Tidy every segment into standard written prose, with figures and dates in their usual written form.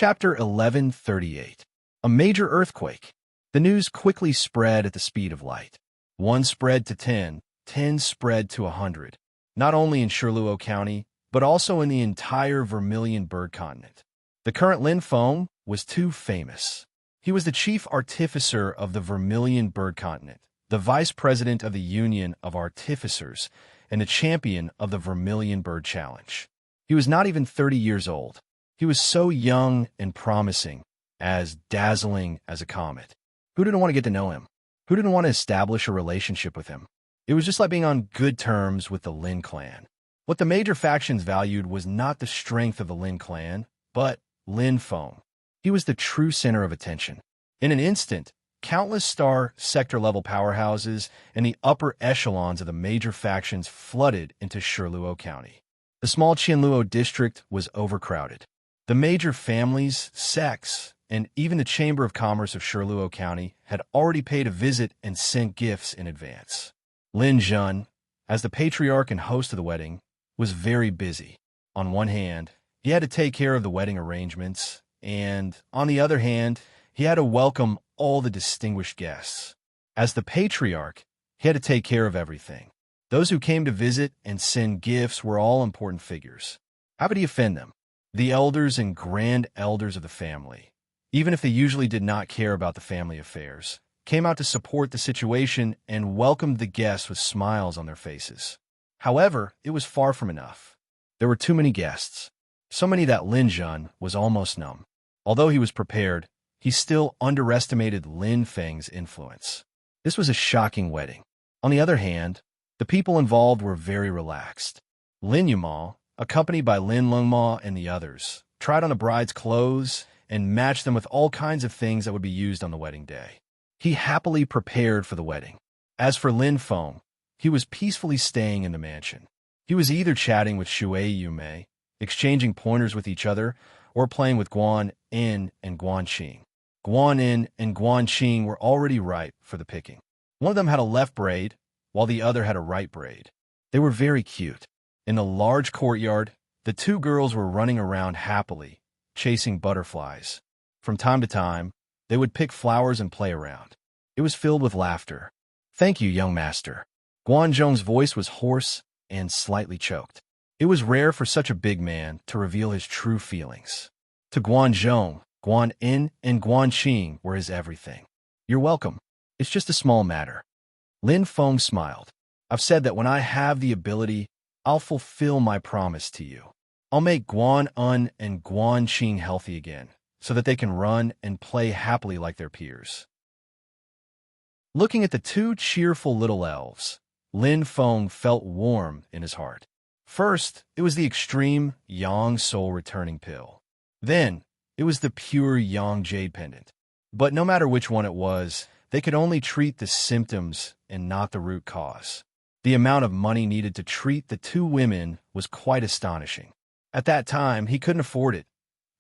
Chapter 1138. A major earthquake. The news quickly spread at the speed of light. 1 spread to 10, 10 spread to 100, not only in Shirluo County, but also in the entire Vermilion Bird Continent. The current Lin Feng was too famous. He was the chief artificer of the Vermilion Bird Continent, the vice president of the Union of Artificers, and the champion of the Vermilion Bird Challenge. He was not even 30 years old. He was so young and promising, as dazzling as a comet. Who didn't want to get to know him? Who didn't want to establish a relationship with him? It was just like being on good terms with the Lin clan. What the major factions valued was not the strength of the Lin clan, but Lin Feng. He was the true center of attention. In an instant, countless star sector-level powerhouses and the upper echelons of the major factions flooded into Shirluo County. The small Qianluo district was overcrowded. The major families, sects, and even the Chamber of Commerce of Shirluo County had already paid a visit and sent gifts in advance. Lin Zhen, as the patriarch and host of the wedding, was very busy. On one hand, he had to take care of the wedding arrangements, and on the other hand, he had to welcome all the distinguished guests. As the patriarch, he had to take care of everything. Those who came to visit and send gifts were all important figures. How could he offend them? The elders and grand elders of the family, even if they usually did not care about the family affairs, came out to support the situation and welcomed the guests with smiles on their faces. However, it was far from enough. There were too many guests, so many that Lin Zhen was almost numb. Although he was prepared, he still underestimated Lin Feng's influence. This was a shocking wedding. On the other hand, the people involved were very relaxed. Lin Yuma, accompanied by Lin Longma and the others, tried on the bride's clothes and matched them with all kinds of things that would be used on the wedding day. He happily prepared for the wedding. As for Lin Feng, he was peacefully staying in the mansion. He was either chatting with Shui Yume, exchanging pointers with each other, or playing with Guan Yin and Guan Qing. Guan Yin and Guan Qing were already ripe for the picking. One of them had a left braid, while the other had a right braid. They were very cute. In the large courtyard, the two girls were running around happily, chasing butterflies. From time to time, they would pick flowers and play around. It was filled with laughter. "Thank you, young master." Guanzhong's voice was hoarse and slightly choked. It was rare for such a big man to reveal his true feelings. To Guanzhong, Guan Yin and Guan Qing were his everything. "You're welcome. It's just a small matter." Lin Feng smiled. "I've said that when I have the ability, I'll fulfill my promise to you. I'll make Guan Yun and Guan Qing healthy again, so that they can run and play happily like their peers." Looking at the two cheerful little elves, Lin Feng felt warm in his heart. First, it was the extreme Yang Soul returning pill. Then, it was the pure Yang Jade pendant. But no matter which one it was, they could only treat the symptoms and not the root cause. The amount of money needed to treat the two women was quite astonishing. At that time, he couldn't afford it,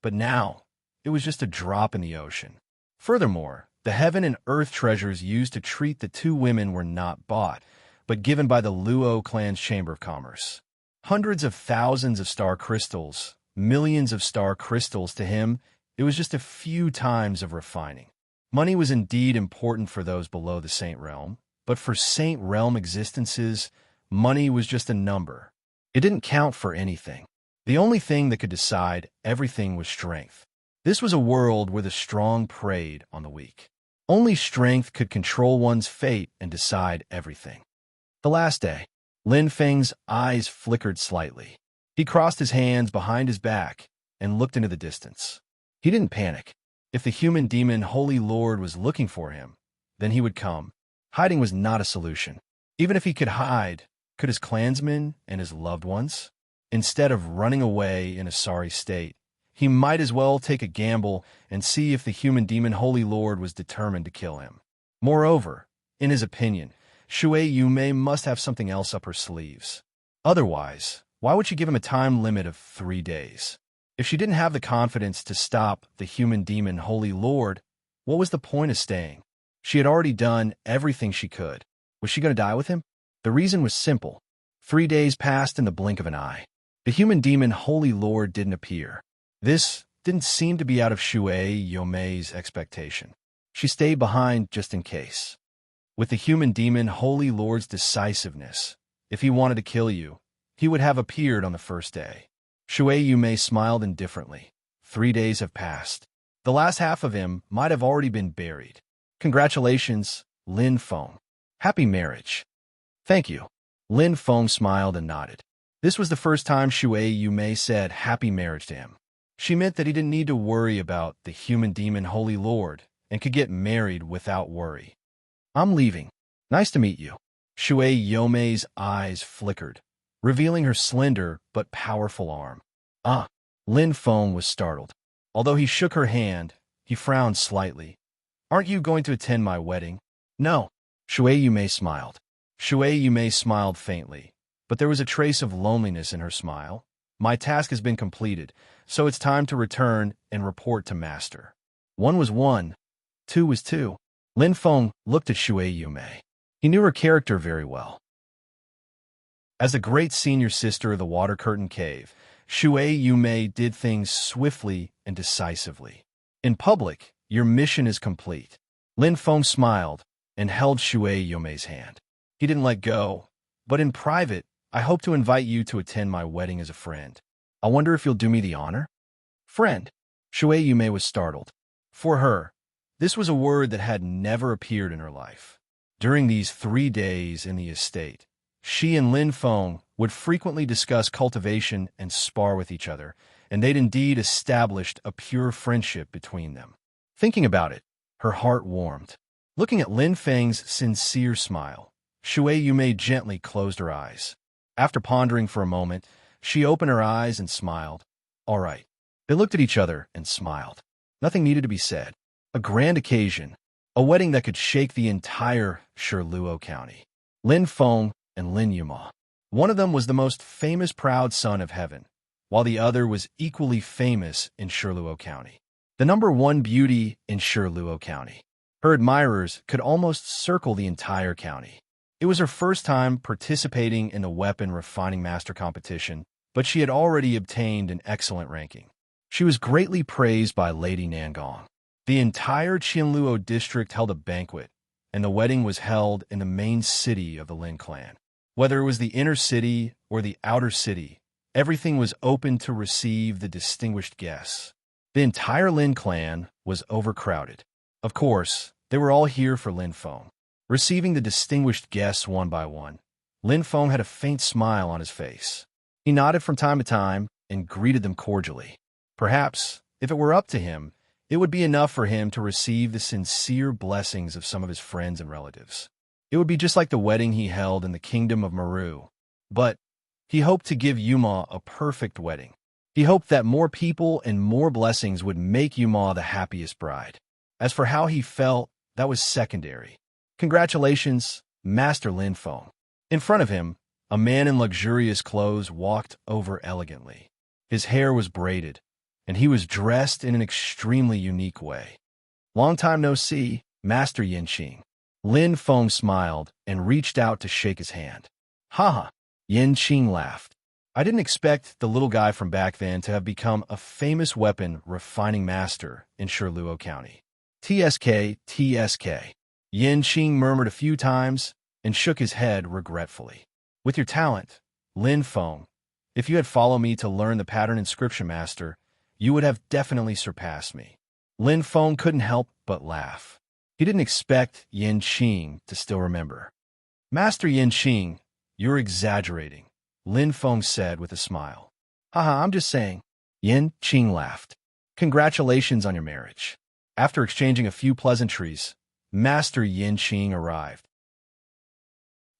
but now, it was just a drop in the ocean. Furthermore, the heaven and earth treasures used to treat the two women were not bought, but given by the Luo clan's Chamber of Commerce. Hundreds of thousands of star crystals, millions of star crystals to him, it was just a few times of refining. Money was indeed important for those below the Saint Realm, but for Saint Realm existences, money was just a number. It didn't count for anything. The only thing that could decide everything was strength. This was a world where the strong preyed on the weak. Only strength could control one's fate and decide everything. The last day, Lin Feng's eyes flickered slightly. He crossed his hands behind his back and looked into the distance. He didn't panic. If the human demon Holy Lord was looking for him, then he would come. Hiding was not a solution. Even if he could hide, could his clansmen and his loved ones? Instead of running away in a sorry state, he might as well take a gamble and see if the human demon Holy Lord was determined to kill him. Moreover, in his opinion, Shui Yume must have something else up her sleeves. Otherwise, why would she give him a time limit of 3 days? If she didn't have the confidence to stop the human demon Holy Lord, what was the point of staying? She had already done everything she could. Was she going to die with him? The reason was simple. 3 days passed in the blink of an eye. The human demon Holy Lord didn't appear. This didn't seem to be out of Shui Yomei's expectation. She stayed behind just in case. With the human demon Holy Lord's decisiveness, if he wanted to kill you, he would have appeared on the first day. Shui Yumei smiled indifferently. 3 days have passed. The last half of him might have already been buried. Congratulations, Lin Feng. Happy marriage. Thank you. Lin Feng smiled and nodded. This was the first time Shui Yumei said happy marriage to him. She meant that he didn't need to worry about the human demon Holy Lord and could get married without worry. I'm leaving. Nice to meet you. Shui Yomei's eyes flickered, revealing her slender but powerful arm. Ah, Lin Feng was startled. Although he shook her hand, he frowned slightly. Aren't you going to attend my wedding? No. Shui Yumei smiled. Shui Yumei smiled faintly, but there was a trace of loneliness in her smile. My task has been completed, so it's time to return and report to Master. 1 was 1, 2 was 2. Lin Feng looked at Shui Yumei. He knew her character very well. As the great senior sister of the Water Curtain Cave, Shui Yumei did things swiftly and decisively. In public, your mission is complete. Lin Feng smiled and held Shui Yumei's hand. He didn't let go, but in private, I hope to invite you to attend my wedding as a friend. I wonder if you'll do me the honor? Friend. Shui Yumei was startled. For her, this was a word that had never appeared in her life. During these 3 days in the estate, she and Lin Feng would frequently discuss cultivation and spar with each other, and they'd indeed established a pure friendship between them. Thinking about it, her heart warmed. Looking at Lin Feng's sincere smile, Shui Yumei gently closed her eyes. After pondering for a moment, she opened her eyes and smiled. All right. They looked at each other and smiled. Nothing needed to be said. A grand occasion, a wedding that could shake the entire Shiluo County. Lin Feng and Lin Yuma. One of them was the most famous proud son of heaven, while the other was equally famous in Shiluo County. The #1 beauty in Shiluo County. Her admirers could almost circle the entire county. It was her first time participating in the weapon refining master competition, but she had already obtained an excellent ranking. She was greatly praised by Lady Nangong. The entire Qianluo district held a banquet, and the wedding was held in the main city of the Lin clan. Whether it was the inner city or the outer city, everything was open to receive the distinguished guests. The entire Lin clan was overcrowded. Of course, they were all here for Lin Feng. Receiving the distinguished guests one by one, Lin Feng had a faint smile on his face. He nodded from time to time and greeted them cordially. Perhaps, if it were up to him, it would be enough for him to receive the sincere blessings of some of his friends and relatives. It would be just like the wedding he held in the kingdom of Meru. But he hoped to give Yuma a perfect wedding. He hoped that more people and more blessings would make Yuma the happiest bride. As for how he felt, that was secondary. Congratulations, Master Lin Feng. In front of him, a man in luxurious clothes walked over elegantly. His hair was braided, and he was dressed in an extremely unique way. Long time no see, Master Yanqing. Lin Feng smiled and reached out to shake his hand. Haha, Yanqing laughed. I didn't expect the little guy from back then to have become a famous weapon refining master in Shiluo County. TSK, TSK. Yanqing murmured a few times and shook his head regretfully. With your talent, Lin Feng, if you had followed me to learn the pattern inscription master, you would have definitely surpassed me. Lin Feng couldn't help but laugh. He didn't expect Yanqing to still remember. Master Yanqing, you're exaggerating, Lin Feng said with a smile. Haha, I'm just saying. Yanqing laughed. Congratulations on your marriage. After exchanging a few pleasantries, Master Yanqing arrived.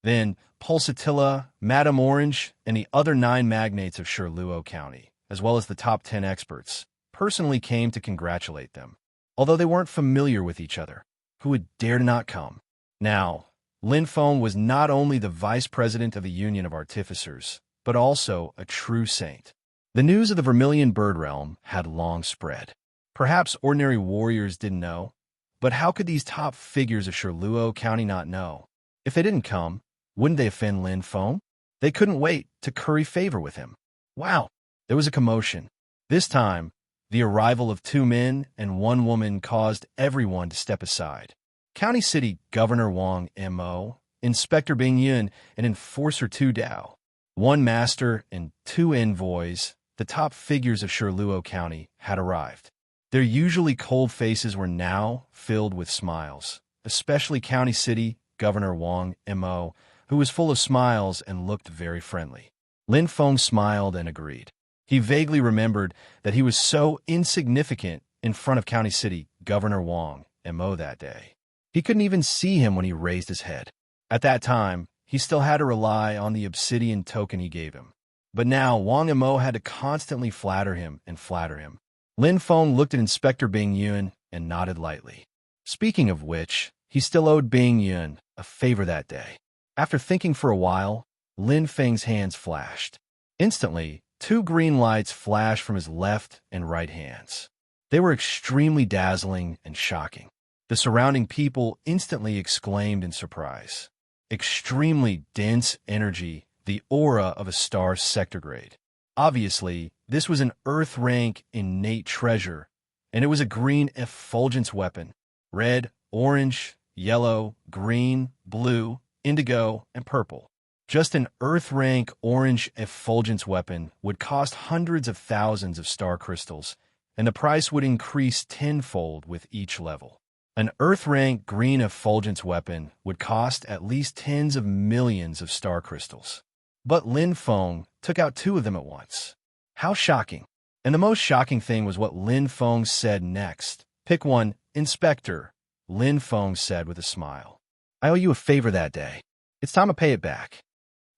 Then Pulsatilla, Madame Orange, and the other 9 magnates of Shiluo County, as well as the top 10 experts, personally came to congratulate them. Although they weren't familiar with each other, who would dare to not come? Now, Lin Feng was not only the vice president of the Union of Artificers, but also a true saint. The news of the Vermilion Bird Realm had long spread. Perhaps ordinary warriors didn't know, but how could these top figures of Shiluo County not know? If they didn't come, wouldn't they offend Lin Feng? They couldn't wait to curry favor with him. Wow! There was a commotion. This time, The arrival of 2 men and 1 woman caused everyone to step aside. County City Governor Wang Mo, Inspector Bing Yun, and Enforcer Tu Dao, 1 master and 2 envoys, the top figures of Shirluo County, had arrived. Their usually cold faces were now filled with smiles, especially County City Governor Wang Mo, who was full of smiles and looked very friendly. Lin Feng smiled and agreed. He vaguely remembered that he was so insignificant in front of County City Governor Wang Mo that day. He couldn't even see him when he raised his head. At that time, he still had to rely on the obsidian token he gave him. But now Wang Mo had to constantly flatter him and flatter him. Lin Feng looked at Inspector Bing Yun and nodded lightly. Speaking of which, he still owed Bing Yun a favor that day. After thinking for a while, Lin Feng's hands flashed. Instantly, 2 green lights flashed from his left and right hands. They were extremely dazzling and shocking. The surrounding people instantly exclaimed in surprise. Extremely dense energy, the aura of a star sector grade. Obviously, this was an Earth rank innate treasure, and it was a green effulgence weapon. Red, orange, yellow, green, blue, indigo, and purple. Just an Earth rank orange effulgence weapon would cost hundreds of thousands of star crystals, and the price would increase tenfold with each level. An Earth rank green effulgence weapon would cost at least tens of millions of star crystals. But Lin Feng took out 2 of them at once. How shocking. And the most shocking thing was what Lin Feng said next. Pick one, Inspector, Lin Feng said with a smile. I owe you a favor that day. It's time to pay it back.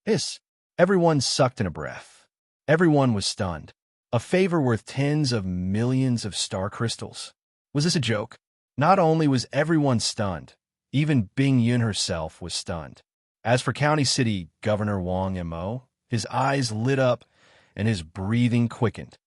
Hiss. Everyone sucked in a breath. Everyone was stunned. A favor worth tens of millions of star crystals. Was this a joke? Not only was everyone stunned, even Bing Yun herself was stunned. As for County City Governor Wang Mo, his eyes lit up and his breathing quickened.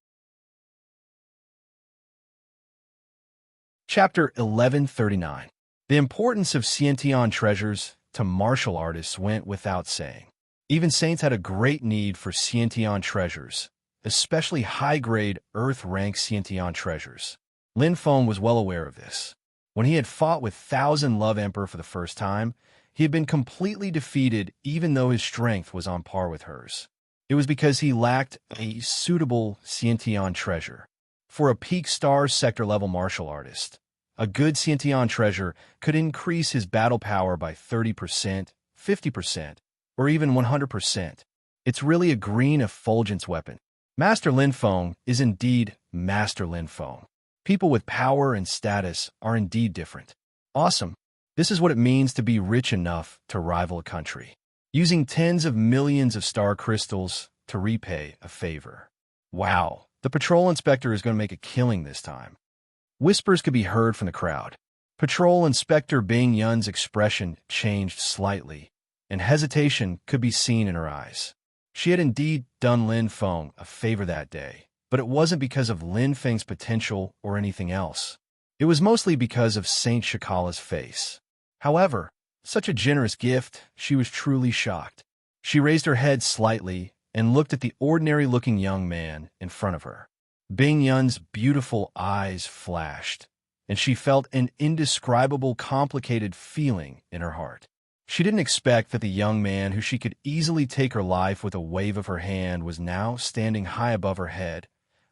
Chapter 1139. The importance of Xiantian treasures to martial artists went without saying. Even saints had a great need for Xiantian treasures, especially high-grade Earth-rank Xiantian treasures. Lin Feng was well aware of this. When he had fought with Thousand Love Emperor for the first time, he had been completely defeated even though his strength was on par with hers. It was because he lacked a suitable Xiantian treasure. For a peak star sector-level martial artist, a good Xiantian treasure could increase his battle power by 30%, 50%, or even 100%. It's really a green effulgence weapon. Master Lin Feng is indeed Master Lin Feng. People with power and status are indeed different. Awesome. This is what it means to be rich enough to rival a country. Using tens of millions of star crystals to repay a favor. Wow, the patrol inspector is going to make a killing this time. Whispers could be heard from the crowd. Patrol Inspector Bing Yun's expression changed slightly, and hesitation could be seen in her eyes. She had indeed done Lin Feng a favor that day, but it wasn't because of Lin Feng's potential or anything else. It was mostly because of Saint Shakala's face. However, such a generous gift, she was truly shocked. She raised her head slightly and looked at the ordinary-looking young man in front of her. Bing Yun's beautiful eyes flashed, and she felt an indescribable, complicated feeling in her heart. She didn't expect that the young man who she could easily take her life with a wave of her hand was now standing high above her head,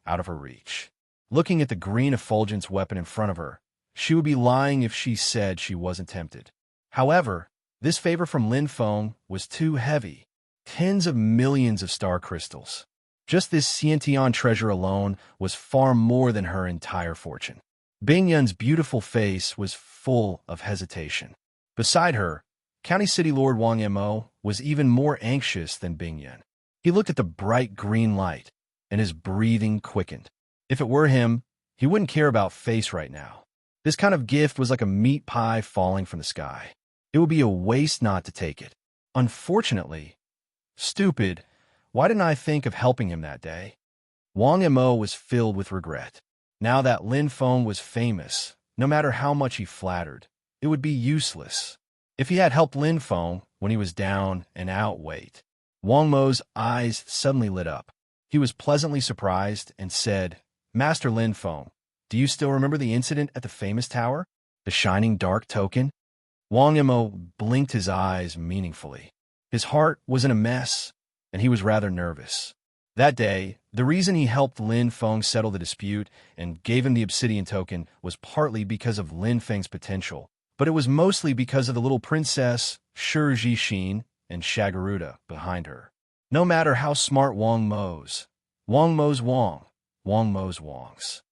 out of her reach. Looking at the green effulgence weapon in front of her, she would be lying if she said she wasn't tempted. However, this favor from Lin Feng was too heavy. Tens of millions of star crystals. Just this Xiantian treasure alone was far more than her entire fortune. Bing Yun's beautiful face was full of hesitation. Beside her, County City Lord Wang Mo was even more anxious than Bing Yun. He looked at the bright green light, and his breathing quickened. If it were him, he wouldn't care about face right now. This kind of gift was like a meat pie falling from the sky. It would be a waste not to take it. Unfortunately, stupid, why didn't I think of helping him that day? Wang Mo was filled with regret. Now that Lin Feng was famous, no matter how much he flattered, it would be useless. If he had helped Lin Feng when he was down and out weight, Wang Mo's eyes suddenly lit up. He was pleasantly surprised and said, Master Lin Feng, do you still remember the incident at the famous tower? The shining dark token? Wang Imo blinked his eyes meaningfully. His heart was in a mess, and he was rather nervous. That day, the reason he helped Lin Feng settle the dispute and gave him the obsidian token was partly because of Lin Feng's potential, but it was mostly because of the little princess, Shi Jixin, and Shagaruda behind her. No matter how smart Wang Mo's Wang, Wang Mo's Wang's.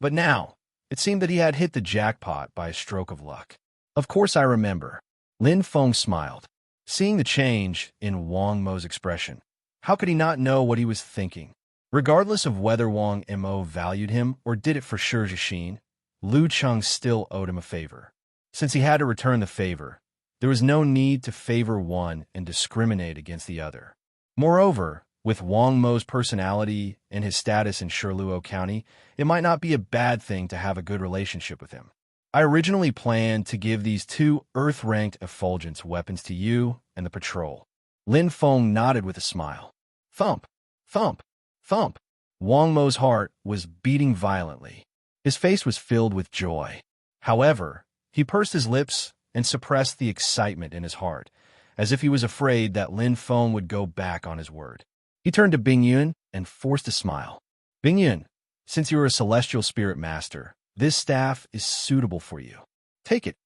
But now, it seemed that he had hit the jackpot by a stroke of luck. Of course I remember. Lin Feng smiled, seeing the change in Wang Mo's expression. How could he not know what he was thinking? Regardless of whether Wang Mo valued him or did it for Shi Jixin, Lu Cheng still owed him a favor. Since he had to return the favor, there was no need to favor one and discriminate against the other. Moreover, with Wang Mo's personality and his status in Shirluo County, it might not be a bad thing to have a good relationship with him. I originally planned to give these two Earth-ranked effulgence weapons to you and the patrol. Lin Feng nodded with a smile. Thump, thump, thump. Wang Mo's heart was beating violently. His face was filled with joy. However, he pursed his lips and suppressed the excitement in his heart, as if he was afraid that Lin Feng would go back on his word. He turned to Bingyun and forced a smile. Bingyun, since you are a celestial spirit master, this staff is suitable for you. Take it.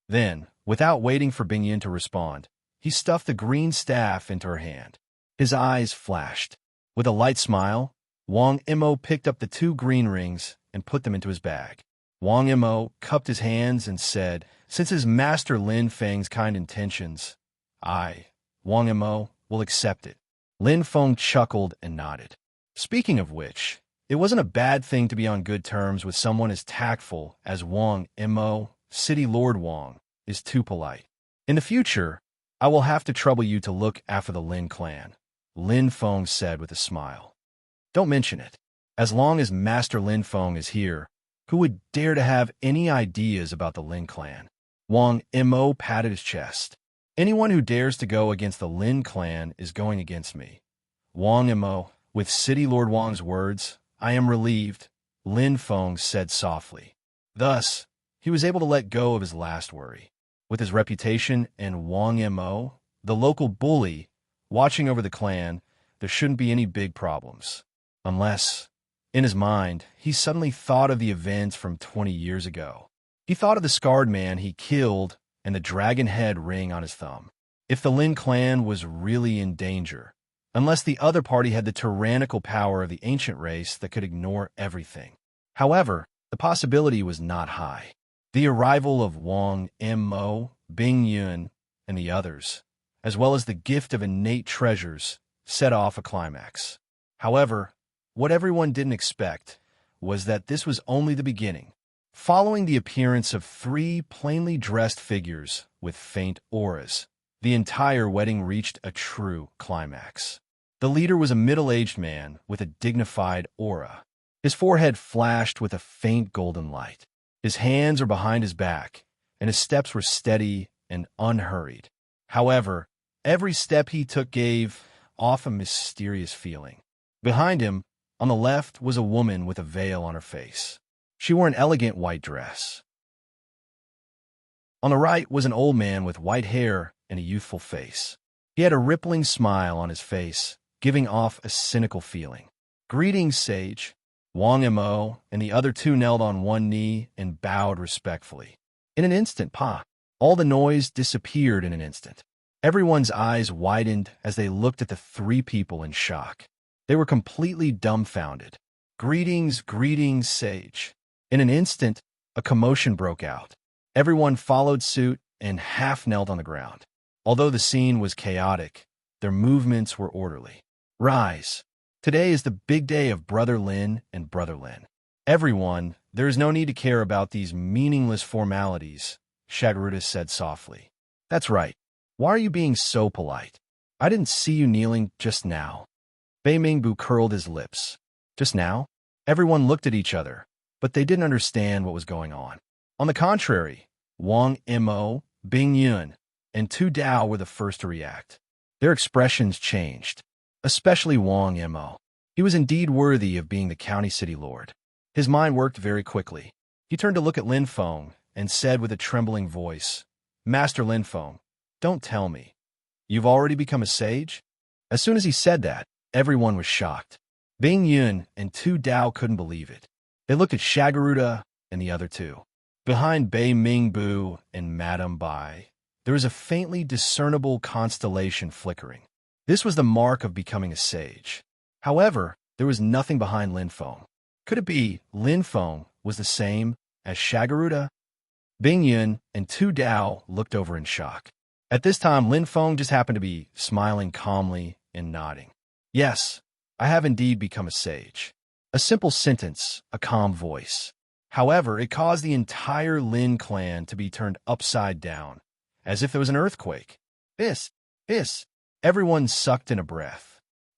Then, without waiting for Bingyun to respond, he stuffed the green staff into her hand. His eyes flashed. With a light smile, Wang Mo picked up the two green rings and put them into his bag. Wang Mo cupped his hands and said, since his master Lin Feng's kind intentions, I, Wang Mo, will accept it. Lin Feng chuckled and nodded. Speaking of which, it wasn't a bad thing to be on good terms with someone as tactful as Wang Mo. City Lord Wang is too polite. In the future, I will have to trouble you to look after the Lin clan, Lin Feng said with a smile. Don't mention it. As long as Master Lin Feng is here, who would dare to have any ideas about the Lin clan? Wang Mo patted his chest. Anyone who dares to go against the Lin clan is going against me. Wang Mo, with City Lord Wang's words, I am relieved, Lin Feng said softly. Thus, he was able to let go of his last worry. With his reputation and Wang Mo, the local bully, watching over the clan, there shouldn't be any big problems. Unless, in his mind, he suddenly thought of the events from 20 years ago. He thought of the scarred man he killed and the dragon head ring on his thumb. If the Lin clan was really in danger, unless the other party had the tyrannical power of the ancient race that could ignore everything. However, the possibility was not high. The arrival of Wang Mo, Bingyun, and the others, as well as the gift of innate treasures, set off a climax. However, what everyone didn't expect was that this was only the beginning. Following the appearance of three plainly dressed figures with faint auras, the entire wedding reached a true climax. The leader was a middle-aged man with a dignified aura. His forehead flashed with a faint golden light. His hands were behind his back, and his steps were steady and unhurried. However, every step he took gave off a mysterious feeling. Behind him, on the left, was a woman with a veil on her face. She wore an elegant white dress. On the right was an old man with white hair and a youthful face. He had a rippling smile on his face, giving off a cynical feeling. Greetings, sage. Wang Mo and the other two knelt on one knee and bowed respectfully. In an instant, all the noise disappeared in an instant. Everyone's eyes widened as they looked at the three people in shock. They were completely dumbfounded. Greetings, greetings, sage. In an instant, a commotion broke out. Everyone followed suit and half knelt on the ground. Although the scene was chaotic, their movements were orderly. Rise. Today is the big day of Brother Lin and Brother Lin. Everyone, there is no need to care about these meaningless formalities, Shagaruda said softly. That's right. Why are you being so polite? I didn't see you kneeling just now. Bei Mingbu curled his lips. Just now? Everyone looked at each other, but they didn't understand what was going on. On the contrary, Wang Mo, Bingyun, and Tu Dao were the first to react. Their expressions changed, especially Wang Mo. He was indeed worthy of being the county city lord. His mind worked very quickly. He turned to look at Lin Feng and said with a trembling voice, "Master Lin Feng, don't tell me. You've already become a sage?" As soon as he said that, everyone was shocked. Bing Yun and Tu Dao couldn't believe it. They looked at Shagaruda and the other two. Behind Bei Mingbu and Madame Bai, there was a faintly discernible constellation flickering. This was the mark of becoming a sage. However, there was nothing behind Lin Feng. Could it be Lin Feng was the same as Shagaruda? Bing Yun and Tu Dao looked over in shock. At this time, Lin Feng just happened to be smiling calmly and nodding. "Yes, I have indeed become a sage." A simple sentence, a calm voice. However, it caused the entire Lin clan to be turned upside down, as if there was an earthquake. Hiss! Everyone sucked in a breath.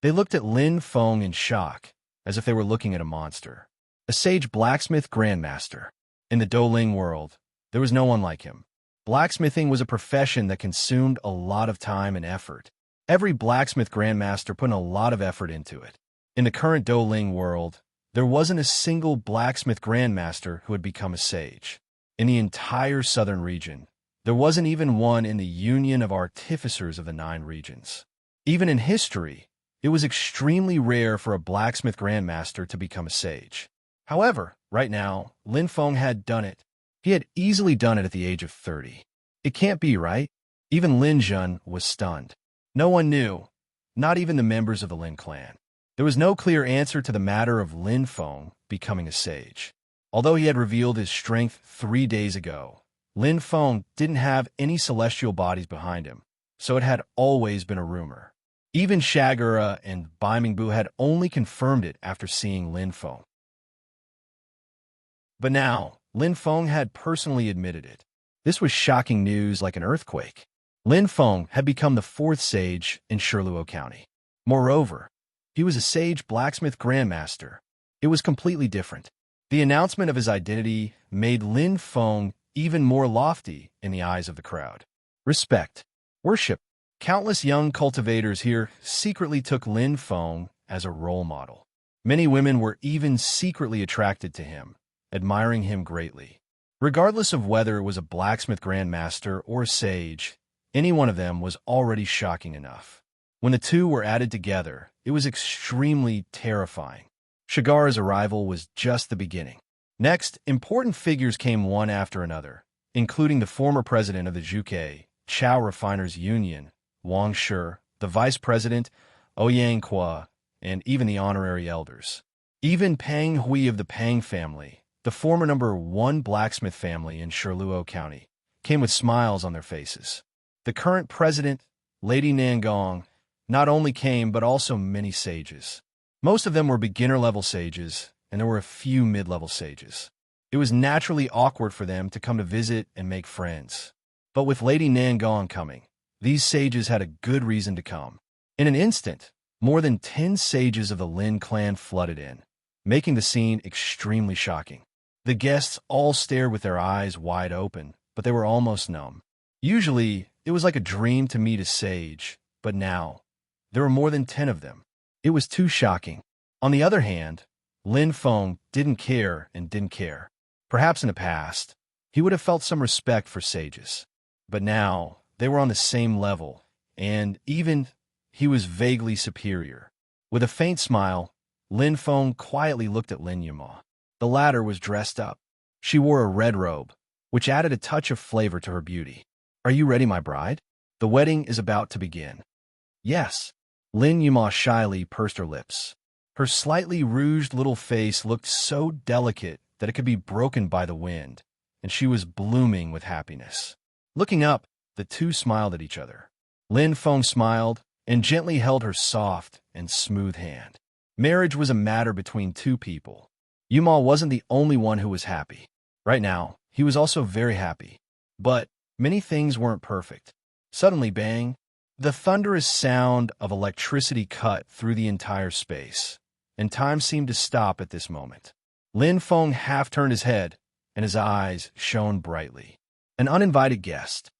They looked at Lin Feng in shock, as if they were looking at a monster. A sage blacksmith grandmaster. In the Douling world, there was no one like him. Blacksmithing was a profession that consumed a lot of time and effort. Every blacksmith grandmaster put in a lot of effort into it. In the current Douling world, there wasn't a single blacksmith grandmaster who had become a sage. In the entire southern region, there wasn't even one in the Union of Artificers of the 9 regions. Even in history, it was extremely rare for a blacksmith grandmaster to become a sage. However, right now, Lin Feng had done it. He had easily done it at the age of 30. It can't be, right? Even Lin Jun was stunned. No one knew, not even the members of the Lin clan. There was no clear answer to the matter of Lin Feng becoming a sage. Although he had revealed his strength 3 days ago, Lin Feng didn't have any celestial bodies behind him, so it had always been a rumor. Even Shagura and Bai Mingbu had only confirmed it after seeing Lin Feng. But now, Lin Feng had personally admitted it. This was shocking news like an earthquake. Lin Feng had become the 4th sage in Shirluo County. Moreover, he was a sage blacksmith grandmaster. It was completely different. The announcement of his identity made Lin Feng even more lofty in the eyes of the crowd. Respect, worship. Countless young cultivators here secretly took Lin Feng as a role model. Many women were even secretly attracted to him, admiring him greatly. Regardless of whether it was a blacksmith grandmaster or a sage, any one of them was already shocking enough. When the two were added together, it was extremely terrifying. Shagara's arrival was just the beginning. Next, important figures came one after another, including the former president of the Zhuke Chao Refiners Union, Wang Shi, the vice president, Ouyang Kwa, and even the honorary elders. Even Pang Hui of the Pang family, the former #1 blacksmith family in Shirluo County, came with smiles on their faces. The current president, Lady Nangong, not only came but also many sages. Most of them were beginner-level sages, and there were a few mid-level sages. It was naturally awkward for them to come to visit and make friends. But with Lady Nangong coming, these sages had a good reason to come. In an instant, more than 10 sages of the Lin clan flooded in, making the scene extremely shocking. The guests all stared with their eyes wide open, but they were almost numb. Usually, it was like a dream to meet a sage, but now, there were more than 10 of them. It was too shocking. On the other hand, Lin Feng didn't care and didn't care. Perhaps in the past, he would have felt some respect for sages. But now, they were on the same level, and even he was vaguely superior. With a faint smile, Lin Feng quietly looked at Lin Yuma. The latter was dressed up. She wore a red robe, which added a touch of flavor to her beauty. "Are you ready, my bride? The wedding is about to begin." "Yes." Lin Yuma shyly pursed her lips. Her slightly rouged little face looked so delicate that it could be broken by the wind, and she was blooming with happiness. Looking up, the two smiled at each other. Lin Feng smiled and gently held her soft and smooth hand. Marriage was a matter between two people. Yuma wasn't the only one who was happy. Right now, he was also very happy. But many things weren't perfect. Suddenly, bang! The thunderous sound of electricity cut through the entire space, and time seemed to stop at this moment. Lin Feng half turned his head, and his eyes shone brightly. An uninvited guest.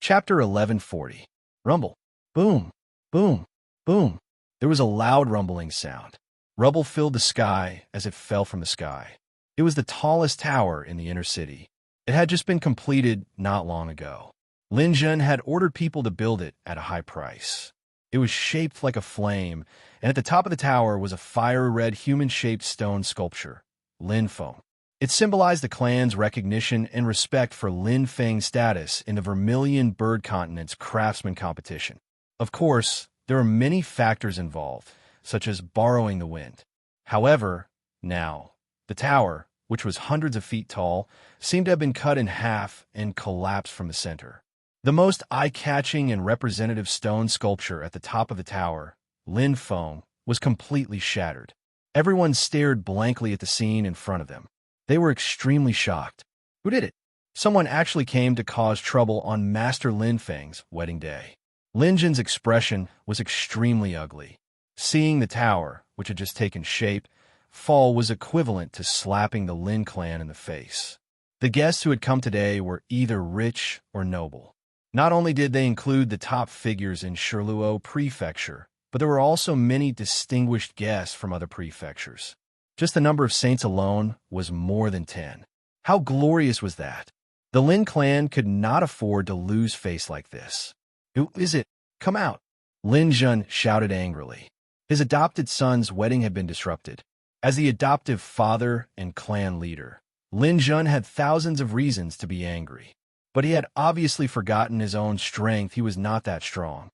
Chapter 1140. Rumble. Boom, boom, boom. There was a loud rumbling sound. Rubble filled the sky as it fell from the sky. It was the tallest tower in the inner city. It had just been completed not long ago. Lin Jun had ordered people to build it at a high price. It was shaped like a flame, and at the top of the tower was a fiery red human-shaped stone sculpture, Lin Feng. It symbolized the clan's recognition and respect for Lin Feng's status in the Vermilion Bird Continent's craftsman competition. Of course, there are many factors involved, such as borrowing the wind. However, now, the tower, which was hundreds of feet tall, seemed to have been cut in half and collapsed from the center. The most eye-catching and representative stone sculpture at the top of the tower, Lin Feng, was completely shattered. Everyone stared blankly at the scene in front of them. They were extremely shocked. Who did it? Someone actually came to cause trouble on Master Lin Feng's wedding day. Lin Jun's expression was extremely ugly. Seeing the tower, which had just taken shape, fall was equivalent to slapping the Lin clan in the face. The guests who had come today were either rich or noble. Not only did they include the top figures in Shirluo Prefecture, but there were also many distinguished guests from other prefectures. Just the number of saints alone was more than 10. How glorious was that? The Lin clan could not afford to lose face like this. Who is it? Come out! Lin Jun shouted angrily. His adopted son's wedding had been disrupted. As the adoptive father and clan leader, Lin Jun had thousands of reasons to be angry. But he had obviously forgotten his own strength. He was not that strong.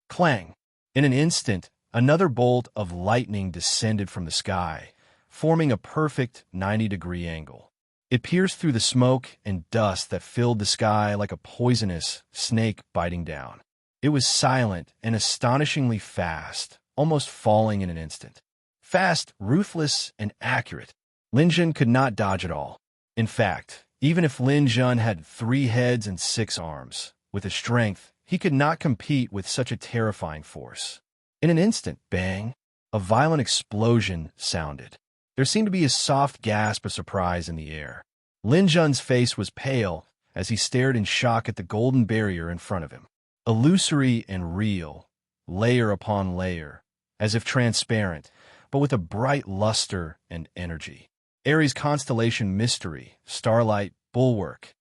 Clang! In an instant, another bolt of lightning descended from the sky, forming a perfect 90-degree angle. It pierced through the smoke and dust that filled the sky like a poisonous snake biting down. It was silent and astonishingly fast, almost falling in an instant. Fast, ruthless, and accurate. Lin Jun could not dodge it all. In fact, even if Lin Jun had 3 heads and 6 arms, with his strength, he could not compete with such a terrifying force. In an instant, bang, a violent explosion sounded. There seemed to be a soft gasp of surprise in the air. Lin Jun's face was pale as he stared in shock at the golden barrier in front of him. Illusory and real, layer upon layer, as if transparent, but with a bright luster and energy. Aries constellation mystery, starlight, bulwark.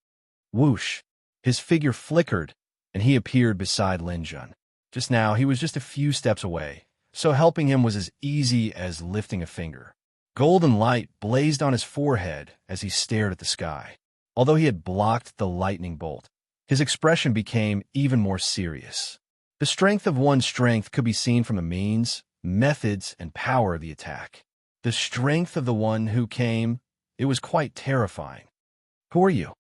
Whoosh! His figure flickered, and he appeared beside Lin Jun. Just now, he was just a few steps away, so helping him was as easy as lifting a finger. Golden light blazed on his forehead as he stared at the sky. Although he had blocked the lightning bolt, his expression became even more serious. The strength of one's strength could be seen from the means, methods, and power of the attack. The strength of the one who came, it was quite terrifying. Who are you?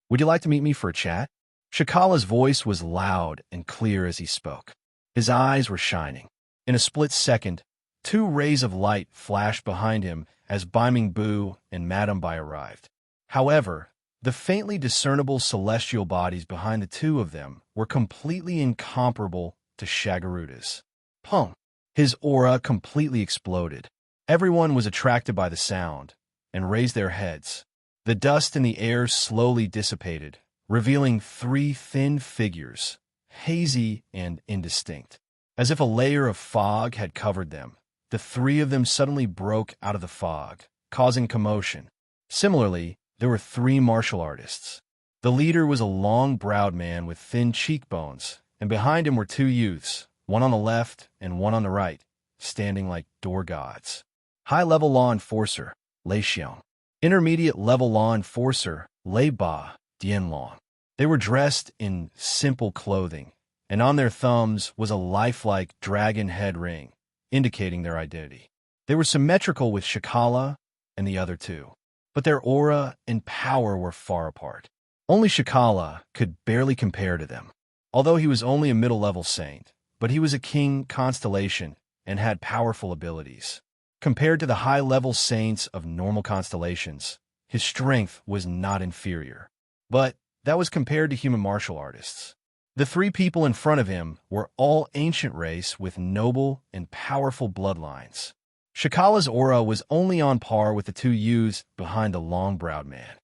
Would you like to meet me for a chat? Shakala's voice was loud and clear as he spoke. His eyes were shining. In a split second, 2 rays of light flashed behind him as Baiming Bu and Madame Bai arrived. However, the faintly discernible celestial bodies behind the 2 of them were completely incomparable to Shagaruda's. Pum! His aura completely exploded. Everyone was attracted by the sound and raised their heads. The dust in the air slowly dissipated, revealing 3 thin figures, hazy and indistinct. As if a layer of fog had covered them, the 3 of them suddenly broke out of the fog, causing commotion. Similarly, there were 3 martial artists. The leader was a long-browed man with thin cheekbones, and behind him were 2 youths, one on the left and one on the right, standing like door gods. High-level law enforcer, Lei Xiong. Intermediate-level law enforcer, Lei Ba Dianlong. They were dressed in simple clothing, and on their thumbs was a lifelike dragon head ring, indicating their identity. They were symmetrical with Shakala and the other 2, but their aura and power were far apart. Only Shakala could barely compare to them. Although he was only a middle-level saint, but he was a king constellation and had powerful abilities. Compared to the high-level saints of normal constellations, his strength was not inferior. But that was compared to human martial artists. The 3 people in front of him were all ancient race with noble and powerful bloodlines. Shakala's aura was only on par with the 2 youths behind the long-browed man.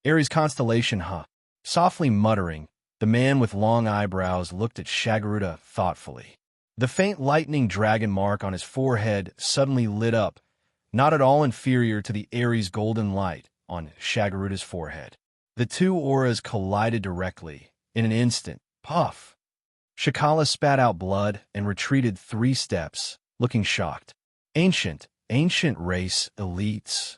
Aries constellation, huh? Softly muttering, The man with long eyebrows looked at Shagaruda thoughtfully. The faint lightning dragon mark on his forehead suddenly lit up, not at all inferior to the Ares golden light on Shagaruda's forehead. The two auras collided directly. In an instant, puff! Shakala spat out blood and retreated 3 steps, looking shocked. Ancient race elites.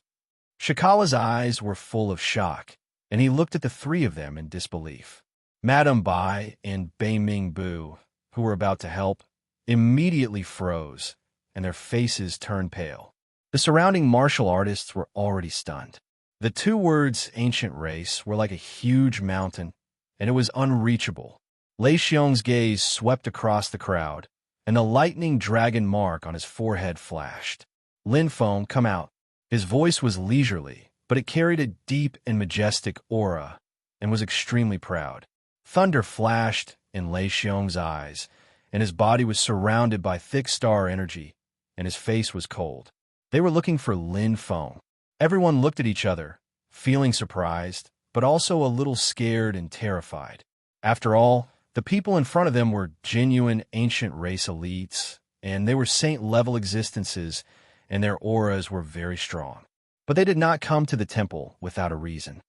Shakala's eyes were full of shock, and he looked at the 3 of them in disbelief. Madame Bai and Bei Ming Bu, who were about to help, immediately froze, and their faces turned pale. The surrounding martial artists were already stunned. The 2 words ancient race were like a huge mountain, and it was unreachable. Lei Xiong's gaze swept across the crowd, and the lightning dragon mark on his forehead flashed. Lin Feng, come out. His voice was leisurely, but it carried a deep and majestic aura, and was extremely proud. Thunder flashed in Lei Xiong's eyes, and his body was surrounded by thick star energy, and his face was cold. They were looking for Lin Feng. Everyone looked at each other, feeling surprised, but also a little scared and terrified. After all, the people in front of them were genuine ancient race elites, and they were saint-level existences, and their auras were very strong. But they did not come to the temple without a reason.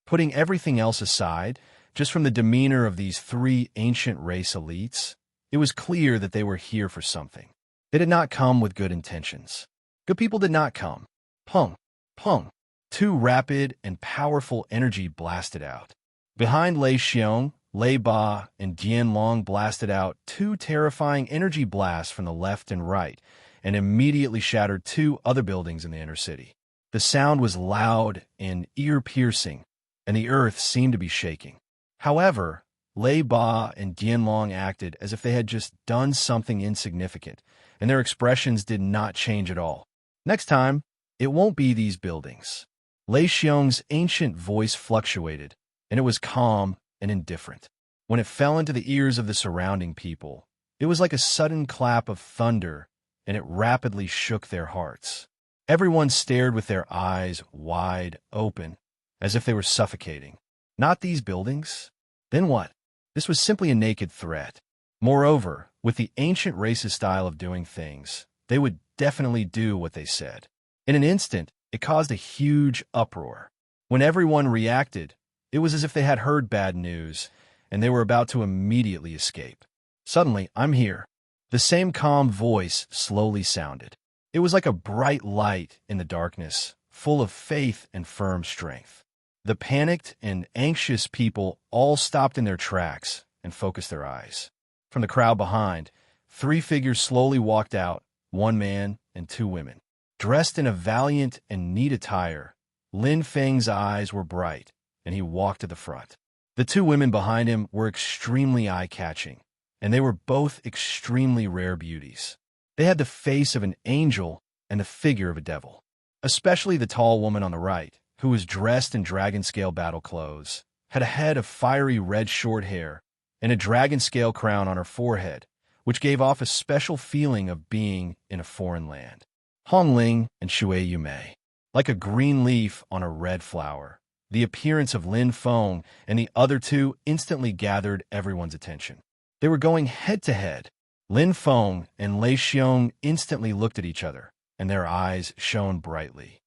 Putting everything else aside, just from the demeanor of these 3 ancient race elites, it was clear that they were here for something. They did not come with good intentions. Good people did not come. Pung, pung. 2 rapid and powerful energy blasted out. Behind Lei Xiong, Lei Ba and Dian Long blasted out 2 terrifying energy blasts from the left and right, and immediately shattered 2 other buildings in the inner city. The sound was loud and ear-piercing, and the earth seemed to be shaking. However, Lei Ba and Dian Long acted as if they had just done something insignificant, and their expressions did not change at all. Next time, it won't be these buildings. Lei Xiong's ancient voice fluctuated, and it was calm and indifferent. When it fell into the ears of the surrounding people, it was like a sudden clap of thunder, and it rapidly shook their hearts. Everyone stared with their eyes wide open, as if they were suffocating. Not these buildings? Then what? This was simply a naked threat. Moreover, with the ancient race's style of doing things, they would definitely do what they said. In an instant, it caused a huge uproar. When everyone reacted, it was as if they had heard bad news, and they were about to immediately escape. Suddenly, I'm here. The same calm voice slowly sounded. It was like a bright light in the darkness, full of faith and firm strength. The panicked and anxious people all stopped in their tracks and focused their eyes. From the crowd behind, 3 figures slowly walked out, 1 man and 2 women. Dressed in a valiant and neat attire, Lin Feng's eyes were bright, and he walked to the front. The 2 women behind him were extremely eye-catching, and they were both extremely rare beauties. They had the face of an angel and the figure of a devil. Especially the tall woman on the right, who was dressed in dragon-scale battle clothes, had a head of fiery red short hair and a dragon-scale crown on her forehead, which gave off a special feeling of being in a foreign land. Hong Ling and Shui Yumei. Like a green leaf on a red flower, the appearance of Lin Feng and the other 2 instantly gathered everyone's attention. They were going head-to-head. Lin Feng and Lei Xiong instantly looked at each other, and their eyes shone brightly.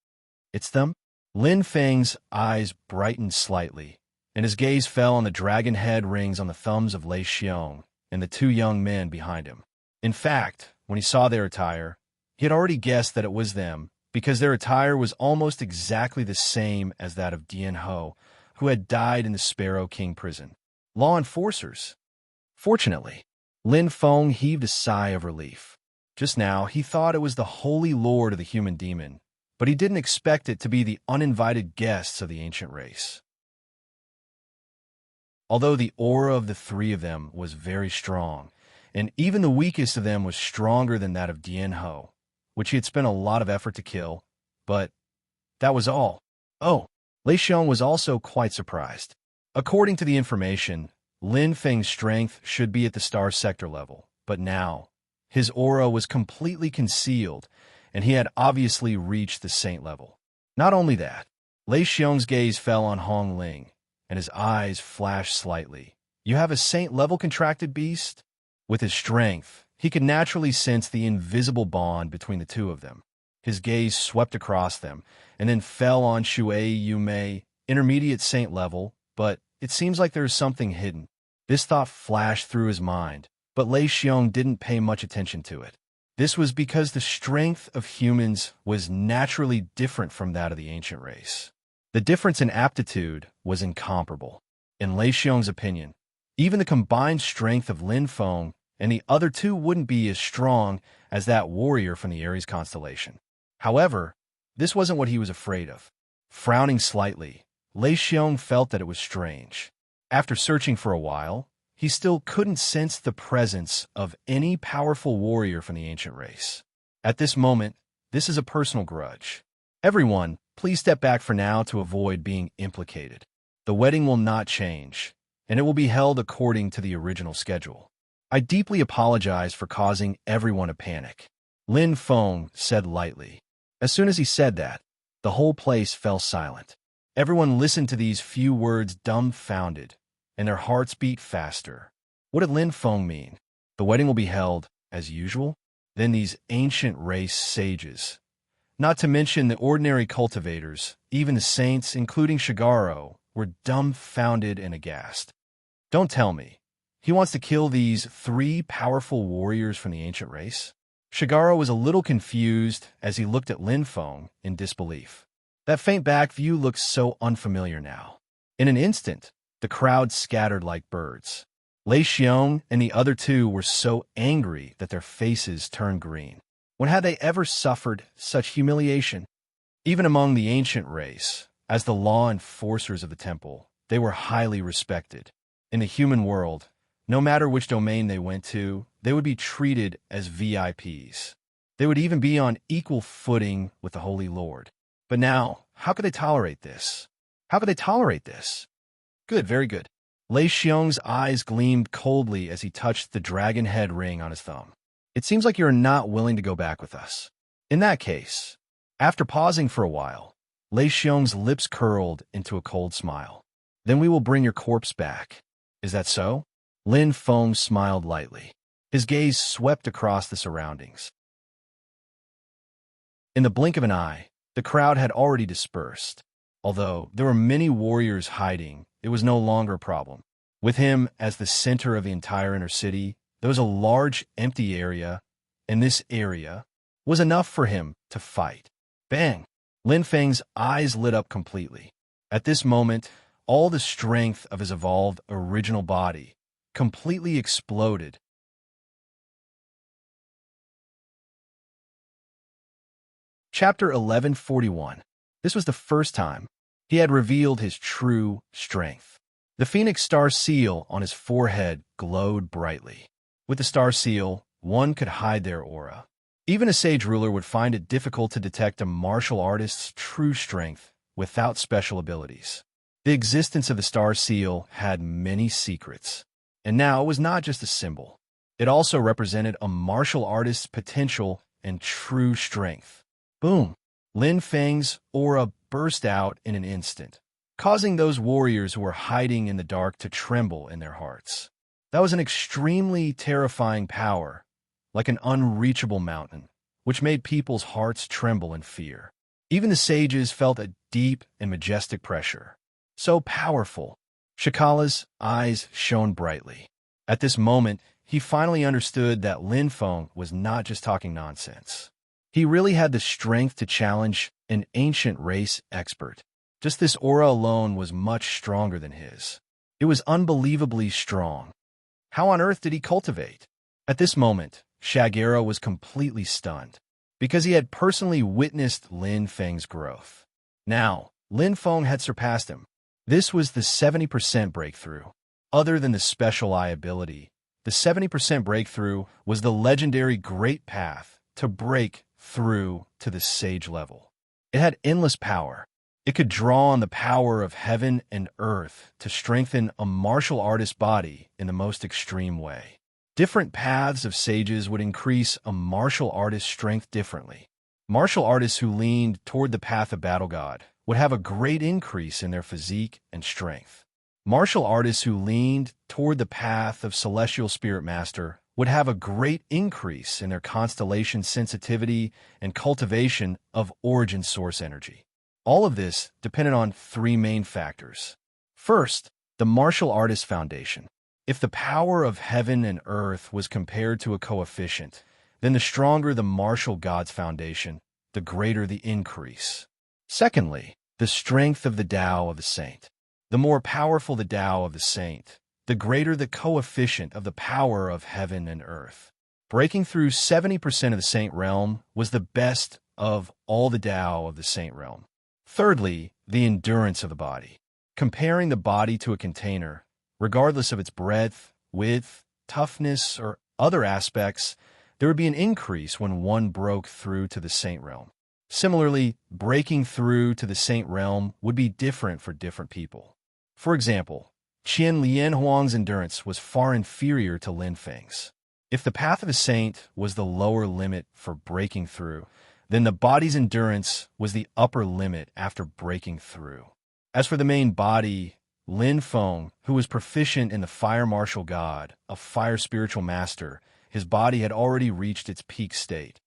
It's them? Lin Feng's eyes brightened slightly, and his gaze fell on the dragon head rings on the thumbs of Lei Xiong and the 2 young men behind him. In fact, when he saw their attire, he had already guessed that it was them, because their attire was almost exactly the same as that of Dian Ho, who had died in the Sparrow King prison. Law enforcers. Fortunately, Lin Feng heaved a sigh of relief. Just now, he thought it was the Holy Lord of the human demon, but he didn't expect it to be the uninvited guests of the ancient race. Although the aura of the 3 of them was very strong, and even the weakest of them was stronger than that of Dian Ho, which he had spent a lot of effort to kill, but that was all. Oh, Lei Xiong was also quite surprised. According to the information, Lin Feng's strength should be at the star sector level, but now, his aura was completely concealed, and he had obviously reached the saint level. Not only that, Lei Xiong's gaze fell on Hong Ling, and his eyes flashed slightly. "You have a saint-level contracted beast?" With his strength, he could naturally sense the invisible bond between the two of them. His gaze swept across them, and then fell on Shui Yume, intermediate saint level, but it seems like there is something hidden. This thought flashed through his mind, but Lei Xiong didn't pay much attention to it. This was because the strength of humans was naturally different from that of the ancient race. The difference in aptitude was incomparable. In Lei Xiong's opinion, even the combined strength of Lin Feng and the other two wouldn't be as strong as that warrior from the Aries constellation. However, this wasn't what he was afraid of. Frowning slightly, Lei Xiong felt that it was strange. After searching for a while, he still couldn't sense the presence of any powerful warrior from the ancient race. At this moment, this is a personal grudge. Everyone, please step back for now to avoid being implicated. The wedding will not change, and it will be held according to the original schedule. I deeply apologize for causing everyone a panic, Lin Feng said lightly. As soon as he said that, the whole place fell silent. Everyone listened to these few words dumbfounded, and their hearts beat faster. What did Lin Feng mean? The wedding will be held as usual? Then these ancient race sages, not to mention the ordinary cultivators, even the saints, including Shigaro, were dumbfounded and aghast. Don't tell me. He wants to kill these 3 powerful warriors from the ancient race? Shigaro was a little confused as he looked at Lin Feng in disbelief. That faint back view looked so unfamiliar now. In an instant, the crowd scattered like birds. Lei Xiong and the other two were so angry that their faces turned green. When had they ever suffered such humiliation? Even among the ancient race, as the law enforcers of the temple, they were highly respected. In the human world, no matter which domain they went to, they would be treated as VIPs. They would even be on equal footing with the Holy Lord. But now, how could they tolerate this? How could they tolerate this? Good, very good. Lei Xiong's eyes gleamed coldly as he touched the dragon head ring on his thumb. It seems like you're not willing to go back with us. In that case, after pausing for a while, Lei Xiong's lips curled into a cold smile. Then we will bring your corpse back. Is that so? Lin Feng smiled lightly. His gaze swept across the surroundings. In the blink of an eye, the crowd had already dispersed. Although there were many warriors hiding, it was no longer a problem. With him as the center of the entire inner city, there was a large empty area, and this area was enough for him to fight. Bang! Lin Feng's eyes lit up completely. At this moment, all the strength of his evolved original body completely exploded. Chapter 1141. This was the first time he had revealed his true strength. The Phoenix Star Seal on his forehead glowed brightly. With the Star Seal, one could hide their aura. Even a sage ruler would find it difficult to detect a martial artist's true strength without special abilities. The existence of the Star Seal had many secrets, and now it was not just a symbol. It also represented a martial artist's potential and true strength. Boom! Lin Feng's aura burst out in an instant, causing those warriors who were hiding in the dark to tremble in their hearts. That was an extremely terrifying power, like an unreachable mountain, which made people's hearts tremble in fear. Even the sages felt a deep and majestic pressure. So powerful. Shikala's eyes shone brightly. At this moment, he finally understood that Lin Feng was not just talking nonsense. He really had the strength to challenge an ancient race expert. Just this aura alone was much stronger than his. It was unbelievably strong. How on earth did he cultivate? At this moment, Shagera was completely stunned, because he had personally witnessed Lin Feng's growth. Now, Lin Feng had surpassed him. This was the 70% breakthrough. Other than the special eye ability, the 70% breakthrough was the legendary Great Path to break through to the sage level. It had endless power. It could draw on the power of heaven and earth to strengthen a martial artist's body in the most extreme way. Different paths of sages would increase a martial artist's strength differently. Martial artists who leaned toward the path of Battle God would have a great increase in their physique and strength. Martial artists who leaned toward the path of celestial spirit master would have a great increase in their constellation sensitivity and cultivation of origin source energy. All of this depended on three main factors. First, the martial artist foundation. If the power of heaven and earth was compared to a coefficient, then the stronger the martial god's foundation, the greater the increase. Secondly, the strength of the Tao of the saint. The more powerful the Tao of the saint, the greater the coefficient of the power of heaven and earth. Breaking through 70% of the saint realm was the best of all the Tao of the saint realm. Thirdly, the endurance of the body. Comparing the body to a container, regardless of its breadth, width, toughness, or other aspects, there would be an increase when one broke through to the saint realm. Similarly, breaking through to the saint realm would be different for different people. For example, Qian Lian Huang's endurance was far inferior to Lin Feng's. If the path of a saint was the lower limit for breaking through, then the body's endurance was the upper limit after breaking through. As for the main body, Lin Feng, who was proficient in the fire martial god, a fire spiritual master, his body had already reached its peak state.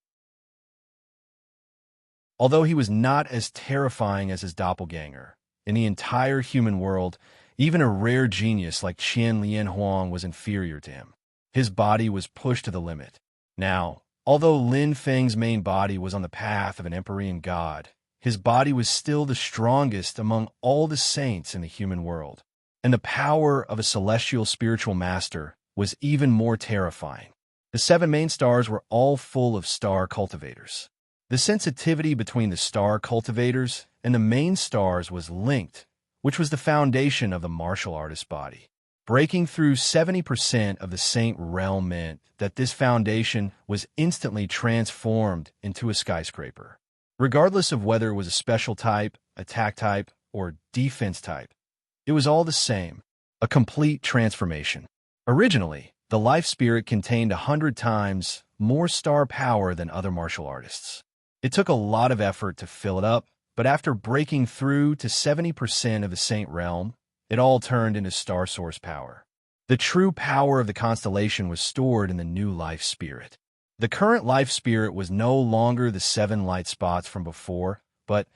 Although he was not as terrifying as his doppelganger, in the entire human world, even a rare genius like Qian Lian Huang was inferior to him. His body was pushed to the limit. Now, although Lin Feng's main body was on the path of an Empyrean god, his body was still the strongest among all the saints in the human world, and the power of a celestial spiritual master was even more terrifying. The 7 main stars were all full of star cultivators. The sensitivity between the star cultivators and the main stars was linked, which was the foundation of the martial artist's body. Breaking through 70% of the saint realm meant that this foundation was instantly transformed into a skyscraper. Regardless of whether it was a special type, attack type, or defense type, it was all the same, a complete transformation. Originally, the life spirit contained 100 times more star power than other martial artists. It took a lot of effort to fill it up, but after breaking through to 70% of the saint realm, it all turned into star source power. The true power of the constellation was stored in the new life spirit. The current life spirit was no longer the 7 light spots from before, but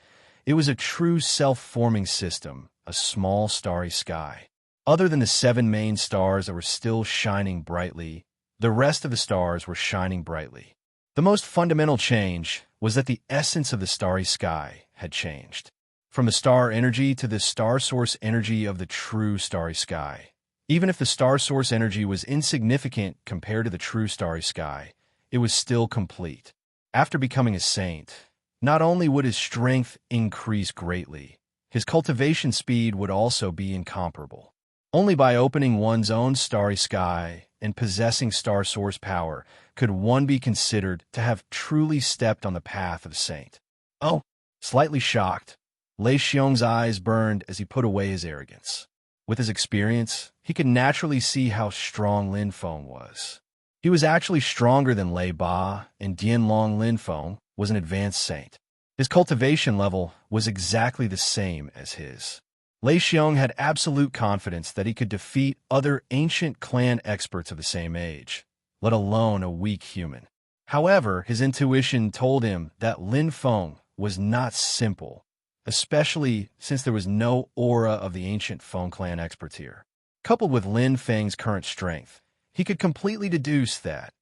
it was a true self-forming system, a small starry sky. Other than the 7 main stars that were still shining brightly, the rest of the stars were shining brightly. The most fundamental change was that the essence of the starry sky had changed. From the star energy to the star source energy of the true starry sky. Even if the star source energy was insignificant compared to the true starry sky, it was still complete. After becoming a saint, not only would his strength increase greatly, his cultivation speed would also be incomparable. Only by opening one's own starry sky and possessing star source power could one be considered to have truly stepped on the path of a saint. Oh, slightly shocked, Lei Xiong's eyes burned as he put away his arrogance. With his experience, he could naturally see how strong Lin Feng was. He was actually stronger than Lei Ba, and Dianlong Lin Feng was an advanced saint. His cultivation level was exactly the same as his. Lei Xiong had absolute confidence that he could defeat other ancient clan experts of the same age, let alone a weak human. However, his intuition told him that Lin Feng was not simple, especially since there was no aura of the ancient Feng clan experts here. Coupled with Lin Feng's current strength, he could completely deduce that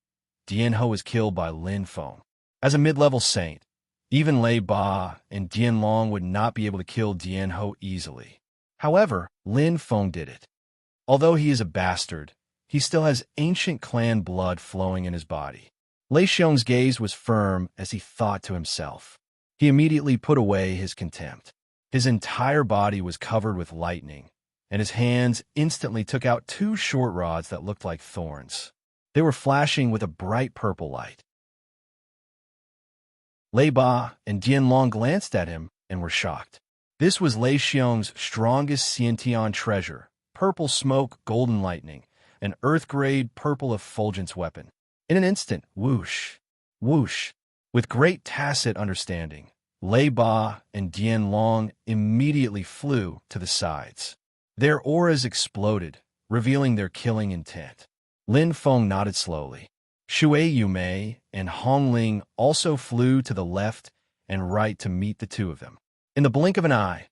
Dian Ho was killed by Lin Feng. As a mid-level saint, even Lei Ba and Dianlong would not be able to kill Dian Ho easily. However, Lin Feng did it. Although he is a bastard, he still has ancient clan blood flowing in his body. Lei Xiong's gaze was firm as he thought to himself. He immediately put away his contempt. His entire body was covered with lightning, and his hands instantly took out 2 short rods that looked like thorns. They were flashing with a bright purple light. Lei Ba and Dianlong glanced at him and were shocked. This was Lei Xiong's strongest Xiantian treasure, purple smoke, golden lightning, an earth-grade purple effulgence weapon. In an instant, whoosh, whoosh. With great tacit understanding, Lei Ba and Dianlong immediately flew to the sides. Their auras exploded, revealing their killing intent. Lin Feng nodded slowly. Shui Yumei and Hong Ling also flew to the left and right to meet the two of them. In the blink of an eye,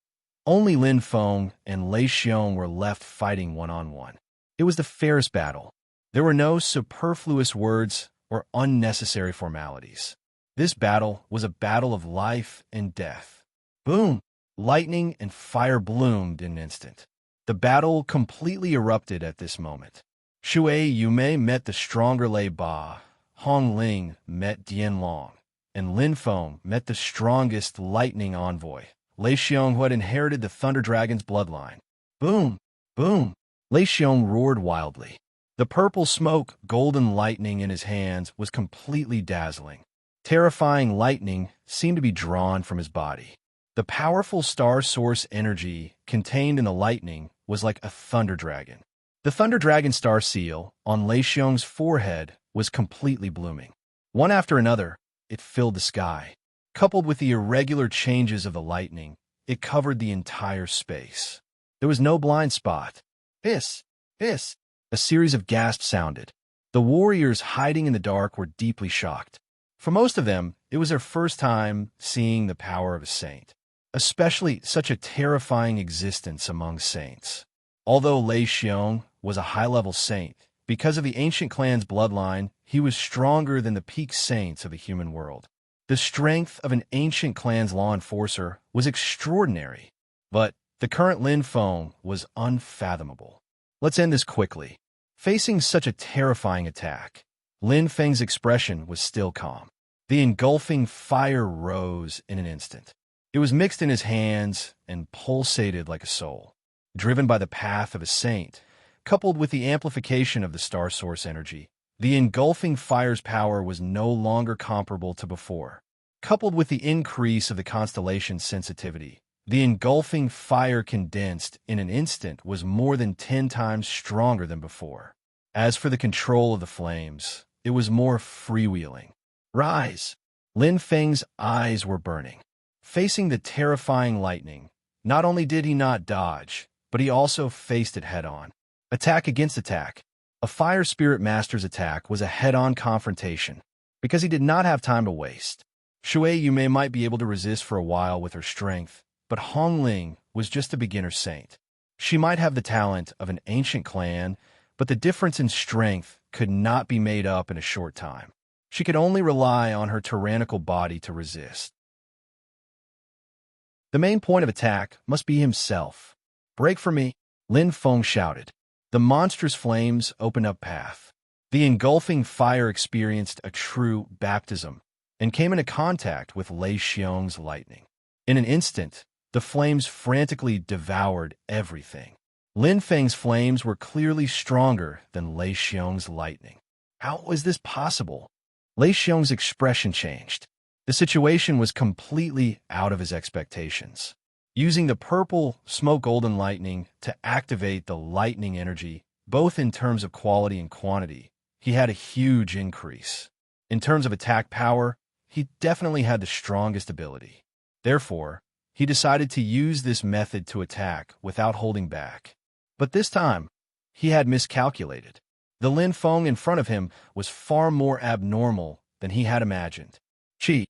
only Lin Feng and Lei Xiong were left fighting one-on-one. It was the fairest battle. There were no superfluous words or unnecessary formalities. This battle was a battle of life and death. Boom! Lightning and fire bloomed in an instant. The battle completely erupted at this moment. Shui Yumei met the stronger Lei Ba, Hong Ling met Dian Long, and Lin Feng met the strongest lightning envoy, Lei Xiong, who had inherited the Thunder Dragon's bloodline. Boom! Boom! Lei Xiong roared wildly. The purple smoke, golden lightning in his hands was completely dazzling. Terrifying lightning seemed to be drawn from his body. The powerful star source energy contained in the lightning was like a thunder dragon. The Thunder Dragon star seal on Lei Xiong's forehead was completely blooming. One after another, it filled the sky. Coupled with the irregular changes of the lightning, it covered the entire space. There was no blind spot. Hiss! Hiss! A series of gasps sounded. The warriors hiding in the dark were deeply shocked. For most of them, it was their first time seeing the power of a saint, especially such a terrifying existence among saints. Although Lei Xiong was a high-level saint, because of the ancient clan's bloodline, he was stronger than the peak saints of the human world. The strength of an ancient clan's law enforcer was extraordinary, but the current Lin Feng was unfathomable. Let's end this quickly. Facing such a terrifying attack, Lin Feng's expression was still calm. The engulfing fire rose in an instant. It was mixed in his hands and pulsated like a soul. Driven by the path of a saint, coupled with the amplification of the star source energy, the engulfing fire's power was no longer comparable to before. Coupled with the increase of the constellation's sensitivity, the engulfing fire condensed in an instant was more than 10 times stronger than before. As for the control of the flames, it was more freewheeling. Rise! Lin Feng's eyes were burning. Facing the terrifying lightning, not only did he not dodge, but he also faced it head-on. Attack against attack. A Fire Spirit Master's attack was a head-on confrontation, because he did not have time to waste. Shui Yumei might be able to resist for a while with her strength, but Hong Ling was just a beginner saint. She might have the talent of an ancient clan, but the difference in strength could not be made up in a short time. She could only rely on her tyrannical body to resist. The main point of attack must be himself. Break for me, Lin Feng shouted. The monstrous flames opened up path. The engulfing fire experienced a true baptism and came into contact with Lei Xiong's lightning. In an instant, the flames frantically devoured everything. Lin Feng's flames were clearly stronger than Lei Xiong's lightning. How was this possible? Lei Xiong's expression changed. The situation was completely out of his expectations. Using the purple smoke golden lightning to activate the lightning energy, both in terms of quality and quantity, he had a huge increase. In terms of attack power, he definitely had the strongest ability. Therefore, he decided to use this method to attack without holding back. But this time, he had miscalculated. The Lin Feng in front of him was far more abnormal than he had imagined. Chi!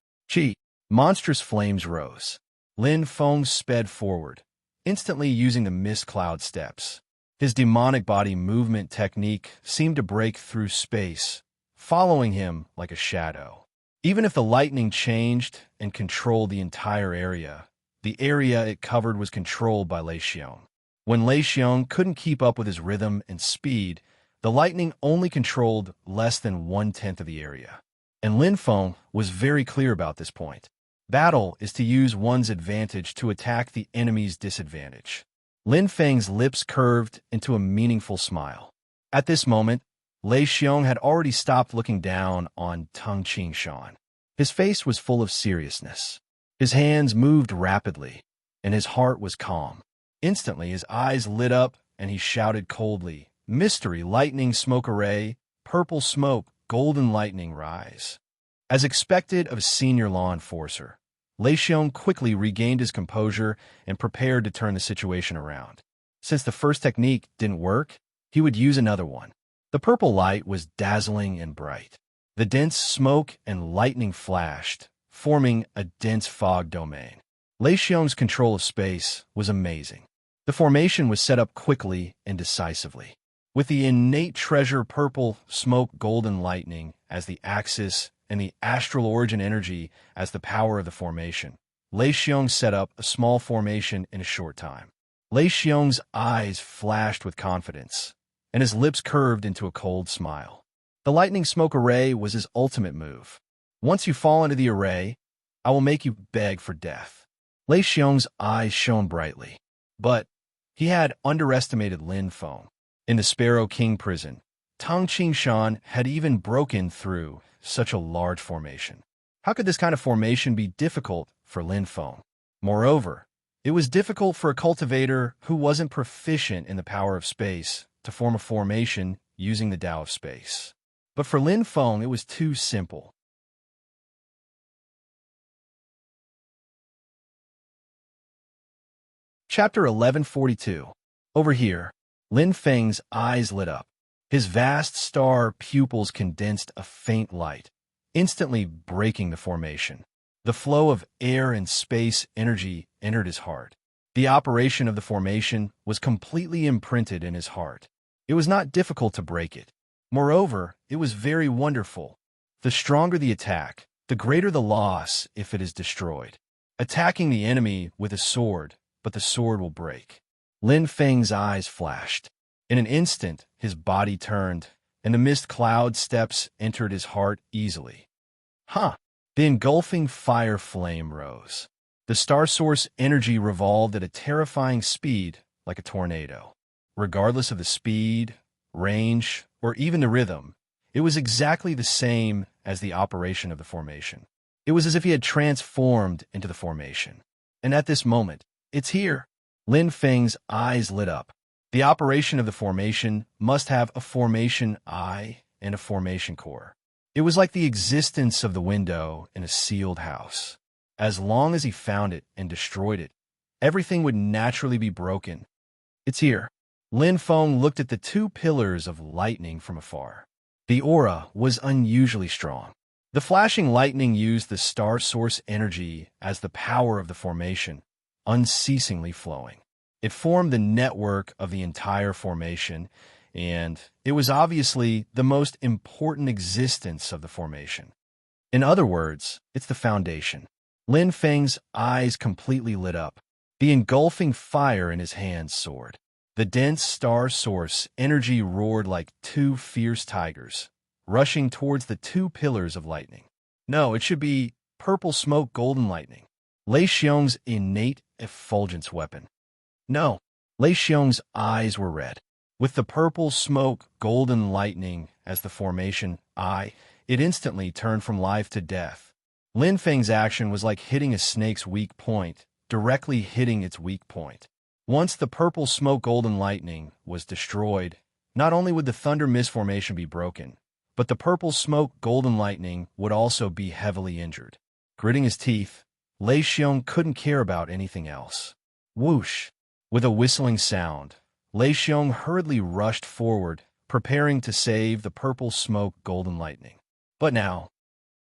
Monstrous flames rose. Lin Feng sped forward, instantly using the mist cloud steps. His demonic body movement technique seemed to break through space, following him like a shadow. Even if the lightning changed and controlled the entire area, the area it covered was controlled by Lei Xiong. When Lei Xiong couldn't keep up with his rhythm and speed, the lightning only controlled less than 1/10 of the area. And Lin Feng was very clear about this point. Battle is to use one's advantage to attack the enemy's disadvantage. Lin Feng's lips curved into a meaningful smile. At this moment, Lei Xiong had already stopped looking down on Tung Qingshan. His face was full of seriousness. His hands moved rapidly, and his heart was calm. Instantly, his eyes lit up, and he shouted coldly, "Mystery lightning smoke array, purple smoke, golden lightning rise." As expected of a senior law enforcer, Lei Xiong quickly regained his composure and prepared to turn the situation around. Since the first technique didn't work, he would use another one. The purple light was dazzling and bright. The dense smoke and lightning flashed, forming a dense fog domain. Lei Xiong's control of space was amazing. The formation was set up quickly and decisively. With the innate treasure purple smoke golden lightning as the axis and the astral origin energy as the power of the formation, Lei Xiong set up a small formation in a short time. Lei Xiong's eyes flashed with confidence, and his lips curved into a cold smile. The lightning smoke array was his ultimate move. Once you fall into the array, I will make you beg for death. Lei Xiong's eyes shone brightly, but he had underestimated Lin Feng. In the Sparrow King prison, Tang Qingshan had even broken through such a large formation. How could this kind of formation be difficult for Lin Feng? Moreover, it was difficult for a cultivator who wasn't proficient in the power of space to form a formation using the Tao of space. But for Lin Feng, it was too simple. Chapter 1142. Over here, Lin Feng's eyes lit up. His vast star pupils condensed a faint light, instantly breaking the formation. The flow of air and space energy entered his heart. The operation of the formation was completely imprinted in his heart. It was not difficult to break it. Moreover, it was very wonderful. The stronger the attack, the greater the loss if it is destroyed. Attacking the enemy with a sword, but the sword will break. Lin Feng's eyes flashed. In an instant, his body turned, and the mist cloud steps entered his heart easily. The engulfing fire flame rose. The star source energy revolved at a terrifying speed, like a tornado. Regardless of the speed, range, or even the rhythm, it was exactly the same as the operation of the formation. It was as if he had transformed into the formation. And at this moment, it's here. Lin Feng's eyes lit up. The operation of the formation must have a formation eye and a formation core. It was like the existence of the window in a sealed house. As long as he found it and destroyed it, everything would naturally be broken. It's here. Lin Feng looked at the two pillars of lightning from afar. The aura was unusually strong. The flashing lightning used the star source energy as the power of the formation, unceasingly flowing. It formed the network of the entire formation, and it was obviously the most important existence of the formation. In other words, it's the foundation. Lin Feng's eyes completely lit up. The engulfing fire in his hands soared. The dense star source energy roared like two fierce tigers, rushing towards the two pillars of lightning. No, it should be purple smoke golden lightning. Lei Xiong's innate effulgence weapon. No, Lei Xiong's eyes were red. With the purple smoke golden lightning as the formation eye, it instantly turned from life to death. Lin Feng's action was like hitting a snake's weak point, directly hitting its weak point. Once the purple smoke golden lightning was destroyed, not only would the thunder mist formation be broken, but the purple smoke golden lightning would also be heavily injured. Gritting his teeth, Lei Xiong couldn't care about anything else. Whoosh! With a whistling sound, Lei Xiong hurriedly rushed forward, preparing to save the purple smoke golden lightning. But now,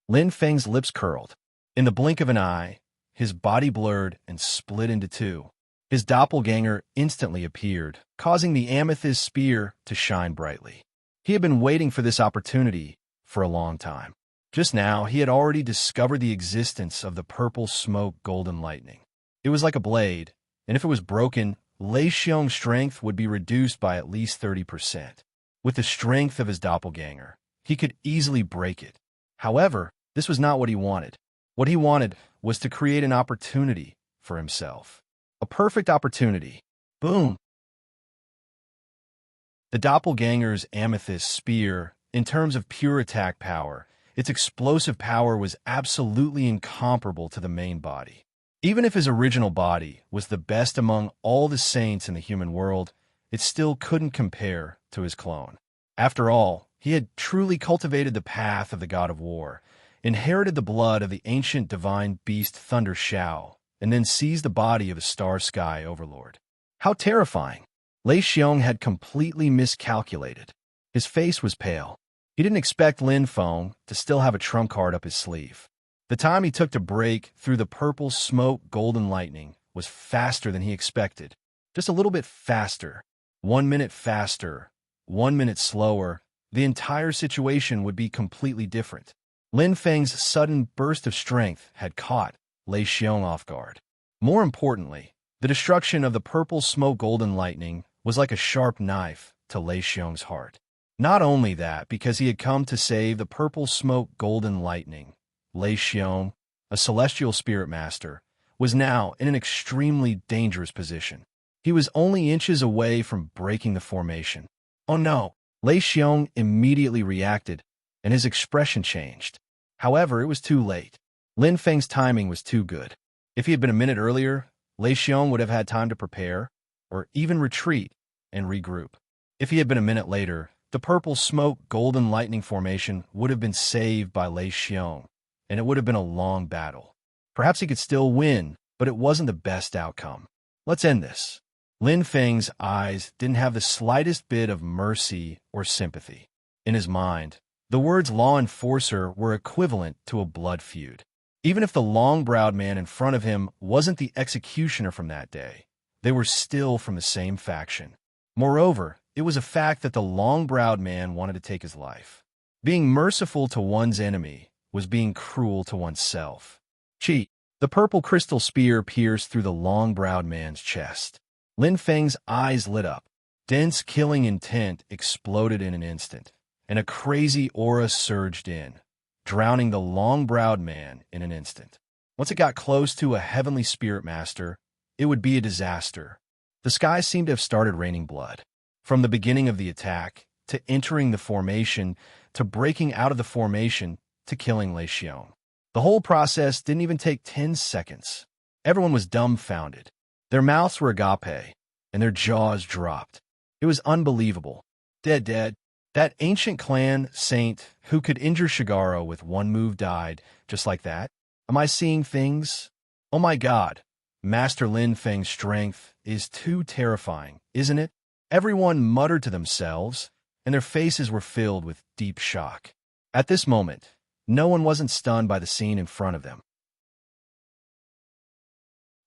Lin Feng's lips curled. In the blink of an eye, his body blurred and split into two. His doppelganger instantly appeared, causing the amethyst spear to shine brightly. He had been waiting for this opportunity for a long time. Just now, he had already discovered the existence of the purple smoke golden lightning. It was like a blade, and if it was broken, Lei Xiong's strength would be reduced by at least 30%. With the strength of his doppelganger, he could easily break it. However, this was not what he wanted. What he wanted was to create an opportunity for himself. A perfect opportunity. Boom! The doppelganger's amethyst spear, in terms of pure attack power, its explosive power was absolutely incomparable to the main body. Even if his original body was the best among all the saints in the human world, it still couldn't compare to his clone. After all, he had truly cultivated the path of the god of war, inherited the blood of the ancient divine beast Thunder Shao, and then seized the body of the star sky overlord. How terrifying! Lei Xiong had completely miscalculated. His face was pale. He didn't expect Lin Feng to still have a trump card up his sleeve. The time he took to break through the purple smoke golden lightning was faster than he expected. Just a little bit faster. 1 minute faster. 1 minute slower. The entire situation would be completely different. Lin Feng's sudden burst of strength had caught Lei Xiong off guard. More importantly, the destruction of the purple smoke golden lightning was like a sharp knife to Lei Xiong's heart. Not only that, because he had come to save the purple smoke golden lightning, Lei Xiong, a celestial spirit master, was now in an extremely dangerous position. He was only inches away from breaking the formation. Oh no! Lei Xiong immediately reacted, and his expression changed. However, it was too late. Lin Feng's timing was too good. If he had been a minute earlier, Lei Xiong would have had time to prepare, or even retreat and regroup. If he had been a minute later, the purple smoke golden lightning formation would have been saved by Lei Xiong, and it would have been a long battle. Perhaps he could still win, but it wasn't the best outcome. Let's end this. Lin Feng's eyes didn't have the slightest bit of mercy or sympathy. In his mind, the words law enforcer were equivalent to a blood feud. Even if the long-browed man in front of him wasn't the executioner from that day, they were still from the same faction. Moreover, it was a fact that the long-browed man wanted to take his life. Being merciful to one's enemy was being cruel to oneself. Cheat. The purple crystal spear pierced through the long-browed man's chest. Lin Feng's eyes lit up. Dense killing intent exploded in an instant, and a crazy aura surged in, drowning the long-browed man in an instant. Once it got close to a heavenly spirit master, it would be a disaster. The sky seemed to have started raining blood. From the beginning of the attack, to entering the formation, to breaking out of the formation, to killing Lei Xiong. The whole process didn't even take 10 seconds. Everyone was dumbfounded. Their mouths were agape, and their jaws dropped. It was unbelievable. Dead. That ancient clan saint who could injure Shigaro with one move died, just like that. Am I seeing things? Oh my God. Master Lin Feng's strength is too terrifying, isn't it? Everyone muttered to themselves, and their faces were filled with deep shock. At this moment, no one wasn't stunned by the scene in front of them.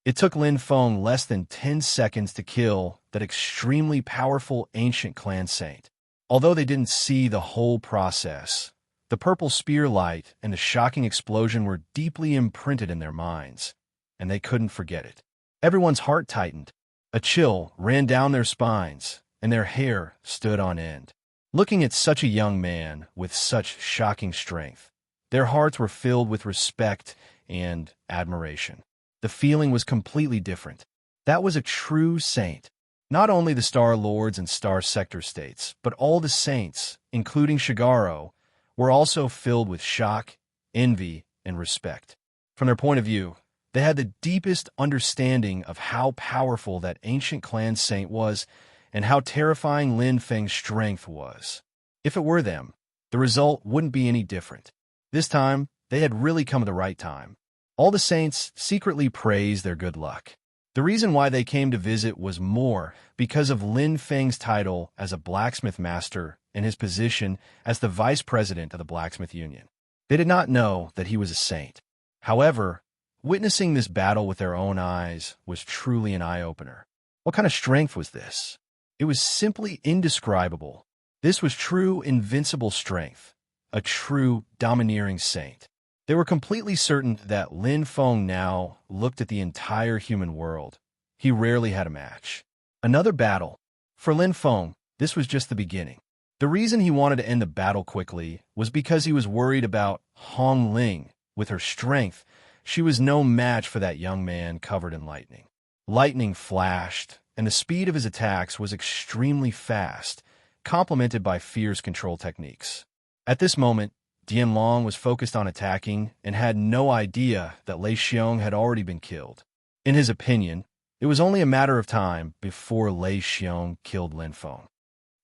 It took Lin Feng less than 10 seconds to kill that extremely powerful ancient clan saint. Although they didn't see the whole process, the purple spear light and the shocking explosion were deeply imprinted in their minds, and they couldn't forget it. Everyone's heart tightened. A chill ran down their spines, and their hair stood on end. Looking at such a young man with such shocking strength, their hearts were filled with respect and admiration. The feeling was completely different. That was a true saint. Not only the Star Lords and Star Sector states, but all the saints, including Shigaro, were also filled with shock, envy, and respect. From their point of view, they had the deepest understanding of how powerful that ancient clan saint was and how terrifying Lin Feng's strength was. If it were them, the result wouldn't be any different. This time, they had really come at the right time. All the saints secretly praised their good luck. The reason why they came to visit was more because of Lin Feng's title as a blacksmith master and his position as the vice president of the Blacksmith Union. They did not know that he was a saint. However, witnessing this battle with their own eyes was truly an eye-opener. What kind of strength was this? It was simply indescribable. This was true invincible strength, a true domineering saint. They were completely certain that Lin Feng now looked at the entire human world. He rarely had a match. Another battle. For Lin Feng, this was just the beginning. The reason he wanted to end the battle quickly was because he was worried about Hong Ling. With her strength, she was no match for that young man covered in lightning. Lightning flashed, and the speed of his attacks was extremely fast, complemented by fierce control techniques. At this moment, Dian Long was focused on attacking and had no idea that Lei Xiong had already been killed. In his opinion, it was only a matter of time before Lei Xiong killed Lin Feng.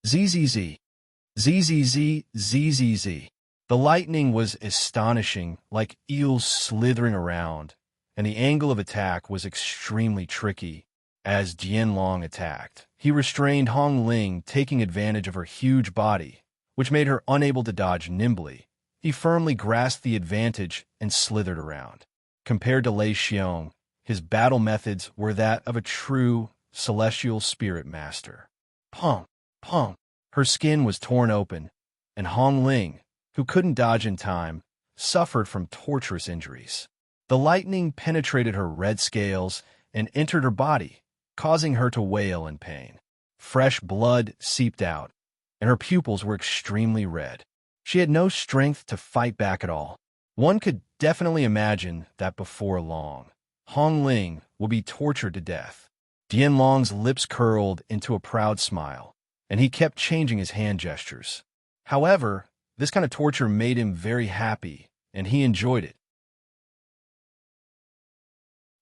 ZZZ. ZZZ. The lightning was astonishing, like eels slithering around, and the angle of attack was extremely tricky. As Dian Long attacked, He restrained Hong Ling, taking advantage of her huge body, which made her unable to dodge nimbly. He firmly grasped the advantage and slithered around. Compared to Lei Xiong, his battle methods were that of a true celestial spirit master. Pong! Pong! Her skin was torn open, and Hong Ling, who couldn't dodge in time, suffered from torturous injuries. The lightning penetrated her red scales and entered her body, causing her to wail in pain. Fresh blood seeped out, and her pupils were extremely red. She had no strength to fight back at all. One could definitely imagine that before long, Hong Ling would be tortured to death. Dianlong's lips curled into a proud smile, and he kept changing his hand gestures. However, this kind of torture made him very happy, and he enjoyed it.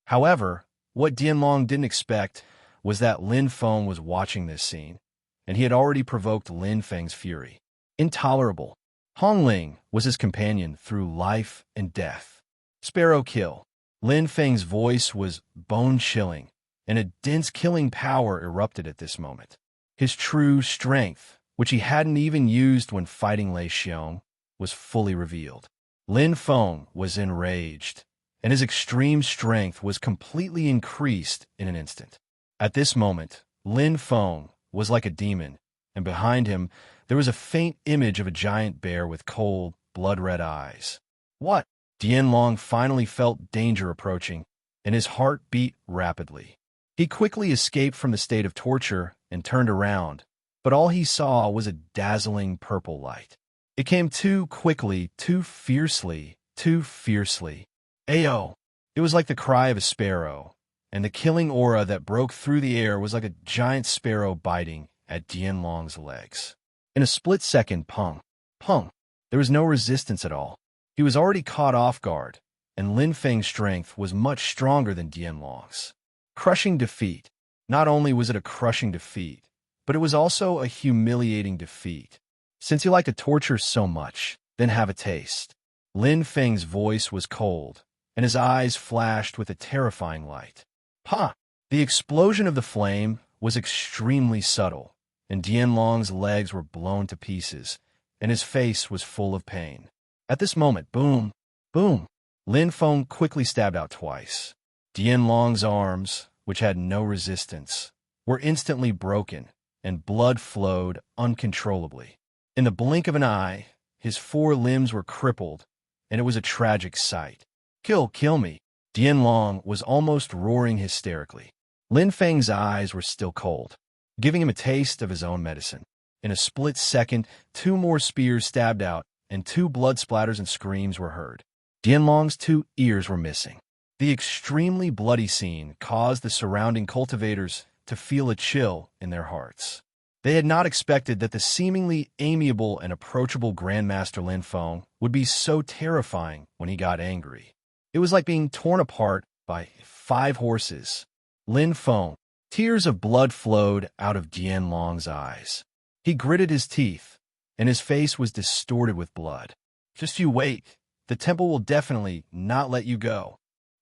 However, what Dianlong didn't expect was that Lin Feng was watching this scene, and he had already provoked Lin Feng's fury. Intolerable. Hong Ling was his companion through life and death. Sparrow kill. Lin Feng's voice was bone-chilling, and a dense killing power erupted at this moment. His true strength, which he hadn't even used when fighting Lei Xiong, was fully revealed. Lin Feng was enraged, and his extreme strength was completely increased in an instant. At this moment, Lin Feng was like a demon, and behind him there was a faint image of a giant bear with cold, blood-red eyes. What? Dianlong finally felt danger approaching, and his heart beat rapidly. He quickly escaped from the state of torture and turned around, but all he saw was a dazzling purple light. It came too quickly, too fiercely, too fiercely. Ayo! It was like the cry of a sparrow, and the killing aura that broke through the air was like a giant sparrow biting at Dianlong's legs. In a split second, pong, pong, there was no resistance at all. He was already caught off guard, and Lin Feng's strength was much stronger than Dianlong's. Crushing defeat. Not only was it a crushing defeat, but it was also a humiliating defeat. Since you like to torture so much, then have a taste. Lin Feng's voice was cold, and his eyes flashed with a terrifying light. Pa! The explosion of the flame was extremely subtle, and Dianlong's legs were blown to pieces, and his face was full of pain. At this moment, boom, boom, Lin Feng quickly stabbed out twice. Dianlong's arms, which had no resistance, were instantly broken, and blood flowed uncontrollably. In the blink of an eye, his 4 limbs were crippled, and it was a tragic sight. Kill me. Dianlong was almost roaring hysterically. Lin Feng's eyes were still cold, giving him a taste of his own medicine. In a split second, 2 more spears stabbed out, and 2 blood splatters and screams were heard. Dianlong's 2 ears were missing. The extremely bloody scene caused the surrounding cultivators to feel a chill in their hearts. They had not expected that the seemingly amiable and approachable Grandmaster Lin Feng would be so terrifying when he got angry. It was like being torn apart by 5 horses. Lin Feng. Tears of blood flowed out of Dianlong's eyes. He gritted his teeth, and his face was distorted with blood. Just you wait. The temple will definitely not let you go.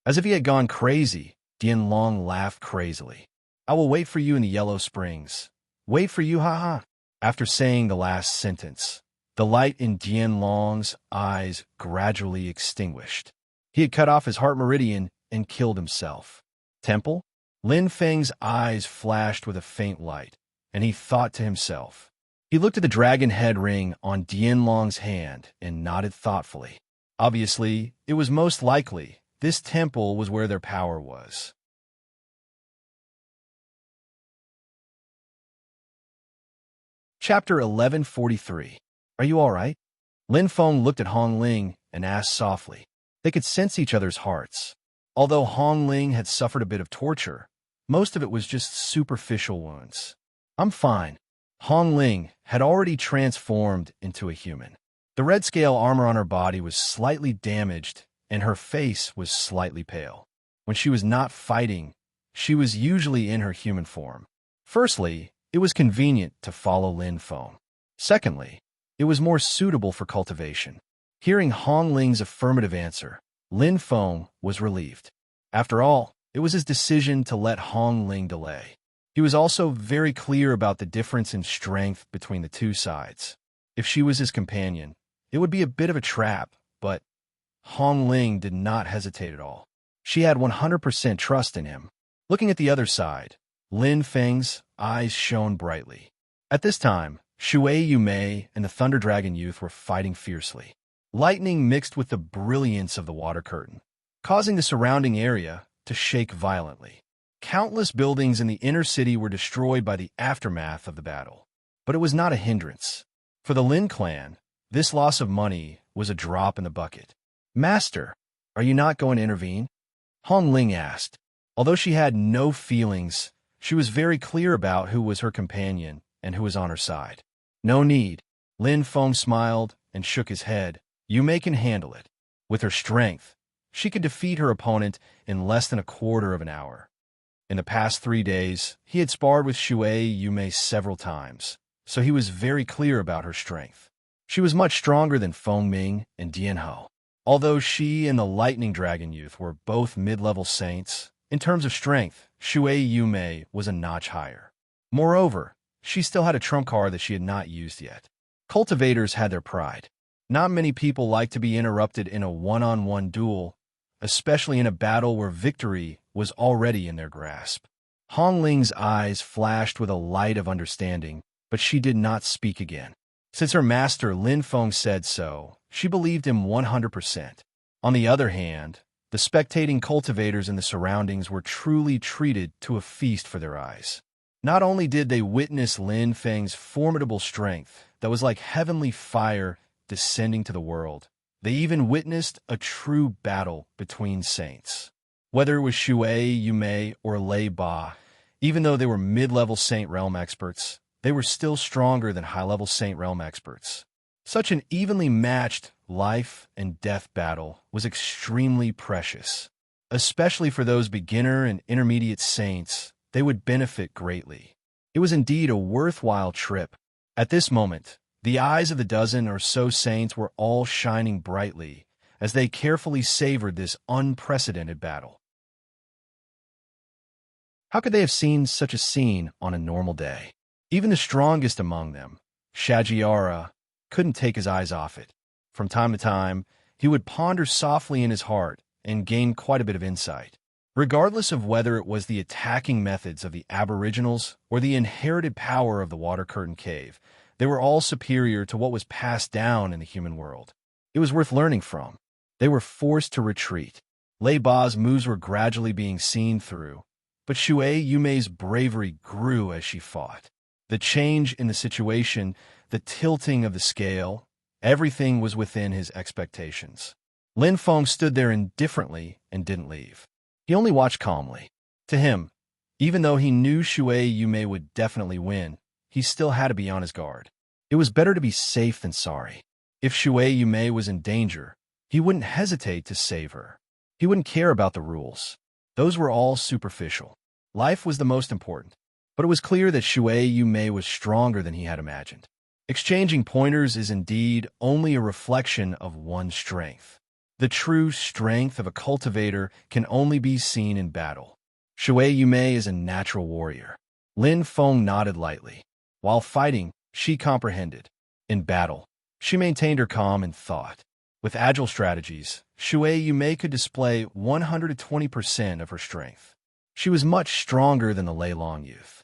As if he had gone crazy, Dianlong laughed crazily. I will wait for you in the Yellow Springs. Wait for you, haha. After saying the last sentence, the light in Dianlong's eyes gradually extinguished. He had cut off his heart meridian and killed himself. Temple? Lin Feng's eyes flashed with a faint light, and he thought to himself. He looked at the dragon head ring on Dianlong's hand and nodded thoughtfully. Obviously, it was most likely this temple was where their power was. Chapter 1143. Are you all right? Lin Feng looked at Hong Ling and asked softly. They could sense each other's hearts. Although Hong Ling had suffered a bit of torture, most of it was just superficial wounds. I'm fine. Hong Ling had already transformed into a human. The red scale armor on her body was slightly damaged, and her face was slightly pale. When she was not fighting, she was usually in her human form. Firstly, it was convenient to follow Lin Feng. Secondly, it was more suitable for cultivation. Hearing Hong Ling's affirmative answer, Lin Feng was relieved. After all, it was his decision to let Hong Ling delay. He was also very clear about the difference in strength between the two sides. If she was his companion, it would be a bit of a trap, but Hong Ling did not hesitate at all. She had 100% trust in him. Looking at the other side, Lin Feng's eyes shone brightly. At this time, Shui Yumei and the Thunder Dragon youth were fighting fiercely. Lightning mixed with the brilliance of the water curtain, causing the surrounding area to shake violently. Countless buildings in the inner city were destroyed by the aftermath of the battle. But it was not a hindrance. For the Lin clan, this loss of money was a drop in the bucket. "Master, are you not going to intervene?" Hong Ling asked. Although she had no feelings, she was very clear about who was her companion and who was on her side. "No need." Lin Feng smiled and shook his head. "Yumei can handle it. With her strength, she could defeat her opponent in less than a quarter of an hour." In the past 3 days, he had sparred with Shui Yumei several times, so he was very clear about her strength. She was much stronger than Feng Ming and Dianhou. Although she and the Lightning Dragon youth were both mid-level saints, in terms of strength, Shui Yumei was a notch higher. Moreover, she still had a trump card that she had not used yet. Cultivators had their pride. Not many people like to be interrupted in a one-on-one duel, especially in a battle where victory was already in their grasp. Hong Ling's eyes flashed with a light of understanding, but she did not speak again. Since her master Lin Feng said so, she believed him 100%. On the other hand, the spectating cultivators in the surroundings were truly treated to a feast for their eyes. Not only did they witness Lin Feng's formidable strength that was like heavenly fire descending to the world, they even witnessed a true battle between saints. Whether it was Shui Yumei or Lei Ba, even though they were mid-level Saint Realm experts, they were still stronger than high-level Saint Realm experts. Such an evenly matched life and death battle was extremely precious. Especially for those beginner and intermediate saints, they would benefit greatly. It was indeed a worthwhile trip. At this moment, the eyes of the dozen or so saints were all shining brightly as they carefully savored this unprecedented battle. How could they have seen such a scene on a normal day? Even the strongest among them, Shajiara, couldn't take his eyes off it. From time to time, he would ponder softly in his heart and gain quite a bit of insight. Regardless of whether it was the attacking methods of the Aboriginals or the inherited power of the Water Curtain Cave, they were all superior to what was passed down in the human world. It was worth learning from. They were forced to retreat. Lei Ba's moves were gradually being seen through, but Shui Yumei's bravery grew as she fought. The change in the situation, the tilting of the scale, everything was within his expectations. Lin Feng stood there indifferently and didn't leave. He only watched calmly. To him, even though he knew Shui Yumei would definitely win, he still had to be on his guard. It was better to be safe than sorry. If Shui Yumei was in danger, he wouldn't hesitate to save her. He wouldn't care about the rules. Those were all superficial. Life was the most important. But it was clear that Shui Yumei was stronger than he had imagined. Exchanging pointers is indeed only a reflection of one's strength. The true strength of a cultivator can only be seen in battle. Shui Yumei is a natural warrior. Lin Feng nodded lightly. While fighting, she comprehended. In battle, she maintained her calm and thought. With agile strategies, Shui Yumei could display 120% of her strength. She was much stronger than the Lei Long youth.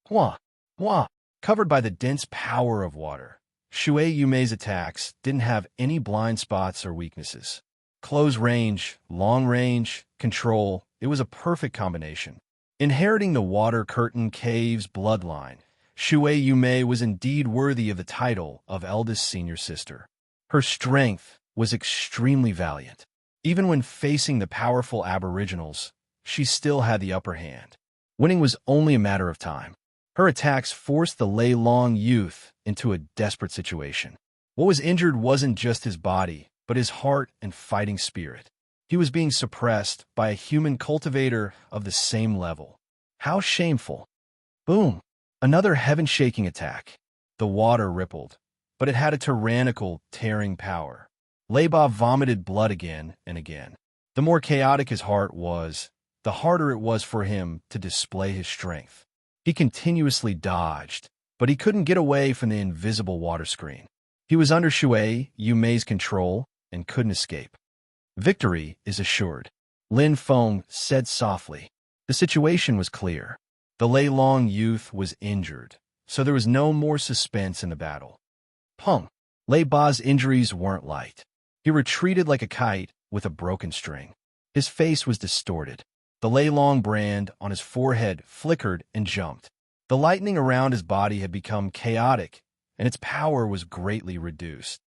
Hua! Hua! Covered by the dense power of water, Shui Yumei's attacks didn't have any blind spots or weaknesses. Close range, long range, control, it was a perfect combination. Inheriting the Water Curtain Cave's bloodline, Shui Yumei was indeed worthy of the title of eldest senior sister. Her strength was extremely valiant. Even when facing the powerful Aboriginals, she still had the upper hand. Winning was only a matter of time. Her attacks forced the Lei Long youth into a desperate situation. What was injured wasn't just his body, but his heart and fighting spirit. He was being suppressed by a human cultivator of the same level. How shameful. Boom! Another heaven-shaking attack. The water rippled, but it had a tyrannical, tearing power. Lei Ba vomited blood again and again. The more chaotic his heart was, the harder it was for him to display his strength. He continuously dodged, but he couldn't get away from the invisible water screen. He was under Shui Yumei's control and couldn't escape. Victory is assured, Lin Feng said softly. The situation was clear. The Lei Long youth was injured, so there was no more suspense in the battle. Peng. Lei Ba's injuries weren't light. He retreated like a kite with a broken string. His face was distorted. The Lei Long brand on his forehead flickered and jumped. The lightning around his body had become chaotic, and its power was greatly reduced.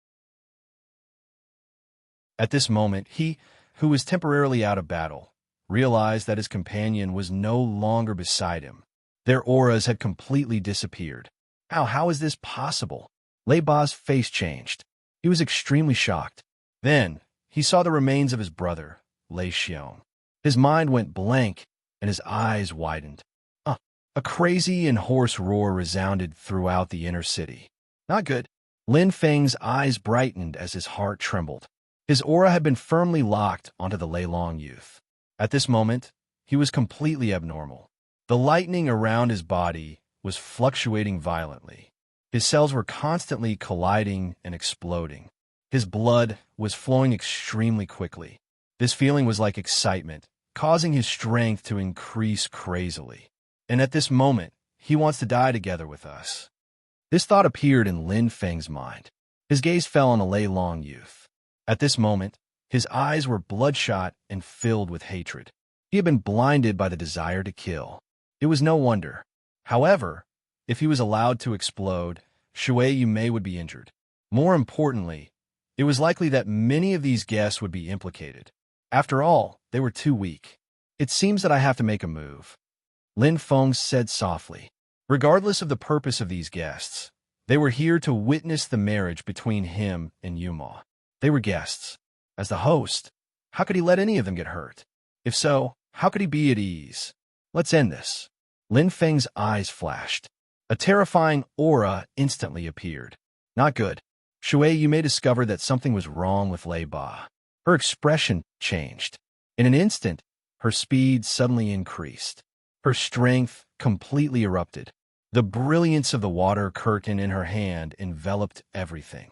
At this moment, he, who was temporarily out of battle, realized that his companion was no longer beside him. Their auras had completely disappeared. How is this possible? Lei Ba's face changed. He was extremely shocked. Then, he saw the remains of his brother, Lei Xiong. His mind went blank, and his eyes widened. A crazy and hoarse roar resounded throughout the inner city. Not good. Lin Feng's eyes brightened as his heart trembled. His aura had been firmly locked onto the Lei Long youth. At this moment, he was completely abnormal. The lightning around his body was fluctuating violently. His cells were constantly colliding and exploding. His blood was flowing extremely quickly. This feeling was like excitement, causing his strength to increase crazily. And at this moment, he wants to die together with us. This thought appeared in Lin Feng's mind. His gaze fell on the Lei Long youth. At this moment, his eyes were bloodshot and filled with hatred. He had been blinded by the desire to kill. It was no wonder. However, if he was allowed to explode, Shui Yumei would be injured. More importantly, it was likely that many of these guests would be implicated. After all, they were too weak. It seems that I have to make a move, Lin Feng said softly. Regardless of the purpose of these guests, they were here to witness the marriage between him and Yuma. They were guests. As the host, how could he let any of them get hurt? If so, how could he be at ease? Let's end this. Lin Feng's eyes flashed. A terrifying aura instantly appeared. Not good. Shui, you may discover that something was wrong with Lei Ba. Her expression changed. In an instant, her speed suddenly increased. Her strength completely erupted. The brilliance of the water curtain in her hand enveloped everything.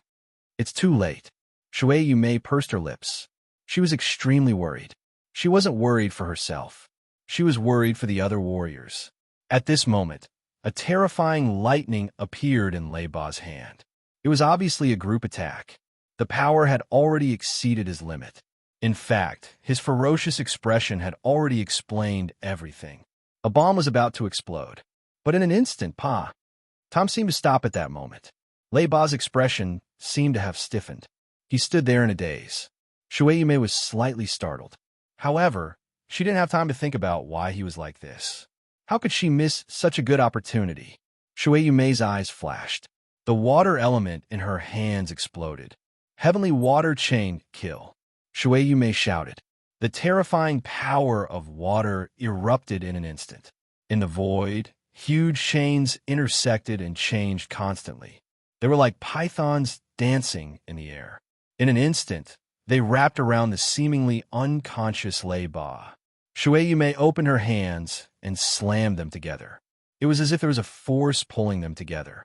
It's too late. Shui Yumei pursed her lips. She was extremely worried. She wasn't worried for herself. She was worried for the other warriors. At this moment, a terrifying lightning appeared in Lei Ba's hand. It was obviously a group attack. The power had already exceeded his limit. In fact, his ferocious expression had already explained everything. A bomb was about to explode. But in an instant, Tom seemed to stop at that moment. Lei Ba's expression seemed to have stiffened. He stood there in a daze. Shui Yumei was slightly startled. However, she didn't have time to think about why he was like this. How could she miss such a good opportunity? Shui Yumei's eyes flashed. The water element in her hands exploded. Heavenly water chain kill. Shui Yumei shouted. The terrifying power of water erupted in an instant. In the void, huge chains intersected and changed constantly. They were like pythons dancing in the air. In an instant, they wrapped around the seemingly unconscious Lei Ba. Shui Yumei opened her hands and slammed them together. It was as if there was a force pulling them together.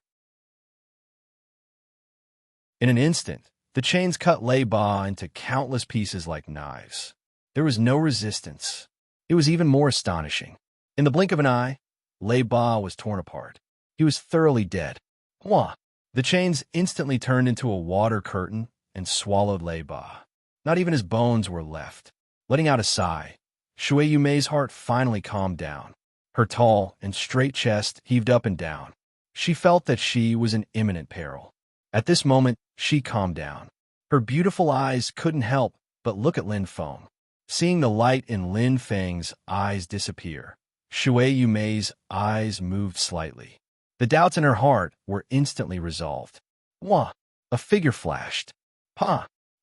In an instant, the chains cut Lei Ba into countless pieces like knives. There was no resistance. It was even more astonishing. In the blink of an eye, Lei Ba was torn apart. He was thoroughly dead. The chains instantly turned into a water curtain and swallowed Lei Ba. Not even his bones were left. Letting out a sigh, Shui Yumei's heart finally calmed down. Her tall and straight chest heaved up and down. She felt that she was in imminent peril. At this moment, she calmed down. Her beautiful eyes couldn't help but look at Lin Feng. Seeing the light in Lin Feng's eyes disappear, Shui Yumei's eyes moved slightly. The doubts in her heart were instantly resolved. A figure flashed.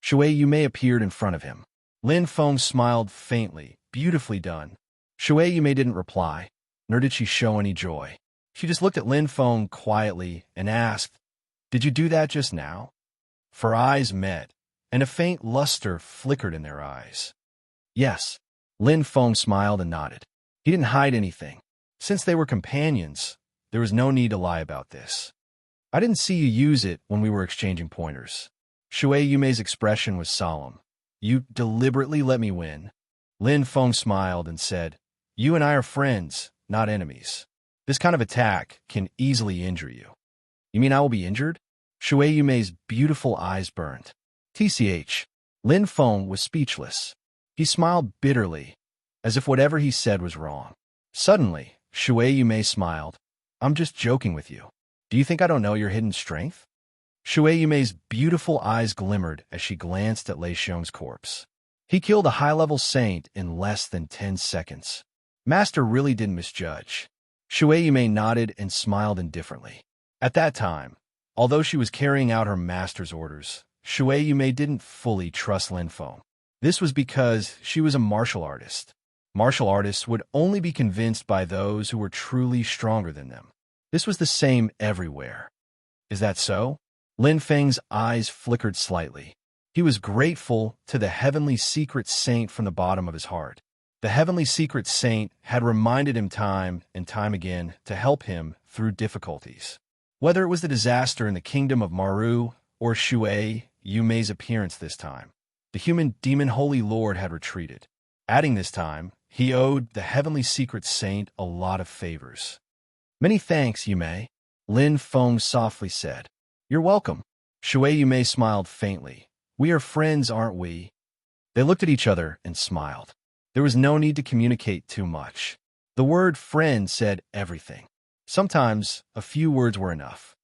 Shui Yumei appeared in front of him. Lin Feng smiled faintly. Beautifully done. Shui Yumei didn't reply, nor did she show any joy. She just looked at Lin Feng quietly and asked, "Did you do that just now?" For eyes met, and a faint luster flickered in their eyes. Yes. Lin Feng smiled and nodded. He didn't hide anything. Since they were companions, there was no need to lie about this. I didn't see you use it when we were exchanging pointers. Shui Yumei's expression was solemn. You deliberately let me win. Lin Feng smiled and said, you and I are friends, not enemies. This kind of attack can easily injure you. You mean I will be injured? Shui Yumei's beautiful eyes burned. TCH. Lin Feng was speechless. He smiled bitterly, as if whatever he said was wrong. Suddenly, Shui Yumei smiled. I'm just joking with you. Do you think I don't know your hidden strength? Shui Yumei's beautiful eyes glimmered as she glanced at Lei Xiong's corpse. He killed a high-level saint in less than 10 seconds. Master really didn't misjudge. Shui Yumei nodded and smiled indifferently. At that time, although she was carrying out her master's orders, Shui Yumei didn't fully trust Lin Feng. This was because she was a martial artist. Martial artists would only be convinced by those who were truly stronger than them. This was the same everywhere. Is that so? Lin Feng's eyes flickered slightly. He was grateful to the heavenly secret saint from the bottom of his heart. The heavenly secret saint had reminded him time and time again to help him through difficulties. Whether it was the disaster in the kingdom of Maru or Shui Yumei's appearance this time, the human demon Holy Lord had retreated. Adding this time, he owed the heavenly secret saint a lot of favors. Many thanks, Yumei, Lin Feng softly said. You're welcome. Shui Yumei smiled faintly. We are friends, aren't we? They looked at each other and smiled. There was no need to communicate too much. The word friend said everything. Sometimes, a few words were enough.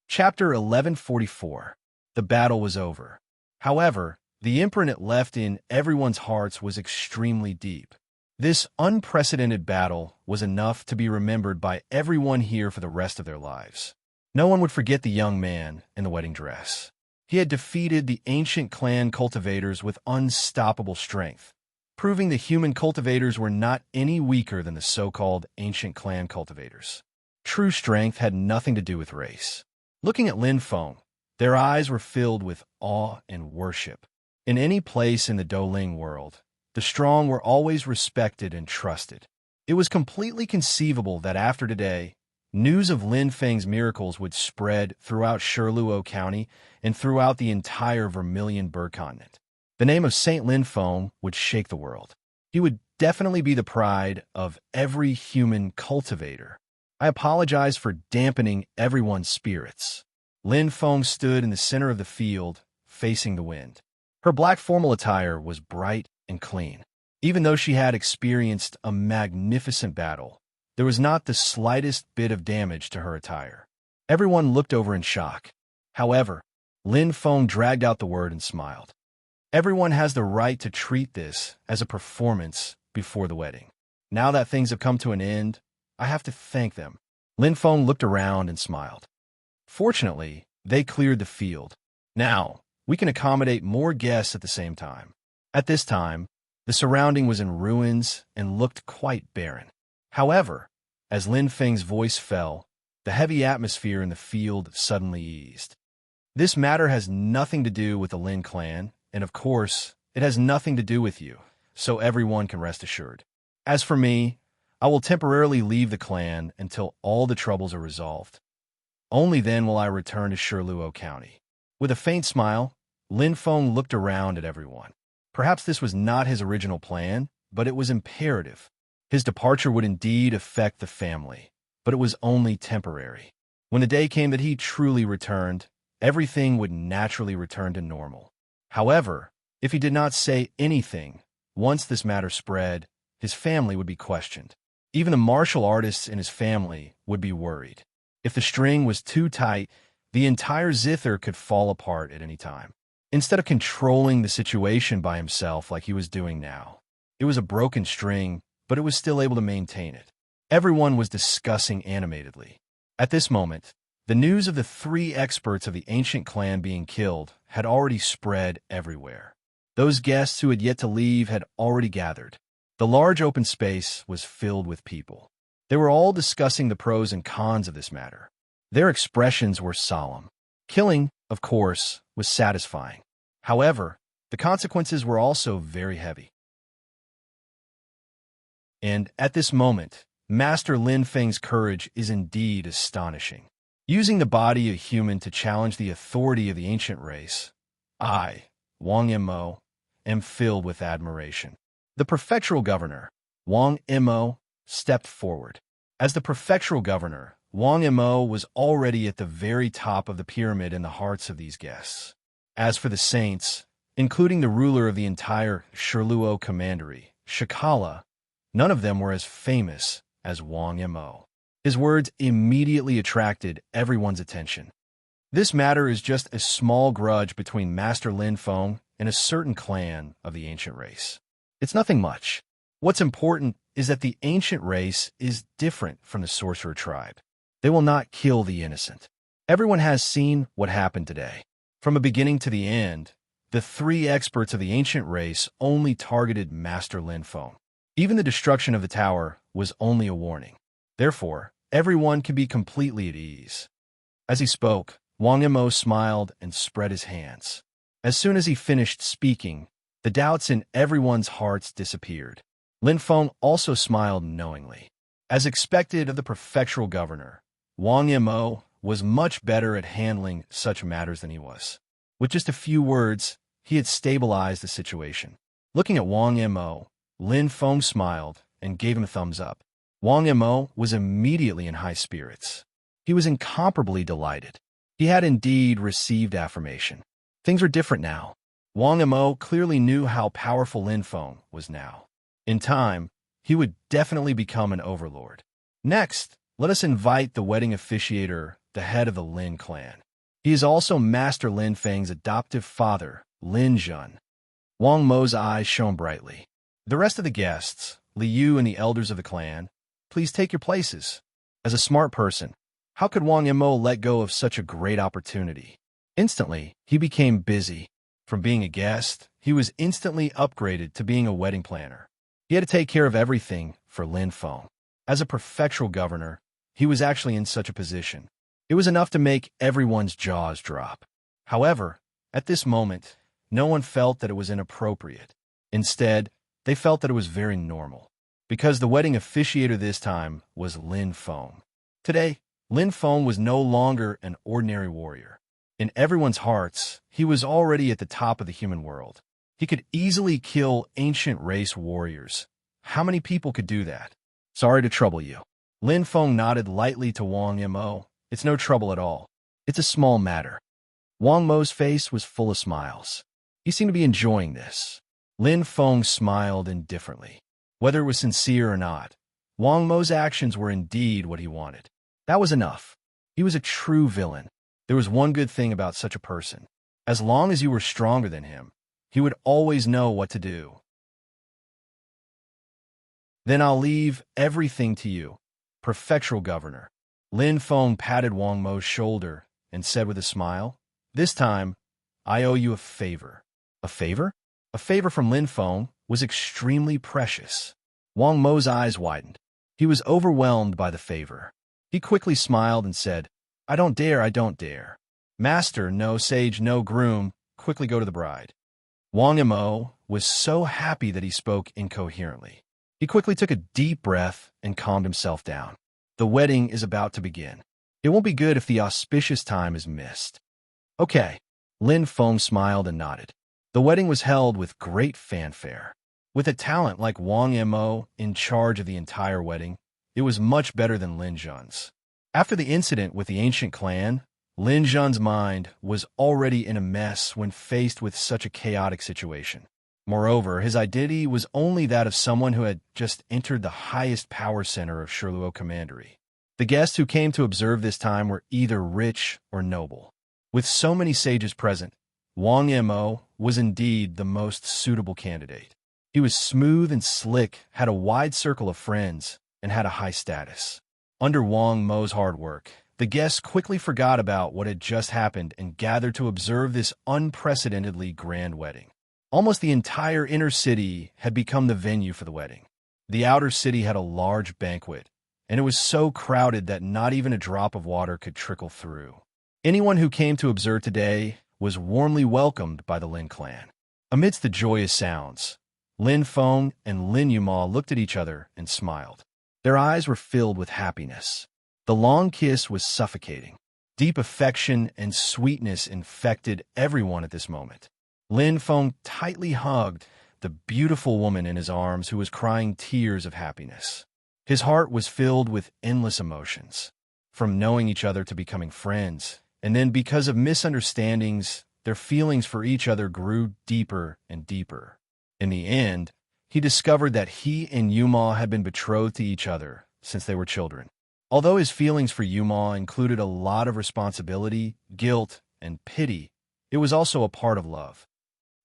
Chapter 1144. The battle was over. However, the imprint it left in everyone's hearts was extremely deep. This unprecedented battle was enough to be remembered by everyone here for the rest of their lives. No one would forget the young man in the wedding dress. He had defeated the ancient clan cultivators with unstoppable strength, proving the human cultivators were not any weaker than the so-called ancient clan cultivators. True strength had nothing to do with race. Looking at Lin Feng, their eyes were filled with awe and worship. In any place in the Douling world, the strong were always respected and trusted. It was completely conceivable that after today, news of Lin Feng's miracles would spread throughout Shirluo County and throughout the entire Vermilion Bird Continent. The name of Saint Lin Feng would shake the world. He would definitely be the pride of every human cultivator. I apologize for dampening everyone's spirits. Lin Feng stood in the center of the field, facing the wind. Her black formal attire was bright and clean. Even though she had experienced a magnificent battle, there was not the slightest bit of damage to her attire. Everyone looked over in shock. However, Lin Feng dragged out the word and smiled. Everyone has the right to treat this as a performance before the wedding. Now that things have come to an end, I have to thank them. Lin Feng looked around and smiled. Fortunately, they cleared the field. Now, we can accommodate more guests at the same time. At this time, the surrounding was in ruins and looked quite barren. However, as Lin Feng's voice fell, the heavy atmosphere in the field suddenly eased. This matter has nothing to do with the Lin clan, and of course, it has nothing to do with you, so everyone can rest assured. As for me, I will temporarily leave the clan until all the troubles are resolved. Only then will I return to Shirluo County. With a faint smile, Lin Feng looked around at everyone. Perhaps this was not his original plan, but it was imperative. His departure would indeed affect the family, but it was only temporary. When the day came that he truly returned, everything would naturally return to normal. However, if he did not say anything, once this matter spread, his family would be questioned. Even the martial artists in his family would be worried. If the string was too tight, the entire zither could fall apart at any time. Instead of controlling the situation by himself like he was doing now, it was a broken string, but it was still able to maintain it. Everyone was discussing animatedly. At this moment, the news of the 3 experts of the ancient clan being killed had already spread everywhere. Those guests who had yet to leave had already gathered. The large open space was filled with people. They were all discussing the pros and cons of this matter. Their expressions were solemn. Killing, of course, was satisfying. However, The consequences were also very heavy. And at this moment, Master Lin Feng's courage is indeed astonishing. Using the body of a human to challenge the authority of the ancient race, I, Wang Mo, am filled with admiration. The prefectural governor, Wang Mo, stepped forward. As the prefectural governor, Wang Mo was already at the very top of the pyramid in the hearts of these guests. As for the saints, including the ruler of the entire Shirluo commandery, Shikala, none of them were as famous as Wang Mo. His words immediately attracted everyone's attention. This matter is just a small grudge between Master Lin Feng and a certain clan of the ancient race. It's nothing much. What's important is that the ancient race is different from the sorcerer tribe. They will not kill the innocent. Everyone has seen what happened today. From the beginning to the end, the three experts of the ancient race only targeted Master Lin Feng. Even the destruction of the tower was only a warning. Therefore, everyone can be completely at ease. As he spoke, Wang Mo smiled and spread his hands. As soon as he finished speaking, the doubts in everyone's hearts disappeared. Lin Feng also smiled knowingly. As expected of the prefectural governor, Wang Mo was much better at handling such matters than he was. With just a few words, he had stabilized the situation. Looking at Wang Mo, Lin Feng smiled and gave him a thumbs up. Wang Mo was immediately in high spirits. He was incomparably delighted. He had indeed received affirmation. Things were different now. Wang Mo clearly knew how powerful Lin Feng was now. In time, he would definitely become an overlord. Next, let us invite the wedding officiator, the head of the Lin clan. He is also Master Lin Feng's adoptive father, Lin Zhun. Wang Mo's eyes shone brightly. The rest of the guests, Li Yu and the elders of the clan, please take your places. As a smart person, how could Wang Mo let go of such a great opportunity? Instantly, he became busy. From being a guest, he was instantly upgraded to being a wedding planner. He had to take care of everything for Lin Feng. As a prefectural governor, he was actually in such a position. It was enough to make everyone's jaws drop. However, at this moment, no one felt that it was inappropriate. Instead, they felt that it was very normal. Because the wedding officiator this time was Lin Feng. Today, Lin Feng was no longer an ordinary warrior. In everyone's hearts, he was already at the top of the human world. He could easily kill ancient race warriors. How many people could do that? Sorry to trouble you. Lin Feng nodded lightly to Wang Mo. It's no trouble at all. It's a small matter. Wang Mo's face was full of smiles. He seemed to be enjoying this. Lin Feng smiled indifferently. Whether it was sincere or not, Wang Mo's actions were indeed what he wanted. That was enough. He was a true villain. There was one good thing about such a person. As long as you were stronger than him, he would always know what to do. Then I'll leave everything to you, prefectural governor. Lin Feng patted Wang Mo's shoulder and said with a smile, "This time, I owe you a favor." A favor? A favor from Lin Feng was extremely precious. Wang Mo's eyes widened. He was overwhelmed by the favor. He quickly smiled and said, I don't dare. Master, no sage, no groom, quickly go to the bride." Wang Mo was so happy that he spoke incoherently. He quickly took a deep breath and calmed himself down. The wedding is about to begin. It won't be good if the auspicious time is missed. Okay. Lin Feng smiled and nodded. The wedding was held with great fanfare. With a talent like Wang Mo in charge of the entire wedding, it was much better than Lin Zhun's. After the incident with the ancient clan, Lin Zhun's mind was already in a mess when faced with such a chaotic situation. Moreover, his identity was only that of someone who had just entered the highest power center of Shirluo commandery. The guests who came to observe this time were either rich or noble. With so many sages present, Wang Mo was indeed the most suitable candidate. He was smooth and slick, had a wide circle of friends, and had a high status. Under Wang Mo's hard work, the guests quickly forgot about what had just happened and gathered to observe this unprecedentedly grand wedding. Almost the entire inner city had become the venue for the wedding. The outer city had a large banquet, and it was so crowded that not even a drop of water could trickle through. Anyone who came to observe today was warmly welcomed by the Lin clan. Amidst the joyous sounds, Lin Feng and Lin Yuma looked at each other and smiled. Their eyes were filled with happiness. The long kiss was suffocating. Deep affection and sweetness infected everyone at this moment. Lin Feng tightly hugged the beautiful woman in his arms who was crying tears of happiness. His heart was filled with endless emotions, from knowing each other to becoming friends, and then because of misunderstandings, their feelings for each other grew deeper and deeper. In the end, he discovered that he and Yuma had been betrothed to each other since they were children. Although his feelings for Yuma included a lot of responsibility, guilt, and pity, it was also a part of love.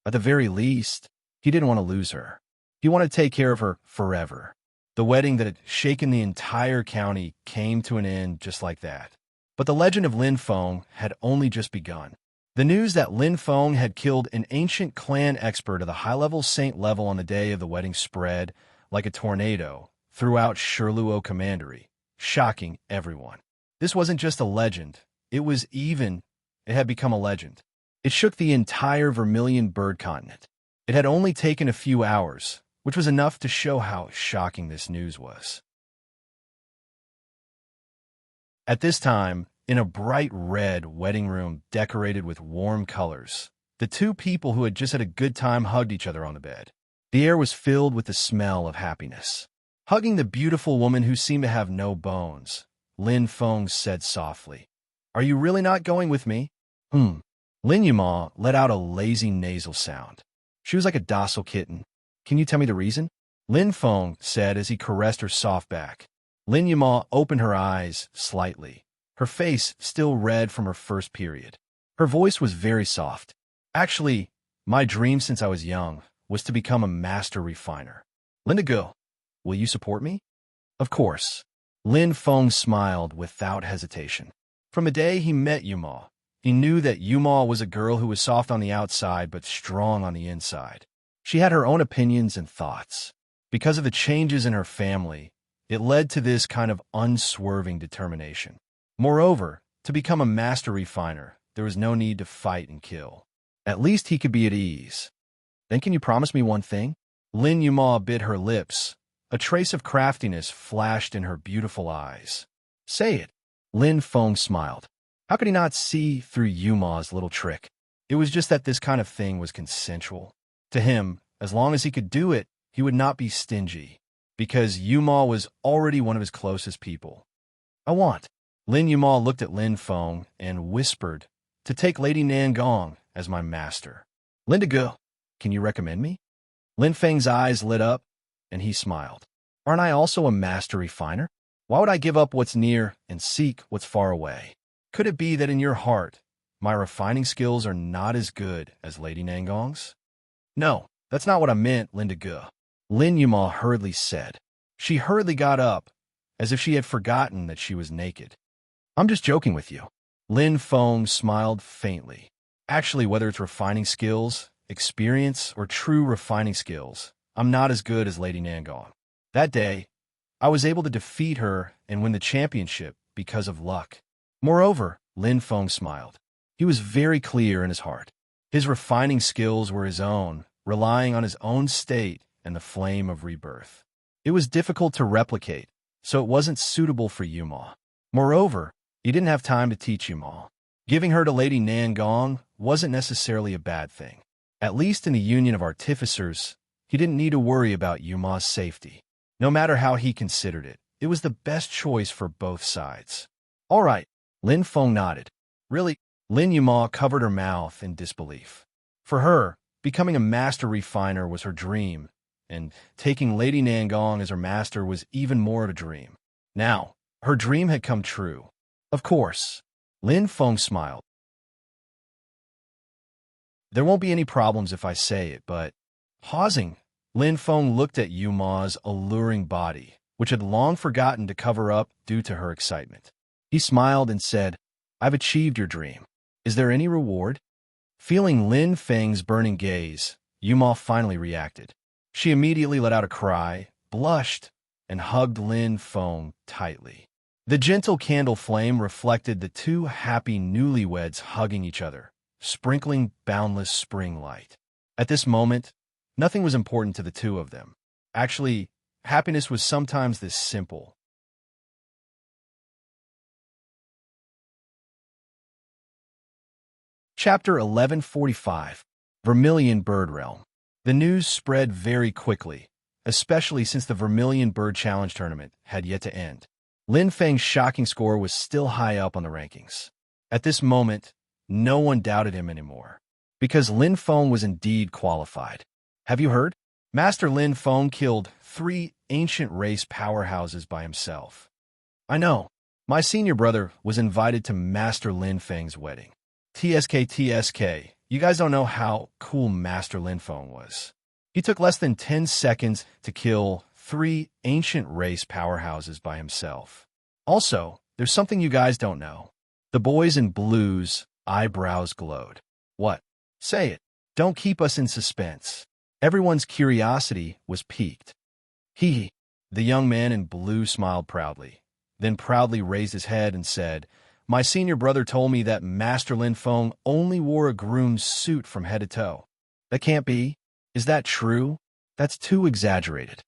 At the very least, he didn't want to lose her. He wanted to take care of her forever. The wedding that had shaken the entire county came to an end just like that. But the legend of Lin Feng had only just begun. The news that Lin Feng had killed an ancient clan expert of the high-level saint level on the day of the wedding spread like a tornado throughout Shirluo Commandery, shocking everyone. This wasn't just a legend. It had become a legend. It shook the entire Vermilion Bird continent. It had only taken a few hours, which was enough to show how shocking this news was. At this time, in a bright red wedding room decorated with warm colors, the two people who had just had a good time hugged each other on the bed. The air was filled with the smell of happiness. Hugging the beautiful woman who seemed to have no bones, Lin Feng said softly, "Are you really not going with me?" Lin Yuma let out a lazy nasal sound. She was like a docile kitten. "Can you tell me the reason?" Lin Feng said as he caressed her soft back. Lin Yuma opened her eyes slightly, her face still red from her first period. Her voice was very soft. "Actually, my dream since I was young was to become a master refiner. Linda, will you support me?" "Of course." Lin Feng smiled without hesitation. From the day he met Yuma, he knew that Yuma was a girl who was soft on the outside but strong on the inside. She had her own opinions and thoughts. Because of the changes in her family, it led to this kind of unswerving determination. Moreover, to become a master refiner, there was no need to fight and kill. At least he could be at ease. "Then can you promise me one thing?" Lin Yuma bit her lips. A trace of craftiness flashed in her beautiful eyes. "Say it." Lin Feng smiled. How could he not see through Yuma's little trick? It was just that this kind of thing was consensual. To him, as long as he could do it, he would not be stingy, because Yuma was already one of his closest people. "I want." Lin Yuma looked at Lin Feng and whispered, "to take Lady Nangong as my master." "Linda, can you recommend me?" Lin Feng's eyes lit up, and he smiled. "Aren't I also a master refiner? Why would I give up what's near and seek what's far away? Could it be that in your heart, my refining skills are not as good as Lady Nangong's?" "No, that's not what I meant, Linda." Lin Yuma hurriedly said. She hurriedly got up, as if she had forgotten that she was naked. "I'm just joking with you." Lin Feng smiled faintly. "Actually, whether it's refining skills, experience, or true refining skills, I'm not as good as Lady Nangong. That day, I was able to defeat her and win the championship because of luck." Moreover, Lin Feng smiled. He was very clear in his heart. His refining skills were his own, relying on his own state and the flame of rebirth. It was difficult to replicate, so it wasn't suitable for Yuma. Moreover, he didn't have time to teach Yuma. Giving her to Lady Nangong wasn't necessarily a bad thing. At least in the Union of Artificers, he didn't need to worry about Yuma's safety. No matter how he considered it, it was the best choice for both sides. "All right," Lin Feng nodded. "Really?" Lin Yuma covered her mouth in disbelief. For her, becoming a master refiner was her dream, and taking Lady Nangong as her master was even more of a dream. Now, her dream had come true. "Of course." Lin Feng smiled. "There won't be any problems if I say it, but..." Pausing, Lin Feng looked at Yuma's alluring body, which had long forgotten to cover up due to her excitement. He smiled and said, "I've achieved your dream. Is there any reward?" Feeling Lin Feng's burning gaze, Yuma finally reacted. She immediately let out a cry, blushed, and hugged Lin Feng tightly. The gentle candle flame reflected the two happy newlyweds hugging each other, sprinkling boundless spring light. At this moment, nothing was important to the two of them. Actually, happiness was sometimes this simple. Chapter 1145, Vermilion Bird Realm. The news spread very quickly, especially since the Vermilion Bird Challenge tournament had yet to end. Lin Feng's shocking score was still high up on the rankings. At this moment, no one doubted him anymore, because Lin Feng was indeed qualified. Have you heard? Master Lin Feng killed 3 ancient race powerhouses by himself. I know. My senior brother was invited to Master Lin Feng's wedding. TSK, you guys don't know how cool Master Lin Feng was. He took less than 10 seconds to kill 3 ancient race powerhouses by himself. Also, there's something you guys don't know. The boys in blue's eyebrows glowed. What? Say it. Don't keep us in suspense. Everyone's curiosity was piqued. Hee. The young man in blue smiled proudly, then proudly raised his head and said, My senior brother told me that Master Lin Feng only wore a groom's suit from head to toe. That can't be. Is that true? That's too exaggerated.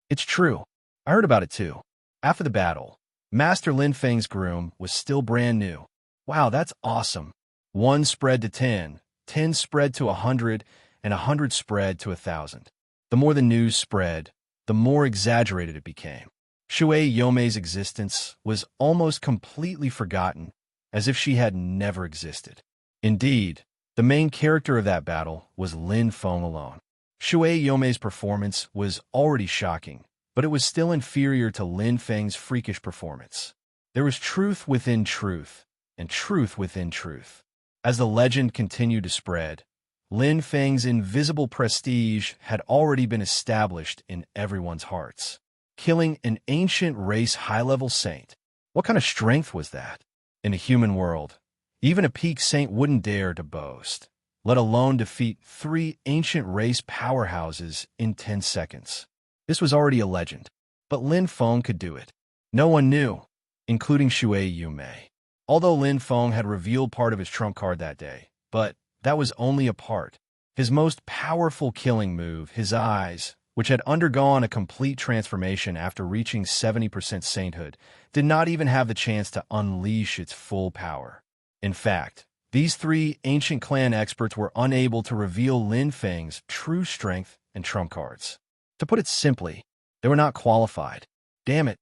It's true. I heard about it too. After the battle, Master Lin Feng's groom was still brand new. Wow, that's awesome. 1 spread to 10, 10 spread to 100, and 100 spread to 1,000. The more the news spread, the more exaggerated it became. Shui Yomei's existence was almost completely forgotten, as if she had never existed. Indeed, the main character of that battle was Lin Feng alone. Shui Yomei's performance was already shocking, but it was still inferior to Lin Feng's freakish performance. There was truth within truth, and truth within truth. As the legend continued to spread, Lin Feng's invisible prestige had already been established in everyone's hearts. Killing an ancient race high-level saint. What kind of strength was that? In a human world, even a peak saint wouldn't dare to boast, let alone defeat 3 ancient race powerhouses in 10 seconds. This was already a legend, but Lin Feng could do it. No one knew, including Shui Yumei. Although Lin Feng had revealed part of his trump card that day, but that was only a part. His most powerful killing move, his eyes, which had undergone a complete transformation after reaching 70% sainthood, did not even have the chance to unleash its full power. In fact, these 3 ancient clan experts were unable to reveal Lin Feng's true strength and trump cards. To put it simply, they were not qualified. Damn it.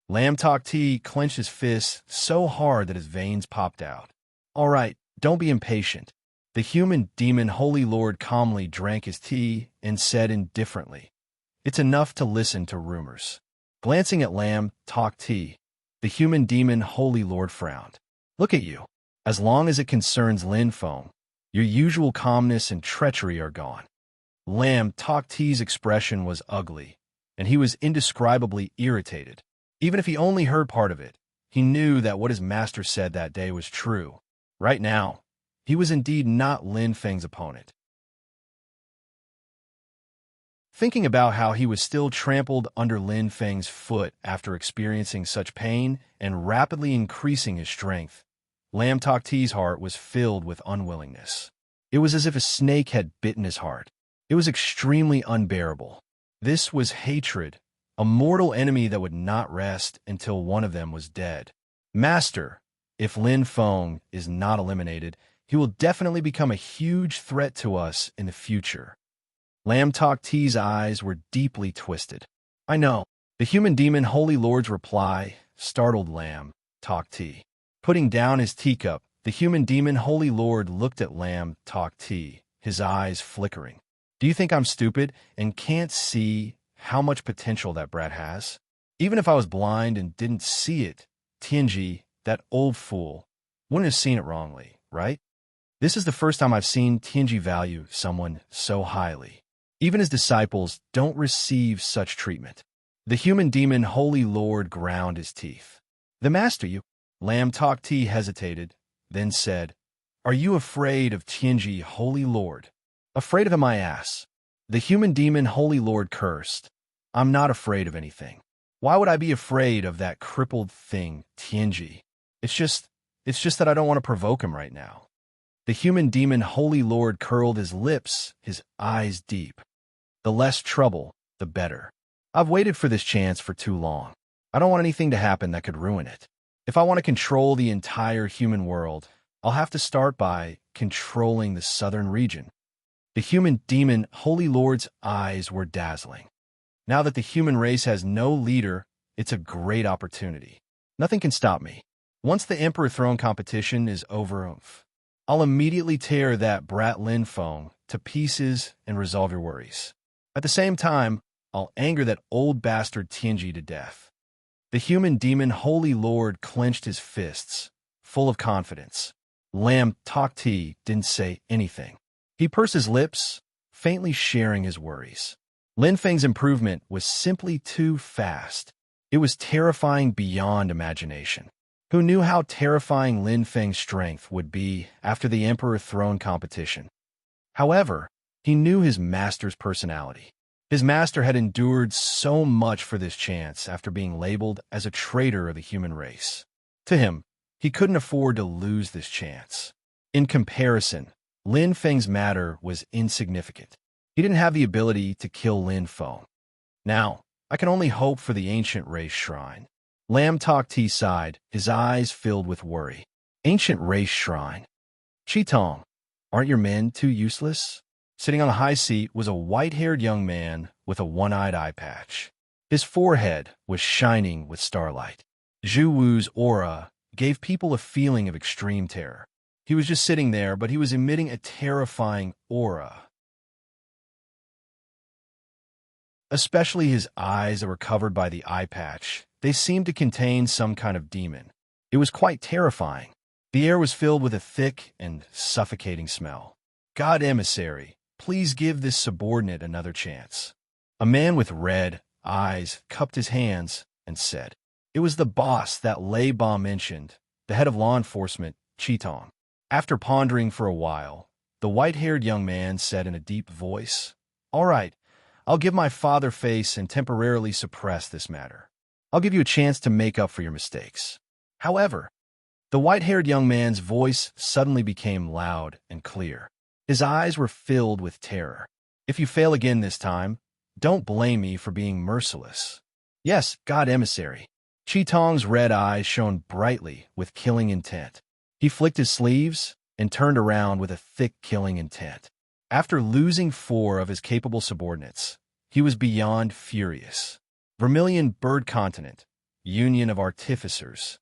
Lam Tok Ti clenched his fists so hard that his veins popped out. All right, don't be impatient. The human demon Holy Lord calmly drank his tea and said indifferently, It's enough to listen to rumors. Glancing at Lam Tok Ti, the human demon Holy Lord frowned. Look at you. As long as it concerns Lin Feng, your usual calmness and treachery are gone. Lam Tok Ti's expression was ugly, and he was indescribably irritated. Even if he only heard part of it, he knew that what his master said that day was true. Right now, he was indeed not Lin Feng's opponent. Thinking about how he was still trampled under Lin Feng's foot after experiencing such pain and rapidly increasing his strength, Lam Tok Ti's heart was filled with unwillingness. It was as if a snake had bitten his heart. It was extremely unbearable. This was hatred, a mortal enemy that would not rest until one of them was dead. Master, if Lin Feng is not eliminated, he will definitely become a huge threat to us in the future. Lam Tok Ti's eyes were deeply twisted. I know. The human demon Holy Lord's reply startled Lam Tok Ti. Putting down his teacup, the human demon Holy Lord looked at Lam Tok Ti, his eyes flickering. Do you think I'm stupid and can't see how much potential that brat has? Even if I was blind and didn't see it, Tianji, that old fool, wouldn't have seen it wrongly, right? This is the first time I've seen Tianji value someone so highly. Even his disciples don't receive such treatment. The human demon Holy Lord ground his teeth. The master you. Lam Tok Ti hesitated, then said, Are you afraid of Tianji Holy Lord? Afraid of him, my ass. The human demon Holy Lord cursed. I'm not afraid of anything. Why would I be afraid of that crippled thing, Tianji? It's just that I don't want to provoke him right now. The human demon Holy Lord curled his lips, his eyes deep. The less trouble, the better. I've waited for this chance for too long. I don't want anything to happen that could ruin it. If I want to control the entire human world, I'll have to start by controlling the southern region. The human demon Holy Lord's eyes were dazzling. Now that the human race has no leader, it's a great opportunity. Nothing can stop me. Once the Emperor Throne competition is over, I'll immediately tear that brat Lin Feng to pieces and resolve your worries. At the same time, I'll anger that old bastard Tianji to death. The human demon Holy Lord clenched his fists, full of confidence. Lam Tokti didn't say anything. He pursed his lips, faintly sharing his worries. Lin Feng's improvement was simply too fast. It was terrifying beyond imagination. Who knew how terrifying Lin Feng's strength would be after the Emperor Throne competition? However, he knew his master's personality. His master had endured so much for this chance after being labeled as a traitor of the human race. To him, he couldn't afford to lose this chance. In comparison, Lin Feng's matter was insignificant. He didn't have the ability to kill Lin Feng. Now, I can only hope for the ancient race shrine. Lam Tokti sighed, his eyes filled with worry. Ancient race shrine. Qitong, aren't your men too useless? Sitting on a high seat was a white-haired young man with a one-eyed eye patch. His forehead was shining with starlight. Zhu Wu's aura gave people a feeling of extreme terror. He was just sitting there, but he was emitting a terrifying aura. Especially his eyes that were covered by the eye patch. They seemed to contain some kind of demon. It was quite terrifying. The air was filled with a thick and suffocating smell. God emissary, please give this subordinate another chance. A man with red eyes cupped his hands and said, it was the boss that Lei Ba mentioned, the head of law enforcement, Qitong. After pondering for a while, the white-haired young man said in a deep voice, all right, I'll give my father face and temporarily suppress this matter. I'll give you a chance to make up for your mistakes. However, the white-haired young man's voice suddenly became loud and clear. His eyes were filled with terror. If you fail again this time, don't blame me for being merciless. Yes, God emissary. Qitong's red eyes shone brightly with killing intent. He flicked his sleeves and turned around with a thick killing intent. After losing 4 of his capable subordinates, he was beyond furious. Vermilion Bird Continent, Union of Artificers.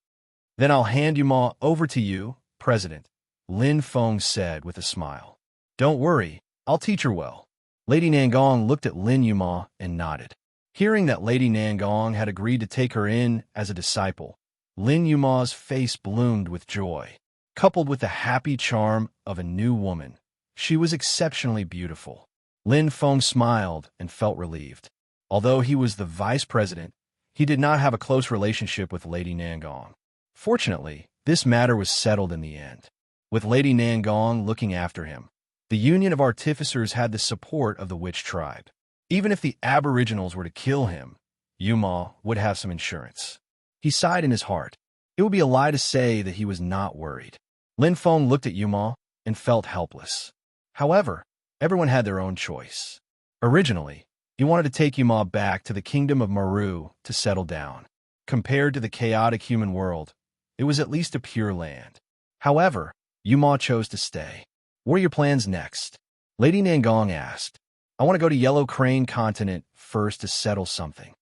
Then I'll hand Yuma over to you, President, Lin Feng said with a smile. Don't worry, I'll teach her well. Lady Nangong looked at Lin Yuma and nodded. Hearing that Lady Nangong had agreed to take her in as a disciple, Lin Yuma's face bloomed with joy. Coupled with the happy charm of a new woman, she was exceptionally beautiful. Lin Feng smiled and felt relieved. Although he was the vice president, he did not have a close relationship with Lady Nangong. Fortunately, this matter was settled in the end. With Lady Nangong looking after him, the Union of Artificers had the support of the witch tribe. Even if the aboriginals were to kill him, Yuma would have some insurance. He sighed in his heart. It would be a lie to say that he was not worried. Lin Feng looked at Yuma and felt helpless. However, everyone had their own choice. Originally, he wanted to take Yuma back to the kingdom of Maru to settle down. Compared to the chaotic human world, it was at least a pure land. However, Yuma chose to stay. What are your plans next? Lady Nangong asked. I want to go to Yellow Crane Continent first to settle something.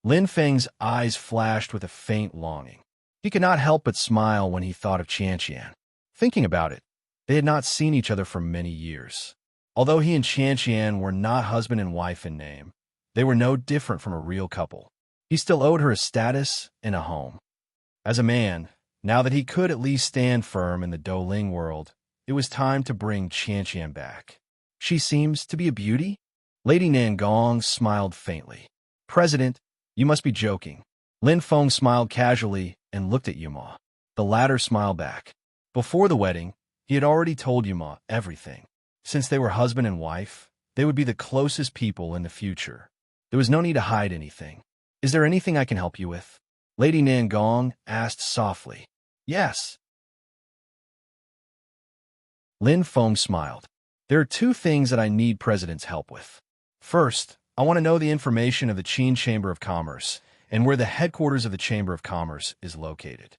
Lin Feng's eyes flashed with a faint longing. He could not help but smile when he thought of Qianqian. Thinking about it, they had not seen each other for many years. Although he and Qianqian were not husband and wife in name, they were no different from a real couple. He still owed her a status and a home. As a man, now that he could at least stand firm in the Douling world, it was time to bring Qianqian back. She seems to be a beauty? Lady Nangong smiled faintly. President, you must be joking. Lin Feng smiled casually and looked at Yuma. The latter smiled back. Before the wedding, he had already told Yuma everything. Since they were husband and wife, they would be the closest people in the future. There was no need to hide anything. Is there anything I can help you with? Lady Nangong asked softly. Yes. Lin Feng smiled. There are two things that I need President's help with. First, I want to know the information of the Qin Chamber of Commerce and where the headquarters of the Chamber of Commerce is located.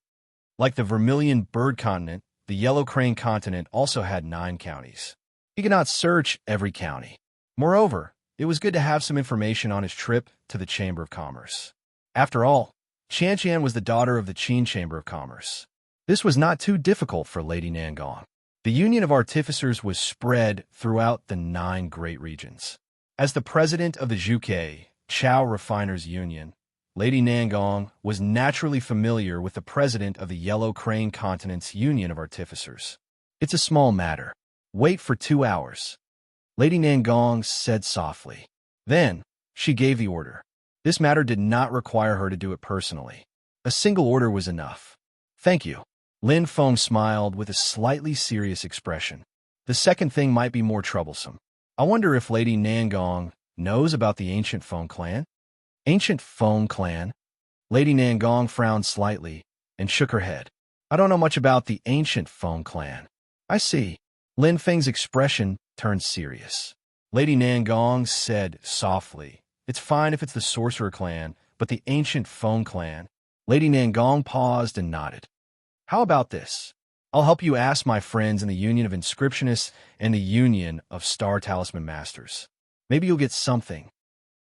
Like the Vermilion Bird Continent, the Yellow Crane Continent also had 9 counties. He could not search every county. Moreover, it was good to have some information on his trip to the Chamber of Commerce. After all, Qian was the daughter of the Qin Chamber of Commerce. This was not too difficult for Lady Nangong. The Union of Artificers was spread throughout the 9 great regions. As the president of the Zhuke Chao Refiners Union, Lady Nangong was naturally familiar with the president of the Yellow Crane Continent's Union of Artificers. It's a small matter. Wait for 2 hours. Lady Nangong said softly. Then, she gave the order. This matter did not require her to do it personally. A single order was enough. Thank you. Lin Feng smiled with a slightly serious expression. The second thing might be more troublesome. I wonder if Lady Nangong knows about the Ancient Feng clan? Ancient Feng clan? Lady Nangong frowned slightly and shook her head. I don't know much about the Ancient Feng clan. I see. Lin Feng's expression turned serious. Lady Nangong said softly, It's fine if it's the Sorcerer clan, but the Ancient Feng clan. Lady Nangong paused and nodded. How about this? I'll help you ask my friends in the Union of Inscriptionists and the Union of Star Talisman Masters. Maybe you'll get something.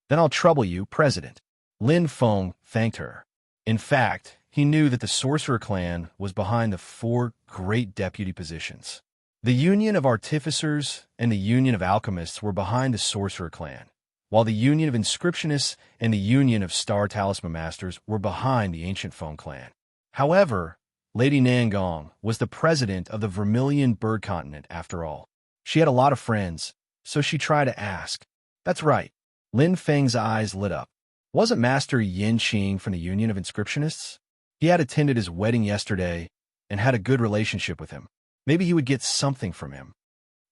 Then I'll trouble you, President. Lin Feng thanked her. In fact, he knew that the Sorcerer clan was behind the 4 great deputy positions. The Union of Artificers and the Union of Alchemists were behind the Sorcerer clan, while the Union of Inscriptionists and the Union of Star Talisman Masters were behind the Ancient Feng clan. However, Lady Nangong was the president of the Vermilion Bird Continent after all. She had a lot of friends, so she tried to ask. That's right. Lin Feng's eyes lit up. Wasn't Master Yin Qing from the Union of Inscriptionists? He had attended his wedding yesterday and had a good relationship with him. Maybe he would get something from him.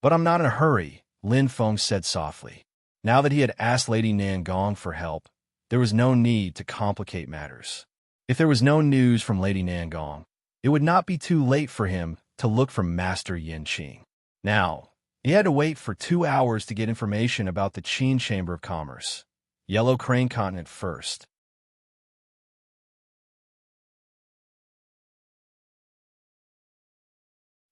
But I'm not in a hurry, Lin Feng said softly. Now that he had asked Lady Nangong for help, there was no need to complicate matters. If there was no news from Lady Nangong, it would not be too late for him to look for Master Yin Qing. Now, he had to wait for 2 hours to get information about the Qin Chamber of Commerce. Yellow Crane Continent first.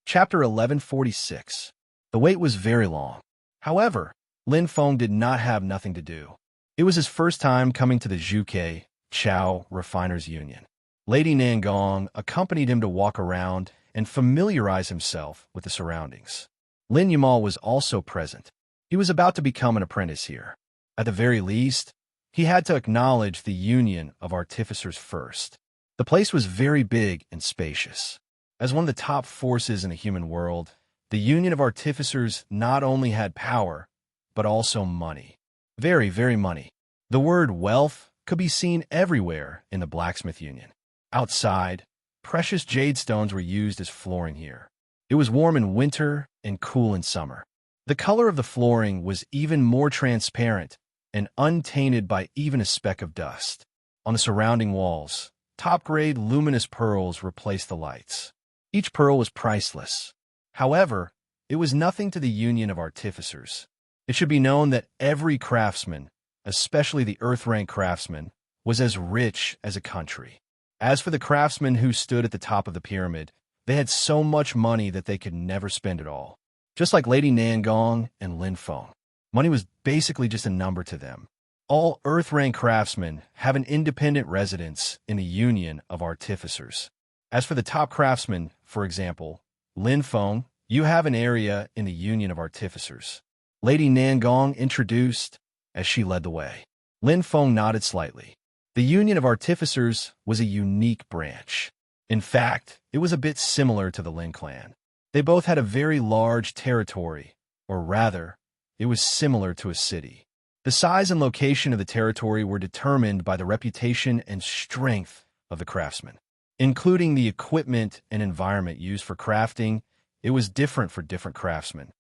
Chapter 1146. The wait was very long. However, Lin Feng did not have nothing to do. It was his first time coming to the Zhuke Chao Refiners Union. Lady Nangong accompanied him to walk around and familiarize himself with the surroundings. Lin Yamal was also present. He was about to become an apprentice here. At the very least, he had to acknowledge the Union of Artificers first. The place was very big and spacious. As one of the top forces in the human world, the Union of Artificers not only had power, but also money. Very, very money. The word wealth could be seen everywhere in the Blacksmith Union. Outside, precious jade stones were used as flooring here. It was warm in winter and cool in summer. The color of the flooring was even more transparent and untainted by even a speck of dust. On the surrounding walls, top-grade luminous pearls replaced the lights. Each pearl was priceless. However, it was nothing to the Union of Artificers. It should be known that every craftsman, especially the earth-rank craftsman, was as rich as a country. As for the craftsmen who stood at the top of the pyramid, they had so much money that they could never spend it all. Just like Lady Nangong and Lin Feng. Money was basically just a number to them. All earth-rank craftsmen have an independent residence in the Union of Artificers. As for the top craftsmen, for example, Lin Feng, you have an area in the Union of Artificers. Lady Nangong introduced as she led the way. Lin Feng nodded slightly. The Union of Artificers was a unique branch. In fact, it was a bit similar to the Lin clan. They both had a very large territory, or rather, it was similar to a city. The size and location of the territory were determined by the reputation and strength of the craftsmen. Including the equipment and environment used for crafting, it was different for different craftsmen.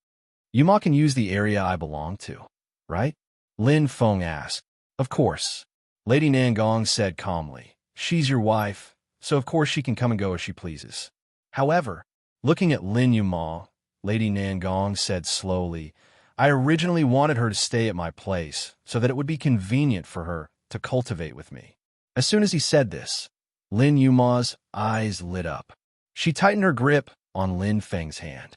Yuma can use the area I belong to, right? Lin Feng asked. Of course. Lady Nangong said calmly. She's your wife, so of course she can come and go as she pleases. However, looking at Lin Yuma, Lady Nangong said slowly. I originally wanted her to stay at my place so that it would be convenient for her to cultivate with me. As soon as he said this, Lin Yuma's eyes lit up. She tightened her grip on Lin Feng's hand.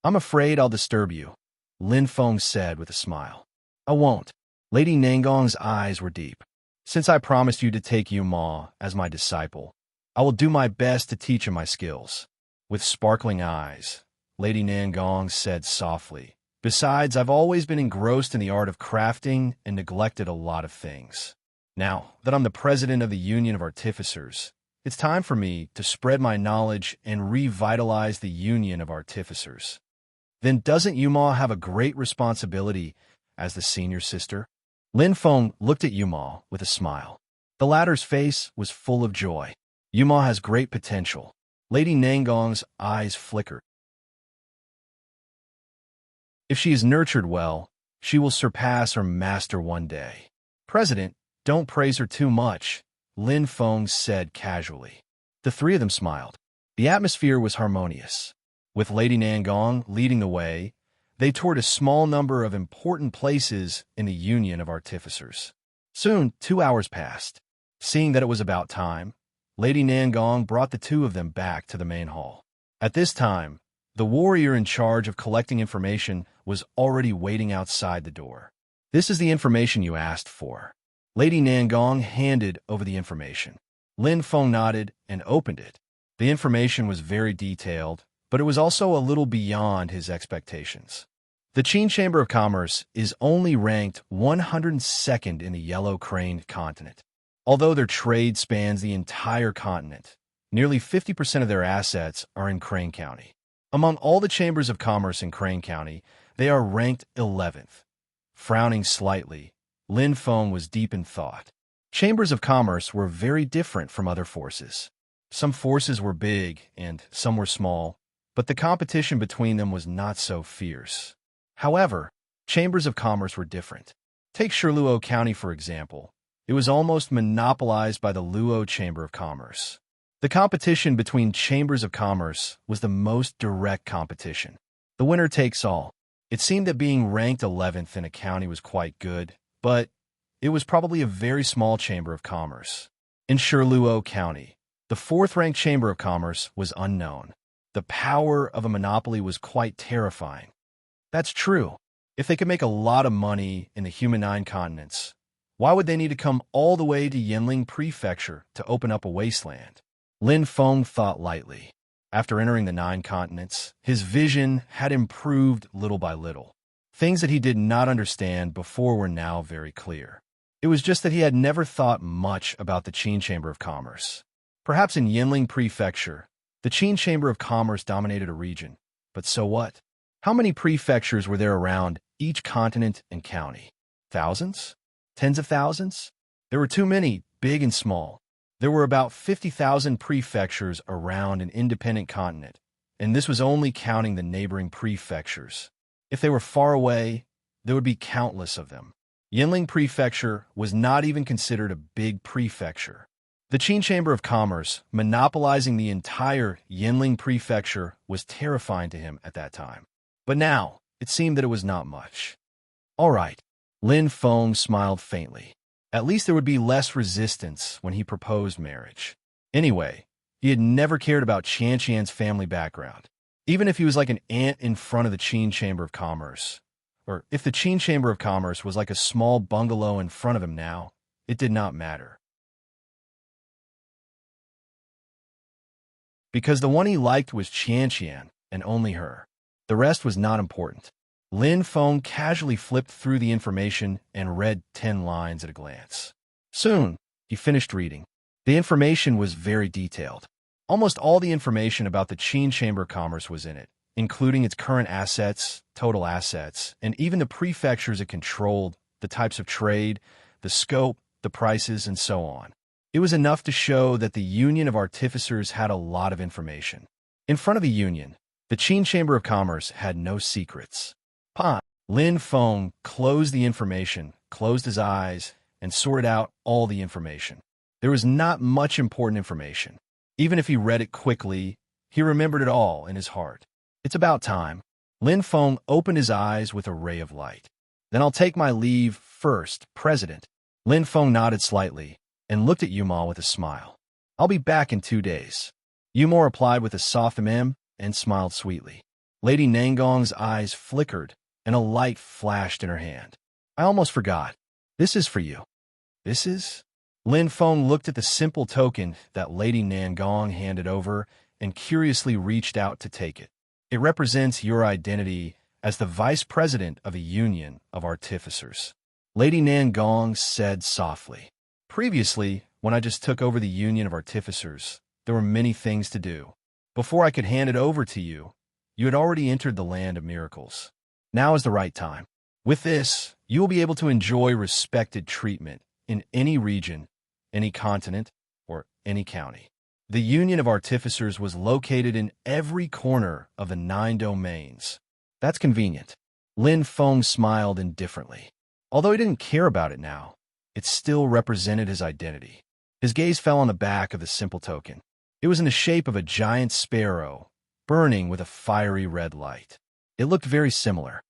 I'm afraid I'll disturb you, Lin Feng said with a smile. I won't. Lady Nangong's eyes were deep. Since I promised you to take Yuma as my disciple, I will do my best to teach him my skills. With sparkling eyes, Lady Nangong said softly, besides, I've always been engrossed in the art of crafting and neglected a lot of things. Now that I'm the president of the Union of Artificers, it's time for me to spread my knowledge and revitalize the Union of Artificers. Then doesn't Yuma have a great responsibility as the senior sister? Lin Feng looked at Yuma with a smile. The latter's face was full of joy. Yuma has great potential. Lady Nangong's eyes flickered. If she is nurtured well, she will surpass her master one day. President, don't praise her too much, Lin Feng said casually. The three of them smiled. The atmosphere was harmonious. With Lady Nangong leading the way, they toured a small number of important places in the Union of Artificers. Soon, 2 hours passed. Seeing that it was about time, Lady Nangong brought the two of them back to the main hall. At this time, the warrior in charge of collecting information was already waiting outside the door. This is the information you asked for. Lady Nangong handed over the information. Lin Feng nodded and opened it. The information was very detailed, but it was also a little beyond his expectations. The Qin Chamber of Commerce is only ranked 102nd in the Yellow Crane continent. Although their trade spans the entire continent, nearly 50% of their assets are in Crane County. Among all the chambers of commerce in Crane County, they are ranked 11th. Frowning slightly, Lin Feng was deep in thought. Chambers of commerce were very different from other forces. Some forces were big and some were small, but the competition between them was not so fierce. However, chambers of commerce were different. Take Shirluo County, for example. It was almost monopolized by the Luo Chamber of Commerce. The competition between chambers of commerce was the most direct competition. The winner takes all. It seemed that being ranked 11th in a county was quite good, but it was probably a very small chamber of commerce. In Shirluo County, the fourth-ranked chamber of commerce was unknown. The power of a monopoly was quite terrifying. That's true. If they could make a lot of money in the human 9 continents, why would they need to come all the way to Yinling Prefecture to open up a wasteland? Lin Feng thought lightly. After entering the 9 continents, his vision had improved little by little. Things that he did not understand before were now very clear. It was just that he had never thought much about the Qin Chamber of Commerce. Perhaps in Yinling Prefecture, the Qin Chamber of Commerce dominated a region. But so what? How many prefectures were there around each continent and county? Thousands? Tens of thousands? There were too many, big and small. There were about 50,000 prefectures around an independent continent, and this was only counting the neighboring prefectures. If they were far away, there would be countless of them. Yinling Prefecture was not even considered a big prefecture. The Qin Chamber of Commerce, monopolizing the entire Yinling Prefecture, was terrifying to him at that time. But now, it seemed that it was not much. All right, Lin Feng smiled faintly. At least there would be less resistance when he proposed marriage. Anyway, he had never cared about Qianqian's family background. Even if he was like an ant in front of the Qin Chamber of Commerce, or if the Qin Chamber of Commerce was like a small bungalow in front of him now, it did not matter. Because the one he liked was Qianqian, and only her. The rest was not important. Lin Feng casually flipped through the information and read 10 lines at a glance. Soon, he finished reading. The information was very detailed. Almost all the information about the Qin Chamber of Commerce was in it, including its current assets, total assets, and even the prefectures it controlled, the types of trade, the scope, the prices, and so on. It was enough to show that the Union of Artificers had a lot of information. In front of the Union, the Qin Chamber of Commerce had no secrets. Lin Feng closed the information, closed his eyes, and sorted out all the information. There was not much important information. Even if he read it quickly, he remembered it all in his heart. It's about time. Lin Feng opened his eyes with a ray of light. Then I'll take my leave first, President. Lin Feng nodded slightly and looked at Yuma with a smile. I'll be back in 2 days. Yuma replied with a soft and smiled sweetly. Lady Nangong's eyes flickered and a light flashed in her hand. I almost forgot. This is for you. This is? Lin Feng looked at the simple token that Lady Nangong handed over and curiously reached out to take it. It represents your identity as the vice president of a union of artificers. Lady Nangong said softly. Previously, when I just took over the union of artificers, there were many things to do. Before I could hand it over to you, you had already entered the land of miracles. Now is the right time. With this, you will be able to enjoy respected treatment in any region, any continent, or any county. The Union of Artificers was located in every corner of the 9 domains. That's convenient. Lin Feng smiled indifferently. Although he didn't care about it now, it still represented his identity. His gaze fell on the back of the simple token. It was in the shape of a giant sparrow, burning with a fiery red light. It looked very similar.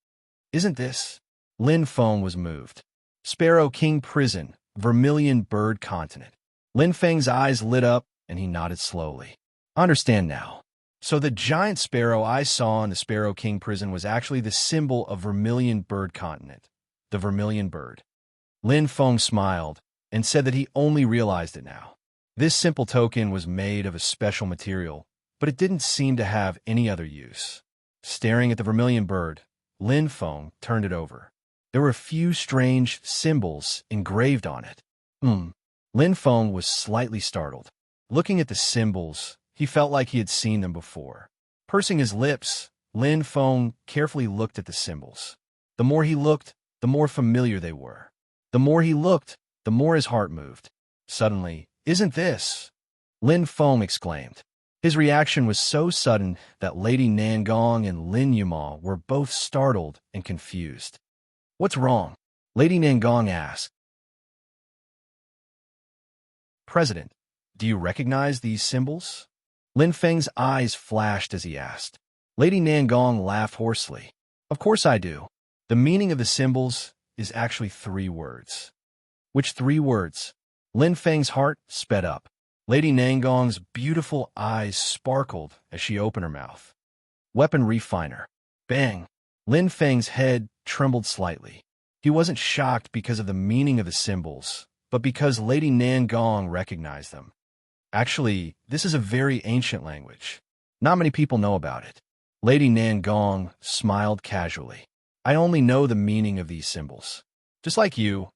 Isn't this? Lin Feng was moved. Sparrow King Prison, Vermilion Bird Continent. Lin Feng's eyes lit up, and he nodded slowly. I understand now. So the giant sparrow I saw in the Sparrow King Prison was actually the symbol of Vermilion Bird Continent, the Vermilion Bird. Lin Feng smiled and said that he only realized it now. This simple token was made of a special material, but it didn't seem to have any other use. Staring at the Vermilion Bird, Lin Feng turned it over. There were a few strange symbols engraved on it. Lin Feng was slightly startled. Looking at the symbols, he felt like he had seen them before. Pursing his lips, Lin Feng carefully looked at the symbols. The more he looked, the more familiar they were. The more he looked, the more his heart moved. Suddenly, isn't this? Lin Feng exclaimed. His reaction was so sudden that Lady Nangong and Lin Yuma were both startled and confused. What's wrong? Lady Nangong asked. President, do you recognize these symbols? Lin Feng's eyes flashed as he asked. Lady Nangong laughed hoarsely. Of course I do. The meaning of the symbols is actually 3 words. Which 3 words? Lin Feng's heart sped up. Lady Nangong's beautiful eyes sparkled as she opened her mouth. Weapon refiner. Bang! Lin Feng's head trembled slightly. He wasn't shocked because of the meaning of the symbols, but because Lady Nangong recognized them. Actually, this is a very ancient language. Not many people know about it. Lady Nangong smiled casually. I only know the meaning of these symbols. Just like you,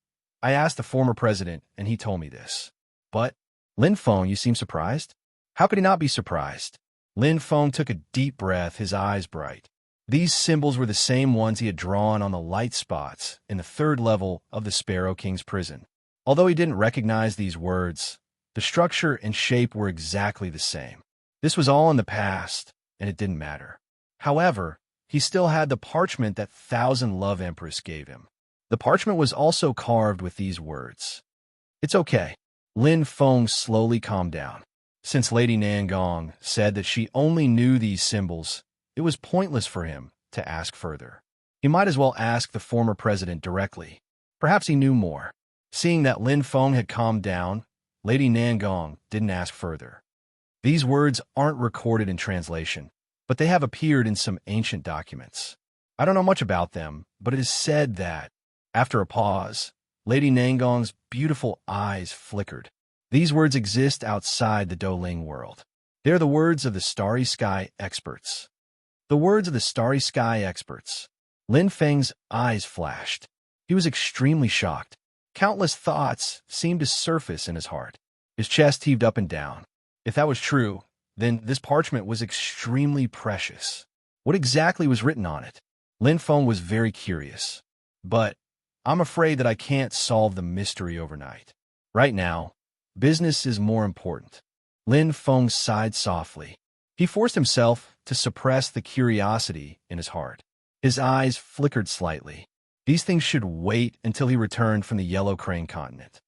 I asked the former president, and he told me this. But, Lin Feng, you seem surprised? How could he not be surprised? Lin Feng took a deep breath, his eyes bright. These symbols were the same ones he had drawn on the light spots in the 3rd level of the Sparrow King's prison. Although he didn't recognize these words, the structure and shape were exactly the same. This was all in the past, and it didn't matter. However, he still had the parchment that Thousand Love Empress gave him. The parchment was also carved with these words. It's okay. Lin Feng slowly calmed down. Since Lady Nangong said that she only knew these symbols, it was pointless for him to ask further. He might as well ask the former president directly. Perhaps he knew more. Seeing that Lin Feng had calmed down, Lady Nangong didn't ask further. These words aren't recorded in translation, but they have appeared in some ancient documents. I don't know much about them, but it is said that, after a pause, Lady Nangong's beautiful eyes flickered. These words exist outside the Doling world. They are the words of the Starry Sky experts. The words of the Starry Sky experts. Lin Feng's eyes flashed. He was extremely shocked. Countless thoughts seemed to surface in his heart. His chest heaved up and down. If that was true, then this parchment was extremely precious. What exactly was written on it? Lin Feng was very curious. But I'm afraid that I can't solve the mystery overnight. Right now, business is more important. Lin Feng sighed softly. He forced himself to suppress the curiosity in his heart. His eyes flickered slightly. These things should wait until he returned from the Yellow Crane continent.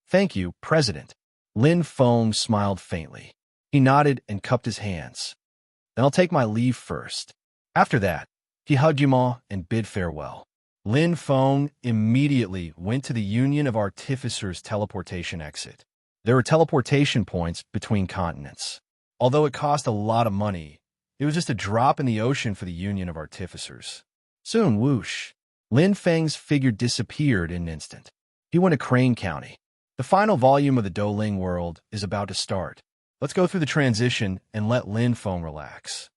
Thank you, President. Lin Feng smiled faintly. He nodded and cupped his hands. Then I'll take my leave first. After that, He hugged Yuma and bid farewell. Lin Feng immediately went to the Union of Artificers teleportation exit. There were teleportation points between continents. Although it cost a lot of money, it was just a drop in the ocean for the Union of Artificers. Soon, whoosh, Lin Feng's figure disappeared in an instant. He went to Crane County. The final volume of the Doling world is about to start. Let's go through the transition and let Lin Feng relax.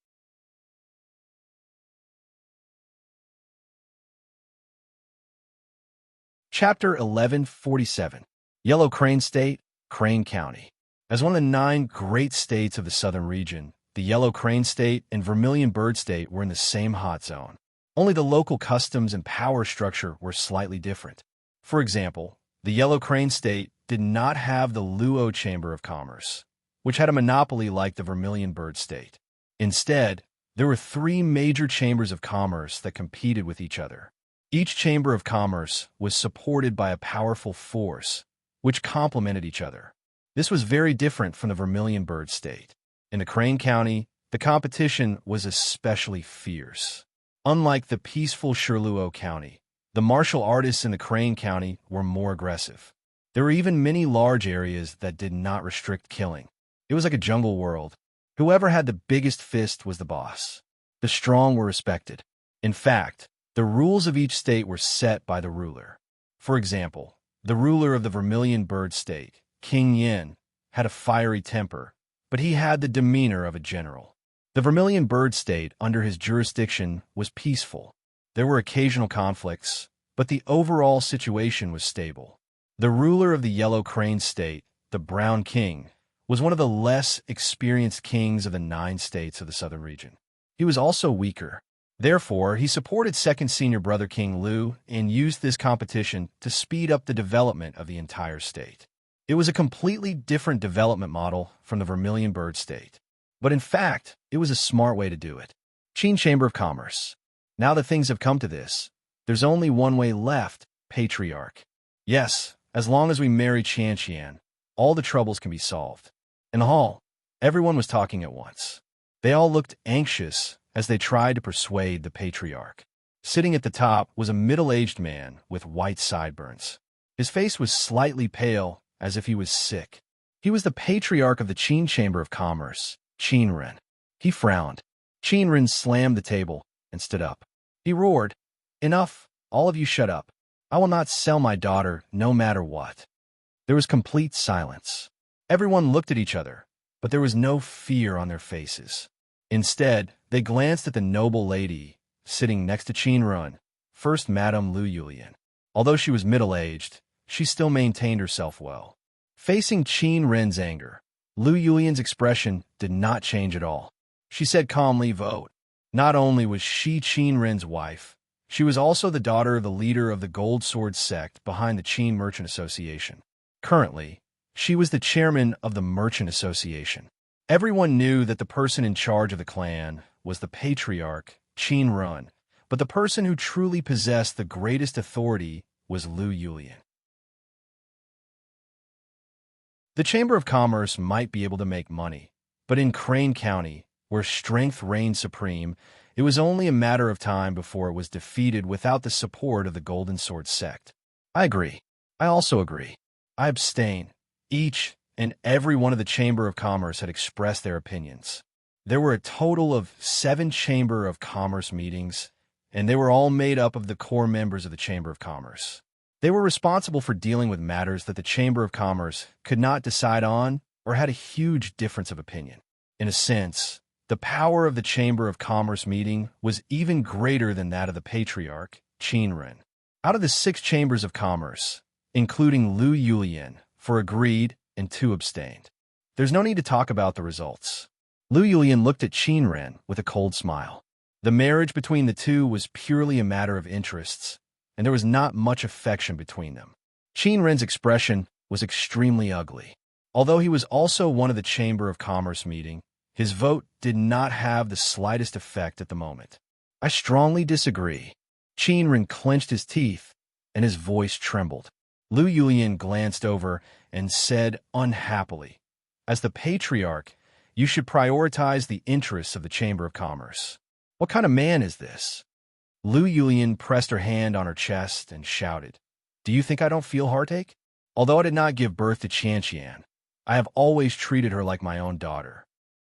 Chapter 1147, Yellow Crane State, Crane County. As one of the 9 great states of the southern region, the Yellow Crane State and Vermilion Bird State were in the same hot zone. Only the local customs and power structure were slightly different. For example, the Yellow Crane State did not have the Luo Chamber of Commerce, which had a monopoly like the Vermilion Bird State. Instead, there were 3 major chambers of commerce that competed with each other. Each chamber of commerce was supported by a powerful force, which complemented each other. This was very different from the Vermilion Bird State. In the Crane County, the competition was especially fierce. Unlike the peaceful Shirluo County, the martial artists in the Crane County were more aggressive. There were even many large areas that did not restrict killing. It was like a jungle world. Whoever had the biggest fist was the boss. The strong were respected. In fact, the rules of each state were set by the ruler. For example, the ruler of the Vermilion Bird State, King Yin, had a fiery temper, but he had the demeanor of a general. The Vermilion Bird State, under his jurisdiction, was peaceful. There were occasional conflicts, but the overall situation was stable. The ruler of the Yellow Crane State, the Brown King, was one of the less experienced kings of the 9 states of the southern region. He was also weaker. Therefore, he supported second senior brother King Lu and used this competition to speed up the development of the entire state. It was a completely different development model from the Vermilion Bird State. But in fact, it was a smart way to do it. Qin Chamber of Commerce. Now that things have come to this, there's only one way left, Patriarch. Yes, as long as we marry Qian, all the troubles can be solved. In the hall, everyone was talking at once. They all looked anxious as they tried to persuade the Patriarch. Sitting at the top was a middle-aged man with white sideburns. His face was slightly pale, as if he was sick. He was the Patriarch of the Qin Chamber of Commerce, Qinren. He frowned. Qinren slammed the table and stood up. He roared, "Enough, all of you shut up. I will not sell my daughter no matter what." There was complete silence. Everyone looked at each other, but there was no fear on their faces. Instead, they glanced at the noble lady sitting next to Qinren, First Madame Lu Yulian. Although she was middle-aged, she still maintained herself well. Facing Qinren's anger, Lu Yulian's expression did not change at all. She said calmly, "Vote." Not only was she Qinren's wife, she was also the daughter of the leader of the Gold Sword sect behind the Qin Merchant Association. Currently, she was the chairman of the Merchant Association. Everyone knew that the person in charge of the clan was the Patriarch, Qinren, but the person who truly possessed the greatest authority was Lu Yulian. The Chamber of Commerce might be able to make money, but in Crane County, where strength reigned supreme, it was only a matter of time before it was defeated without the support of the Golden Sword sect. I agree. I also agree. I abstain. Each and every one of the Chamber of Commerce had expressed their opinions. There were a total of 7 Chamber of Commerce meetings, and they were all made up of the core members of the Chamber of Commerce. They were responsible for dealing with matters that the Chamber of Commerce could not decide on or had a huge difference of opinion. In a sense, the power of the Chamber of Commerce meeting was even greater than that of the Patriarch, Qinren. Out of the 6 Chambers of Commerce, including Lu Yulian, 4 agreed and 2 abstained. There's no need to talk about the results. Lu Yulian looked at Qinren with a cold smile. The marriage between the two was purely a matter of interests, and there was not much affection between them. Qinren's expression was extremely ugly. Although he was also one of the Chamber of Commerce meeting, his vote did not have the slightest effect at the moment. I strongly disagree. Qinren clenched his teeth, and his voice trembled. Lu Yulian glanced over and said unhappily, "As the Patriarch, you should prioritize the interests of the Chamber of Commerce." What kind of man is this? Lu Yulian pressed her hand on her chest and shouted, "Do you think I don't feel heartache? Although I did not give birth to Qianqian, I have always treated her like my own daughter."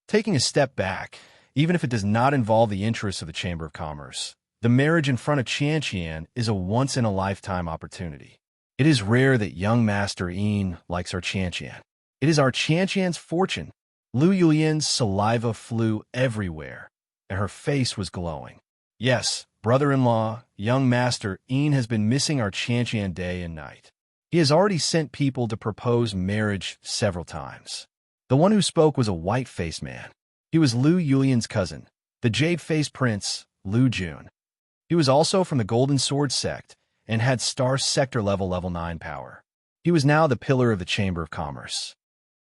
Taking a step back, even if it does not involve the interests of the Chamber of Commerce, the marriage in front of Qianqian is a once-in-a-lifetime opportunity. It is rare that young Master Yin likes our Qianqian. It is our Qianqian's fortune. Lu Yulian's saliva flew everywhere, and her face was glowing. Yes, brother-in-law, young Master Yin has been missing our Qianqian day and night. He has already sent people to propose marriage several times. The one who spoke was a white-faced man. He was Lu Yulian's cousin, the jade-faced prince, Lu Jun. He was also from the Golden Sword sect and had Star Sector level 9 power. He was now the pillar of the Chamber of Commerce.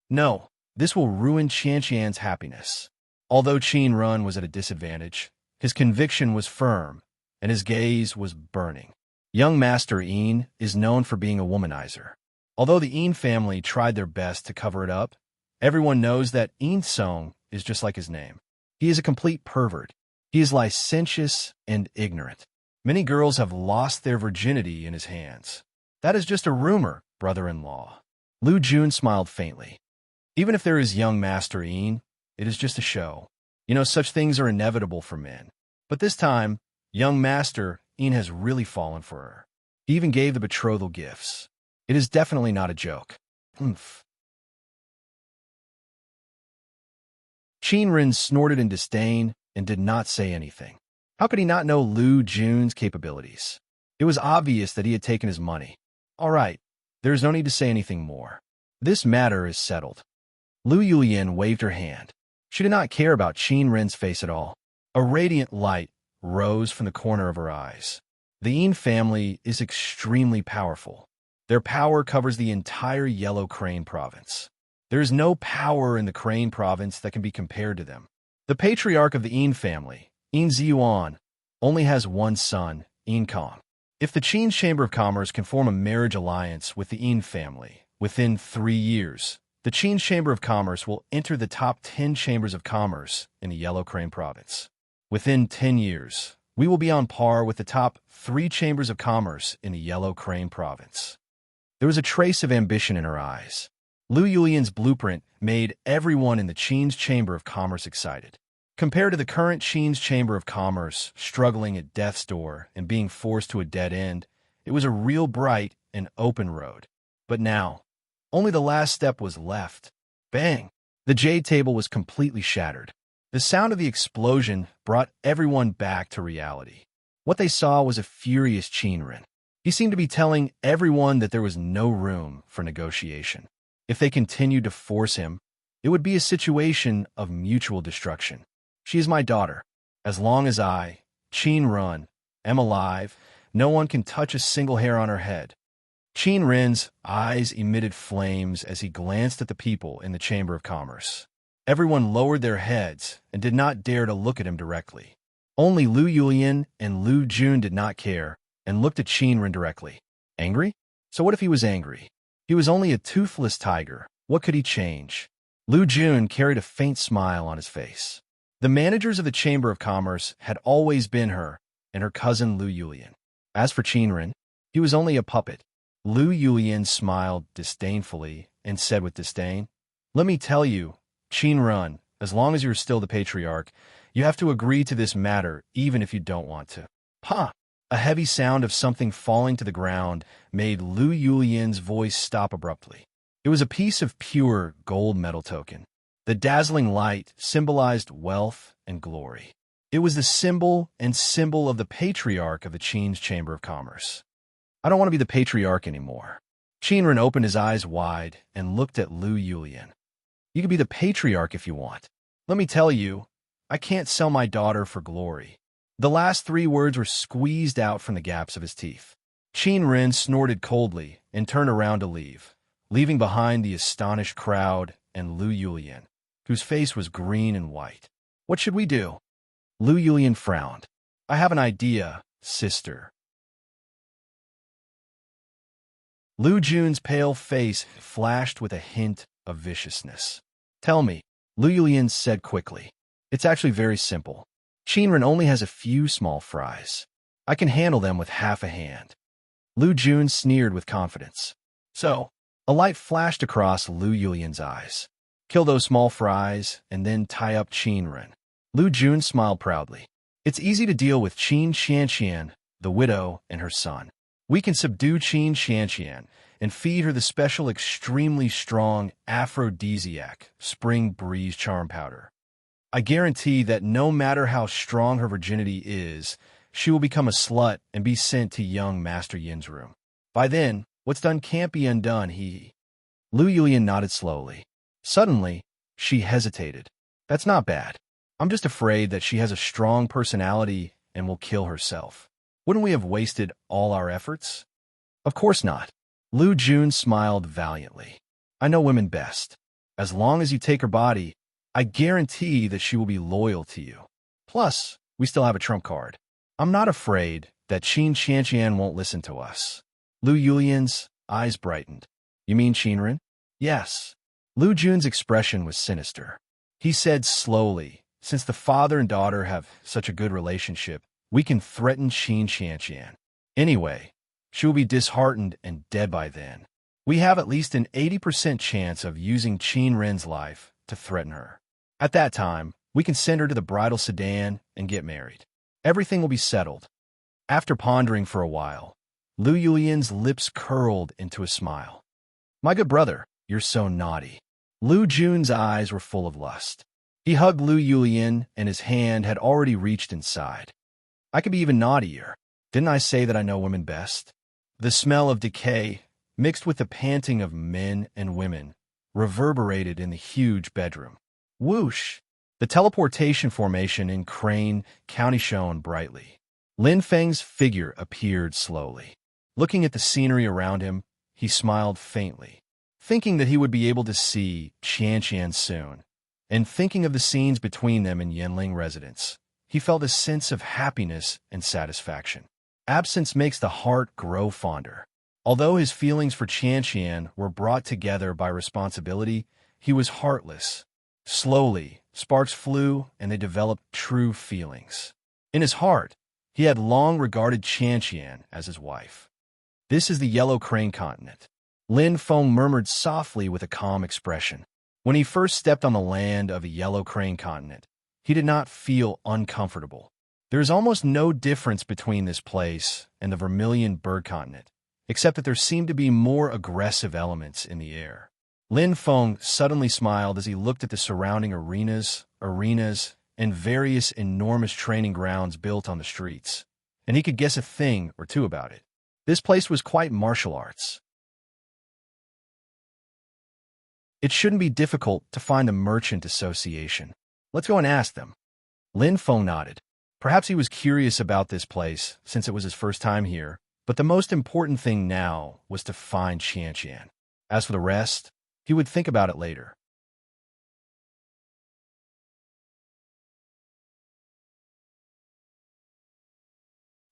No, this will ruin Qianqian's happiness. Although Qin Run was at a disadvantage, his conviction was firm, and his gaze was burning. Young Master Yin is known for being a womanizer. Although the Yin family tried their best to cover it up, everyone knows that Yin Song is just like his name. He is a complete pervert. He is licentious and ignorant. Many girls have lost their virginity in his hands. That is just a rumor, brother-in-law. Lu Jun smiled faintly. Even if there is young Master Yin, it is just a show. You know, such things are inevitable for men. But this time, young Master Yin has really fallen for her. He even gave the betrothal gifts. It is definitely not a joke. Humph. Qin Ren snorted in disdain and did not say anything. How could he not know Lu Jun's capabilities? It was obvious that he had taken his money. All right, there is no need to say anything more. This matter is settled. Lu Yulian waved her hand. She did not care about Qin Ren's face at all. A radiant light rose from the corner of her eyes. The Yin family is extremely powerful. Their power covers the entire Yellow Crane province. There is no power in the Crane province that can be compared to them. The patriarch of the Yin family, Yin Ziyuan, only has one son, Yin Kong. If the Qin's Chamber of Commerce can form a marriage alliance with the Yin family within 3 years, the Qin's Chamber of Commerce will enter the top 10 chambers of commerce in the Yellow Crane province. Within 10 years, we will be on par with the top 3 chambers of commerce in the Yellow Crane province. There was a trace of ambition in her eyes. Lu Yulian's blueprint made everyone in the Qin's Chamber of Commerce excited. Compared to the current Qin's Chamber of Commerce struggling at death's door and being forced to a dead end, it was a real bright and open road. But now, only the last step was left. Bang! The jade table was completely shattered. The sound of the explosion brought everyone back to reality. What they saw was a furious Qin Ren. He seemed to be telling everyone that there was no room for negotiation. If they continued to force him, it would be a situation of mutual destruction. She is my daughter. As long as I, Qin Run, am alive, no one can touch a single hair on her head. Qin Ren's eyes emitted flames as he glanced at the people in the Chamber of Commerce. Everyone lowered their heads and did not dare to look at him directly. Only Lu Yulian and Lu Jun did not care and looked at Qin Ren directly. Angry? So what if he was angry? He was only a toothless tiger. What could he change? Lu Jun carried a faint smile on his face. The managers of the Chamber of Commerce had always been her and her cousin Lu Yulian. As for Qin Ren, he was only a puppet. Lu Yulian smiled disdainfully and said with disdain, "Let me tell you, Qin Ren, as long as you're still the patriarch, you have to agree to this matter even if you don't want to." Ha! A heavy sound of something falling to the ground made Lu Yulian's voice stop abruptly. It was a piece of pure gold metal token. The dazzling light symbolized wealth and glory. It was the symbol of the patriarch of the Qin's Chamber of Commerce. I don't want to be the patriarch anymore. Qin Ren opened his eyes wide and looked at Lu Yulian. You can be the patriarch if you want. Let me tell you, I can't sell my daughter for glory. The last 3 words were squeezed out from the gaps of his teeth. Qin Ren snorted coldly and turned around to leave, leaving behind the astonished crowd and Lu Yulian, whose face was green and white. What should we do? Lu Yulian frowned. I have an idea, sister. Lu Jun's pale face flashed with a hint of viciousness. Tell me, Lu Yulian said quickly. It's actually very simple. Qin Ren only has a few small fries. I can handle them with half a hand." Lu Jun sneered with confidence. So, a light flashed across Lu Yulian's eyes. "Kill those small fries, and then tie up Qin Ren." Lu Jun smiled proudly. "It's easy to deal with Qin Xianxian, the widow, and her son. We can subdue Qin Xianxian and feed her the special extremely strong aphrodisiac spring breeze charm powder. I guarantee that no matter how strong her virginity is, she will become a slut and be sent to young Master Yin's room. By then, what's done can't be undone, he." Lu Yulian nodded slowly. Suddenly, she hesitated. "That's not bad. I'm just afraid that she has a strong personality and will kill herself. Wouldn't we have wasted all our efforts?" "Of course not." Lu Jun smiled valiantly. "I know women best. As long as you take her body, I guarantee that she will be loyal to you. Plus, we still have a trump card. I'm not afraid that Qin Xianxian won't listen to us." Lu Yulian's eyes brightened. "You mean Qinren?" "Yes." Lu Jun's expression was sinister. He said slowly, "Since the father and daughter have such a good relationship, we can threaten Qin Xianxian. Anyway, she will be disheartened and dead by then. We have at least an 80% chance of using Qin Ren's life to threaten her. At that time, we can send her to the bridal sedan and get married. Everything will be settled." After pondering for a while, Lu Yulian's lips curled into a smile. "My good brother, you're so naughty." Lu Jun's eyes were full of lust. He hugged Lu Yulian, and his hand had already reached inside. "I could be even naughtier. Didn't I say that I know women best?" The smell of decay, mixed with the panting of men and women, reverberated in the huge bedroom. Whoosh! The teleportation formation in Crane County shone brightly. Lin Feng's figure appeared slowly. Looking at the scenery around him, he smiled faintly. Thinking that he would be able to see Qianqian soon, and thinking of the scenes between them in Yanling residence, he felt a sense of happiness and satisfaction. Absence makes the heart grow fonder. Although his feelings for Qianqian were brought together by responsibility, he was heartless. Slowly, sparks flew, and they developed true feelings. In his heart, he had long regarded Qianqian as his wife. "This is the Yellow Crane continent," Lin Feng murmured softly with a calm expression. When he first stepped on the land of a Yellow Crane continent, he did not feel uncomfortable. There is almost no difference between this place and the Vermilion Bird continent, except that there seemed to be more aggressive elements in the air. Lin Feng suddenly smiled as he looked at the surrounding arenas, and various enormous training grounds built on the streets, and he could guess a thing or two about it. This place was quite martial arts. It shouldn't be difficult to find the Merchant Association. Let's go and ask them. Lin Feng nodded. Perhaps he was curious about this place, since it was his first time here, but the most important thing now was to find Qianqian. As for the rest, he would think about it later.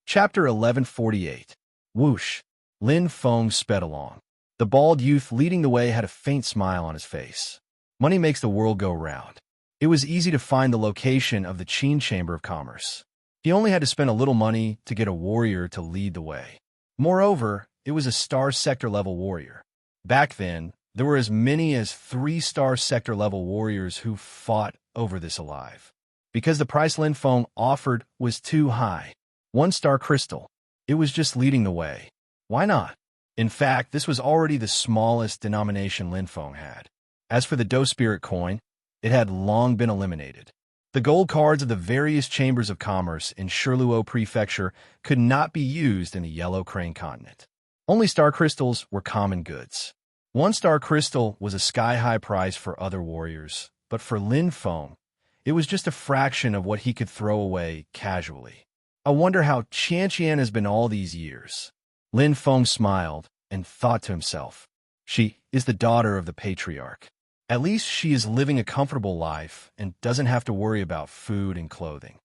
Chapter 1148. Whoosh! Lin Feng sped along. The bald youth leading the way had a faint smile on his face. Money makes the world go round. It was easy to find the location of the Qin Chamber of Commerce. He only had to spend a little money to get a warrior to lead the way. Moreover, it was a star sector level warrior. Back then, there were as many as 3-star sector level warriors who fought over this alive. Because the price Lin Feng offered was too high. 1-star crystal. It was just leading the way. Why not? In fact, this was already the smallest denomination Lin Feng had. As for the Do Spirit coin, it had long been eliminated. The gold cards of the various chambers of commerce in Shirluo Prefecture could not be used in the Yellow Crane continent. Only star crystals were common goods. 1-star crystal was a sky-high price for other warriors, but for Lin Feng, it was just a fraction of what he could throw away casually. I wonder how Qianqian has been all these years. Lin Feng smiled and thought to himself, she is the daughter of the patriarch. At least she is living a comfortable life and doesn't have to worry about food and clothing.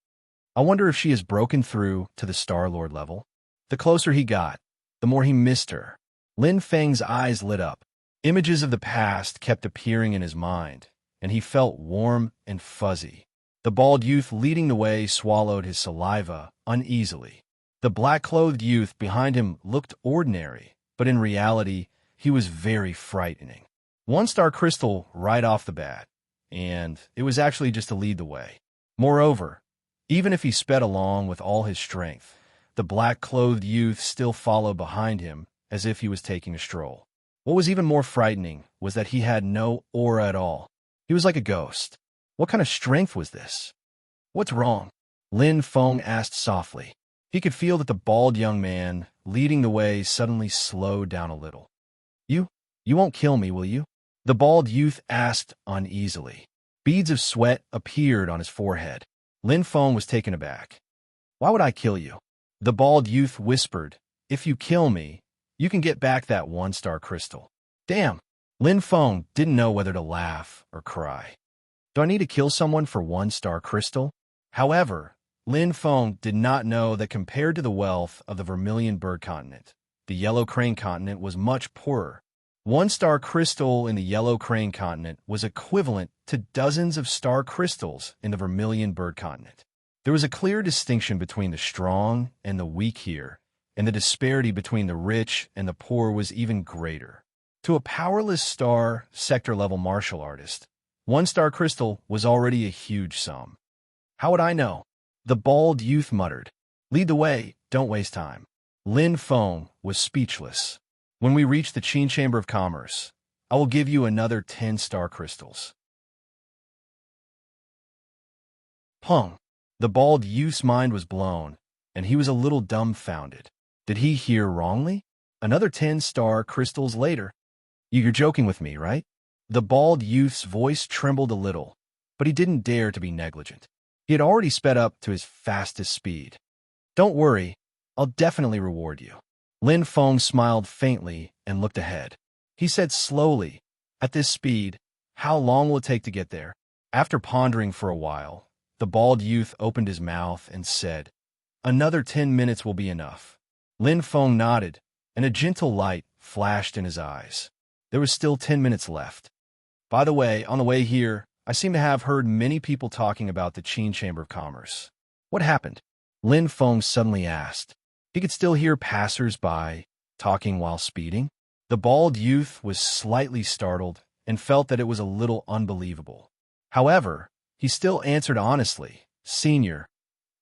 I wonder if she has broken through to the Star Lord level. The closer he got, the more he missed her. Lin Feng's eyes lit up. Images of the past kept appearing in his mind, and he felt warm and fuzzy. The bald youth leading the way swallowed his saliva uneasily. The black-clothed youth behind him looked ordinary, but in reality, he was very frightening. One-star crystal right off the bat, and it was actually just to lead the way. Moreover, even if he sped along with all his strength, the black-clothed youth still followed behind him as if he was taking a stroll. What was even more frightening was that he had no aura at all. He was like a ghost. What kind of strength was this? What's wrong? Lin Feng asked softly. He could feel that the bald young man leading the way suddenly slowed down a little. You won't kill me, will you? The bald youth asked uneasily. Beads of sweat appeared on his forehead. Lin Feng was taken aback. Why would I kill you? The bald youth whispered, if you kill me, you can get back that one-star crystal. Damn! Lin Feng didn't know whether to laugh or cry. Do I need to kill someone for one-star crystal? However, Lin Feng did not know that compared to the wealth of the Vermilion Bird Continent, the Yellow Crane Continent was much poorer. One-star crystal in the Yellow Crane Continent was equivalent to dozens of star crystals in the Vermilion Bird Continent. There was a clear distinction between the strong and the weak here, and the disparity between the rich and the poor was even greater. To a powerless star sector-level martial artist, one-star crystal was already a huge sum. How would I know? The bald youth muttered. Lead the way, don't waste time. Lin Feng was speechless. When we reach the Qin Chamber of Commerce, I will give you another 10 star crystals. Pung! The bald youth's mind was blown, and he was a little dumbfounded. Did he hear wrongly? Another 10 star crystals later. You're joking with me, right? The bald youth's voice trembled a little, but he didn't dare to be negligent. He had already sped up to his fastest speed. Don't worry, I'll definitely reward you. Lin Feng smiled faintly and looked ahead. He said slowly, at this speed, how long will it take to get there? After pondering for a while, the bald youth opened his mouth and said, another 10 minutes will be enough. Lin Feng nodded, and a gentle light flashed in his eyes. There was still 10 minutes left. By the way, on the way here, I seem to have heard many people talking about the Qin Chamber of Commerce. What happened? Lin Feng suddenly asked. He could still hear passers-by talking while speeding. The bald youth was slightly startled and felt that it was a little unbelievable. However, he still answered honestly, Senior,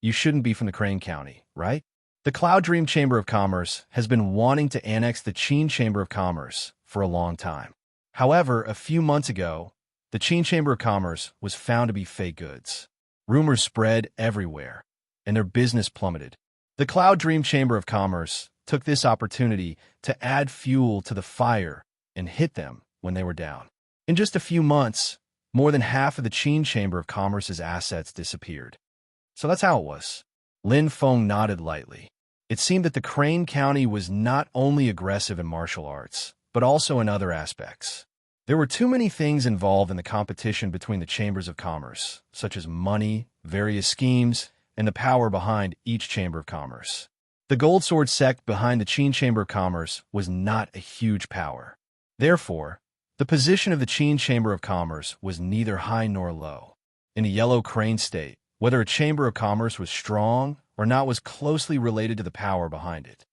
you shouldn't be from the Crane County, right? The Cloud Dream Chamber of Commerce has been wanting to annex the Qin Chamber of Commerce for a long time. However, a few months ago, the Qin Chamber of Commerce was found to be fake goods. Rumors spread everywhere, and their business plummeted. The Cloud Dream Chamber of Commerce took this opportunity to add fuel to the fire and hit them when they were down. In just a few months, more than half of the Qin Chamber of Commerce's assets disappeared. So that's how it was. Lin Feng nodded lightly. It seemed that the Crane County was not only aggressive in martial arts, but also in other aspects. There were too many things involved in the competition between the chambers of commerce, such as money, various schemes, and the power behind each chamber of commerce. The Gold Sword sect behind the Qin Chamber of Commerce was not a huge power. Therefore, the position of the Qin Chamber of Commerce was neither high nor low. In the Yellow Crane State, whether a chamber of commerce was strong or not was closely related to the power behind it.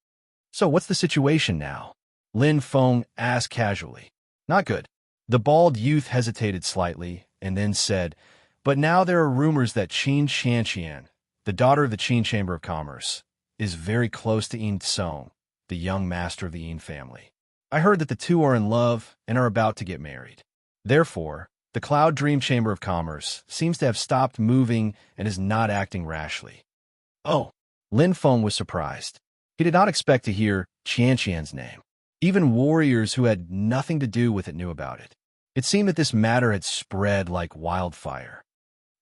So what's the situation now? Lin Feng asked casually. Not good. The bald youth hesitated slightly and then said, but now there are rumors that Qin Xianqian, the daughter of the Qin Chamber of Commerce, is very close to Yin Song, the young master of the Yin family. I heard that the two are in love and are about to get married. Therefore, the Cloud Dream Chamber of Commerce seems to have stopped moving and is not acting rashly. Oh, Lin Feng was surprised. He did not expect to hear Qianqian's name. Even warriors who had nothing to do with it knew about it. It seemed that this matter had spread like wildfire.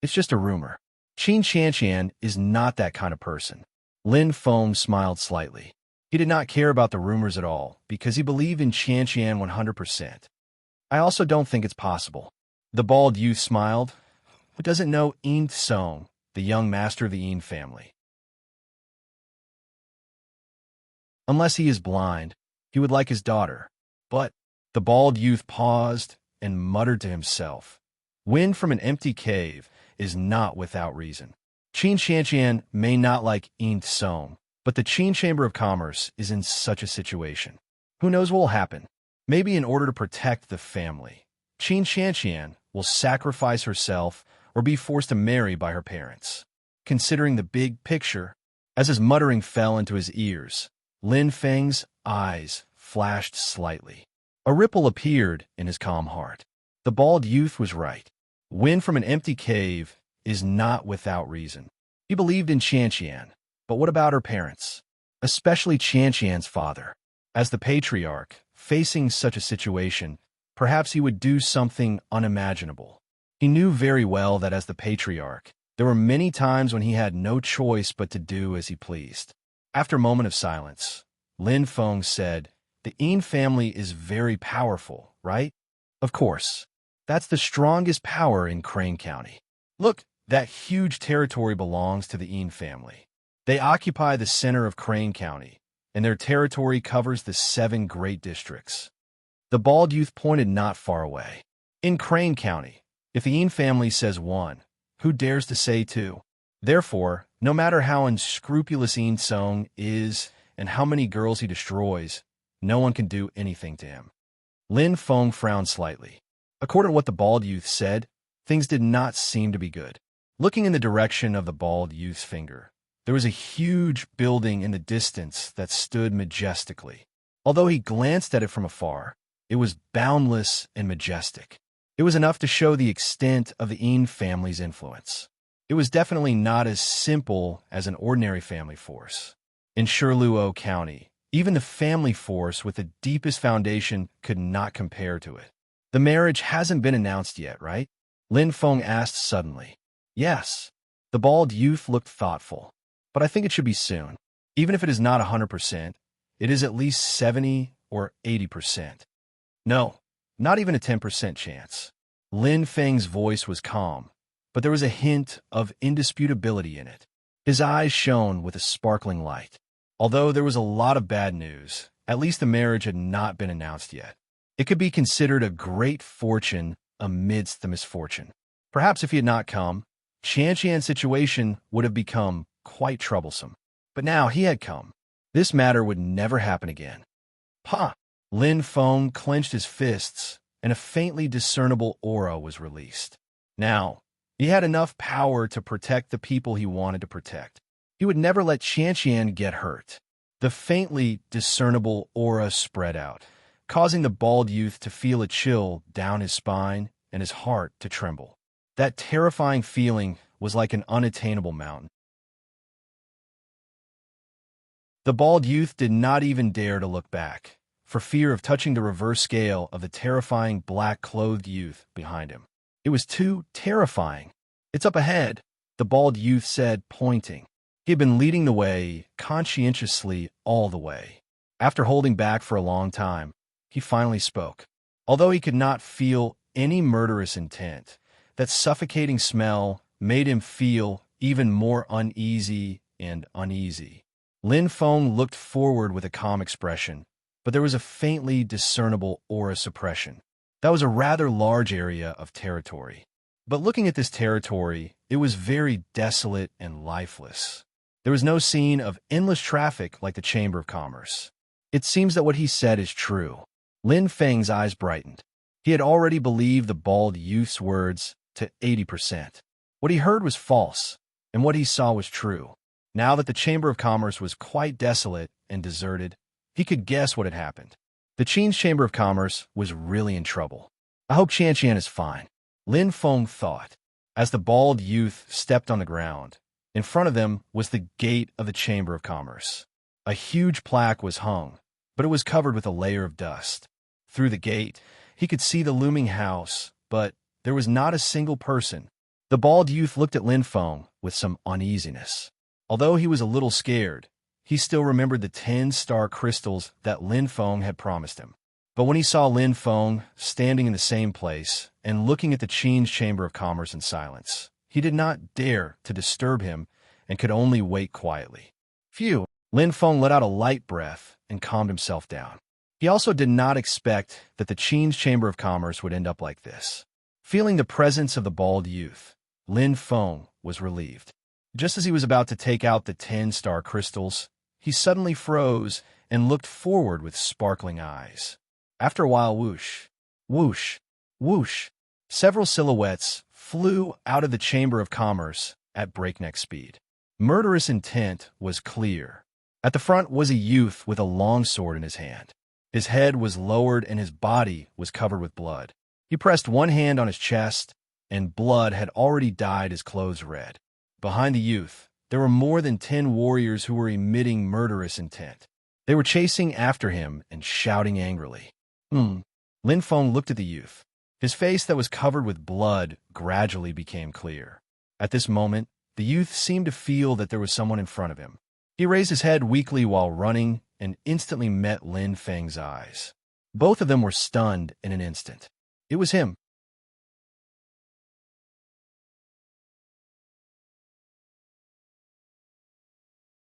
It's just a rumor. Qin Qianqian is not that kind of person. Lin Feng smiled slightly. He did not care about the rumors at all because he believed in Qianqian 100%. I also don't think it's possible. The bald youth smiled. Who doesn't know Yin Song, the young master of the Yin family? Unless he is blind, he would like his daughter. But the bald youth paused and muttered to himself. Wind from an empty cave is not without reason. Qin Xianqian may not like Yin Song, But the Qin Chamber of Commerce is in such a situation. Who knows what will happen? Maybe in order to protect the family, Qin Shanxian will sacrifice herself or be forced to marry by her parents. Considering the big picture, as his muttering fell into his ears, Lin Feng's eyes flashed slightly. A ripple appeared in his calm heart. The bald youth was right. Wind from an empty cave is not without reason. He believed in Qianqian, but what about her parents? Especially Qianqian's father. As the patriarch, facing such a situation, perhaps he would do something unimaginable. He knew very well that as the patriarch, there were many times when he had no choice but to do as he pleased. After a moment of silence, Lin Feng said, "The Yin family is very powerful, right?" "Of course. That's the strongest power in Crane County. Look, that huge territory belongs to the Yin family. They occupy the center of Crane County, and their territory covers the 7 great districts." The bald youth pointed not far away. "In Crane County, if the Yin family says 1, who dares to say 2? Therefore, no matter how unscrupulous Yin Song is and how many girls he destroys, no one can do anything to him." Lin Feng frowned slightly. According to what the bald youth said, things did not seem to be good. Looking in the direction of the bald youth's finger, there was a huge building in the distance that stood majestically. Although he glanced at it from afar, it was boundless and majestic. It was enough to show the extent of the Yin family's influence. It was definitely not as simple as an ordinary family force. In Shirluo County, even the family force with the deepest foundation could not compare to it. "The marriage hasn't been announced yet, right?" Lin Feng asked suddenly. "Yes." The bald youth looked thoughtful. "But I think it should be soon. Even if it is not 100%, it is at least 70 or 80%. No, not even a 10% chance." Lin Feng's voice was calm, but there was a hint of indisputability in it. His eyes shone with a sparkling light. Although there was a lot of bad news, at least the marriage had not been announced yet. It could be considered a great fortune amidst the misfortune. Perhaps if he had not come, Qianqian's situation would have become quite troublesome. But now he had come. This matter would never happen again. "Pah!" Lin Feng clenched his fists, and a faintly discernible aura was released. Now, he had enough power to protect the people he wanted to protect. He would never let Qianqian get hurt. The faintly discernible aura spread out, causing the bald youth to feel a chill down his spine and his heart to tremble. That terrifying feeling was like an unattainable mountain. The bald youth did not even dare to look back, for fear of touching the reverse scale of the terrifying black-clothed youth behind him. It was too terrifying. "It's up ahead," the bald youth said, pointing. He had been leading the way conscientiously all the way. After holding back for a long time, he finally spoke. Although he could not feel any murderous intent, that suffocating smell made him feel even more uneasy and uneasy. Lin Feng looked forward with a calm expression, but there was a faintly discernible aura suppression. That was a rather large area of territory. But looking at this territory, it was very desolate and lifeless. There was no scene of endless traffic like the Chamber of Commerce. It seems that what he said is true. Lin Feng's eyes brightened. He had already believed the bald youth's words to 80%. What he heard was false, and what he saw was true. Now that the Chamber of Commerce was quite desolate and deserted, he could guess what had happened. The Qin's Chamber of Commerce was really in trouble. "I hope Qianqian is fine," Lin Feng thought. As the bald youth stepped on the ground, in front of them was the gate of the Chamber of Commerce. A huge plaque was hung, but it was covered with a layer of dust. Through the gate, he could see the looming house, but there was not a single person. The bald youth looked at Lin Feng with some uneasiness. Although he was a little scared, he still remembered the 10 star crystals that Lin Feng had promised him. But when he saw Lin Feng standing in the same place and looking at the Qin's Chamber of Commerce in silence, he did not dare to disturb him and could only wait quietly. Phew! Lin Feng let out a light breath and calmed himself down. He also did not expect that the Qin's Chamber of Commerce would end up like this. Feeling the presence of the bald youth, Lin Feng was relieved. Just as he was about to take out the 10 star crystals, he suddenly froze and looked forward with sparkling eyes. After a while, whoosh, whoosh, whoosh, several silhouettes flew out of the Chamber of Commerce at breakneck speed. Murderous intent was clear. At the front was a youth with a long sword in his hand. His head was lowered and his body was covered with blood. He pressed one hand on his chest, and blood had already dyed his clothes red. Behind the youth, there were more than 10 warriors who were emitting murderous intent. They were chasing after him and shouting angrily. Lin Feng looked at the youth. His face that was covered with blood gradually became clear. At this moment, the youth seemed to feel that there was someone in front of him. He raised his head weakly while running and instantly met Lin Feng's eyes. Both of them were stunned in an instant. It was him.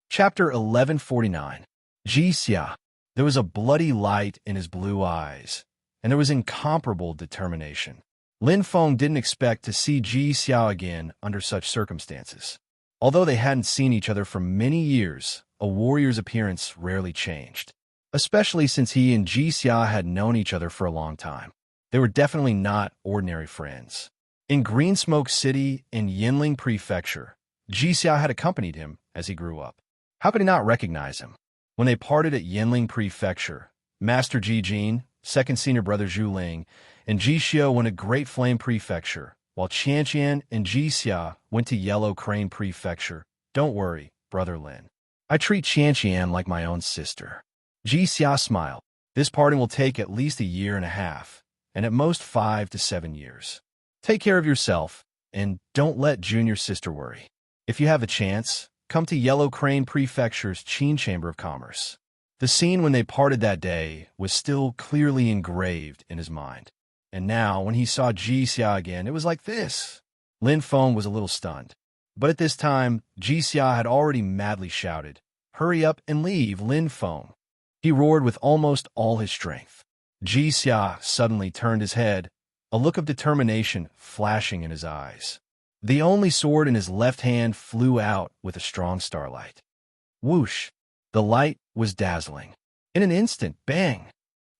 Chapter 1149. Ji Xia. There was a bloody light in his blue eyes, and there was incomparable determination. Lin Feng didn't expect to see Ji Xia again under such circumstances. Although they hadn't seen each other for many years, a warrior's appearance rarely changed, especially since he and Ji Xia had known each other for a long time. They were definitely not ordinary friends. In Green Smoke City in Yinling Prefecture, Ji Xia had accompanied him as he grew up. How could he not recognize him? When they parted at Yinling Prefecture, Master Ji Jin, second senior brother Zhu Ling, and Ji Xiu went to Great Flame Prefecture, while Qianqian and Ji Xia went to Yellow Crane Prefecture. Don't worry, brother Lin. I treat Qianqian like my own sister. Ji Xia smiled. This parting will take at least a year and a half, and at most 5 to 7 years. Take care of yourself, and don't let junior sister worry. If you have a chance, come to Yellow Crane Prefecture's Qin Chamber of Commerce. The scene when they parted that day was still clearly engraved in his mind. And now, when he saw Ji Xia again, it was like this. Lin Feng was a little stunned. But at this time, Ji Xia had already madly shouted, "Hurry up and leave, Lin Feng." He roared with almost all his strength. Ji Xia suddenly turned his head, a look of determination flashing in his eyes. The only sword in his left hand flew out with a strong starlight. Whoosh! The light was dazzling. In an instant, bang!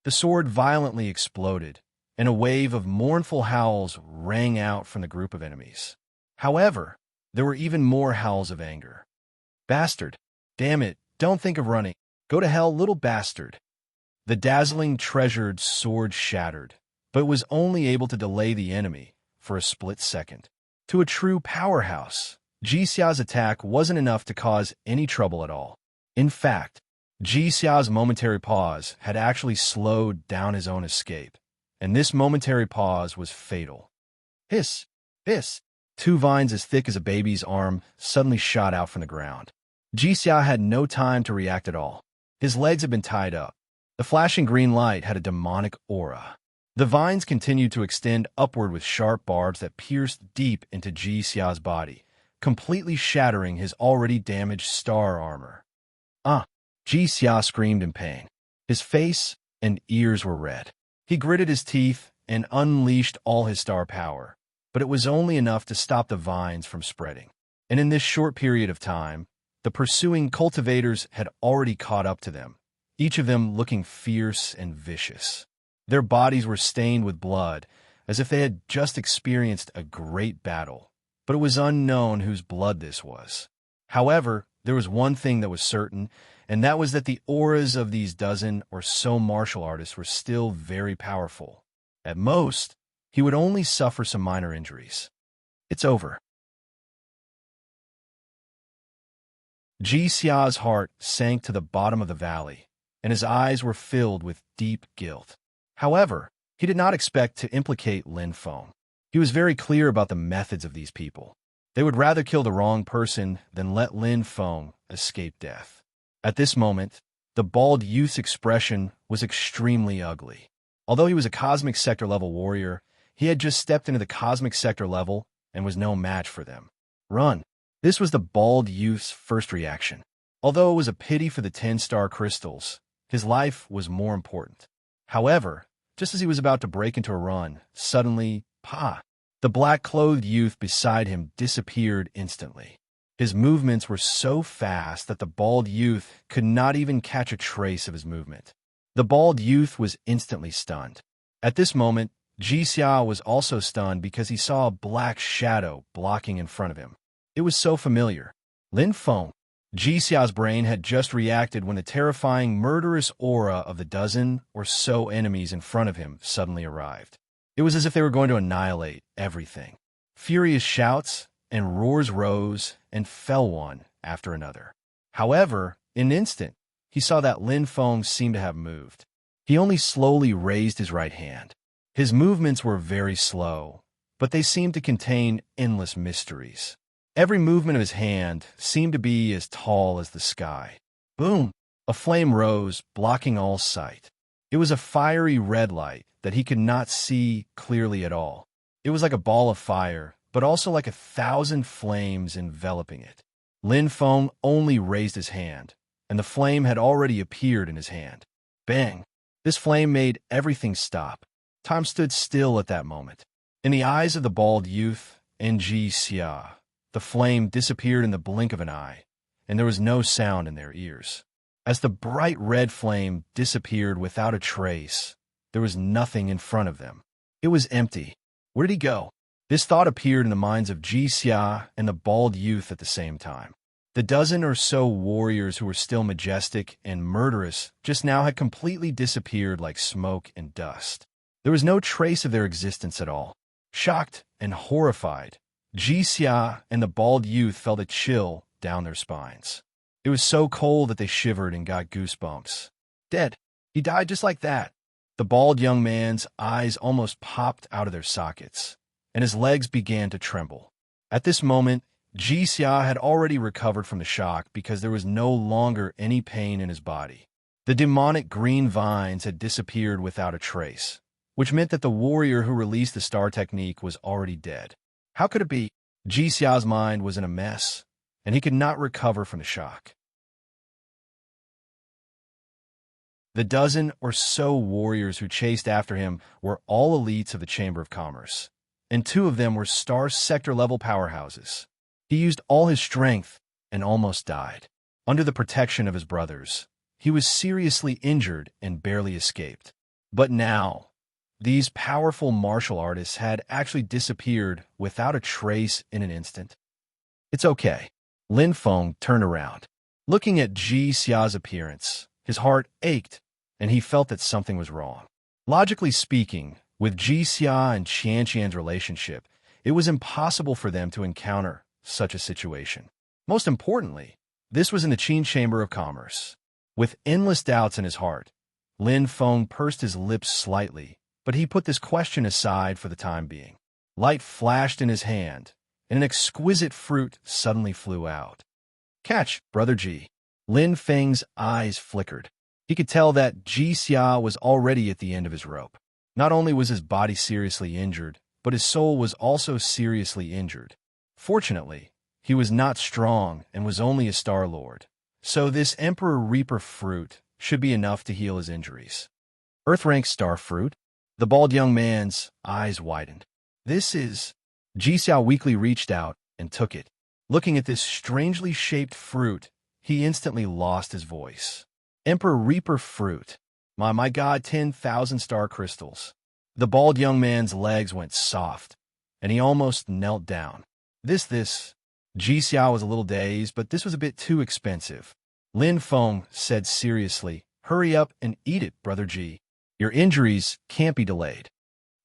The sword violently exploded, and a wave of mournful howls rang out from the group of enemies. However, there were even more howls of anger. Bastard! Damn it, don't think of running. Go to hell, little bastard! The dazzling treasured sword shattered, but was only able to delay the enemy for a split second. To a true powerhouse, Ji Xia's attack wasn't enough to cause any trouble at all. In fact, Ji Xia's momentary pause had actually slowed down his own escape, and this momentary pause was fatal. Hiss! Hiss! 2 vines as thick as a baby's arm suddenly shot out from the ground. Ji Xia had no time to react at all. His legs had been tied up. The flashing green light had a demonic aura. The vines continued to extend upward with sharp barbs that pierced deep into Ji Xia's body, completely shattering his already damaged star armor. Ji Xia screamed in pain. His face and ears were red. He gritted his teeth and unleashed all his star power, but it was only enough to stop the vines from spreading. And in this short period of time, the pursuing cultivators had already caught up to them, each of them looking fierce and vicious. Their bodies were stained with blood, as if they had just experienced a great battle, but it was unknown whose blood this was. However, there was one thing that was certain, and that was that the auras of these dozen or so martial artists were still very powerful. At most, he would only suffer some minor injuries. It's over. Ji Xia's heart sank to the bottom of the valley, and his eyes were filled with deep guilt. However, he did not expect to implicate Lin Feng. He was very clear about the methods of these people. They would rather kill the wrong person than let Lin Feng escape death. At this moment, the bald youth's expression was extremely ugly. Although he was a Cosmic Sector level warrior, he had just stepped into the Cosmic Sector level and was no match for them. Run! This was the bald youth's first reaction. Although it was a pity for the 10-star crystals, his life was more important. However, just as he was about to break into a run, suddenly, the black-clothed youth beside him disappeared instantly. His movements were so fast that the bald youth could not even catch a trace of his movement. The bald youth was instantly stunned. At this moment, Jixia was also stunned because he saw a black shadow blocking in front of him. It was so familiar. Lin Feng. Jixia's brain had just reacted when the terrifying, murderous aura of the dozen or so enemies in front of him suddenly arrived. It was as if they were going to annihilate everything. Furious shouts and roars rose and fell one after another. However, in an instant, he saw that Lin Feng seemed to have moved. He only slowly raised his right hand. His movements were very slow, but they seemed to contain endless mysteries. Every movement of his hand seemed to be as tall as the sky. Boom! A flame rose, blocking all sight. It was a fiery red light that he could not see clearly at all. It was like a ball of fire, but also like 1,000 flames enveloping it. Lin Feng only raised his hand, and the flame had already appeared in his hand. Bang! This flame made everything stop. Time stood still at that moment. In the eyes of the bald youth, Jixia, the flame disappeared in the blink of an eye, and there was no sound in their ears. As the bright red flame disappeared without a trace, there was nothing in front of them. It was empty. Where did he go? This thought appeared in the minds of Jixia and the bald youth at the same time. The dozen or so warriors who were still majestic and murderous just now had completely disappeared like smoke and dust. There was no trace of their existence at all. Shocked and horrified, Jixia and the bald youth felt a chill down their spines. It was so cold that they shivered and got goosebumps. Dead. He died just like that. The bald young man's eyes almost popped out of their sockets, and his legs began to tremble. At this moment, Jixia had already recovered from the shock because there was no longer any pain in his body. The demonic green vines had disappeared without a trace, which meant that the warrior who released the star technique was already dead. How could it be? Jixia's mind was in a mess, and he could not recover from the shock. The dozen or so warriors who chased after him were all elites of the Chamber of Commerce, and 2 of them were star sector-level powerhouses. He used all his strength and almost died. Under the protection of his brothers, he was seriously injured and barely escaped. But now, these powerful martial artists had actually disappeared without a trace in an instant. It's okay. Lin Feng turned around. Looking at Jixia's appearance, his heart ached, and he felt that something was wrong. Logically speaking, with Jixia and Qianqian's relationship, it was impossible for them to encounter such a situation. Most importantly, this was in the Qin Chamber of Commerce. With endless doubts in his heart, Lin Feng pursed his lips slightly, but he put this question aside for the time being. Light flashed in his hand, and an exquisite fruit suddenly flew out. Catch, Brother Ji. Lin Feng's eyes flickered. He could tell that Jixia was already at the end of his rope. Not only was his body seriously injured, but his soul was also seriously injured. Fortunately, he was not strong and was only a Star Lord, so this Emperor Reaper fruit should be enough to heal his injuries. Earth-rank star fruit? The bald young man's eyes widened. This is... Jixia weakly reached out and took it. Looking at this strangely shaped fruit, he instantly lost his voice. Emperor Reaper fruit. My God, 10,000 star crystals. The bald young man's legs went soft, and he almost knelt down. This. Jixia was a little dazed, but this was a bit too expensive. Lin Feng said seriously, "Hurry up and eat it, Brother Ji. Your injuries can't be delayed."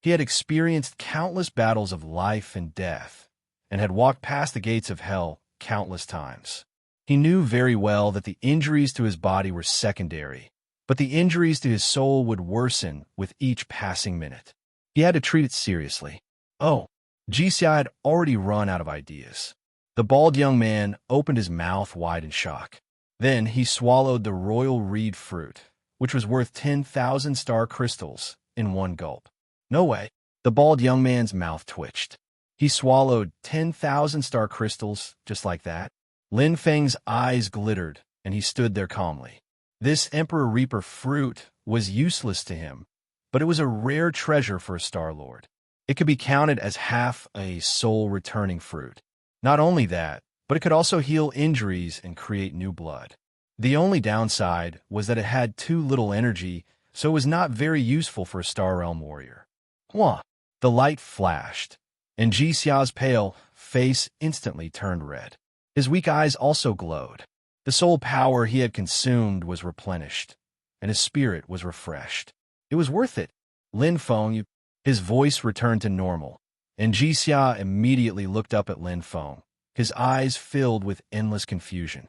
He had experienced countless battles of life and death, and had walked past the gates of hell countless times. He knew very well that the injuries to his body were secondary, but the injuries to his soul would worsen with each passing minute. He had to treat it seriously. Oh, Jixia had already run out of ideas. The bald young man opened his mouth wide in shock. Then he swallowed the royal reed fruit, which was worth 10,000 star crystals, in one gulp. No way. The bald young man's mouth twitched. He swallowed 10,000 star crystals just like that. Lin Feng's eyes glittered, and he stood there calmly. This Emperor Reaper fruit was useless to him, but it was a rare treasure for a Star Lord. It could be counted as half a soul-returning fruit. Not only that, but it could also heal injuries and create new blood. The only downside was that it had too little energy, so it was not very useful for a Star Realm warrior. Wah! The light flashed, and Ji Xia's pale face instantly turned red. His weak eyes also glowed. The soul power he had consumed was replenished, and his spirit was refreshed. It was worth it. Lin Feng, his voice returned to normal, and Ji Xia immediately looked up at Lin Feng, his eyes filled with endless confusion.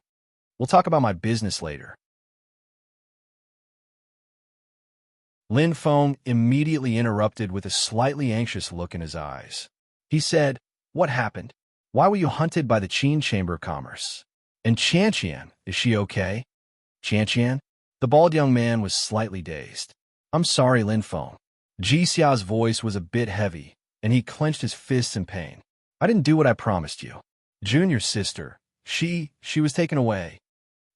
We'll talk about my business later. Lin Feng immediately interrupted with a slightly anxious look in his eyes. He said, "What happened? Why were you hunted by the Qin Chamber of Commerce? And Qianqian, is she okay?" Qianqian? The bald young man was slightly dazed. "I'm sorry, Lin Feng." Ji Xia's voice was a bit heavy, and he clenched his fists in pain. "I didn't do what I promised you. Junior's sister, she was taken away."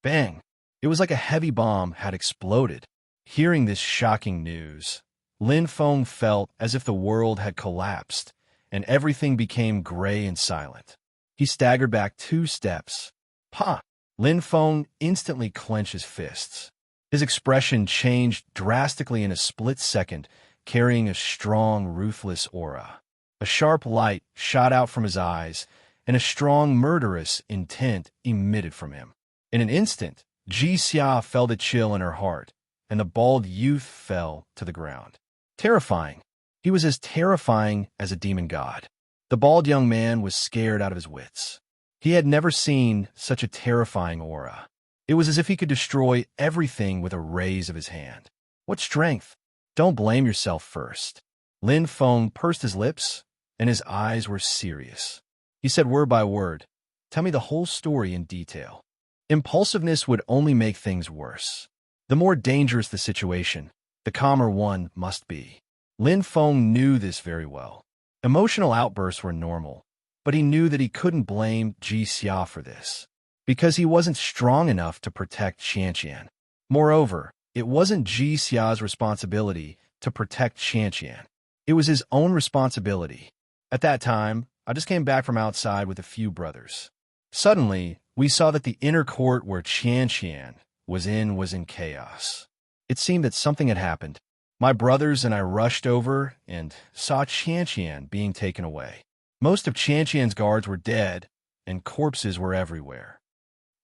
Bang! It was like a heavy bomb had exploded. Hearing this shocking news, Lin Feng felt as if the world had collapsed, and everything became gray and silent. He staggered back 2 steps. "Ha!" Lin Feng instantly clenched his fists. His expression changed drastically in a split second, carrying a strong, ruthless aura. A sharp light shot out from his eyes, and a strong, murderous intent emitted from him. In an instant, Ji Xia felt a chill in her heart, and the bald youth fell to the ground. Terrifying. He was as terrifying as a demon god. The bald young man was scared out of his wits. He had never seen such a terrifying aura. It was as if he could destroy everything with a raise of his hand. What strength! Don't blame yourself first. Lin Feng pursed his lips, and his eyes were serious. He said word by word, "Tell me the whole story in detail." Impulsiveness would only make things worse. The more dangerous the situation, the calmer one must be. Lin Feng knew this very well. Emotional outbursts were normal, but he knew that he couldn't blame Ji Xia for this, because he wasn't strong enough to protect Qianqian. Moreover, it wasn't Ji Xia's responsibility to protect Qianqian. It was his own responsibility. At that time, I just came back from outside with a few brothers. Suddenly, we saw that the inner court where Qianqian was in chaos. It seemed that something had happened. My brothers and I rushed over and saw Qianqian being taken away. Most of Qianqian's guards were dead, and corpses were everywhere.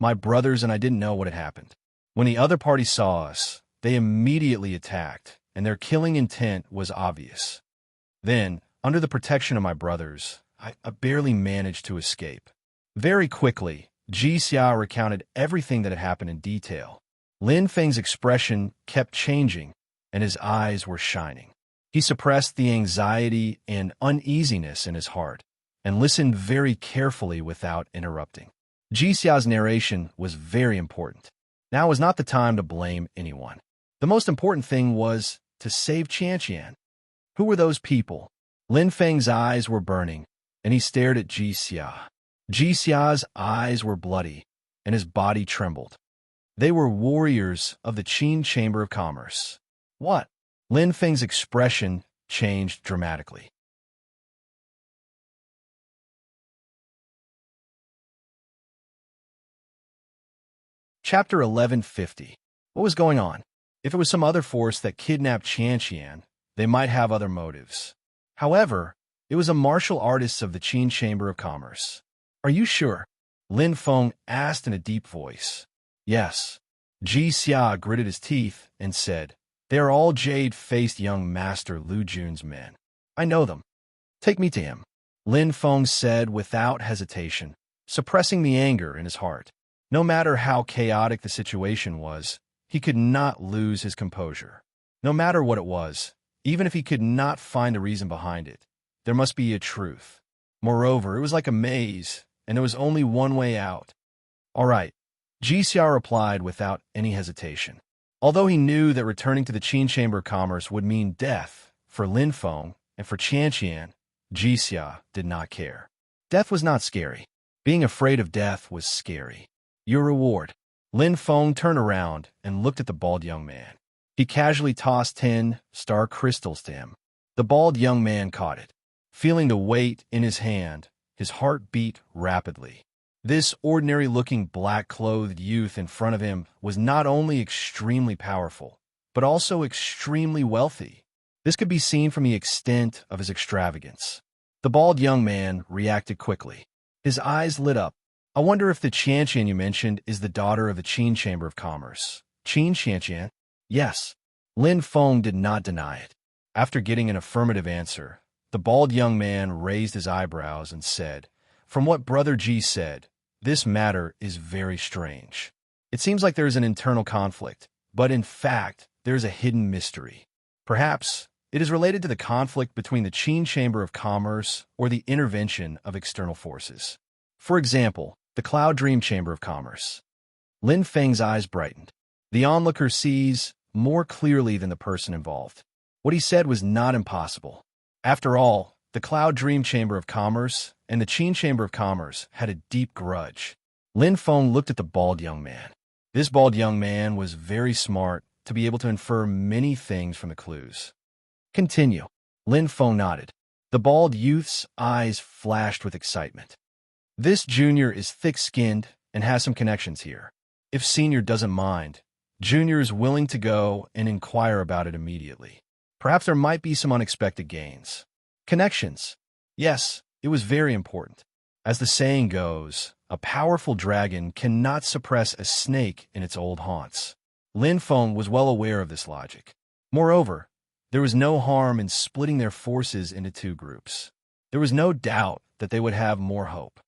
My brothers and I didn't know what had happened. When the other party saw us, they immediately attacked, and their killing intent was obvious. Then, under the protection of my brothers, I barely managed to escape. Very quickly, Ji Xia recounted everything that had happened in detail. Lin Feng's expression kept changing, and his eyes were shining. He suppressed the anxiety and uneasiness in his heart, and listened very carefully without interrupting. Ji Xia's narration was very important. Now was not the time to blame anyone. The most important thing was to save Qianqian. Who were those people? Lin Feng's eyes were burning, and he stared at Ji Xia. Ji Xia's eyes were bloody, and his body trembled. They were warriors of the Qin Chamber of Commerce. What? Lin Feng's expression changed dramatically. Chapter 1150. What was going on? If it was some other force that kidnapped Qianqian, they might have other motives. However, it was a martial artist of the Qin Chamber of Commerce. Are you sure? Lin Feng asked in a deep voice. Yes. Ji Xia gritted his teeth and said, "They are all jade-faced young Master Lu Jun's men. I know them. Take me to him," Lin Feng said without hesitation, suppressing the anger in his heart. No matter how chaotic the situation was, he could not lose his composure. No matter what it was, even if he could not find the reason behind it, there must be a truth. Moreover, it was like a maze, and there was only one way out. All right, Ji Xia replied without any hesitation. Although he knew that returning to the Qin Chamber of Commerce would mean death for Lin Feng and for Qianqian, Ji Xia did not care. Death was not scary. Being afraid of death was scary. Your reward. Lin Feng turned around and looked at the bald young man. He casually tossed 10 star crystals to him. The bald young man caught it. Feeling the weight in his hand, his heart beat rapidly. This ordinary-looking black-clothed youth in front of him was not only extremely powerful, but also extremely wealthy. This could be seen from the extent of his extravagance. The bald young man reacted quickly. His eyes lit up. I wonder if the Qianqian you mentioned is the daughter of the Qin Chamber of Commerce. Qin Qianqian? Yes. Lin Feng did not deny it. After getting an affirmative answer, the bald young man raised his eyebrows and said, "From what Brother Ji said, this matter is very strange. It seems like there is an internal conflict, but in fact, there is a hidden mystery. Perhaps it is related to the conflict between the Qin Chamber of Commerce or the intervention of external forces. For example, the Cloud Dream Chamber of Commerce." Lin Feng's eyes brightened. The onlooker sees more clearly than the person involved. What he said was not impossible. After all, the Cloud Dream Chamber of Commerce and the Qin Chamber of Commerce had a deep grudge. Lin Feng looked at the bald young man. This bald young man was very smart to be able to infer many things from the clues. "Continue." Lin Feng nodded. The bald youth's eyes flashed with excitement. "This junior is thick-skinned and has some connections here. If senior doesn't mind, junior is willing to go and inquire about it immediately. Perhaps there might be some unexpected gains." Connections. Yes, it was very important. As the saying goes, a powerful dragon cannot suppress a snake in its old haunts. Lin Feng was well aware of this logic. Moreover, there was no harm in splitting their forces into two groups. There was no doubt that they would have more hope.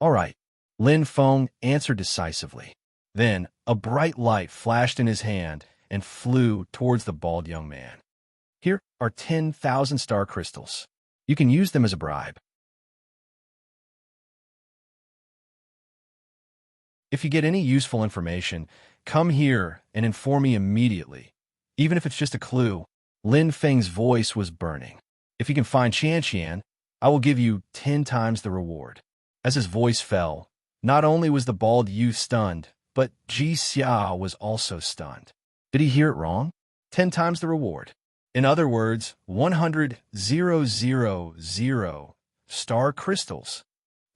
"All right," Lin Feng answered decisively. Then, a bright light flashed in his hand and flew towards the bald young man. "Here are 10,000 star crystals. You can use them as a bribe. If you get any useful information, come here and inform me immediately, even if it's just a clue." Lin Feng's voice was burning. "If you can find Qianqian, I will give you 10 times the reward." As his voice fell, not only was the bald youth stunned, but Ji Xia was also stunned. Did he hear it wrong? 10 times the reward. In other words, 100,000 star crystals.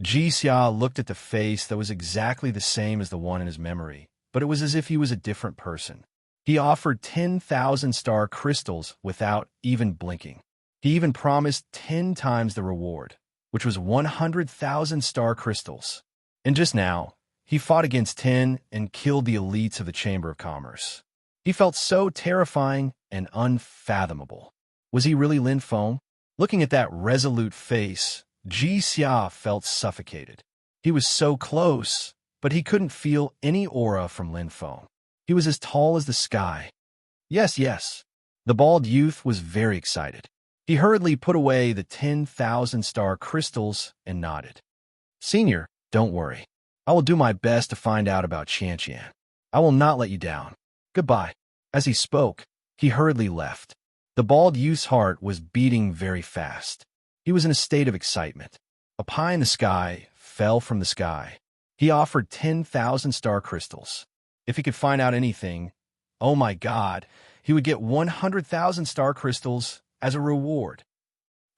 Ji Xia looked at the face that was exactly the same as the one in his memory, but it was as if he was a different person. He offered 10,000 star crystals without even blinking. He even promised 10 times the reward, which was 100,000 star crystals. And just now, he fought against 10 and killed the elites of the Chamber of Commerce. He felt so terrifying and unfathomable. Was he really Lin Feng? Looking at that resolute face, Ji Xia felt suffocated. He was so close, but he couldn't feel any aura from Lin Feng. He was as tall as the sky. Yes, yes. The bald youth was very excited. He hurriedly put away the 10,000 star crystals and nodded. "Senior, don't worry. I will do my best to find out about Qianqian. I will not let you down. Goodbye." As he spoke, he hurriedly left. The bald youth's heart was beating very fast. He was in a state of excitement. A pie in the sky fell from the sky. He offered 10,000 star crystals. If he could find out anything, oh my God, he would get 100,000 star crystals as a reward.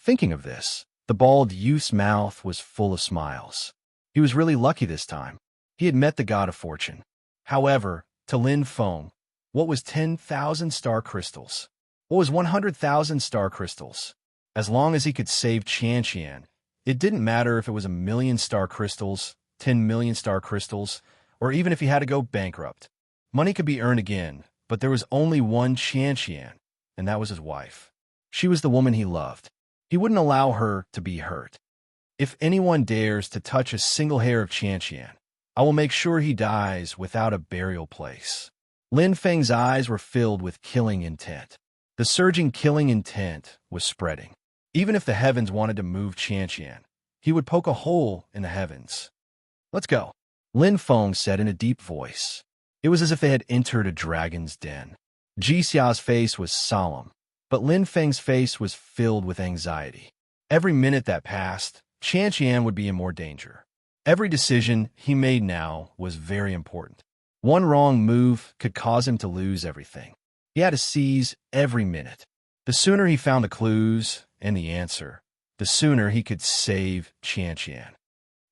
Thinking of this, the bald youth's mouth was full of smiles. He was really lucky this time. He had met the god of fortune. However, to Lin Feng, what was 10,000 star crystals? What was 100,000 star crystals? As long as he could save Qianqian, it didn't matter if it was 1,000,000 star crystals, 10,000,000 star crystals, or even if he had to go bankrupt. Money could be earned again, but there was only one Qianqian, and that was his wife. She was the woman he loved. He wouldn't allow her to be hurt. "If anyone dares to touch a single hair of Qianqian, I will make sure he dies without a burial place." Lin Feng's eyes were filled with killing intent. The surging killing intent was spreading. Even if the heavens wanted to move Qianqian, he would poke a hole in the heavens. "Let's go," Lin Feng said in a deep voice. It was as if they had entered a dragon's den. Ji Xia's face was solemn, but Lin Feng's face was filled with anxiety. Every minute that passed, Qianqian would be in more danger. Every decision he made now was very important. One wrong move could cause him to lose everything. He had to seize every minute. The sooner he found the clues and the answer, the sooner he could save Qianqian.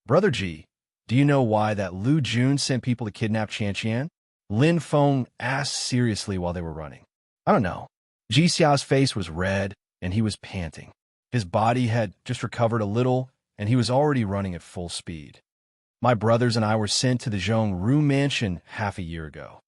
"Brother Ji, Do you know why that Lu Jun sent people to kidnap Qian? Lin Feng asked seriously while they were running. I don't know. Ji Xiao's face was red, and he was panting. His body had just recovered a little, and he was already running at full speed. My brothers and I were sent to the Zhongru mansion half a year ago.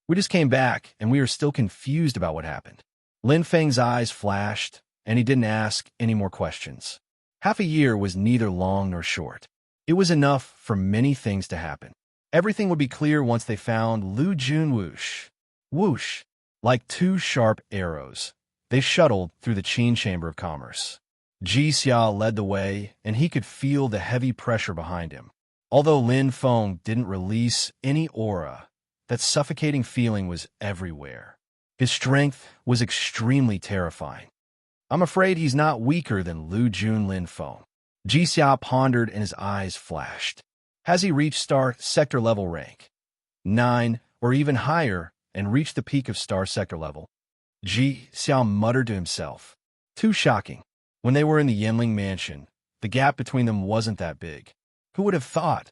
We just came back, and we are still confused about what happened. Lin Feng's eyes flashed, and he didn't ask any more questions. Half a year was neither long nor short. It was enough for many things to happen. Everything would be clear once they found Lu Jun whoosh. Whoosh. Like two sharp arrows, they shuttled through the Qin Chamber of Commerce. Ji Xia led the way, and he could feel the heavy pressure behind him. Although Lin Feng didn't release any aura, that suffocating feeling was everywhere. His strength was extremely terrifying. I'm afraid he's not weaker than Lu Jun Lin Feng. Ji Xia pondered and his eyes flashed. Has he reached star sector level rank 9 or even higher and reached the peak of star sector level? Ji Xia muttered to himself. Too shocking. When they were in the Yanling mansion, the gap between them wasn't that big. Who would have thought?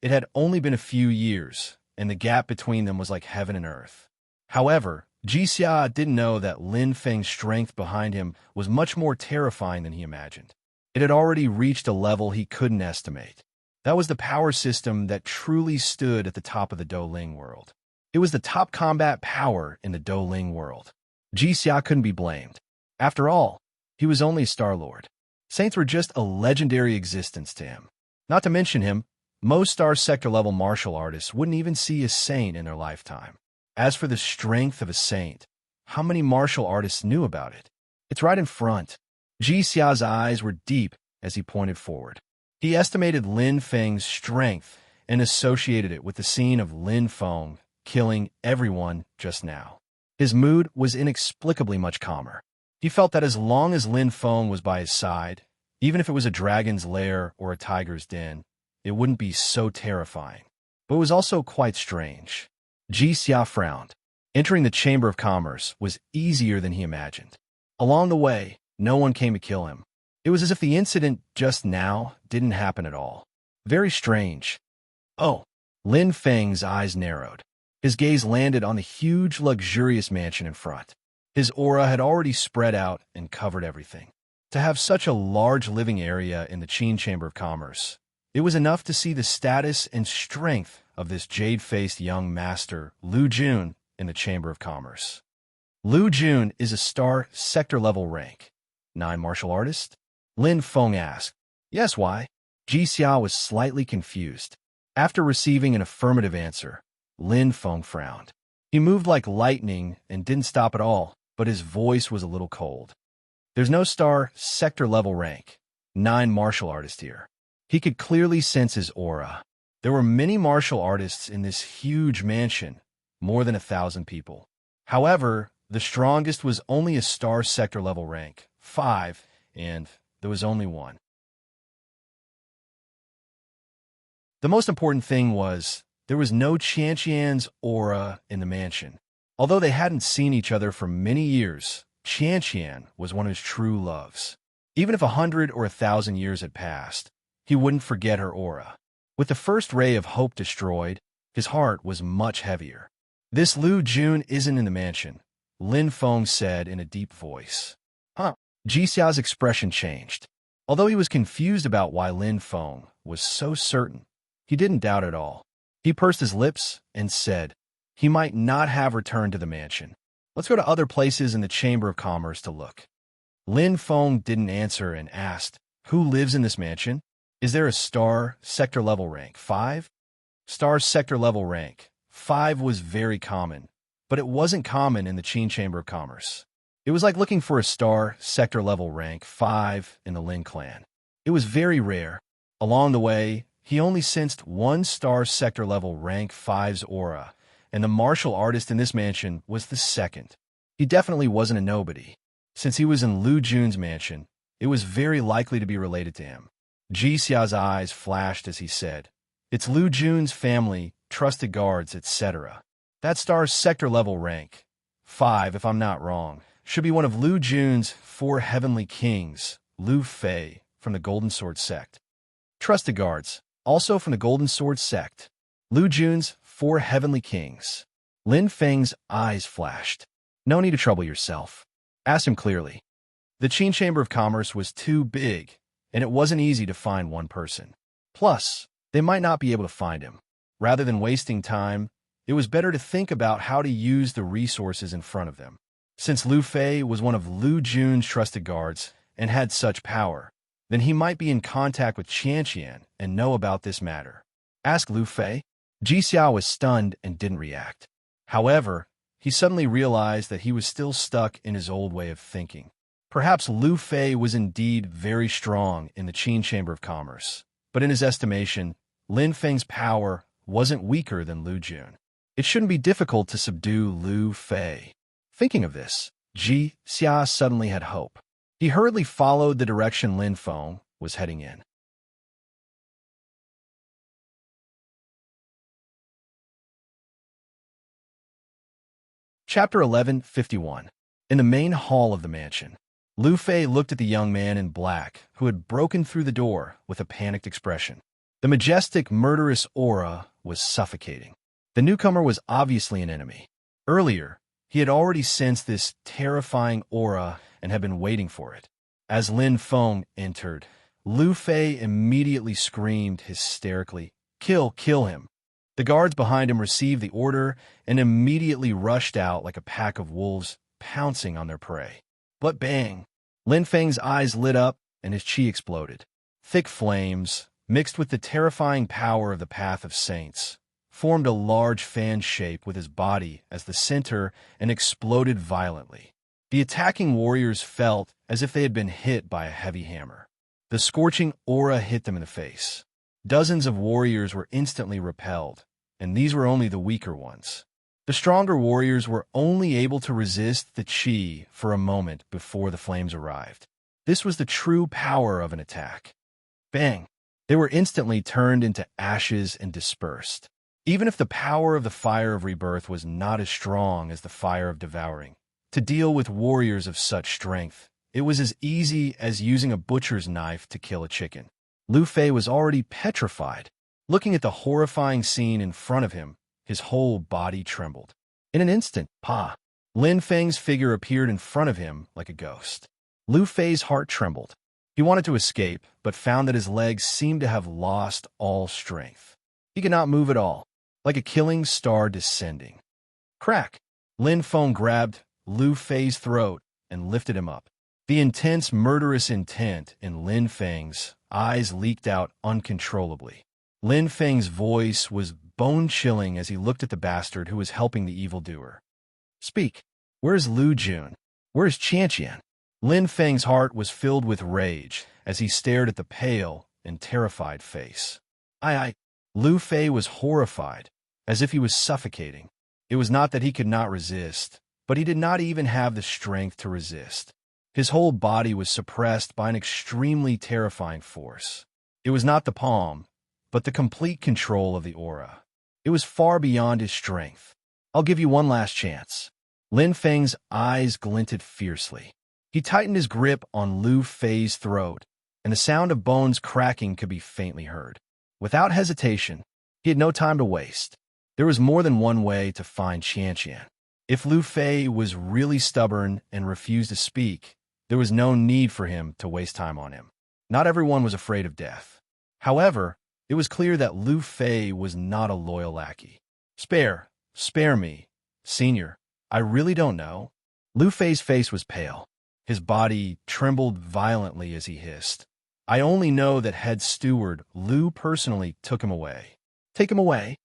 It had only been a few years, and the gap between them was like heaven and earth. However, Ji Xia didn't know that Lin Feng's strength behind him was much more terrifying than he imagined. It had already reached a level he couldn't estimate. That was the power system that truly stood at the top of the Douling world. It was the top combat power in the Douling world. Ji Xia couldn't be blamed. After all, he was only Star-Lord. Saints were just a legendary existence to him. Not to mention him, most Star Sector-level martial artists wouldn't even see a saint in their lifetime. As for the strength of a saint, how many martial artists knew about it? It's right in front. Ji Xia's eyes were deep as he pointed forward. He estimated Lin Feng's strength and associated it with the scene of Lin Feng killing everyone just now. His mood was inexplicably much calmer. He felt that as long as Lin Feng was by his side, even if it was a dragon's lair or a tiger's den, it wouldn't be so terrifying. But it was also quite strange. Ji Xia frowned. Entering the Chamber of Commerce was easier than he imagined. Along the way, no one came to kill him. It was as if the incident just now didn't happen at all. Very strange. Oh, Lin Feng's eyes narrowed. His gaze landed on the huge, luxurious mansion in front. His aura had already spread out and covered everything. To have such a large living area in the Qin Chamber of Commerce, it was enough to see the status and strength of this jade-faced young master, Lu Jun, in the Chamber of Commerce. Lu Jun is a star sector-level rank. 9 martial artist? Lin Feng asked. Yes, why? Ji Xia was slightly confused. After receiving an affirmative answer, Lin Feng frowned. He moved like lightning and didn't stop at all, but his voice was a little cold. There's no star sector-level rank. 9 martial artists here. He could clearly sense his aura. There were many martial artists in this huge mansion, more than 1,000 people. However, the strongest was only a star sector-level rank, 5, and there was only one. The most important thing was there was no Qianqian's aura in the mansion. Although they hadn't seen each other for many years, Qianqian was one of his true loves. Even if 100 or 1,000 years had passed, he wouldn't forget her aura. With the first ray of hope destroyed, his heart was much heavier. This Lu Jun isn't in the mansion, Lin Feng said in a deep voice. Huh? Ji Xia's expression changed. Although he was confused about why Lin Feng was so certain, he didn't doubt at all. He pursed his lips and said he might not have returned to the mansion. Let's go to other places in the Chamber of Commerce to look. Lin Feng didn't answer and asked, who lives in this mansion? Is there a star sector level rank 5? Star sector level rank 5 was very common, but it wasn't common in the Qin Chamber of Commerce. It was like looking for a star sector level rank 5 in the Lin clan. It was very rare. Along the way, he only sensed 1 star sector level rank 5's aura, and the martial artist in this mansion was the second. He definitely wasn't a nobody. Since he was in Lu Jun's mansion, it was very likely to be related to him. Ji Xia's eyes flashed as he said, it's Lu Jun's family, trusted guards, etc. That star's sector level rank, 5 if I'm not wrong, should be one of Lu Jun's 4 heavenly kings, Lu Fei, from the Golden Sword sect. Trusted guards, also from the Golden Sword sect. Lu Jun's 4 heavenly kings. Lin Feng's eyes flashed. No need to trouble yourself. Ask him clearly. The Qin Chamber of Commerce was too big, and it wasn't easy to find one person. Plus, they might not be able to find him. Rather than wasting time, it was better to think about how to use the resources in front of them. Since Lu Fei was one of Lu Jun's trusted guards and had such power, then he might be in contact with Qianqian and know about this matter. Ask Lu Fei. Ji Xiao was stunned and didn't react. However, he suddenly realized that he was still stuck in his old way of thinking. Perhaps Lu Fei was indeed very strong in the Qin Chamber of Commerce, but in his estimation, Lin Feng's power wasn't weaker than Lu Jun. It shouldn't be difficult to subdue Lu Fei. Thinking of this, Ji Xia suddenly had hope. He hurriedly followed the direction Lin Feng was heading in. Chapter 11:51. In the main hall of the mansion, Lu Fei looked at the young man in black who had broken through the door with a panicked expression. The majestic, murderous aura was suffocating. The newcomer was obviously an enemy. Earlier, he had already sensed this terrifying aura and had been waiting for it. As Lin Feng entered, Lu Fei immediately screamed hysterically, "Kill him!" The guards behind him received the order and immediately rushed out like a pack of wolves pouncing on their prey. But bang! Lin Feng's eyes lit up and his chi exploded. Thick flames, mixed with the terrifying power of the Path of Saints, formed a large fan shape with his body as the center and exploded violently. The attacking warriors felt as if they had been hit by a heavy hammer. The scorching aura hit them in the face. Dozens of warriors were instantly repelled, and these were only the weaker ones. The stronger warriors were only able to resist the chi for a moment before the flames arrived. This was the true power of an attack. Bang! They were instantly turned into ashes and dispersed. Even if the power of the fire of rebirth was not as strong as the fire of devouring, to deal with warriors of such strength, it was as easy as using a butcher's knife to kill a chicken. Lu Fei was already petrified. Looking at the horrifying scene in front of him, his whole body trembled. In an instant, Lin Feng's figure appeared in front of him like a ghost. Lu Fei's heart trembled. He wanted to escape, but found that his legs seemed to have lost all strength. He could not move at all, like a killing star descending. Crack! Lin Feng grabbed Lu Fei's throat and lifted him up. The intense, murderous intent in Lin Feng's eyes leaked out uncontrollably. Lin Feng's voice was bone-chilling as he looked at the bastard who was helping the evildoer. "Speak. Where's Lu Jun? Where's Qianqian?" Lin Feng's heart was filled with rage as he stared at the pale and terrified face. Lu Fei was horrified, as if he was suffocating. It was not that he could not resist, but he did not even have the strength to resist. His whole body was suppressed by an extremely terrifying force. It was not the palm, but the complete control of the aura. It was far beyond his strength. "I'll give you one last chance." Lin Feng's eyes glinted fiercely. He tightened his grip on Lu Fei's throat, and the sound of bones cracking could be faintly heard. Without hesitation, he had no time to waste. There was more than one way to find Qianqian. If Lu Fei was really stubborn and refused to speak, there was no need for him to waste time on him. Not everyone was afraid of death. However, it was clear that Lu Fei was not a loyal lackey. Spare me, Senior. I really don't know." Lu Fei's face was pale. His body trembled violently as he hissed. "I only know that head steward Lu personally took him away." "Take him away?"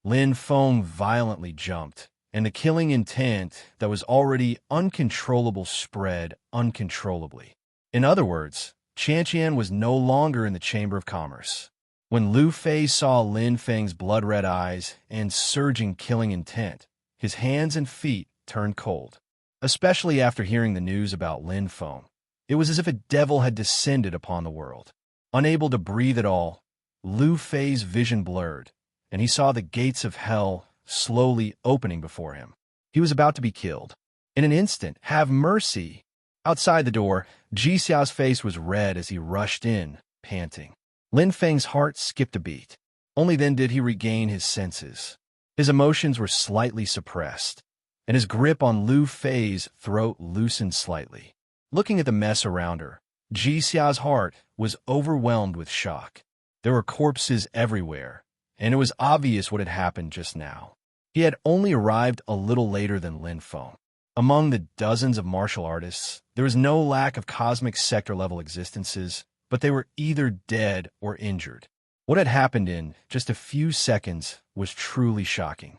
Lin Feng violently jumped, and the killing intent that was already uncontrollable spread uncontrollably. In other words, Qianqian was no longer in the Chamber of Commerce. When Lu Fei saw Lin Feng's blood-red eyes and surging killing intent, his hands and feet turned cold. Especially after hearing the news about Lin Feng, it was as if a devil had descended upon the world. Unable to breathe at all, Lu Fei's vision blurred, and he saw the gates of hell slowly opening before him. He was about to be killed. In an instant, "Have mercy!" Outside the door, Ji Xiao's face was red as he rushed in, panting. Lin Feng's heart skipped a beat. Only then did he regain his senses. His emotions were slightly suppressed, and his grip on Lu Fei's throat loosened slightly. Looking at the mess around her, Ji Xiao's heart was overwhelmed with shock. There were corpses everywhere, and it was obvious what had happened just now. He had only arrived a little later than Lin Feng. Among the dozens of martial artists, there was no lack of cosmic sector-level existences, but they were either dead or injured. What had happened in just a few seconds was truly shocking.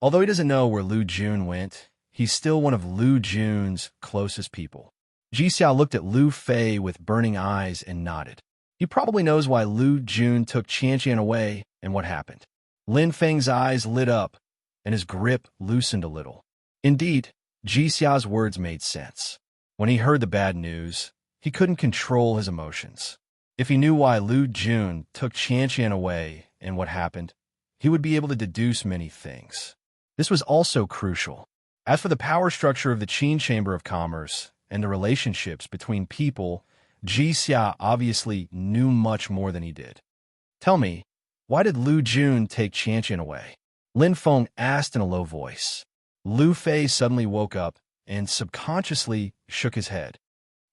Although he doesn't know where Lu Jun went, he's still one of Lu Jun's closest people. Ji Xiao looked at Lu Fei with burning eyes and nodded. He probably knows why Lu Jun took Qianqian away and what happened. Lin Feng's eyes lit up, and his grip loosened a little. Indeed, Ji Xiao's words made sense. When he heard the bad news, he couldn't control his emotions. If he knew why Lu Jun took Qianqian away and what happened, he would be able to deduce many things. This was also crucial. As for the power structure of the Qin Chamber of Commerce and the relationships between people, Ji Xia obviously knew much more than he did. Tell me, why did Lu Jun take Qianqian away? Lin Feng asked in a low voice. Lu Fei suddenly woke up and subconsciously shook his head.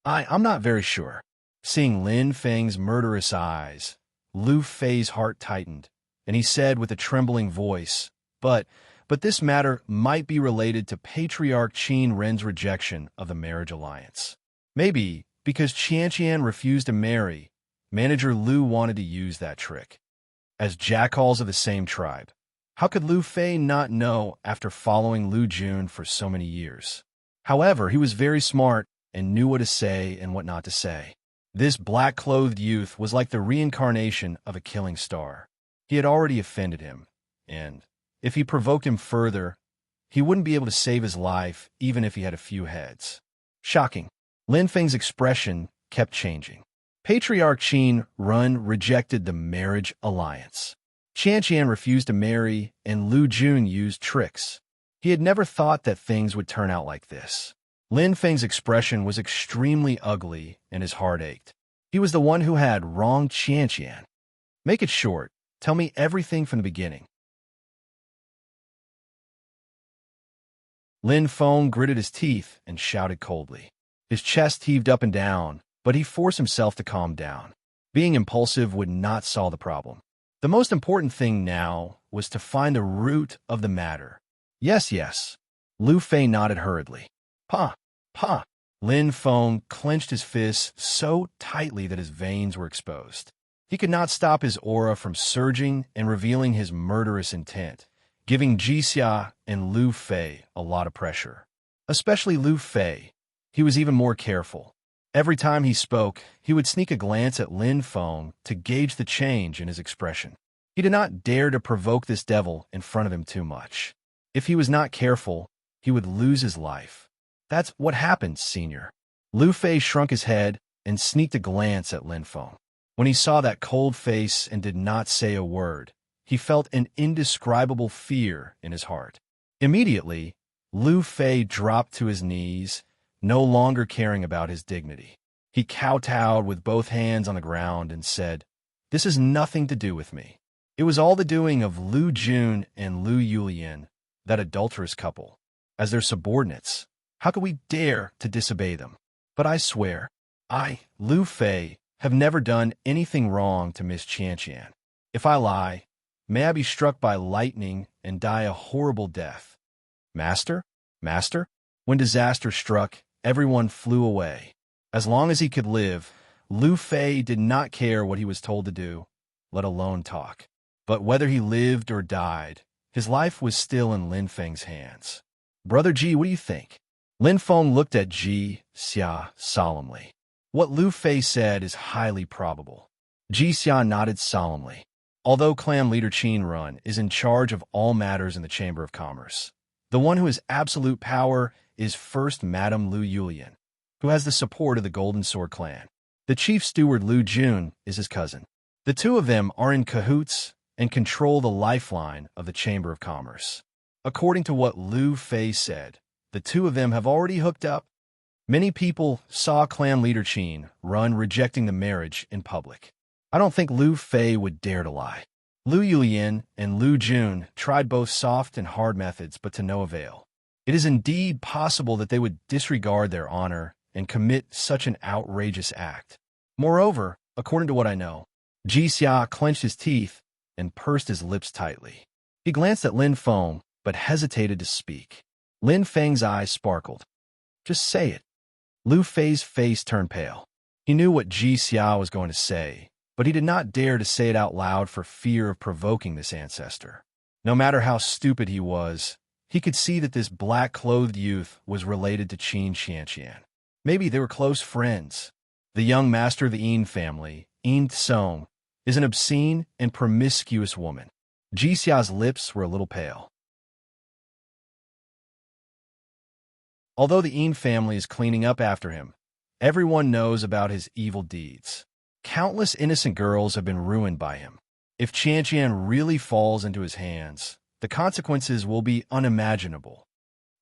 I'm not very sure. Seeing Lin Feng's murderous eyes, Lu Fei's heart tightened, and he said with a trembling voice, But this matter might be related to Patriarch Qin Ren's rejection of the marriage alliance. Maybe because Qianqian refused to marry, Manager Lu wanted to use that trick. As jackals of the same tribe, how could Lu Fei not know after following Lu Jun for so many years? However, he was very smart and knew what to say and what not to say. This black-clothed youth was like the reincarnation of a killing star. He had already offended him, and if he provoked him further, he wouldn't be able to save his life even if he had a few heads. Shocking. Lin Feng's expression kept changing. Patriarch Qin Ren rejected the marriage alliance. Qianqian refused to marry, and Lu Jun used tricks. He had never thought that things would turn out like this. Lin Feng's expression was extremely ugly, and his heart ached. He was the one who had wronged Qianqian. Make it short. Tell me everything from the beginning. Lin Feng gritted his teeth and shouted coldly. His chest heaved up and down, but he forced himself to calm down. Being impulsive would not solve the problem. The most important thing now was to find the root of the matter. Yes. Lu Fei nodded hurriedly. Pa. Lin Feng clenched his fists so tightly that his veins were exposed. He could not stop his aura from surging and revealing his murderous intent, giving Ji Xia and Lu Fei a lot of pressure. Especially Lu Fei. He was even more careful. Every time he spoke, he would sneak a glance at Lin Feng to gauge the change in his expression. He did not dare to provoke this devil in front of him too much. If he was not careful, he would lose his life. That's what happened, Senior. Lu Fei shrunk his head and sneaked a glance at Lin Feng. When he saw that cold face and did not say a word, he felt an indescribable fear in his heart. Immediately, Lu Fei dropped to his knees, no longer caring about his dignity. He kowtowed with both hands on the ground and said, "This has nothing to do with me. It was all the doing of Lu Jun and Lu Yulian, that adulterous couple. As their subordinates, how could we dare to disobey them? But I swear, I, Lu Fei, have never done anything wrong to Miss Qianqian. If I lie, may I be struck by lightning and die a horrible death." Master? When disaster struck, everyone flew away. As long as he could live, Lu Fei did not care what he was told to do, let alone talk. But whether he lived or died, his life was still in Lin Feng's hands. Brother Ji, what do you think? Lin Feng looked at Ji Xia solemnly. What Lu Fei said is highly probable. Ji Xia nodded solemnly. Although clan leader Qin Ren is in charge of all matters in the Chamber of Commerce, the one who has absolute power is First Madame Lu Yulian, who has the support of the Golden Sword clan. The chief steward Lu Jun is his cousin. The two of them are in cahoots and control the lifeline of the Chamber of Commerce. According to what Lu Fei said, the two of them have already hooked up. Many people saw clan leader Qin run rejecting the marriage in public. I don't think Lu Fei would dare to lie. Lu Yulian and Lu Jun tried both soft and hard methods, but to no avail. It is indeed possible that they would disregard their honor and commit such an outrageous act. Moreover, according to what I know, Ji Xia clenched his teeth and pursed his lips tightly. He glanced at Lin Feng, but hesitated to speak. Lin Feng's eyes sparkled. Just say it. Lu Fei's face turned pale. He knew what Ji Xia was going to say, but he did not dare to say it out loud for fear of provoking this ancestor. No matter how stupid he was, he could see that this black-clothed youth was related to Qin Qianqian. Maybe they were close friends. The young master of the Yin family, Yin Tsong, is an obscene and promiscuous woman. Ji Xia's lips were a little pale. Although the Yin family is cleaning up after him, everyone knows about his evil deeds. Countless innocent girls have been ruined by him. If Qianqian really falls into his hands, the consequences will be unimaginable.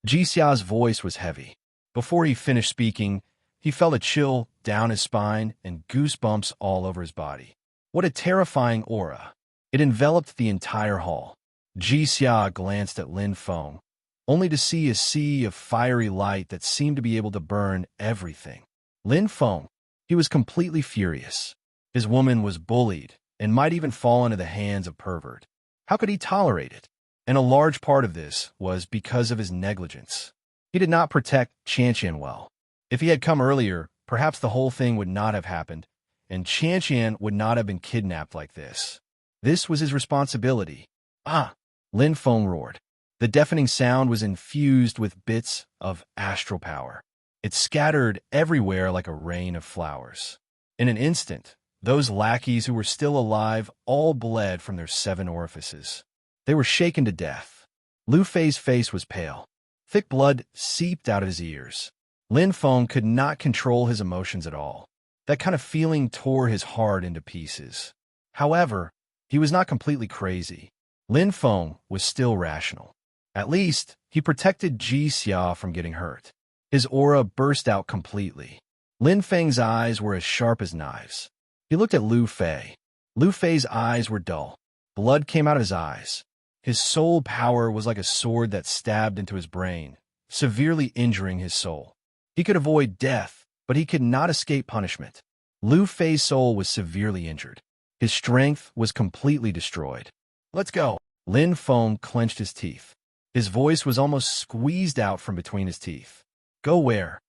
Ji Xia's voice was heavy. Before he finished speaking, he felt a chill down his spine and goosebumps all over his body. What a terrifying aura. It enveloped the entire hall. Ji Xia glanced at Lin Feng, only to see a sea of fiery light that seemed to be able to burn everything. Lin Feng, he was completely furious. His woman was bullied and might even fall into the hands of pervert. How could he tolerate it? And a large part of this was because of his negligence. He did not protect Qianqian well. If he had come earlier, perhaps the whole thing would not have happened, and Qianqian would not have been kidnapped like this. This was his responsibility. Ah! Lin Feng roared. The deafening sound was infused with bits of astral power. It scattered everywhere like a rain of flowers. In an instant, those lackeys who were still alive all bled from their 7 orifices. They were shaken to death. Lu Fei's face was pale. Thick blood seeped out of his ears. Lin Feng could not control his emotions at all. That kind of feeling tore his heart into pieces. However, he was not completely crazy. Lin Feng was still rational. At least, he protected Ji Xia from getting hurt. His aura burst out completely. Lin Feng's eyes were as sharp as knives. He looked at Lu Fei. Lu Fei's eyes were dull. Blood came out of his eyes. His soul power was like a sword that stabbed into his brain, severely injuring his soul. He could avoid death, but he could not escape punishment. Lu Fei's soul was severely injured. His strength was completely destroyed. Let's go. Lin Feng clenched his teeth. His voice was almost squeezed out from between his teeth. Go where?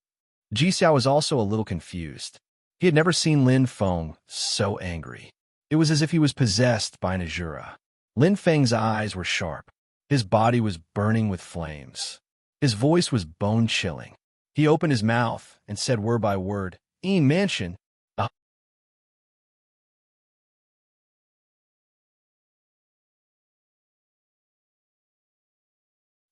Ji Xia was also a little confused. He had never seen Lin Feng so angry. It was as if he was possessed by an Azura. Lin Feng's eyes were sharp. His body was burning with flames. His voice was bone-chilling. He opened his mouth and said word by word, Yin Mansion.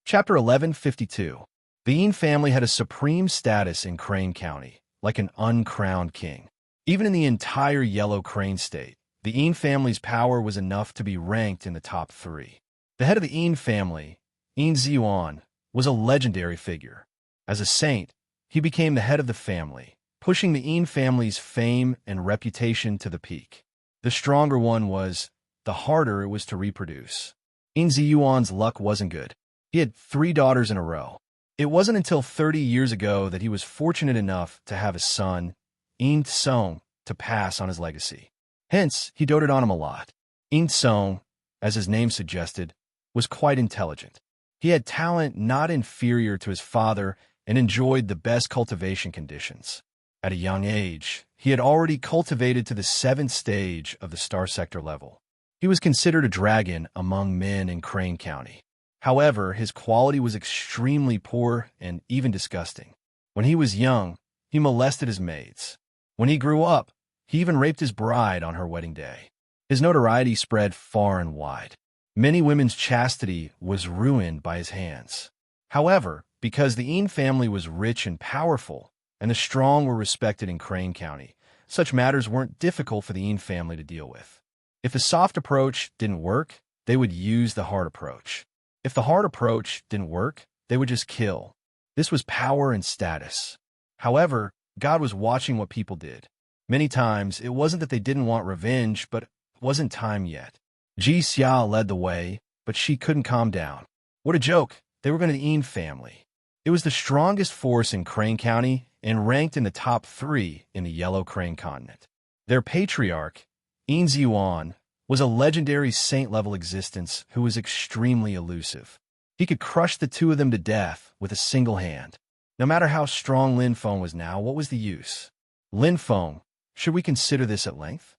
Chapter 1152. The Yin family had a supreme status in Crane County, like an uncrowned king. Even in the entire Yellow Crane State, the Yin family's power was enough to be ranked in the top 3. The head of the Yin family, Yin Ziyuan, was a legendary figure. As a saint, he became the head of the family, pushing the Yin family's fame and reputation to the peak. The stronger one was, the harder it was to reproduce. Yin Ziyuan's luck wasn't good. He had 3 daughters in a row. It wasn't until 30 years ago that he was fortunate enough to have a son, Yin Tsong, to pass on his legacy. Hence, he doted on him a lot. Yin Tsong, as his name suggested, was quite intelligent. He had talent not inferior to his father and enjoyed the best cultivation conditions. At a young age, he had already cultivated to the 7th stage of the Star Sector level. He was considered a dragon among men in Crane County. However, his quality was extremely poor and even disgusting. When he was young, he molested his maids. When he grew up, he even raped his bride on her wedding day. His notoriety spread far and wide. Many women's chastity was ruined by his hands. However, because the Yin family was rich and powerful, and the strong were respected in Crane County, such matters weren't difficult for the Yin family to deal with. If the soft approach didn't work, they would use the hard approach. If the hard approach didn't work, they would just kill. This was power and status. However, God was watching what people did. Many times, it wasn't that they didn't want revenge, but it wasn't time yet. Ji Xia led the way, but she couldn't calm down. What a joke! They were going to the Yin family. It was the strongest force in Crane County and ranked in the top 3 in the Yellow Crane continent. Their patriarch, Yin Ziyuan, was a legendary saint-level existence who was extremely elusive. He could crush the two of them to death with a single hand. No matter how strong Lin Feng was now, what was the use? Lin Feng, should we consider this at length?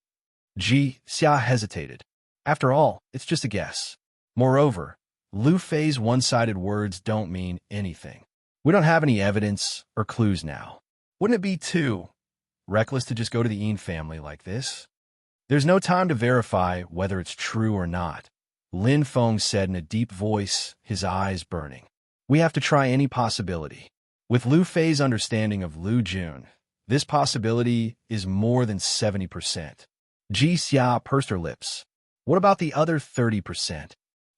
Ji Xia hesitated. After all, it's just a guess. Moreover, Lu Fei's one-sided words don't mean anything. We don't have any evidence or clues now. Wouldn't it be too reckless to just go to the Yin family like this? There's no time to verify whether it's true or not, Lin Feng said in a deep voice, his eyes burning. We have to try any possibility. With Lu Fei's understanding of Lu Jun, this possibility is more than 70%. Ji Xia pursed her lips. What about the other 30%?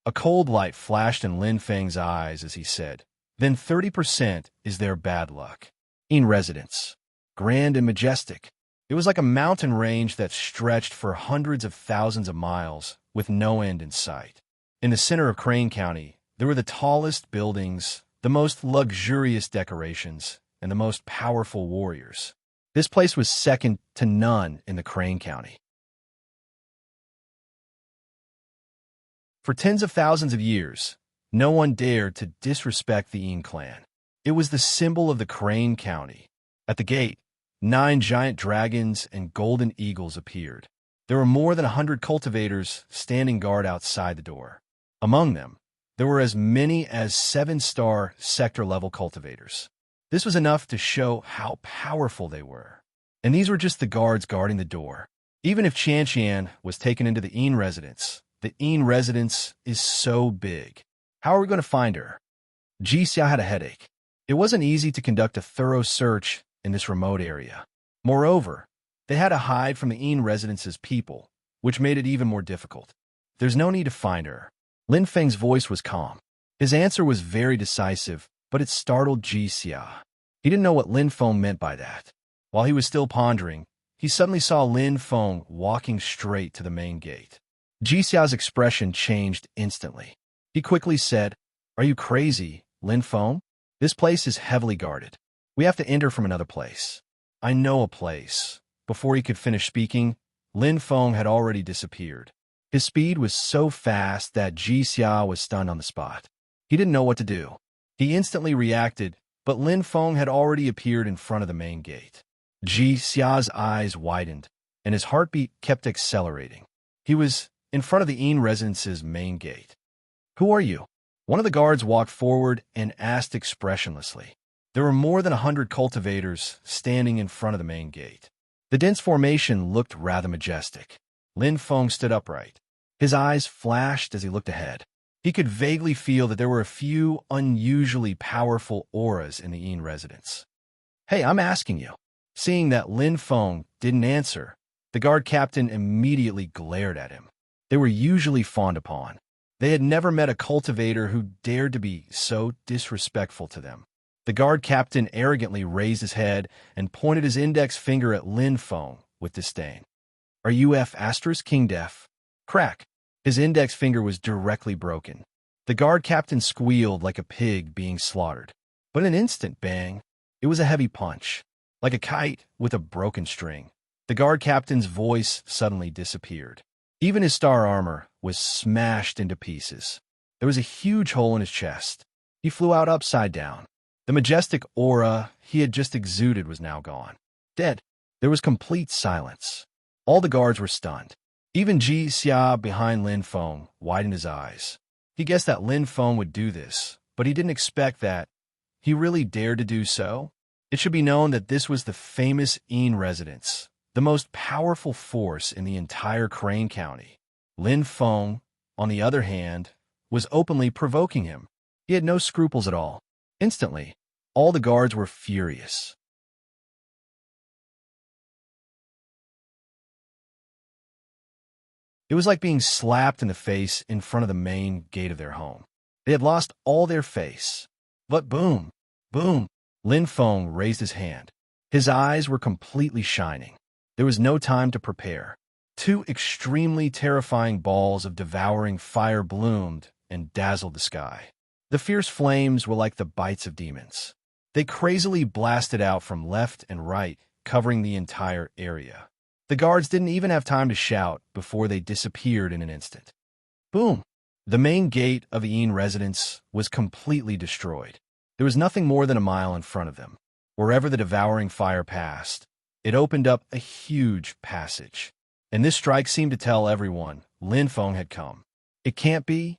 A cold light flashed in Lin Feng's eyes as he said, then 30% is their bad luck. Yin residence. Grand and majestic. It was like a mountain range that stretched for hundreds of thousands of miles with no end in sight. In the center of Crane County, there were the tallest buildings, the most luxurious decorations, and the most powerful warriors. This place was second to none in the Crane County. For tens of thousands of years, no one dared to disrespect the Yin clan. It was the symbol of the Crane County. At the gate, 9 giant dragons and golden eagles appeared. There were more than 100 cultivators standing guard outside the door. Among them, there were as many as 7-star sector-level cultivators. This was enough to show how powerful they were. And these were just the guards guarding the door. Even if Qian was taken into the Yin residence, the Yin residence is so big. How are we going to find her? Ji Xia had a headache. It wasn't easy to conduct a thorough search in this remote area. Moreover, they had to hide from the Yin residence's people, which made it even more difficult. There's no need to find her. Lin Feng's voice was calm. His answer was very decisive, but it startled Ji Xia. He didn't know what Lin Feng meant by that. While he was still pondering, he suddenly saw Lin Feng walking straight to the main gate. Ji Xia's expression changed instantly. He quickly said, "Are you crazy, Lin Feng? This place is heavily guarded. We have to enter from another place." "I know a place." Before he could finish speaking, Lin Feng had already disappeared. His speed was so fast that Ji Xia was stunned on the spot. He didn't know what to do. He instantly reacted, but Lin Feng had already appeared in front of the main gate. Ji Xia's eyes widened, and his heartbeat kept accelerating. He was in front of the Yin residence's main gate. "Who are you?" One of the guards walked forward and asked expressionlessly. There were more than 100 cultivators standing in front of the main gate. The dense formation looked rather majestic. Lin Feng stood upright. His eyes flashed as he looked ahead. He could vaguely feel that there were a few unusually powerful auras in the Yin residence. "Hey, I'm asking you." Seeing that Lin Feng didn't answer, the guard captain immediately glared at him. They were usually fawned upon. They had never met a cultivator who dared to be so disrespectful to them. The guard captain arrogantly raised his head and pointed his index finger at Lin Feng with disdain. "Are you F** King Deaf?" Crack! His index finger was directly broken. The guard captain squealed like a pig being slaughtered. But in an instant, bang! It was a heavy punch. Like a kite with a broken string. The guard captain's voice suddenly disappeared. Even his star armor was smashed into pieces. There was a huge hole in his chest. He flew out upside down. The majestic aura he had just exuded was now gone. Dead. There was complete silence. All the guards were stunned. Even Ji Xia behind Lin Feng widened his eyes. He guessed that Lin Feng would do this, but he didn't expect that he really dared to do so. It should be known that this was the famous Yin residence, the most powerful force in the entire Crane County. Lin Feng, on the other hand, was openly provoking him. He had no scruples at all. Instantly, all the guards were furious. It was like being slapped in the face in front of the main gate of their home. They had lost all their face. But boom, boom, Lin Feng raised his hand. His eyes were completely shining. There was no time to prepare. Two extremely terrifying balls of devouring fire bloomed and dazzled the sky. The fierce flames were like the bites of demons. They crazily blasted out from left and right, covering the entire area. The guards didn't even have time to shout before they disappeared in an instant. Boom! The main gate of the Yin residence was completely destroyed. There was nothing more than a mile in front of them. Wherever the devouring fire passed, it opened up a huge passage. And this strike seemed to tell everyone Lin Feng had come. It can't be?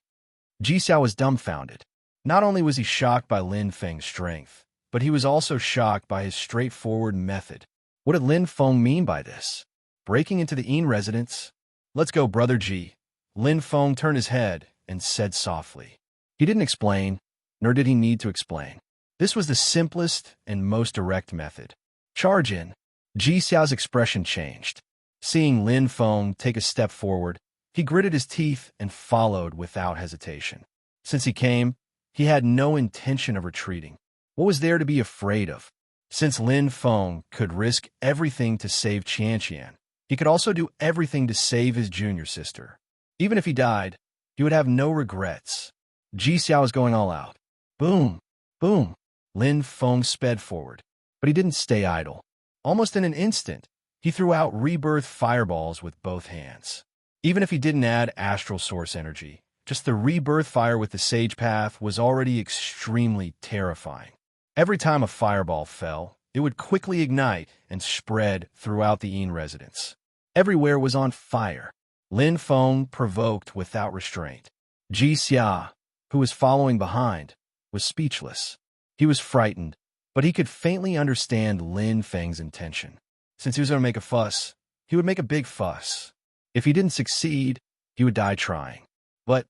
Ji Xiao was dumbfounded. Not only was he shocked by Lin Feng's strength, but he was also shocked by his straightforward method. What did Lin Feng mean by this? Breaking into the Yin residence? Let's go, Brother Ji. Lin Feng turned his head and said softly. He didn't explain, nor did he need to explain. This was the simplest and most direct method. Charge in. Ji Xiao's expression changed. Seeing Lin Feng take a step forward, he gritted his teeth and followed without hesitation. Since he came, he had no intention of retreating. What was there to be afraid of? Since Lin Feng could risk everything to save Qianqian, he could also do everything to save his junior sister. Even if he died, he would have no regrets. Ji Xiao was going all out. Boom! Boom! Lin Feng sped forward, but he didn't stay idle. Almost in an instant, he threw out rebirth fireballs with both hands. Even if he didn't add astral source energy, just the rebirth fire with the sage path was already extremely terrifying. Every time a fireball fell, it would quickly ignite and spread throughout the Yin residence. Everywhere was on fire. Lin Feng provoked without restraint. Ji Xia, who was following behind, was speechless. He was frightened, but he could faintly understand Lin Feng's intention. Since he was going to make a fuss, he would make a big fuss. If he didn't succeed, he would die trying. But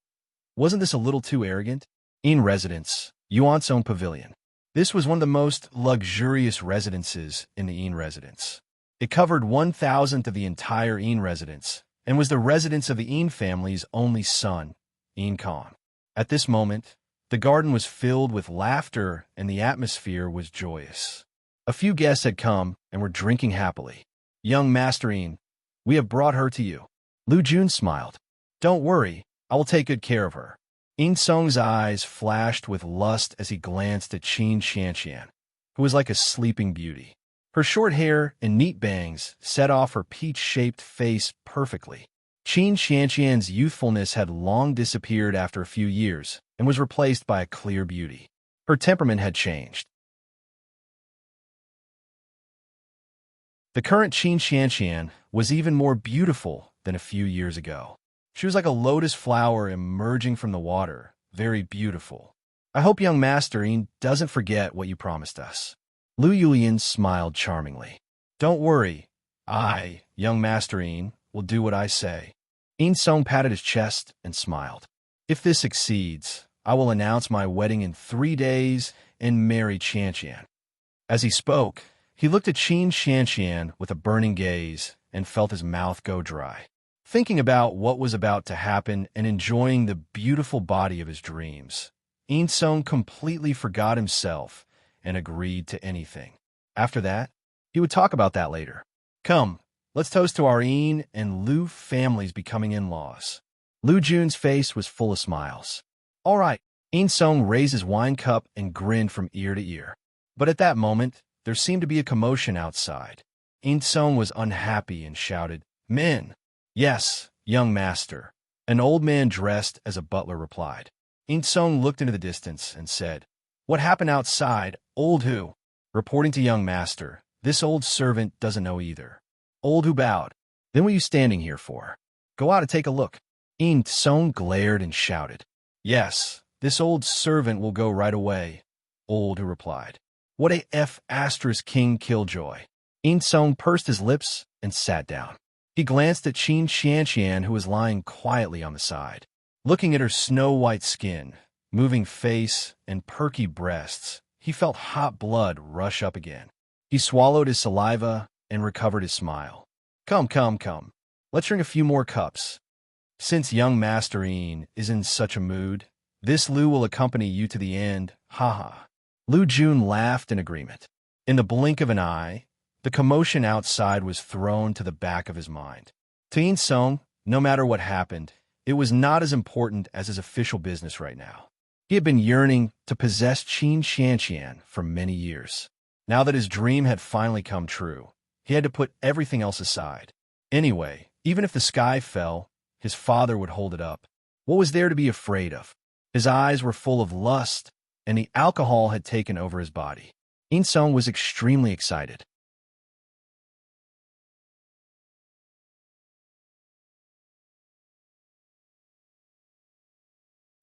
wasn't this a little too arrogant? Yin residence, Yuan's own pavilion. This was one of the most luxurious residences in the Yin residence. It covered 1,000th of the entire Yin residence and was the residence of the Yin family's only son, Yin Khan. At this moment, the garden was filled with laughter and the atmosphere was joyous. A few guests had come and were drinking happily. Young Master Yin, we have brought her to you. Lu Jun smiled. Don't worry, I will take good care of her. Yin Song's eyes flashed with lust as he glanced at Qin Xianqian, who was like a sleeping beauty. Her short hair and neat bangs set off her peach-shaped face perfectly. Qin Xianqian's youthfulness had long disappeared after a few years and was replaced by a clear beauty. Her temperament had changed. The current Qin Xianqian was even more beautiful than a few years ago. She was like a lotus flower emerging from the water, very beautiful. I hope young Master Yin doesn't forget what you promised us. Lu Yulian smiled charmingly. Don't worry, I, young Master Yin, will do what I say. Yin Song patted his chest and smiled. If this succeeds, I will announce my wedding in 3 days and marry Qianqian. As he spoke, he looked at Qin Xianqian with a burning gaze and felt his mouth go dry. Thinking about what was about to happen and enjoying the beautiful body of his dreams, Yin Song completely forgot himself and agreed to anything. After that, he would talk about that later. Come, let's toast to our Yin and Lu families becoming in-laws. Lu Jun's face was full of smiles. All right, Yin Song raised his wine cup and grinned from ear to ear. But at that moment, there seemed to be a commotion outside. Yin Song was unhappy and shouted, Men! Yes, young master. An old man dressed as a butler replied. Yin Song looked into the distance and said, What happened outside, old who? Reporting to young master, this old servant doesn't know either. Old who bowed. Then what are you standing here for? Go out and take a look. Yin Song glared and shouted. Yes, this old servant will go right away. Old who replied. What a F** King Killjoy. Yin Song pursed his lips and sat down. He glanced at Qin Xianqian, who was lying quietly on the side. Looking at her snow-white skin, moving face, and perky breasts, he felt hot blood rush up again. He swallowed his saliva and recovered his smile. Come, come, come. Let's drink a few more cups. Since young Master Yin is in such a mood, this Lu will accompany you to the end, haha. Lu Jun laughed in agreement. In the blink of an eye, the commotion outside was thrown to the back of his mind. To In Sung, no matter what happened, it was not as important as his official business right now. He had been yearning to possess Qin Xianqian for many years. Now that his dream had finally come true, he had to put everything else aside. Anyway, even if the sky fell, his father would hold it up. What was there to be afraid of? His eyes were full of lust, and the alcohol had taken over his body. In Sung was extremely excited.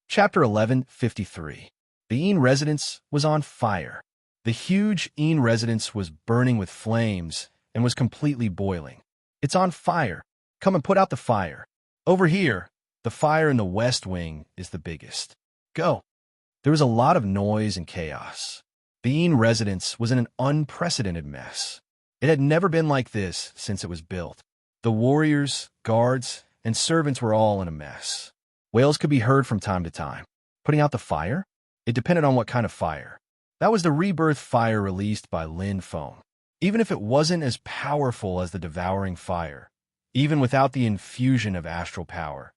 Chapter 11:53. The Yin residence was on fire. The huge Yin residence was burning with flames and was completely boiling. It's on fire. Come and put out the fire. Over here, the fire in the west wing is the biggest. Go. There was a lot of noise and chaos. The Yin residence was in an unprecedented mess. It had never been like this since it was built. The warriors, guards, and servants were all in a mess. Wails could be heard from time to time. Putting out the fire? It depended on what kind of fire. That was the rebirth fire released by Lin Feng. Even if it wasn't as powerful as the devouring fire, even without the infusion of astral power,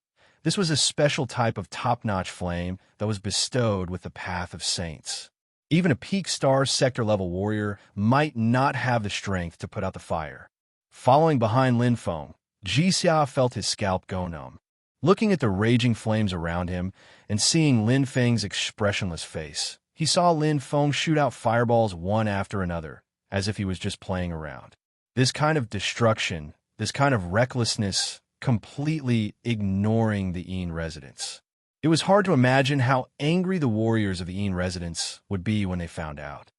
this was a special type of top-notch flame that was bestowed with the path of saints. Even a peak star sector-level warrior might not have the strength to put out the fire. Following behind Lin Feng, Ji Xia felt his scalp go numb. Looking at the raging flames around him and seeing Lin Feng's expressionless face, he saw Lin Feng shoot out fireballs one after another, as if he was just playing around. This kind of destruction, this kind of recklessness, completely ignoring the Yin residents. It was hard to imagine how angry the warriors of the Yin residents would be when they found out.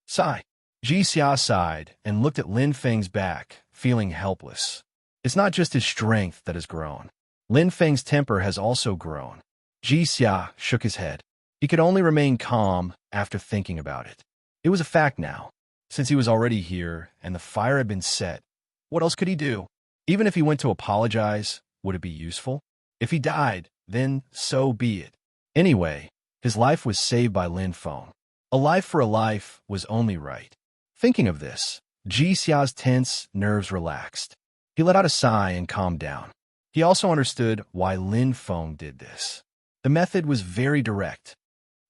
Sigh. Ji Xia sighed and looked at Lin Feng's back, feeling helpless. It's not just his strength that has grown. Lin Feng's temper has also grown. Ji Xia shook his head. He could only remain calm after thinking about it. It was a fact now. Since he was already here and the fire had been set, what else could he do? Even if he went to apologize, would it be useful? If he died, then so be it. Anyway, his life was saved by Lin Feng. A life for a life was only right. Thinking of this, Ji Xia's tense nerves relaxed. He let out a sigh and calmed down. He also understood why Lin Feng did this. The method was very direct.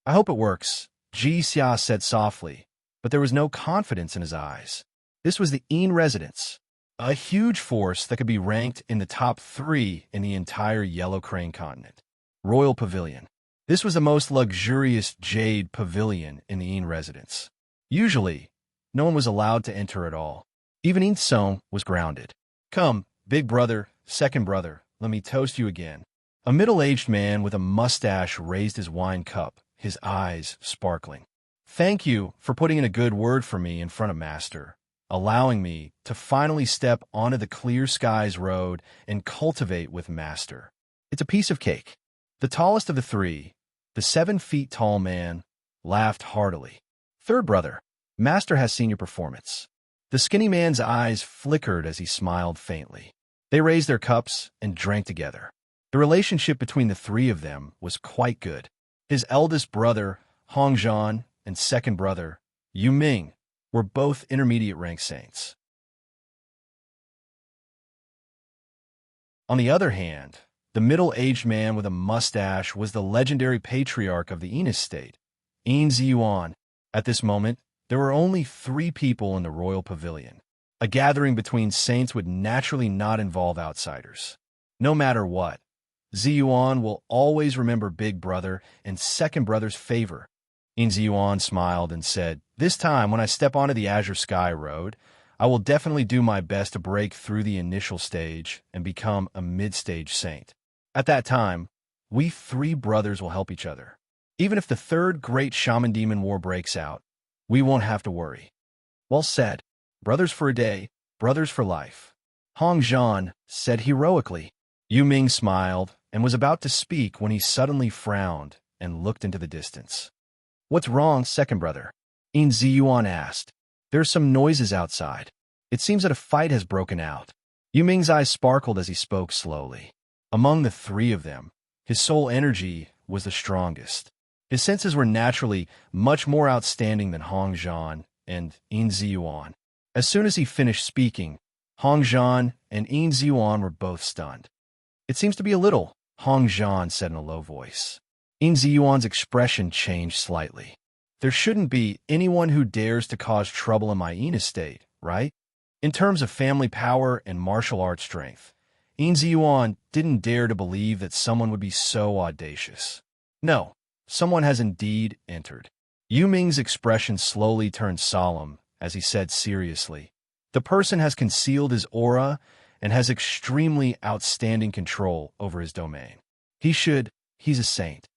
I hope it works, Ji Xia said softly, but there was no confidence in his eyes. This was the Yin residence, a huge force that could be ranked in the top 3 in the entire Yellow Crane continent. Royal Pavilion. This was the most luxurious jade pavilion in the Yin residence. Usually, no one was allowed to enter at all. Even In Sung was grounded. Come, big brother, second brother, let me toast you again. A middle-aged man with a mustache raised his wine cup, his eyes sparkling. Thank you for putting in a good word for me in front of Master, allowing me to finally step onto the clear skies road and cultivate with Master. It's a piece of cake. The tallest of the 3, the 7-feet-tall man, laughed heartily. Third brother, Master has seen your performance. The skinny man's eyes flickered as he smiled faintly. They raised their cups and drank together. The relationship between the 3 of them was quite good. His eldest brother, Hong Zhan, and second brother, Yu Ming, were both intermediate-rank saints. On the other hand, the middle-aged man with a mustache was the legendary patriarch of the Yin estate, Yin Ziyuan. At this moment, there were only 3 people in the royal pavilion. A gathering between saints would naturally not involve outsiders. No matter what, Ziyuan will always remember Big Brother and Second Brother's favor. Yin Ziyuan smiled and said, "This time, when I step onto the Azure Sky Road, I will definitely do my best to break through the initial stage and become a mid-stage saint. At that time, we 3 brothers will help each other. Even if the 3rd Great Shaman Demon War breaks out, we won't have to worry." Well said. Brothers for a day, brothers for life. Hong Zhan said heroically. Yu Ming smiled and was about to speak when he suddenly frowned and looked into the distance. "What's wrong, second brother?" Yin Ziyuan asked. "There are some noises outside. It seems that a fight has broken out." Yu Ming's eyes sparkled as he spoke slowly. Among the 3 of them, his soul energy was the strongest. His senses were naturally much more outstanding than Hong Zhan and Yin Ziyuan. As soon as he finished speaking, Hong Zhan and Yin Ziyuan were both stunned. "It seems to be a little," Hong Zhan said in a low voice. Yin Ziyuan's expression changed slightly. "There shouldn't be anyone who dares to cause trouble in my Yin estate, right? In terms of family power and martial arts strength, Yin Ziyuan didn't dare to believe that someone would be so audacious. No, someone has indeed entered." Yu Ming's expression slowly turned solemn as he said seriously, "The person has concealed his aura and has extremely outstanding control over his domain. He's a saint."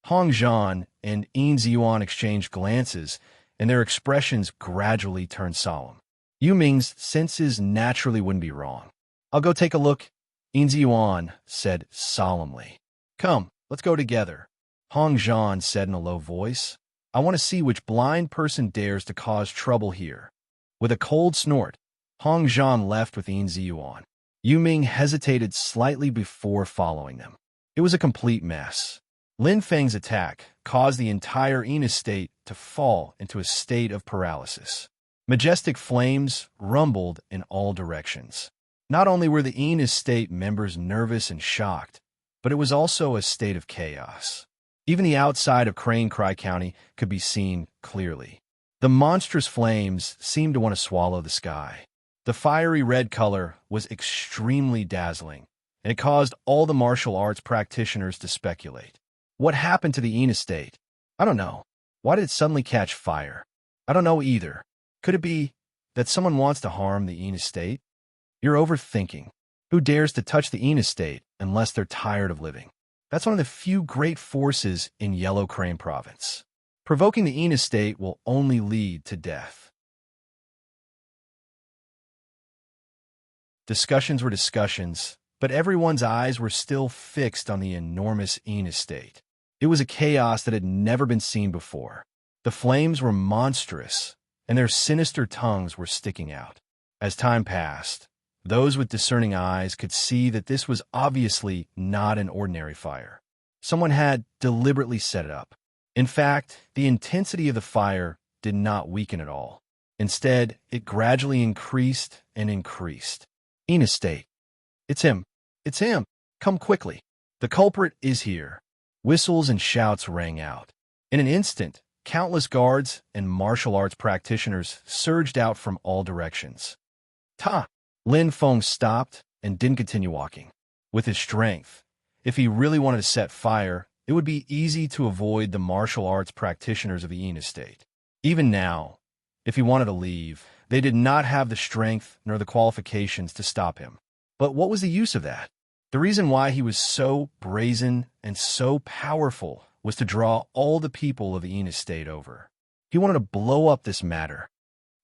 Hong Zhan and Yin Ziyuan exchanged glances, and their expressions gradually turned solemn. Yu Ming's senses naturally wouldn't be wrong. "I'll go take a look," Yin Ziyuan said solemnly. "Come, let's go together," Hong Zhan said in a low voice. "I want to see which blind person dares to cause trouble here." With a cold snort, Hong Zhan left with Yin Ziyuan. Yu Ming hesitated slightly before following them. It was a complete mess. Lin Feng's attack caused the entire Yin estate to fall into a state of paralysis. Majestic flames rumbled in all directions. Not only were the Yin estate members nervous and shocked, but it was also a state of chaos. Even the outside of Crane Cry County could be seen clearly. The monstrous flames seemed to want to swallow the sky. The fiery red color was extremely dazzling, and it caused all the martial arts practitioners to speculate. What happened to the Yin estate? I don't know. Why did it suddenly catch fire? I don't know either. Could it be that someone wants to harm the Yin estate? You're overthinking. Who dares to touch the Yin estate unless they're tired of living? That's one of the few great forces in Yellow Crane Province. Provoking the Yin estate will only lead to death. Discussions were discussions, but everyone's eyes were still fixed on the enormous Yin estate. It was a chaos that had never been seen before. The flames were monstrous, and their sinister tongues were sticking out. As time passed, those with discerning eyes could see that this was obviously not an ordinary fire. Someone had deliberately set it up. In fact, the intensity of the fire did not weaken at all. Instead, it gradually increased and increased. Yin estate. "It's him. It's him. Come quickly. The culprit is here." Whistles and shouts rang out. In an instant, countless guards and martial arts practitioners surged out from all directions. "Ta!" Lin Feng stopped and didn't continue walking. With his strength, if he really wanted to set fire, it would be easy to avoid the martial arts practitioners of the Yin estate. Even now, if he wanted to leave, they did not have the strength nor the qualifications to stop him. But what was the use of that? The reason why he was so brazen and so powerful was to draw all the people of the Yin estate over. He wanted to blow up this matter.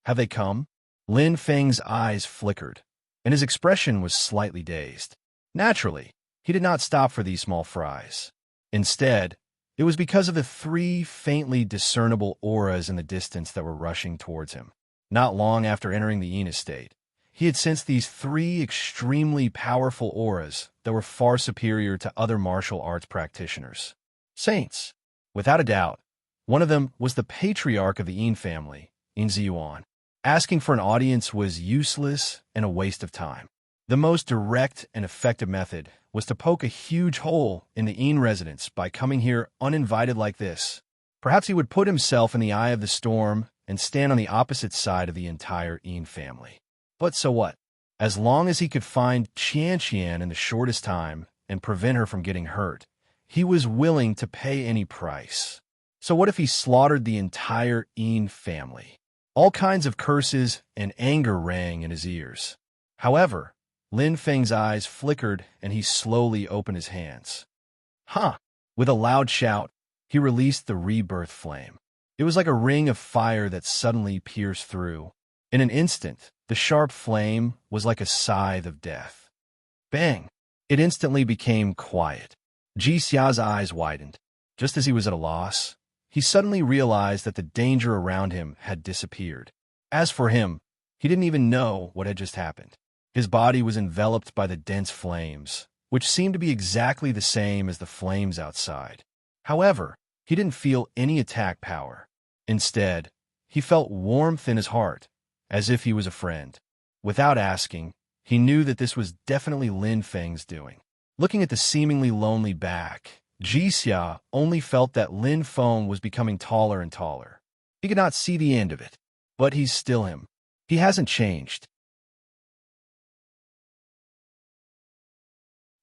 Have they come? Lin Feng's eyes flickered, and his expression was slightly dazed. Naturally, he did not stop for these small fries. Instead, it was because of the 3 faintly discernible auras in the distance that were rushing towards him. Not long after entering the Yin estate, he had sensed these 3 extremely powerful auras that were far superior to other martial arts practitioners. Saints. Without a doubt, one of them was the patriarch of the Yin family, Yin Ziyuan. Asking for an audience was useless and a waste of time. The most direct and effective method was to poke a huge hole in the Yin residence by coming here uninvited like this. Perhaps he would put himself in the eye of the storm and stand on the opposite side of the entire Yin family. But so what? As long as he could find Qian in the shortest time and prevent her from getting hurt, he was willing to pay any price. So what if he slaughtered the entire Yin family? All kinds of curses and anger rang in his ears. However, Lin Feng's eyes flickered and he slowly opened his hands. "Huh!" With a loud shout, he released the rebirth flame. It was like a ring of fire that suddenly pierced through. In an instant, the sharp flame was like a scythe of death. Bang! It instantly became quiet. Ji Xia's eyes widened. Just as he was at a loss, he suddenly realized that the danger around him had disappeared. As for him, he didn't even know what had just happened. His body was enveloped by the dense flames, which seemed to be exactly the same as the flames outside. However, He didn't feel any attack power. Instead, he felt warmth in his heart, as if he was a friend. Without asking, he knew that this was definitely Lin Feng's doing. Looking at the seemingly lonely back, Jixia only felt that Lin Feng was becoming taller and taller. He could not see the end of it, but he's still him. He hasn't changed.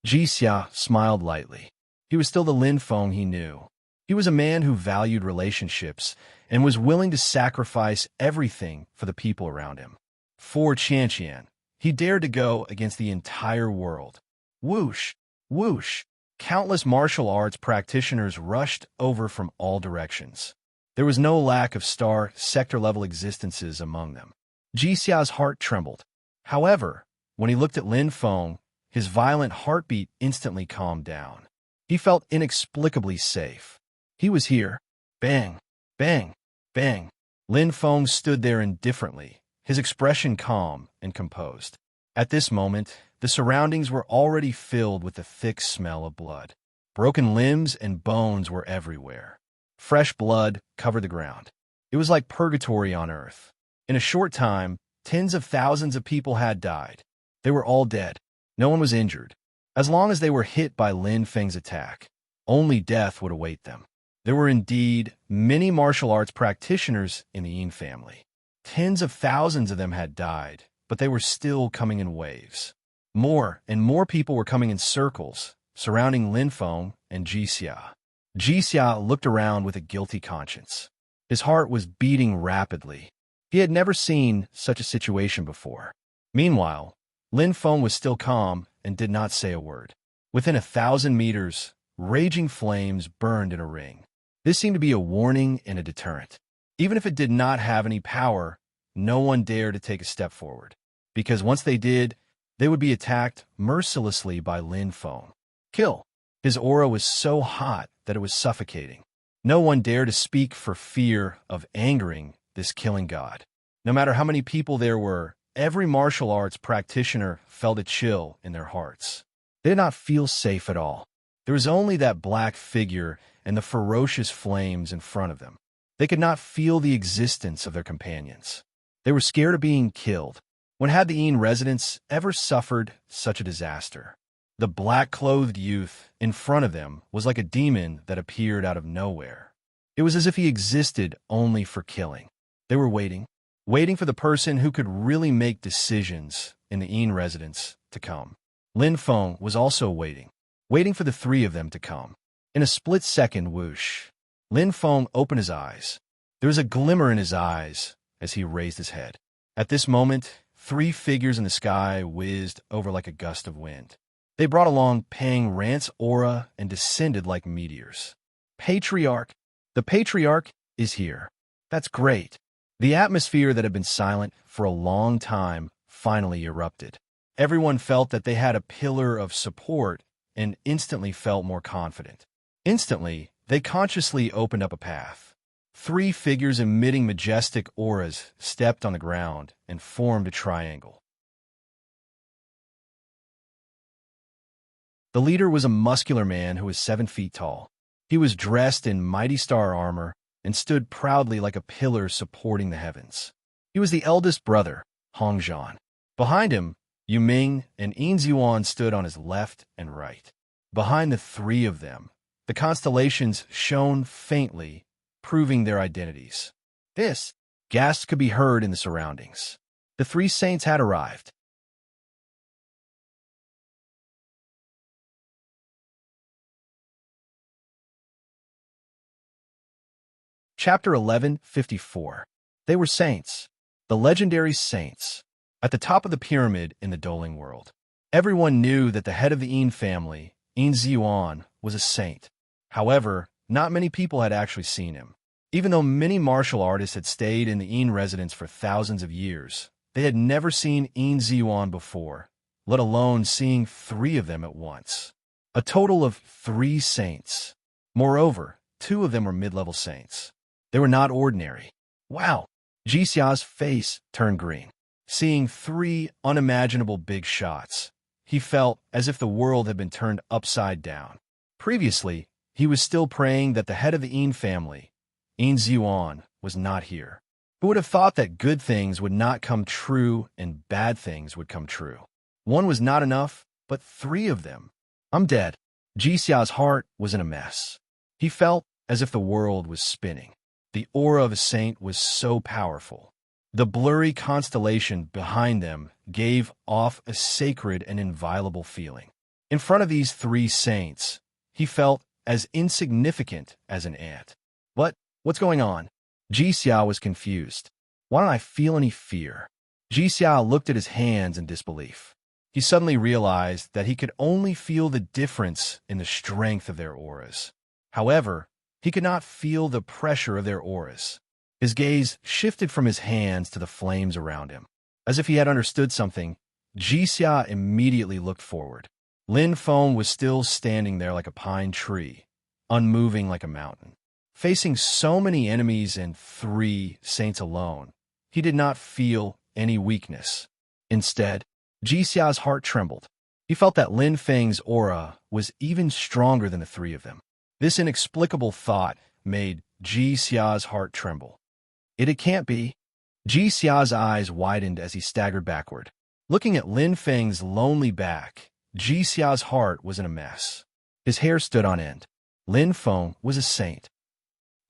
Jixia smiled lightly. He was still the Lin Feng he knew. He was a man who valued relationships and was willing to sacrifice everything for the people around him. For Qianqian, he dared to go against the entire world. Whoosh! Whoosh! Countless martial arts practitioners rushed over from all directions. There was no lack of star sector-level existences among them. Jixia's heart trembled. However, when he looked at Lin Feng, his violent heartbeat instantly calmed down. He felt inexplicably safe. He was here. Bang! Bang! Bang! Lin Feng stood there indifferently, his expression calm and composed. At this moment, the surroundings were already filled with the thick smell of blood. Broken limbs and bones were everywhere. Fresh blood covered the ground. It was like purgatory on earth. In a short time, tens of thousands of people had died. They were all dead. No one was injured. As long as they were hit by Lin Feng's attack, only death would await them. There were indeed many martial arts practitioners in the Yin family. Tens of thousands of them had died, but they were still coming in waves. More and more people were coming in circles, surrounding Lin Feng and Jixia. Jixia looked around with a guilty conscience. His heart was beating rapidly. He had never seen such a situation before. Meanwhile, Lin Feng was still calm and did not say a word. Within 1,000 meters, raging flames burned in a ring. This seemed to be a warning and a deterrent. Even if it did not have any power, no one dared to take a step forward, because once they did, they would be attacked mercilessly by Lin Feng. Kill! His aura was so hot that it was suffocating. No one dared to speak for fear of angering this killing god. No matter how many people there were, every martial arts practitioner felt a chill in their hearts. They did not feel safe at all. There was only that black figure and the ferocious flames in front of them. They could not feel the existence of their companions. They were scared of being killed. When had the Yin residents ever suffered such a disaster? The black-clothed youth in front of them was like a demon that appeared out of nowhere. It was as if he existed only for killing. They were waiting for the person who could really make decisions in the Yin residents to come. Lin Feng was also waiting for the three of them to come. In a split-second whoosh, Lin Feng opened his eyes. There was a glimmer in his eyes as he raised his head. At this moment, three figures in the sky whizzed over like a gust of wind. They brought along Pang Rant's aura and descended like meteors. Patriarch! The Patriarch is here. That's great. The atmosphere that had been silent for a long time finally erupted. Everyone felt that they had a pillar of support and instantly felt more confident. Instantly, they consciously opened up a path. Three figures emitting majestic auras stepped on the ground and formed a triangle. The leader was a muscular man who was 7 feet tall. He was dressed in mighty star armor and stood proudly like a pillar supporting the heavens. He was the eldest brother, Hongzhan. Behind him, Yu Ming and Yin Zuan stood on his left and right. Behind the three of them, the constellations shone faintly, proving their identities. This gasps could be heard in the surroundings. The three saints had arrived. Chapter 1154. They were saints, the legendary saints, at the top of the pyramid in the Doling world. Everyone knew that the head of the Yin family, Yin Zuan, was a saint. However, not many people had actually seen him. Even though many martial artists had stayed in the Yin residence for thousands of years, they had never seen Yin Zuan before, let alone seeing three of them at once. A total of 3 saints. Moreover, 2 of them were mid-level saints. They were not ordinary. Wow! Jixia's face turned green. Seeing 3 unimaginable big shots, he felt as if the world had been turned upside down. Previously, He was still praying that the head of the Yin family, Yin Ziyuan, was not here. Who would have thought that good things would not come true and bad things would come true? One was not enough, but three of them. I'm dead. Jixia's heart was in a mess. He felt as if the world was spinning. The aura of a saint was so powerful. The blurry constellation behind them gave off a sacred and inviolable feeling. In front of these three saints, he felt as insignificant as an ant. What's going on? Jixia was confused. Why don't I feel any fear? Jixia looked at his hands in disbelief. He suddenly realized that he could only feel the difference in the strength of their auras. However, he could not feel the pressure of their auras. His gaze shifted from his hands to the flames around him. As if he had understood something, Jixia immediately looked forward. Lin Feng was still standing there like a pine tree, unmoving like a mountain. Facing so many enemies and three saints alone, he did not feel any weakness. Instead, Jixia's heart trembled. He felt that Lin Feng's aura was even stronger than the three of them. This inexplicable thought made Jixia's heart tremble. It can't be. Jixia's eyes widened as he staggered backward. Looking at Lin Feng's lonely back, Jixia's heart was in a mess. His hair stood on end. Lin Feng was a saint.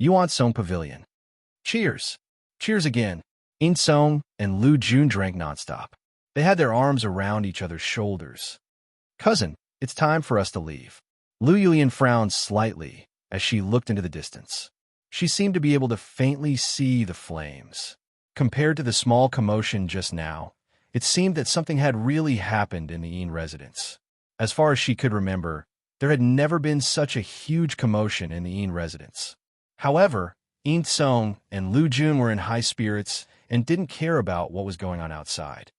Yuan Song Pavilion. Cheers. Cheers again. Yin Song and Lu Jun drank nonstop. They had their arms around each other's shoulders. Cousin, it's time for us to leave. Lu Yulian frowned slightly as she looked into the distance. She seemed to be able to faintly see the flames. Compared to the small commotion just now, it seemed that something had really happened in the Yin residence. As far as she could remember, there had never been such a huge commotion in the Yin residence. However, Yin Song and Lu Jun were in high spirits and didn't care about what was going on outside.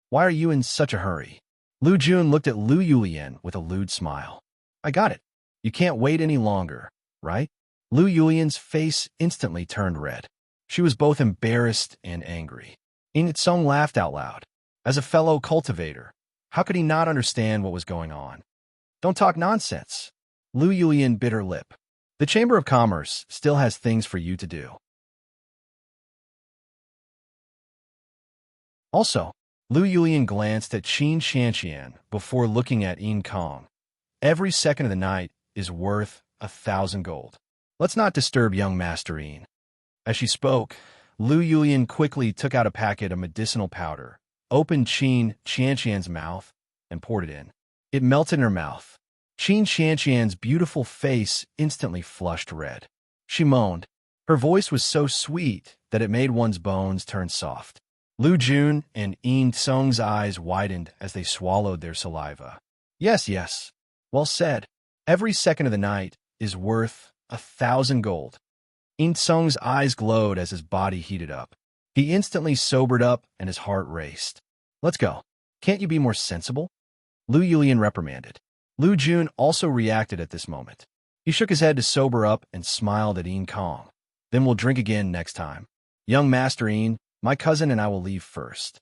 Why are you in such a hurry? Lu Jun looked at Lu Yulian with a lewd smile. I got it. You can't wait any longer, right? Lu Yulian's face instantly turned red. She was both embarrassed and angry. Yin Song laughed out loud. As a fellow cultivator, how could he not understand what was going on? Don't talk nonsense. Lu Yulian bit her lip. The Chamber of Commerce still has things for you to do. Also, Lu Yulian glanced at Qin Shanxian before looking at Yin Kong. Every second of the night is worth 1,000 gold. Let's not disturb young Master Yin. As she spoke, Lu Yulian quickly took out a packet of medicinal powder, opened Qin Shanxian's mouth, and poured it in. It melted in her mouth. Qin Shanxian's beautiful face instantly flushed red. She moaned. Her voice was so sweet that it made one's bones turn soft. Lu Jun and Yin Song's eyes widened as they swallowed their saliva. Yes. Well said. Every second of the night is worth 1,000 gold. Yin Song's eyes glowed as his body heated up. He instantly sobered up and his heart raced. Let's go. Can't you be more sensible? Lu Yulian reprimanded. Lu Jun also reacted at this moment. He shook his head to sober up and smiled at Yin Kong. Then we'll drink again next time. Young Master Yin, my cousin and I will leave first.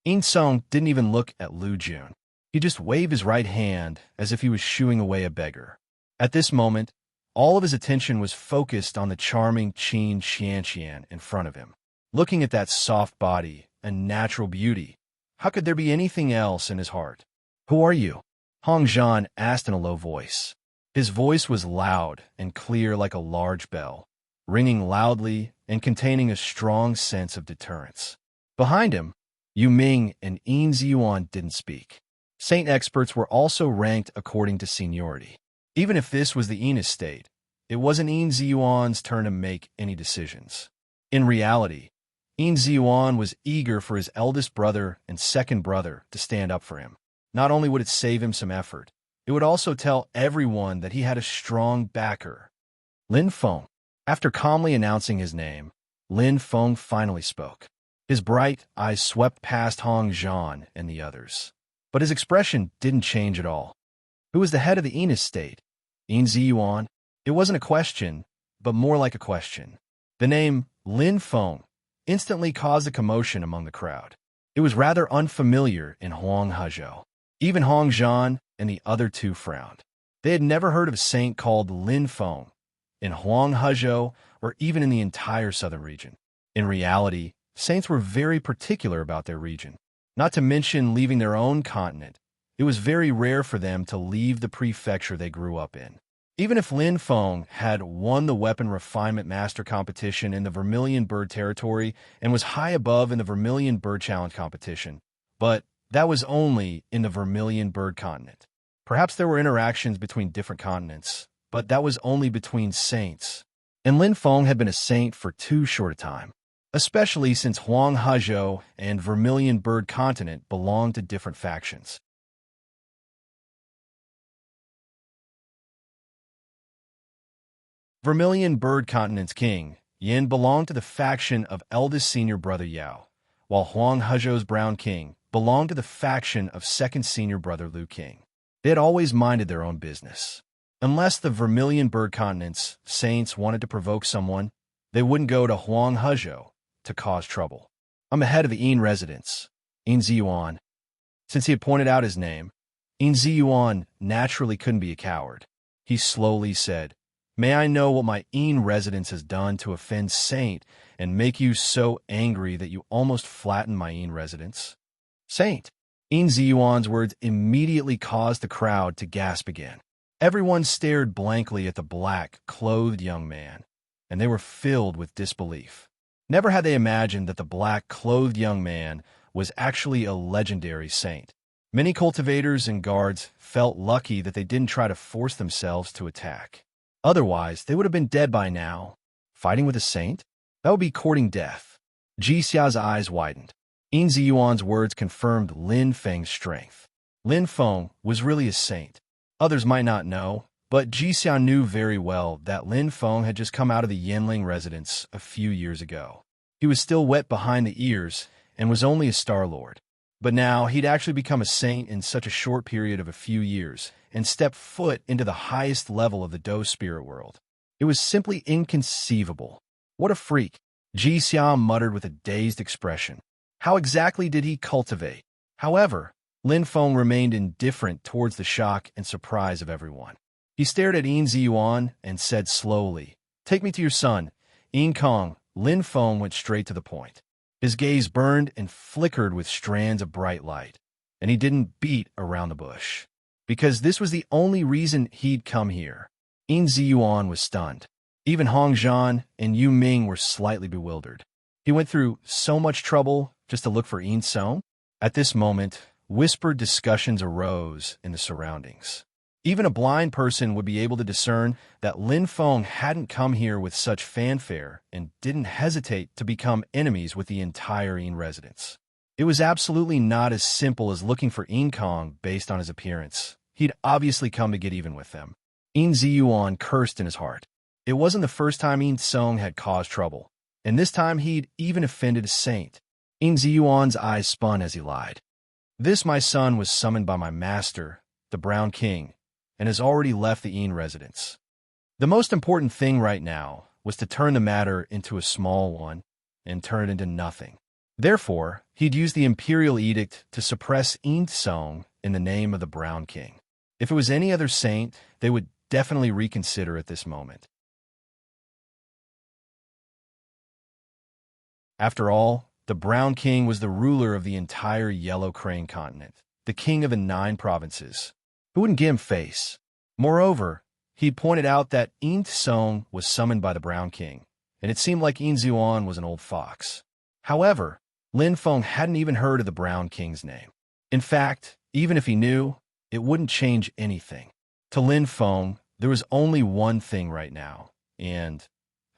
Yin Song didn't even look at Lu Jun. He just waved his right hand as if he was shooing away a beggar. At this moment, all of his attention was focused on the charming Qin Shanxian in front of him. Looking at that soft body and natural beauty, how could there be anything else in his heart? Who are you? Hong Zhan asked in a low voice. His voice was loud and clear like a large bell, ringing loudly and containing a strong sense of deterrence. Behind him, Yu Ming and Yin Ziyuan didn't speak. Saint experts were also ranked according to seniority. Even if this was the Yin estate, it wasn't Yin Ziyuan's turn to make any decisions. In reality, Yin Ziyuan was eager for his eldest brother and second brother to stand up for him. Not only would it save him some effort, it would also tell everyone that he had a strong backer. Lin Feng. After calmly announcing his name, Lin Feng finally spoke. His bright eyes swept past Hong Zhan and the others. But his expression didn't change at all. Who was the head of the Yin estate? Yin Ziyuan? It wasn't a question, but more like a question. The name Lin Feng instantly caused a commotion among the crowd. It was rather unfamiliar in Huang Hezhou. Even Hong Zhan and the other two frowned. They had never heard of a saint called Lin Feng in Huanghezhou or even in the entire southern region. In reality, saints were very particular about their region, not to mention leaving their own continent. It was very rare for them to leave the prefecture they grew up in. Even if Lin Feng had won the weapon refinement master competition in the Vermilion Bird territory and was high above in the Vermilion Bird Challenge competition, but that was only in the Vermilion Bird continent. Perhaps there were interactions between different continents, but that was only between saints. And Lin Feng had been a saint for too short a time, especially since Huanghezhou and Vermilion Bird continent belonged to different factions. Vermilion Bird Continent's king, Yin, belonged to the faction of eldest senior brother Yao, while Huanghezhou's brown king belonged to the faction of second senior brother Liu King. They had always minded their own business. Unless the Vermilion Bird Continent's saints wanted to provoke someone, they wouldn't go to Huanghezhou to cause trouble. I'm the head of the Yin residence, Yin Ziyuan. Since he had pointed out his name, Yin Ziyuan naturally couldn't be a coward. He slowly said, "May I know what my Yin residence has done to offend Saint and make you so angry that you almost flattened my Yin residence?" Saint. Yin Ziyuan's words immediately caused the crowd to gasp again. Everyone stared blankly at the black-clothed young man, and they were filled with disbelief. Never had they imagined that the black-clothed young man was actually a legendary saint. Many cultivators and guards felt lucky that they didn't try to force themselves to attack. Otherwise, they would have been dead by now. Fighting with a saint? That would be courting death. Ji Xia's eyes widened. Yin Ziyuan's words confirmed Lin Feng's strength. Lin Feng was really a saint. Others might not know, but Ji Xia knew very well that Lin Feng had just come out of the Yanling residence a few years ago. He was still wet behind the ears and was only a Star Lord. But now he'd actually become a saint in such a short period of a few years and stepped foot into the highest level of the Do spirit world. It was simply inconceivable. What a freak! Ji Xia muttered with a dazed expression. How exactly did he cultivate? However, Lin Feng remained indifferent towards the shock and surprise of everyone. He stared at Yin Ziyuan and said slowly, "Take me to your son, Yin Kong." Lin Feng went straight to the point. His gaze burned and flickered with strands of bright light, and he didn't beat around the bush. Because this was the only reason he'd come here. Yin Ziyuan was stunned. Even Hong Zhan and Yu Ming were slightly bewildered. He went through so much trouble just to look for Yin Song? At this moment, whispered discussions arose in the surroundings. Even a blind person would be able to discern that Lin Feng hadn't come here with such fanfare and didn't hesitate to become enemies with the entire Yin residence. It was absolutely not as simple as looking for Yin Kong based on his appearance. He'd obviously come to get even with them. Yin Ziyuan cursed in his heart. It wasn't the first time Yin Song had caused trouble, and this time he'd even offended a saint. Yin Ziyuan's eyes spun as he lied. "This my son was summoned by my master, the Brown King, and has already left the Yin residence. The most important thing right now was to turn the matter into a small one and turn it into nothing. Therefore, he'd use the imperial edict to suppress Yin Song in the name of the Brown King. If it was any other saint, they would definitely reconsider at this moment. After all, the Brown King was the ruler of the entire Yellow Crane continent, the king of the 9 provinces. Who wouldn't give him face? Moreover, he pointed out that Yin Song was summoned by the Brown King, and it seemed like Yin Ziyuan was an old fox. However, Lin Feng hadn't even heard of the Brown King's name. In fact, even if he knew, it wouldn't change anything. To Lin Feng, there was only one thing right now, and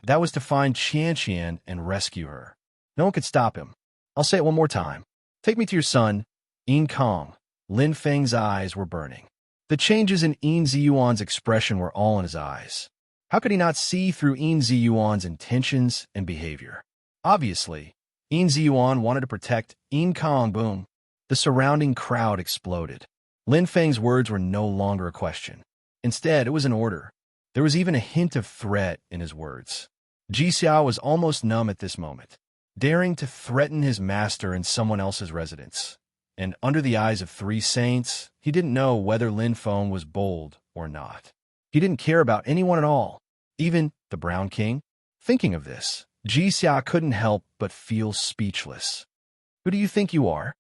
that was to find Qian and rescue her. No one could stop him. I'll say it one more time. Take me to your son, Yin Kong. Lin Feng's eyes were burning. The changes in Yin Ziyuan's expression were all in his eyes. How could he not see through Yin Ziyuan's intentions and behavior? Obviously, Yin Ziyuan wanted to protect Yin Kong. Boom. The surrounding crowd exploded. Lin Feng's words were no longer a question. Instead, it was an order. There was even a hint of threat in his words. Ji Xiao was almost numb at this moment, daring to threaten his master in someone else's residence. And under the eyes of 3 saints, he didn't know whether Lin Feng was bold or not. He didn't care about anyone at all, even the Brown King. Thinking of this, Ji Xia couldn't help but feel speechless. Who do you think you are?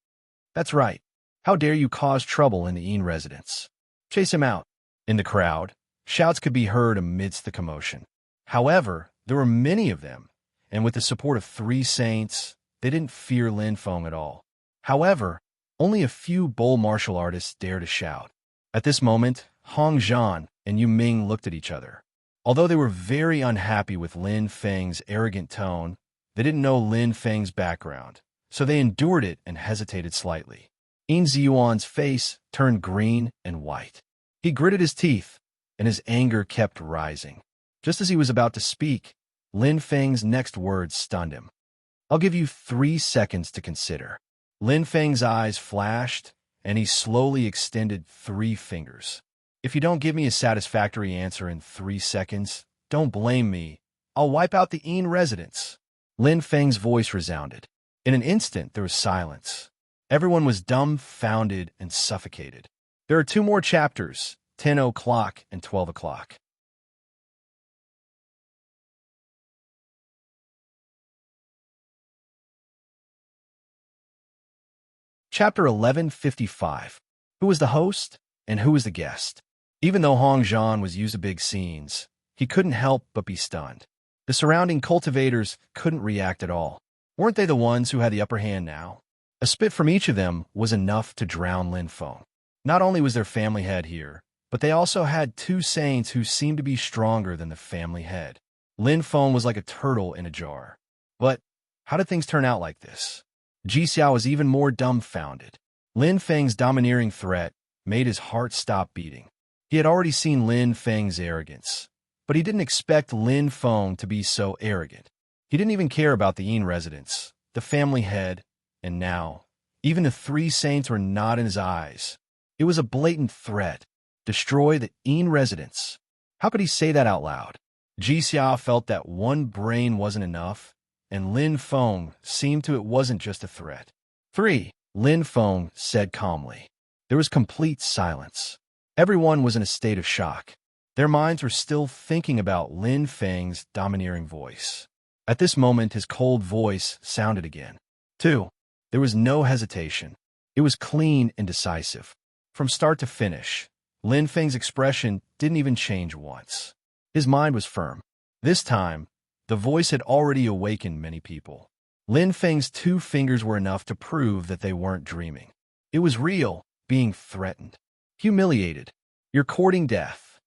That's right. How dare you cause trouble in the Yin residence? Chase him out. In the crowd, shouts could be heard amidst the commotion. However, there were many of them, and with the support of 3 saints, they didn't fear Lin Feng at all. However, only a few bold martial artists dared to shout. At this moment, Hong Zhan and Yu Ming looked at each other. Although they were very unhappy with Lin Feng's arrogant tone, they didn't know Lin Feng's background, so they endured it and hesitated slightly. Yin Ziyuan's face turned green and white. He gritted his teeth, and his anger kept rising. Just as he was about to speak, Lin Feng's next words stunned him. I'll give you 3 seconds to consider. Lin Feng's eyes flashed, and he slowly extended 3 fingers. If you don't give me a satisfactory answer in 3 seconds, don't blame me. I'll wipe out the Yin residence. Lin Feng's voice resounded. In an instant, there was silence. Everyone was dumbfounded and suffocated. There are 2 more chapters, 10 o'clock and 12 o'clock. Chapter 1155. Who was the host and who was the guest? Even though Hong Zhan was used to big scenes, he couldn't help but be stunned. The surrounding cultivators couldn't react at all. Weren't they the ones who had the upper hand now? A spit from each of them was enough to drown Lin Feng. Not only was their family head here, but they also had 2 saints who seemed to be stronger than the family head. Lin Feng was like a turtle in a jar. But how did things turn out like this? Ji Xiao was even more dumbfounded. Lin Feng's domineering threat made his heart stop beating. He had already seen Lin Feng's arrogance, but he didn't expect Lin Feng to be so arrogant. He didn't even care about the Yin residence, the family head, and now, even the 3 saints were not in his eyes. It was a blatant threat. Destroy the Yin residence. How could he say that out loud? Ji Xiao felt that one brain wasn't enough, and Lin Feng seemed to it wasn't just a threat. 3. Lin Feng said calmly. There was complete silence. Everyone was in a state of shock. Their minds were still thinking about Lin Feng's domineering voice. At this moment, his cold voice sounded again. 2. There was no hesitation. It was clean and decisive. From start to finish, Lin Feng's expression didn't even change once. His mind was firm. This time, the voice had already awakened many people. Lin Feng's 2 fingers were enough to prove that they weren't dreaming. It was real, being threatened. Humiliated. You're courting death.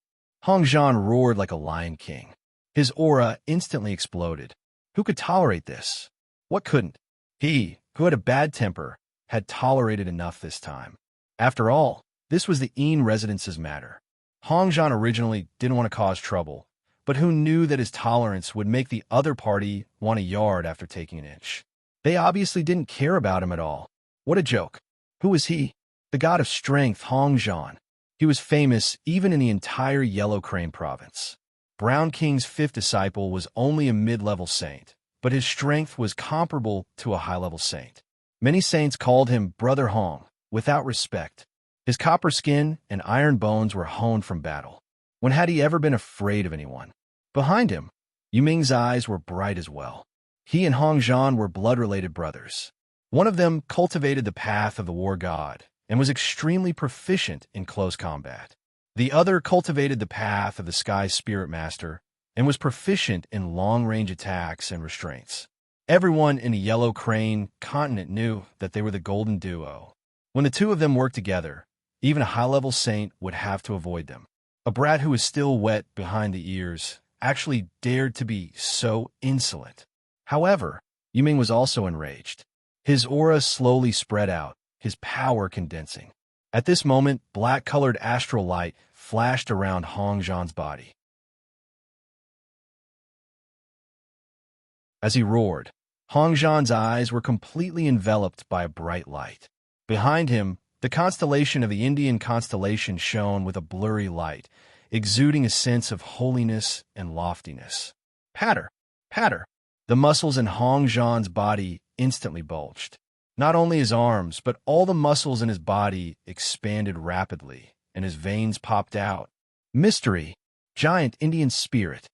Hong Zhan roared like a lion king. His aura instantly exploded. Who could tolerate this? What couldn't? He, who had a bad temper, had tolerated enough this time. After all, this was the Yin residence's matter. Hong Zhan originally didn't want to cause trouble, but who knew that his tolerance would make the other party want a yard after taking an inch? They obviously didn't care about him at all. What a joke. Who was he? The god of strength, Hong Zhan. He was famous even in the entire Yellow Crane province. Brown King's 5th disciple was only a mid-level saint, but his strength was comparable to a high-level saint. Many saints called him Brother Hong, without respect. His copper skin and iron bones were honed from battle. When had he ever been afraid of anyone? Behind him, Yu Ming's eyes were bright as well. He and Hong Zhan were blood-related brothers. One of them cultivated the path of the war god and was extremely proficient in close combat. The other cultivated the path of the sky spirit master and was proficient in long-range attacks and restraints. Everyone in the Yellow Crane continent knew that they were the golden duo. When the 2 of them worked together, even a high-level saint would have to avoid them. A brat who was still wet behind the ears actually dared to be so insolent. However, Yu Ming was also enraged. His aura slowly spread out, his power condensing. At this moment, black-colored astral light flashed around Hong Zhan's body. As he roared, Hong Zhan's eyes were completely enveloped by a bright light. Behind him, the constellation of the Indian constellation shone with a blurry light, exuding a sense of holiness and loftiness. Patter! Patter! The muscles in Hong Zhan's body instantly bulged. Not only his arms, but all the muscles in his body expanded rapidly, and his veins popped out. Mystery, giant Indian spirit.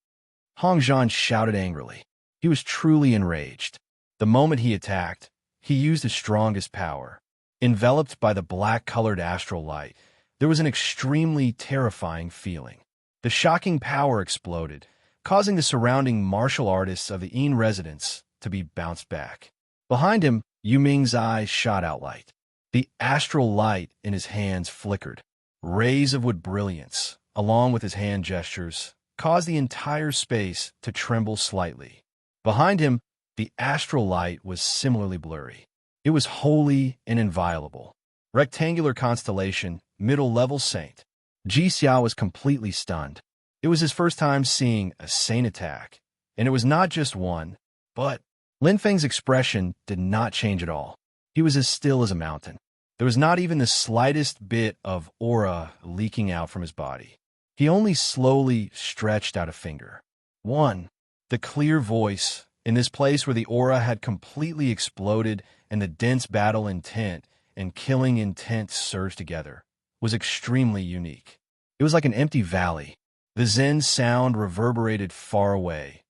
Hong Zhan shouted angrily. He was truly enraged. The moment he attacked, he used his strongest power. Enveloped by the black-colored astral light, there was an extremely terrifying feeling. The shocking power exploded, causing the surrounding martial artists of the Yin residence to be bounced back. Behind him, Yu Ming's eyes shot out light. The astral light in his hands flickered. Rays of wood brilliance, along with his hand gestures, caused the entire space to tremble slightly. Behind him, the astral light was similarly blurry. It was holy and inviolable. Rectangular constellation, middle-level saint. Ji Xiao was completely stunned. It was his first time seeing a saint attack, and it was not just one, but Lin Feng's expression did not change at all. He was as still as a mountain. There was not even the slightest bit of aura leaking out from his body. He only slowly stretched out a finger. One, the clear voice, in this place where the aura had completely exploded and the dense battle intent and killing intent surged together, was extremely unique. It was like an empty valley. The Zen sound reverberated far away,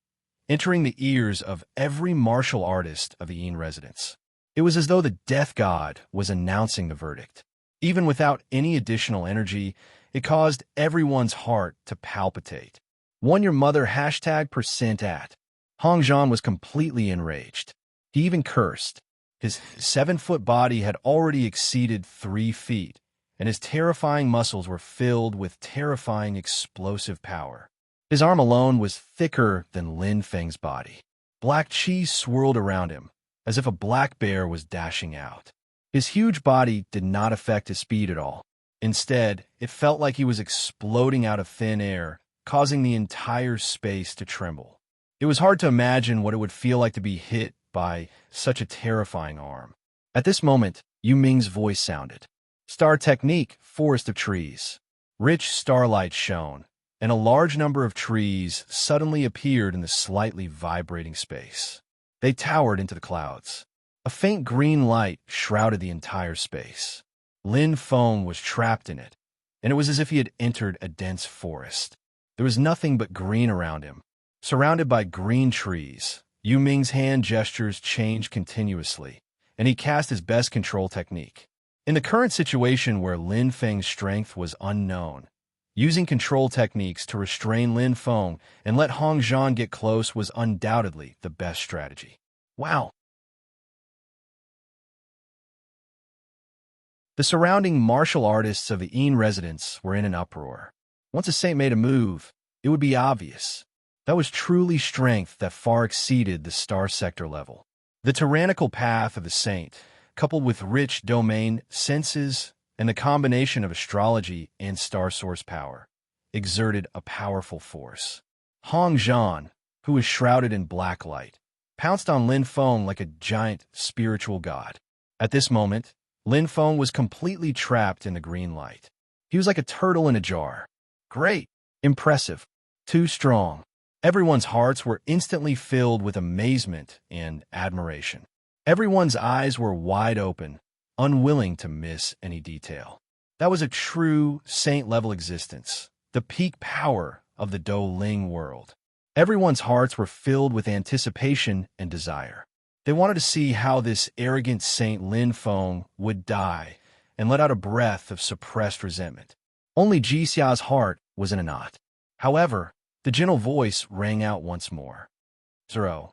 entering the ears of every martial artist of the Yin residence. It was as though the death god was announcing the verdict. Even without any additional energy, it caused everyone's heart to palpitate. Won your mother #%at. Hong Zhan was completely enraged. He even cursed. His 7-foot body had already exceeded 3 feet, and his terrifying muscles were filled with terrifying explosive power. His arm alone was thicker than Lin Feng's body. Black chi swirled around him, as if a black bear was dashing out. His huge body did not affect his speed at all. Instead, it felt like he was exploding out of thin air, causing the entire space to tremble. It was hard to imagine what it would feel like to be hit by such a terrifying arm. At this moment, Yu Ming's voice sounded. Star technique, forest of trees. Rich starlight shone, and a large number of trees suddenly appeared in the slightly vibrating space. They towered into the clouds. A faint green light shrouded the entire space. Lin Feng was trapped in it, and it was as if he had entered a dense forest. There was nothing but green around him. Surrounded by green trees, Yu Ming's hand gestures changed continuously, and he cast his best control technique. In the current situation where Lin Feng's strength was unknown, using control techniques to restrain Lin Feng and let Hong Zhan get close was undoubtedly the best strategy. Wow! The surrounding martial artists of the Yin residence were in an uproar. Once a saint made a move, it would be obvious. That was truly strength that far exceeded the star sector level. The tyrannical path of the saint, coupled with rich domain senses and the combination of astrology and star source power, exerted a powerful force. Hong Zhan, who was shrouded in black light, pounced on Lin Feng like a giant spiritual god. At this moment, Lin Feng was completely trapped in the green light. He was like a turtle in a jar. Great, impressive, too strong. Everyone's hearts were instantly filled with amazement and admiration. Everyone's eyes were wide open, unwilling to miss any detail. That was a true saint-level existence, the peak power of the Douling world. Everyone's hearts were filled with anticipation and desire. They wanted to see how this arrogant Saint Lin Feng would die and let out a breath of suppressed resentment. Only Ji Xiao's heart was in a knot. However, the gentle voice rang out once more. Zero.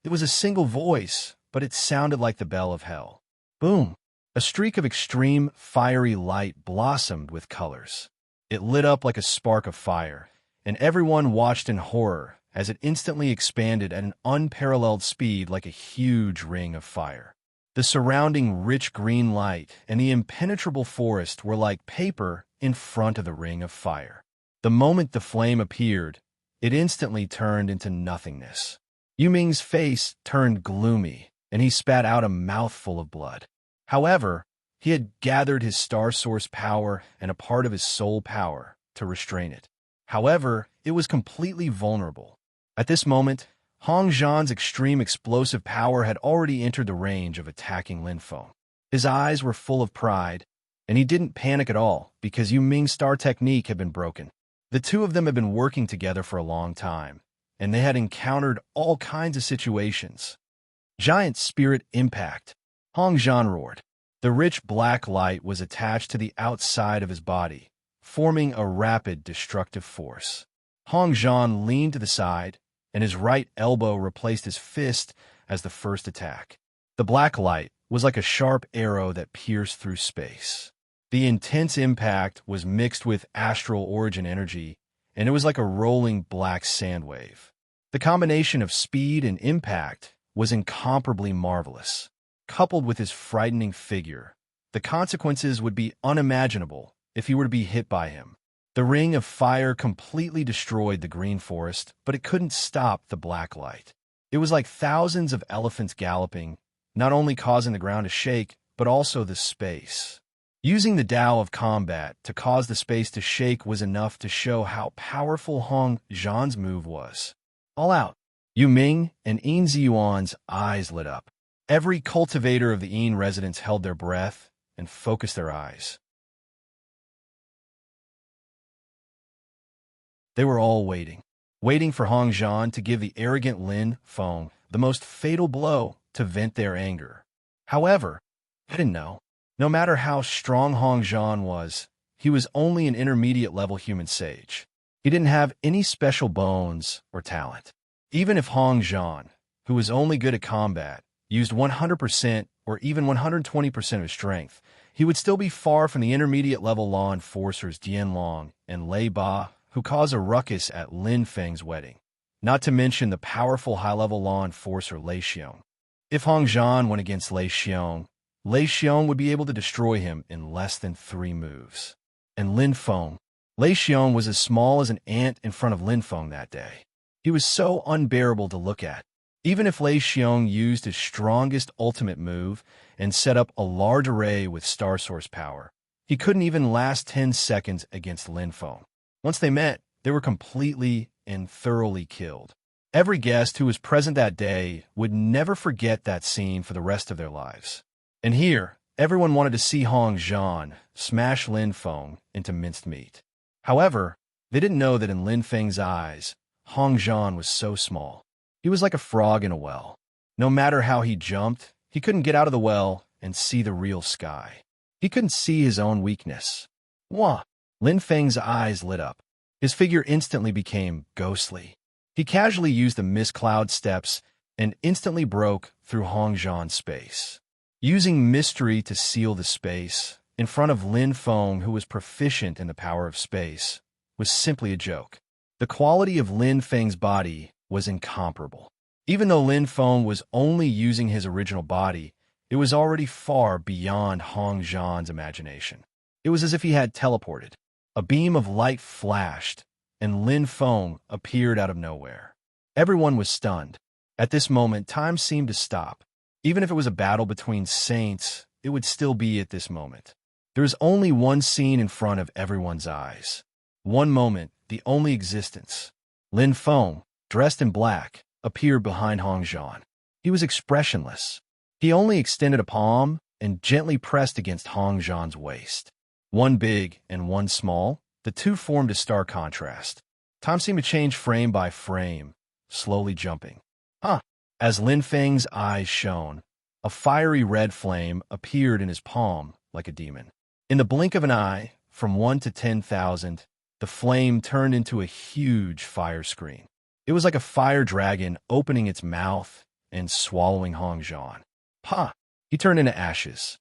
It was a single voice, but it sounded like the bell of hell. Boom! A streak of extreme, fiery light blossomed with colors. It lit up like a spark of fire, and everyone watched in horror as it instantly expanded at an unparalleled speed like a huge ring of fire. The surrounding rich green light and the impenetrable forest were like paper in front of the ring of fire. The moment the flame appeared, it instantly turned into nothingness. Yu Ming's face turned gloomy, and he spat out a mouthful of blood. However, he had gathered his star source power and a part of his soul power to restrain it. However, it was completely vulnerable. At this moment, Hong Zhan's extreme explosive power had already entered the range of attacking Lin Feng. His eyes were full of pride, and he didn't panic at all because Yu Ming's star technique had been broken. The two of them had been working together for a long time, and they had encountered all kinds of situations. Giant spirit impact. Hong Zhan roared. The rich black light was attached to the outside of his body, forming a rapid destructive force. Hong Zhan leaned to the side, and his right elbow replaced his fist as the first attack. The black light was like a sharp arrow that pierced through space. The intense impact was mixed with astral origin energy, and it was like a rolling black sand wave. The combination of speed and impact was incomparably marvelous. Coupled with his frightening figure, the consequences would be unimaginable if he were to be hit by him. The ring of fire completely destroyed the green forest, but it couldn't stop the black light. It was like thousands of elephants galloping, not only causing the ground to shake, but also the space. Using the Tao of combat to cause the space to shake was enough to show how powerful Hong Zhan's move was. All out. Yu Ming and Yin Ziyuan's eyes lit up. Every cultivator of the Yin residence held their breath and focused their eyes. They were all waiting for Hong Zhan to give the arrogant Lin Feng the most fatal blow to vent their anger. However, they didn't know. No matter how strong Hong Zhan was, he was only an intermediate-level human sage. He didn't have any special bones or talent. Even if Hong Zhan, who was only good at combat, used 100% or even 120% of his strength, he would still be far from the intermediate-level law enforcers Dian Long and Lei Ba, who caused a ruckus at Lin Feng's wedding, not to mention the powerful high-level law enforcer Lei Xiong. If Hong Zhan went against Lei Xiong would be able to destroy him in less than 3 moves. And Lin Feng, Lei Xiong was as small as an ant in front of Lin Feng that day. He was so unbearable to look at. Even if Lei Xiong used his strongest ultimate move and set up a large array with star source power, he couldn't even last 10 seconds against Lin Feng. Once they met, they were completely and thoroughly killed. Every guest who was present that day would never forget that scene for the rest of their lives. And here, everyone wanted to see Hong Zhan smash Lin Feng into minced meat. However, they didn't know that in Lin Feng's eyes, Hong Zhan was so small. He was like a frog in a well. No matter how he jumped, he couldn't get out of the well and see the real sky. He couldn't see his own weakness. Wah! Lin Feng's eyes lit up. His figure instantly became ghostly. He casually used the mist cloud steps and instantly broke through Hong Zhan's space. Using mystery to seal the space, in front of Lin Feng, who was proficient in the power of space, was simply a joke. The quality of Lin Feng's body was incomparable. Even though Lin Feng was only using his original body, it was already far beyond Hong Zhan's imagination. It was as if he had teleported. A beam of light flashed, and Lin Feng appeared out of nowhere. Everyone was stunned. At this moment, time seemed to stop. Even if it was a battle between saints, it would still be at this moment. There is only one scene in front of everyone's eyes. One moment, the only existence. Lin Feng, dressed in black, appeared behind Hong Zhan. He was expressionless. He only extended a palm and gently pressed against Hong Zhan's waist. One big and one small, the two formed a stark contrast. Time seemed to change frame by frame, slowly jumping. As Lin Feng's eyes shone, a fiery red flame appeared in his palm like a demon. In the blink of an eye, from 1 to 10,000, the flame turned into a huge fire screen. It was like a fire dragon opening its mouth and swallowing Hong Zhan. He turned into ashes.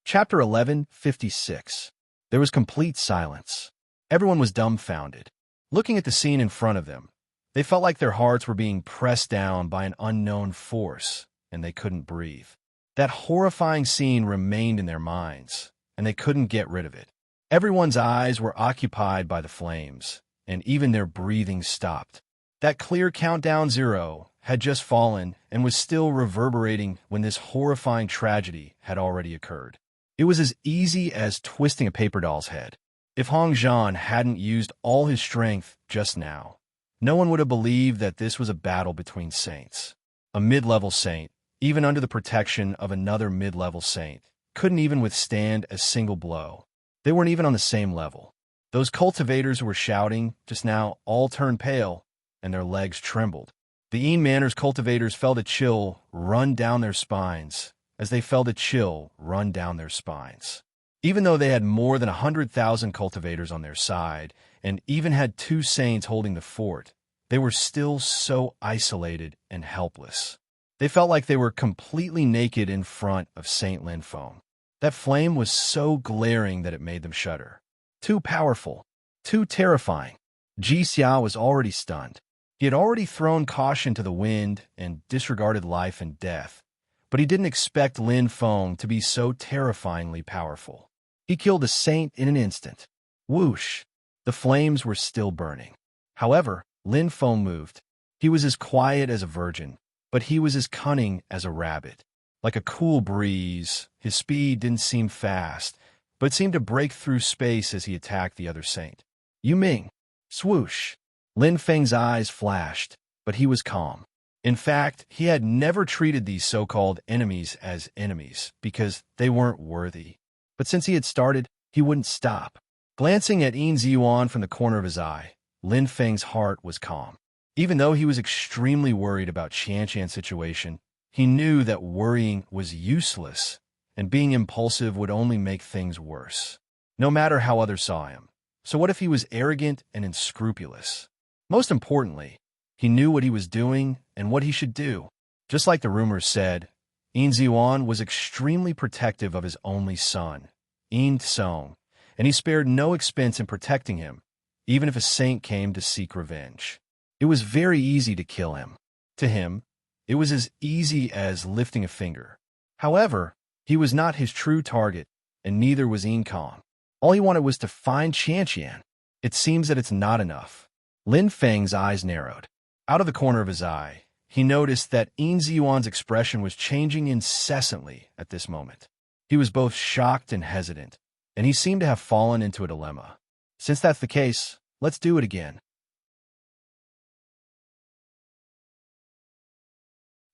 Chapter 11:56. There was complete silence. Everyone was dumbfounded. Looking at the scene in front of them, they felt like their hearts were being pressed down by an unknown force, and they couldn't breathe. That horrifying scene remained in their minds, and they couldn't get rid of it. Everyone's eyes were occupied by the flames, and even their breathing stopped. That clear countdown 0 had just fallen and was still reverberating when this horrifying tragedy had already occurred. It was as easy as twisting a paper doll's head. If Hong Zhan hadn't used all his strength just now, no one would have believed that this was a battle between saints. A mid-level saint even under the protection of another mid-level saint, couldn't even withstand a single blow. They weren't even on the same level. Those cultivators who were shouting just now all turned pale, and their legs trembled. The Ian Manor's cultivators felt a chill run down their spines as they felt a chill run down their spines. Even though they had more than 100,000 cultivators on their side and even had 2 saints holding the fort, they were still so isolated and helpless. They felt like they were completely naked in front of Saint Linfeng. That flame was so glaring that it made them shudder. Too powerful, too terrifying. Ji Xia was already stunned. He had already thrown caution to the wind and disregarded life and death, but he didn't expect Lin Feng to be so terrifyingly powerful. He killed a saint in an instant. Whoosh! The flames were still burning. However, Lin Feng moved. He was as quiet as a virgin, but he was as cunning as a rabbit. Like a cool breeze, his speed didn't seem fast, but seemed to break through space as he attacked the other saint. Yu Ming! Swoosh! Lin Feng's eyes flashed, but he was calm. In fact, he had never treated these so-called enemies as enemies because they weren't worthy. But since he had started, he wouldn't stop. Glancing at Yin Ziyuan from the corner of his eye, Lin Feng's heart was calm. Even though he was extremely worried about Qianqian's situation, he knew that worrying was useless, and being impulsive would only make things worse, no matter how others saw him. So what if he was arrogant and unscrupulous? Most importantly, he knew what he was doing and what he should do. Just like the rumors said, Yin Ziyuan was extremely protective of his only son, Yin Song, and he spared no expense in protecting him, even if a saint came to seek revenge. It was very easy to kill him. To him, it was as easy as lifting a finger. However, he was not his true target, and neither was Yin Kong. All he wanted was to find Qianqian. It seems that it's not enough. Lin Feng's eyes narrowed. Out of the corner of his eye, he noticed that Yin Ziyuan's expression was changing incessantly at this moment. He was both shocked and hesitant, and he seemed to have fallen into a dilemma. Since that's the case, let's do it again.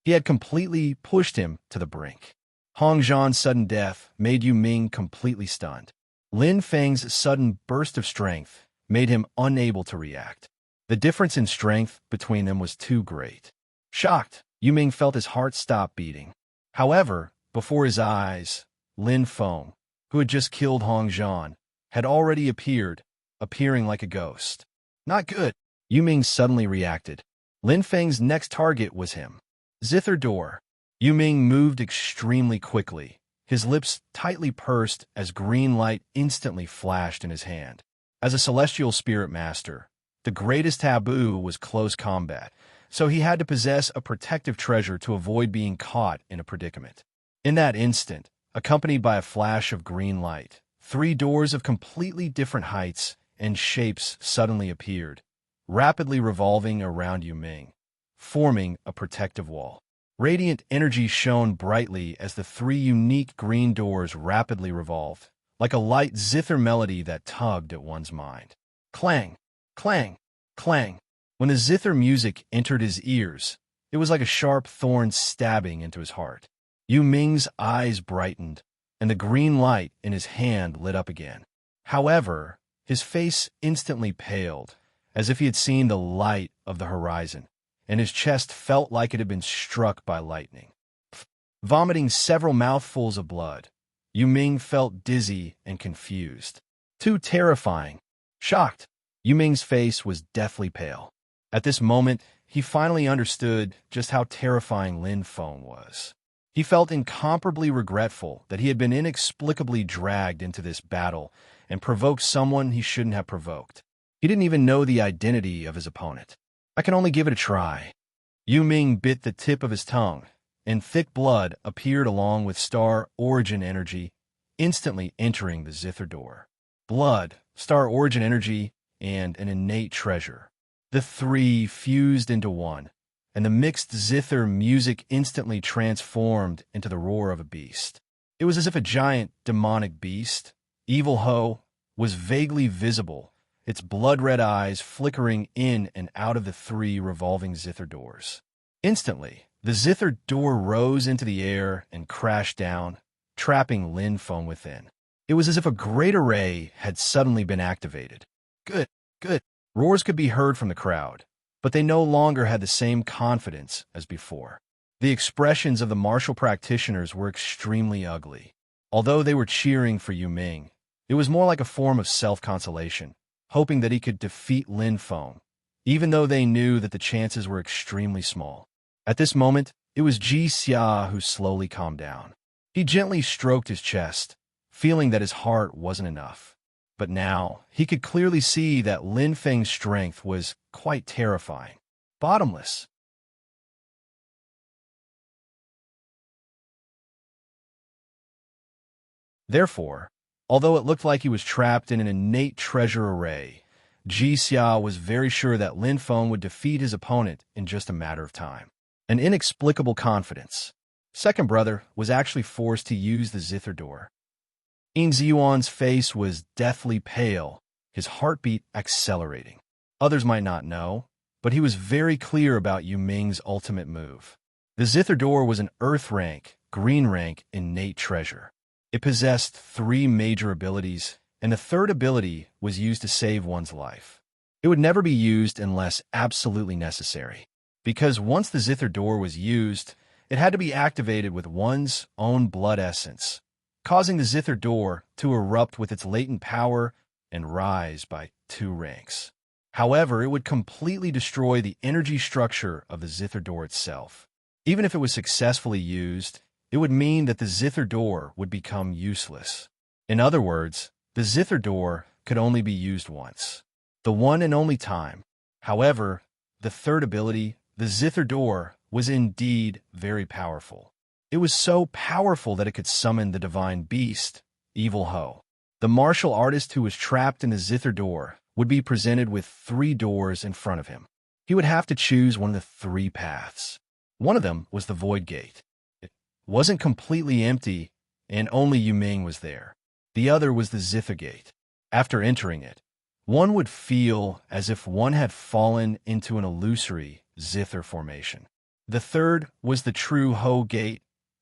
He had completely pushed him to the brink. Hong Zhan's sudden death made Yu Ming completely stunned. Lin Feng's sudden burst of strength made him unable to react. The difference in strength between them was too great. Shocked, Yu Ming felt his heart stop beating. However, before his eyes, Lin Feng, who had just killed Hong Zhan, had already appeared, appearing like a ghost. Not good. Yu Ming suddenly reacted. Lin Feng's next target was him. Zither door. Yu Ming moved extremely quickly, his lips tightly pursed as green light instantly flashed in his hand. As a celestial spirit master, the greatest taboo was close combat, so he had to possess a protective treasure to avoid being caught in a predicament. In that instant, accompanied by a flash of green light, 3 doors of completely different heights and shapes suddenly appeared, rapidly revolving around Yu Ming, forming a protective wall. Radiant energy shone brightly as the 3 unique green doors rapidly revolved, like a light zither melody that tugged at one's mind. Clang, clang, clang. When the zither music entered his ears, it was like a sharp thorn stabbing into his heart. Yu Ming's eyes brightened, and the green light in his hand lit up again. However, his face instantly paled, as if he had seen the light of the horizon, and his chest felt like it had been struck by lightning. Vomiting several mouthfuls of blood, Yu Ming felt dizzy and confused. Too terrifying. Shocked, Yu Ming's face was deathly pale. At this moment, he finally understood just how terrifying Lin Feng was. He felt incomparably regretful that he had been inexplicably dragged into this battle and provoked someone he shouldn't have provoked. He didn't even know the identity of his opponent. I can only give it a try. Yu Ming bit the tip of his tongue, and thick blood appeared along with star origin energy, instantly entering the zither door. Blood, star origin energy, and an innate treasure. The 3 fused into one, and the mixed zither music instantly transformed into the roar of a beast. It was as if a giant demonic beast, Evil Ho, was vaguely visible, its blood-red eyes flickering in and out of the 3 revolving zither doors. Instantly, The zither door rose into the air and crashed down, trapping Lin Feng within. It was as if a great array had suddenly been activated. Good, good. Roars could be heard from the crowd, but they no longer had the same confidence as before. The expressions of the martial practitioners were extremely ugly. Although they were cheering for Yu Ming, it was more like a form of self-consolation, hoping that he could defeat Lin Feng, even though they knew that the chances were extremely small. At this moment, it was Ji Xia who slowly calmed down. He gently stroked his chest, feeling that his heart wasn't enough. But now, he could clearly see that Lin Feng's strength was quite terrifying. Bottomless. Therefore, although it looked like he was trapped in an innate treasure array, Ji Xia was very sure that Lin Feng would defeat his opponent in just a matter of time. An inexplicable confidence. Second brother was actually forced to use the zither door. Yin Ziyuan's face was deathly pale, his heartbeat accelerating. Others might not know, but he was very clear about Yu Ming's ultimate move. The zither door was an earth rank, green rank, innate treasure. It possessed 3 major abilities, and the third ability was used to save one's life. It would never be used unless absolutely necessary, because once the zither door was used, it had to be activated with one's own blood essence, causing the zither door to erupt with its latent power and rise by 2 ranks. However, it would completely destroy the energy structure of the zither door itself. Even if it was successfully used, it would mean that the zither door would become useless. In other words, the zither door could only be used once, the one and only time. However, the third ability, the zither door, was indeed very powerful. It was so powerful that it could summon the divine beast, Evil Ho. The martial artist who was trapped in the zither door would be presented with 3 doors in front of him. He would have to choose one of the 3 paths. One of them was the Void Gate. It wasn't completely empty, and only Yu Ming was there. The other was the Zither Gate. After entering it, one would feel as if one had fallen into an illusory zither formation. The third was the true Ho Gate,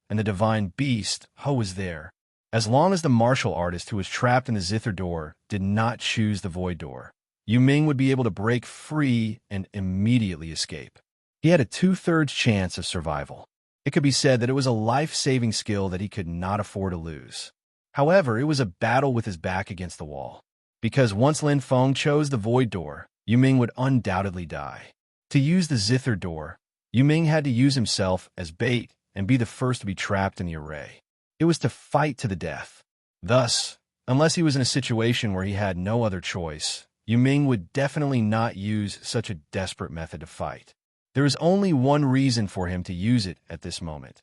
and the divine beast, Ho, was there. As long as the martial artist who was trapped in the zither door did not choose the void door, Yu Ming would be able to break free and immediately escape. He had a 2/3 chance of survival. It could be said that it was a life-saving skill that he could not afford to lose. However, it was a battle with his back against the wall, because once Lin Feng chose the void door, Yu Ming would undoubtedly die. To use the zither door, Yu Ming had to use himself as bait and be the first to be trapped in the array. It was to fight to the death. Thus, unless he was in a situation where he had no other choice, Yu Ming would definitely not use such a desperate method to fight. There is only one reason for him to use it at this moment.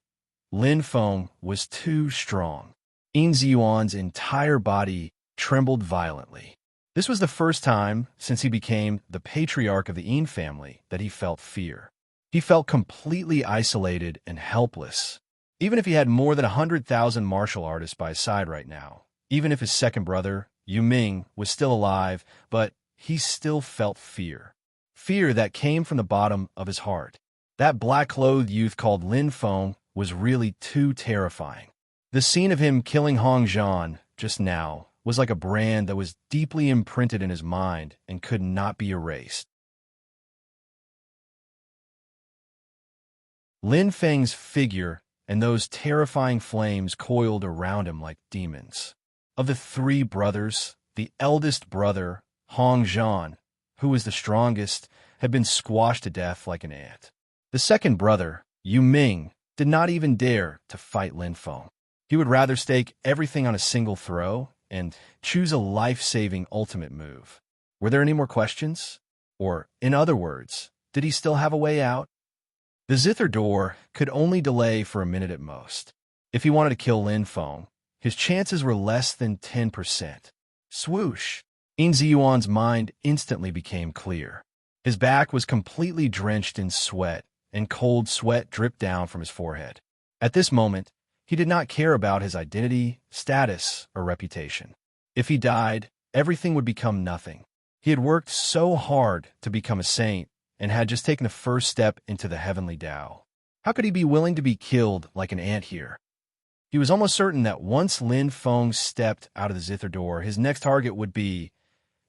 Lin Feng was too strong. Yin Ziyuan's entire body trembled violently. This was the first time since he became the patriarch of the Yin family that he felt fear. He felt completely isolated and helpless. Even if he had more than 100,000 martial artists by his side right now, even if his second brother, Yu Ming, was still alive, but he still felt fear. Fear that came from the bottom of his heart. That black-clothed youth called Lin Feng was really too terrifying. The scene of him killing Hong Zhan just now was like a brand that was deeply imprinted in his mind and could not be erased. Lin Feng's figure and those terrifying flames coiled around him like demons. Of the 3 brothers, the eldest brother, Hong Zhan, who was the strongest, had been squashed to death like an ant. The second brother, Yu Ming, did not even dare to fight Lin Feng. He would rather stake everything on a single throw and choose a life-saving ultimate move. Were there any more questions? Or, in other words, did he still have a way out? The zither door could only delay for a minute at most. If he wanted to kill Lin Feng, his chances were less than 10%. Swoosh! Yin Ziyuan's mind instantly became clear. His back was completely drenched in sweat, and cold sweat dripped down from his forehead. At this moment, he did not care about his identity, status, or reputation. If he died, everything would become nothing. He had worked so hard to become a saint and had just taken the first step into the heavenly Tao. How could he be willing to be killed like an ant here? He was almost certain that once Lin Feng stepped out of the zither door, his next target would be,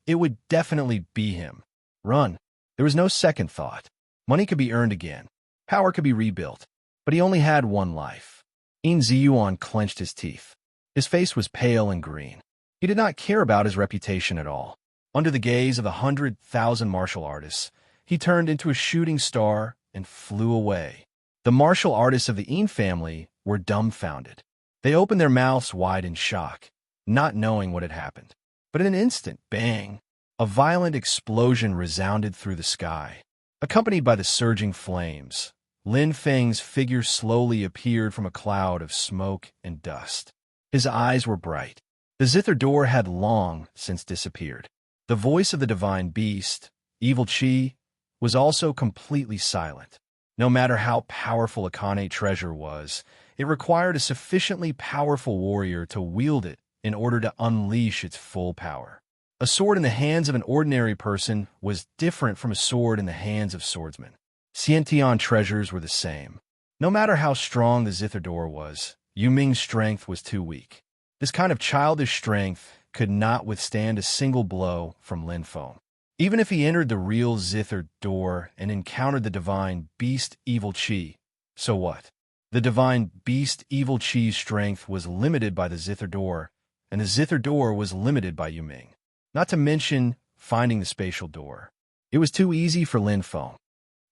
it would definitely be him. Run. There was no second thought. Money could be earned again. Power could be rebuilt. But he only had one life. Yin Ziyuan clenched his teeth. His face was pale and green. He did not care about his reputation at all. Under the gaze of 100,000 martial artists, he turned into a shooting star and flew away. The martial artists of the Yin family were dumbfounded. They opened their mouths wide in shock, not knowing what had happened. But in an instant, bang, a violent explosion resounded through the sky. Accompanied by the surging flames, Lin Feng's figure slowly appeared from a cloud of smoke and dust. His eyes were bright. The zither door had long since disappeared. The voice of the divine beast, Evil Chi, was also completely silent. No matter how powerful a Khanate treasure was, it required a sufficiently powerful warrior to wield it in order to unleash its full power. A sword in the hands of an ordinary person was different from a sword in the hands of swordsmen. Xiantian treasures were the same. No matter how strong the zither door was, Yu Ming's strength was too weak. This kind of childish strength could not withstand a single blow from Lin Feng. Even if he entered the real zither door and encountered the divine beast Evil Chi, so what? The divine beast Evil Chi's strength was limited by the zither door, and the zither door was limited by Yu Ming. Not to mention finding the spatial door. It was too easy for Lin Feng.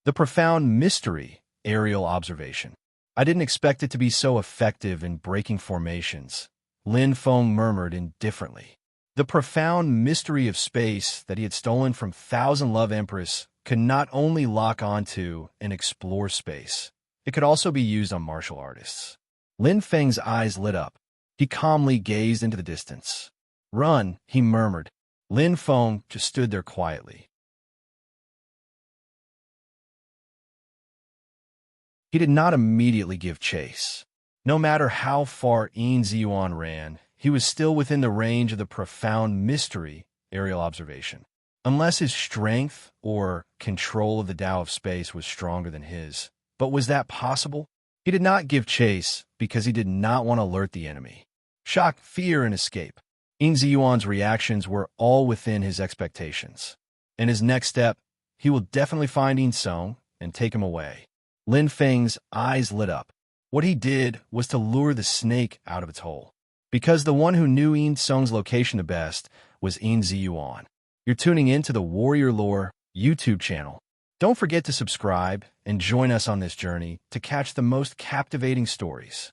The profound mystery, aerial observation. I didn't expect it to be so effective in breaking formations, Lin Feng murmured indifferently. The profound mystery of space that he had stolen from Thousand Love Empress could not only lock onto and explore space, it could also be used on martial artists. Lin Feng's eyes lit up. He calmly gazed into the distance. Run, he murmured. Lin Feng just stood there quietly. He did not immediately give chase. No matter how far Yin Ziyuan ran, he was still within the range of the profound mystery, aerial observation. Unless his strength or control of the Tao of space was stronger than his. But was that possible? He did not give chase because he did not want to alert the enemy. Shock, fear, and escape. Yin Ziyuan's reactions were all within his expectations. In his next step, he will definitely find Yin Song and take him away. Lin Feng's eyes lit up. What he did was to lure the snake out of its hole. Because the one who knew Yin Song's location the best was Yin Ziyuan. You're tuning in to the Warrior Lore YouTube channel. Don't forget to subscribe and join us on this journey to catch the most captivating stories.